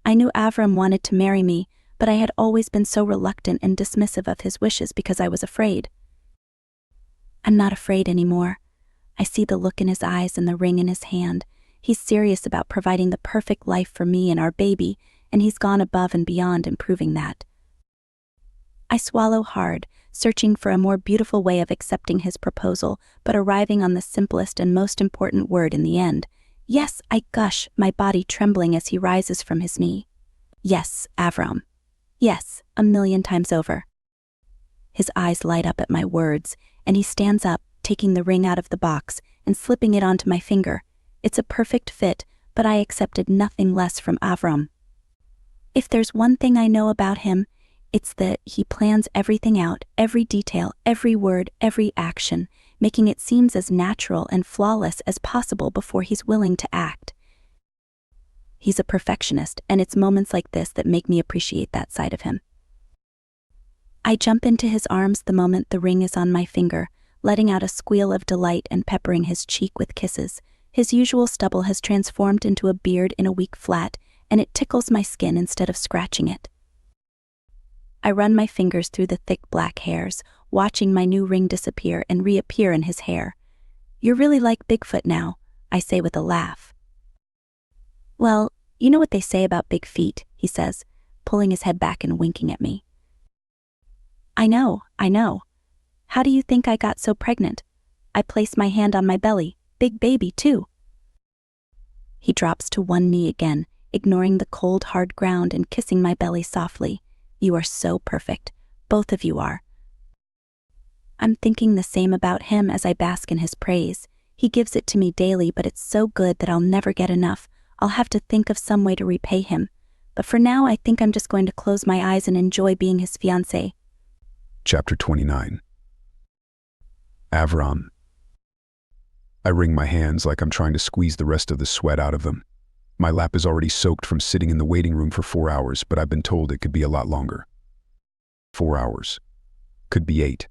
I knew Avram wanted to marry me, but I had always been so reluctant and dismissive of his wishes because I was afraid. I'm not afraid anymore. I see the look in his eyes and the ring in his hand. He's serious about providing the perfect life for me and our baby, and he's gone above and beyond in proving that. I swallow hard, searching for a more beautiful way of accepting his proposal, but arriving on the simplest and most important word in the end. "Yes," I gush, my body trembling as he rises from his knee. "Yes, Avram. Yes, 1,000,000 times over." His eyes light up at my words, and he stands up, taking the ring out of the box and slipping it onto my finger. It's a perfect fit, but I accepted nothing less from Avram. If there's one thing I know about him, it's that he plans everything out, every detail, every word, every action, making it seem as natural and flawless as possible before he's willing to act. He's a perfectionist, and it's moments like this that make me appreciate that side of him. I jump into his arms the moment the ring is on my finger, letting out a squeal of delight and peppering his cheek with kisses. His usual stubble has transformed into a beard in a weak flat, and it tickles my skin instead of scratching it. I run my fingers through the thick black hairs, watching my new ring disappear and reappear in his hair. "You're really like Bigfoot now," I say with a laugh. "Well, you know what they say about big feet," he says, pulling his head back and winking at me. I know. How do you think I got so pregnant? I place my hand on my belly, big baby too. He drops to one knee again, ignoring the cold, hard ground and kissing my belly softly. "You are so perfect. Both of you are." I'm thinking the same about him as I bask in his praise. He gives it to me daily, but it's so good that I'll never get enough. I'll have to think of some way to repay him. But for now, I think I'm just going to close my eyes and enjoy being his fiancé. Chapter 29. Avram. I wring my hands like I'm trying to squeeze the rest of the sweat out of them. My lap is already soaked from sitting in the waiting room for 4 hours, but I've been told it could be a lot longer. 4 hours. Could be 8.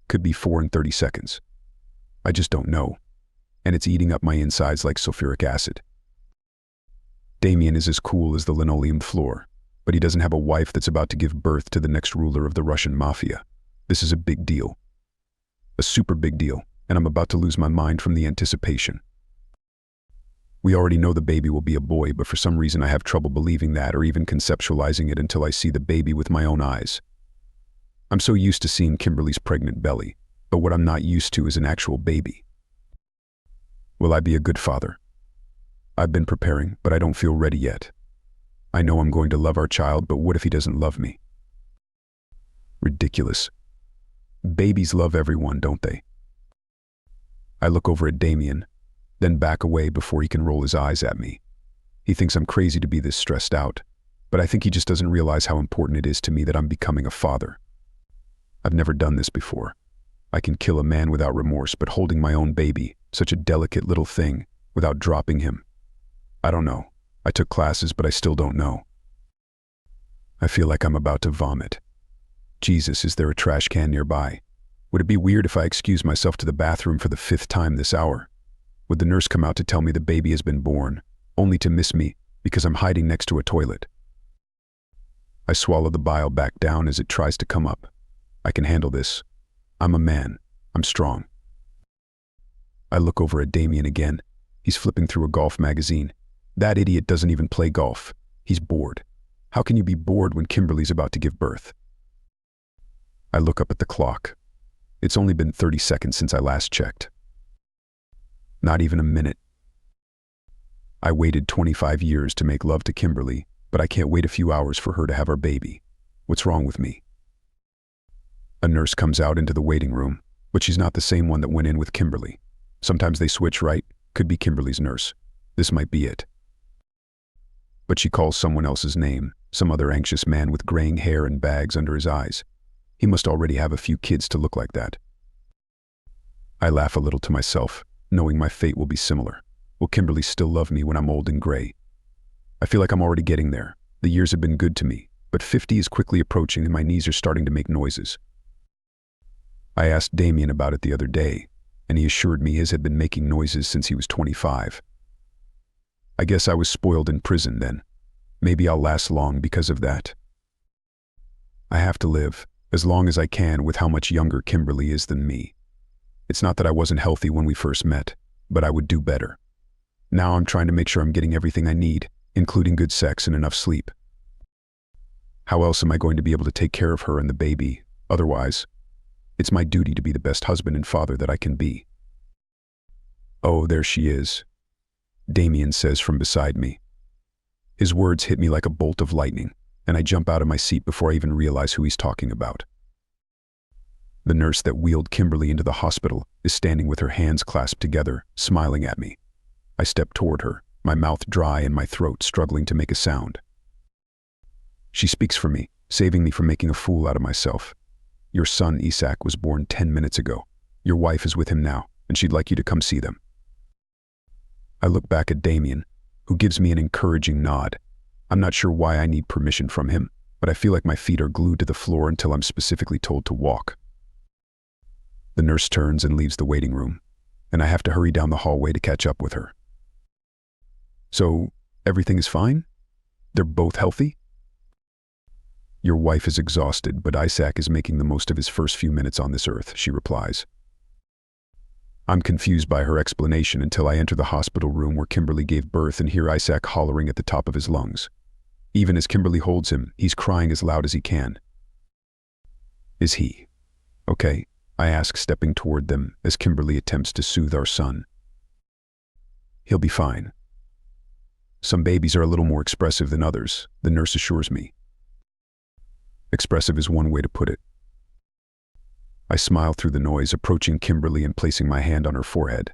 Could be 4 and 30 seconds. I just don't know. And it's eating up my insides like sulfuric acid. Damien is as cool as the linoleum floor, but he doesn't have a wife that's about to give birth to the next ruler of the Russian Mafia. This is a big deal. A super big deal, and I'm about to lose my mind from the anticipation. We already know the baby will be a boy, but for some reason I have trouble believing that or even conceptualizing it until I see the baby with my own eyes. I'm so used to seeing Kimberly's pregnant belly, but what I'm not used to is an actual baby. Will I be a good father? I've been preparing, but I don't feel ready yet. I know I'm going to love our child, but what if he doesn't love me? Ridiculous. Babies love everyone, don't they? I look over at Damien, then back away before he can roll his eyes at me. He thinks I'm crazy to be this stressed out, but I think he just doesn't realize how important it is to me that I'm becoming a father. I've never done this before. I can kill a man without remorse, but holding my own baby, such a delicate little thing, without dropping him. I don't know. I took classes, but I still don't know. I feel like I'm about to vomit. Jesus, is there a trash can nearby? Would it be weird if I excused myself to the bathroom for the 5th time this hour? Would the nurse come out to tell me the baby has been born, only to miss me because I'm hiding next to a toilet? I swallow the bile back down as it tries to come up. I can handle this. I'm a man. I'm strong. I look over at Damien again. He's flipping through a golf magazine. That idiot doesn't even play golf. He's bored. How can you be bored when Kimberly's about to give birth? I look up at the clock. It's only been 30 seconds since I last checked. Not even a minute. I waited 25 years to make love to Kimberly, but I can't wait a few hours for her to have our baby. What's wrong with me? A nurse comes out into the waiting room, but she's not the same one that went in with Kimberly. Sometimes they switch, right? Could be Kimberly's nurse. This might be it. But she calls someone else's name, some other anxious man with graying hair and bags under his eyes. He must already have a few kids to look like that. I laugh a little to myself, knowing my fate will be similar. Will Kimberly still love me when I'm old and gray? I feel like I'm already getting there. The years have been good to me, but 50 is quickly approaching and my knees are starting to make noises. I asked Damien about it the other day, and he assured me his had been making noises since he was 25. I guess I was spoiled in prison then. Maybe I'll last long because of that. I have to live as long as I can with how much younger Kimberly is than me. It's not that I wasn't healthy when we first met, but I would do better. Now I'm trying to make sure I'm getting everything I need, including good sex and enough sleep. How else am I going to be able to take care of her and the baby, otherwise? It's my duty to be the best husband and father that I can be. Oh, there she is, Damien says from beside me. His words hit me like a bolt of lightning, and I jump out of my seat before I even realize who he's talking about. The nurse that wheeled Kimberly into the hospital is standing with her hands clasped together, smiling at me. I step toward her, my mouth dry and my throat struggling to make a sound. She speaks for me, saving me from making a fool out of myself. Your son, Isaac, was born 10 minutes ago. Your wife is with him now, and she'd like you to come see them. I look back at Damien, who gives me an encouraging nod. I'm not sure why I need permission from him, but I feel like my feet are glued to the floor until I'm specifically told to walk. The nurse turns and leaves the waiting room, and I have to hurry down the hallway to catch up with her. So, everything is fine? They're both healthy? Your wife is exhausted, but Isaac is making the most of his first few minutes on this earth, she replies. I'm confused by her explanation until I enter the hospital room where Kimberly gave birth and hear Isaac hollering at the top of his lungs. Even as Kimberly holds him, he's crying as loud as he can. Is he okay? I ask, stepping toward them as Kimberly attempts to soothe our son. He'll be fine. Some babies are a little more expressive than others, the nurse assures me. Expressive is one way to put it. I smile through the noise, approaching Kimberly and placing my hand on her forehead.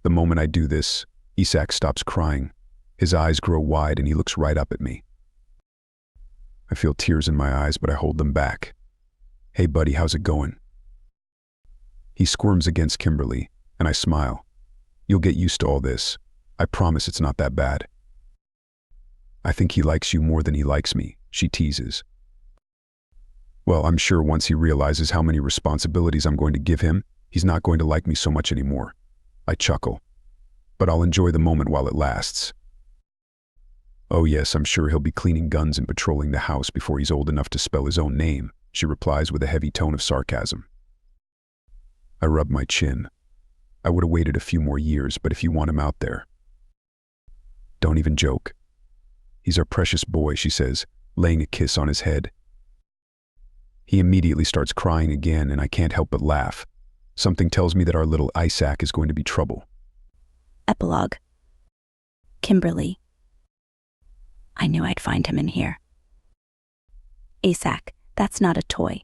The moment I do this, Isaac stops crying. His eyes grow wide and he looks right up at me. I feel tears in my eyes, but I hold them back. Hey buddy, how's it going? He squirms against Kimberly, and I smile. You'll get used to all this. I promise it's not that bad. I think he likes you more than he likes me, she teases. Well, I'm sure once he realizes how many responsibilities I'm going to give him, he's not going to like me so much anymore. I chuckle. But I'll enjoy the moment while it lasts. Oh yes, I'm sure he'll be cleaning guns and patrolling the house before he's old enough to spell his own name, she replies with a heavy tone of sarcasm. I rub my chin. I would have waited a few more years, but if you want him out there. Don't even joke. He's our precious boy, she says, laying a kiss on his head. He immediately starts crying again, and I can't help but laugh. Something tells me that our little Isaac is going to be trouble. Epilogue. Kimberly. I knew I'd find him in here. Isaac, that's not a toy,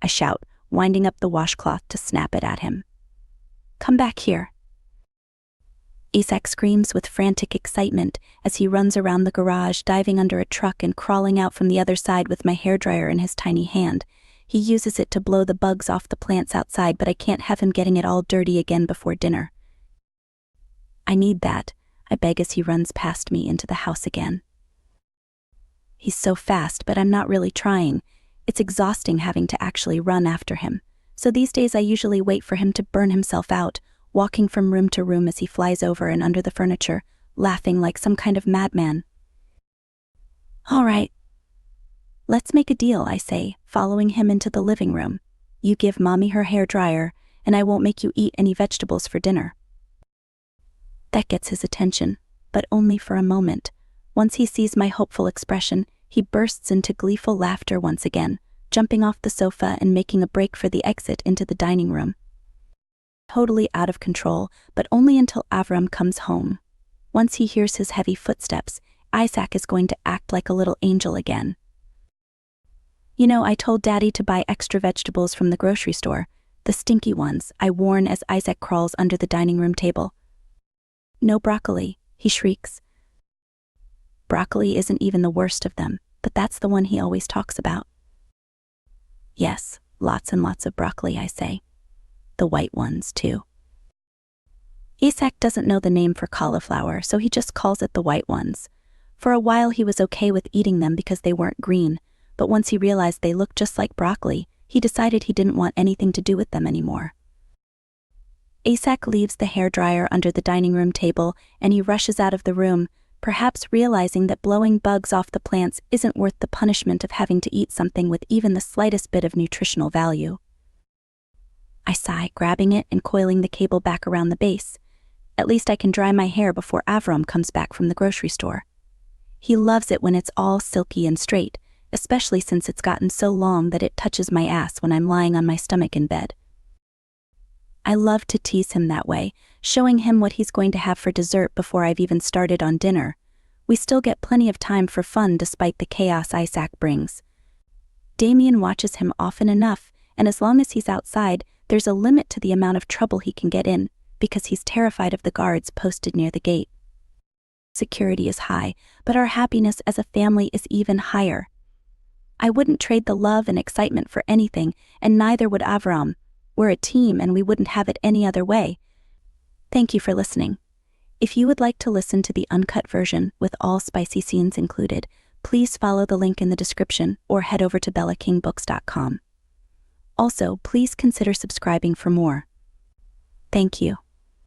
I shout, winding up the washcloth to snap it at him. Come back here, Isaac screams with frantic excitement as he runs around the garage, diving under a truck and crawling out from the other side with my hairdryer in his tiny hand. He uses it to blow the bugs off the plants outside, but I can't have him getting it all dirty again before dinner. I need that, I beg as he runs past me into the house again. He's so fast, but I'm not really trying. It's exhausting having to actually run after him. So these days I usually wait for him to burn himself out, walking from room to room as he flies over and under the furniture, laughing like some kind of madman. All right. Let's make a deal, I say, following him into the living room. You give Mommy her hairdryer, and I won't make you eat any vegetables for dinner. That gets his attention, but only for a moment. Once he sees my hopeful expression, he bursts into gleeful laughter once again, jumping off the sofa and making a break for the exit into the dining room. Totally out of control, but only until Avram comes home. Once he hears his heavy footsteps, Isaac is going to act like a little angel again. You know, I told Daddy to buy extra vegetables from the grocery store, the stinky ones, I warn as Isaac crawls under the dining room table. No broccoli, he shrieks. Broccoli isn't even the worst of them, but that's the one he always talks about. Yes, lots and lots of broccoli, I say. The white ones, too. Isaac doesn't know the name for cauliflower, so he just calls it the white ones. For a while he was okay with eating them because they weren't green, but once he realized they looked just like broccoli, he decided he didn't want anything to do with them anymore. Isaac leaves the hairdryer under the dining room table and he rushes out of the room, perhaps realizing that blowing bugs off the plants isn't worth the punishment of having to eat something with even the slightest bit of nutritional value. I sigh, grabbing it and coiling the cable back around the base. At least I can dry my hair before Avram comes back from the grocery store. He loves it when it's all silky and straight, especially since it's gotten so long that it touches my ass when I'm lying on my stomach in bed. I love to tease him that way, showing him what he's going to have for dessert before I've even started on dinner. We still get plenty of time for fun despite the chaos Isaac brings. Damien watches him often enough, and as long as he's outside, there's a limit to the amount of trouble he can get in, because he's terrified of the guards posted near the gate. Security is high, but our happiness as a family is even higher. I wouldn't trade the love and excitement for anything, and neither would Avram. We're a team and we wouldn't have it any other way. Thank you for listening. If you would like to listen to the uncut version with all spicy scenes included, please follow the link in the description or head over to bellakingbooks.com. Also, please consider subscribing for more. Thank you.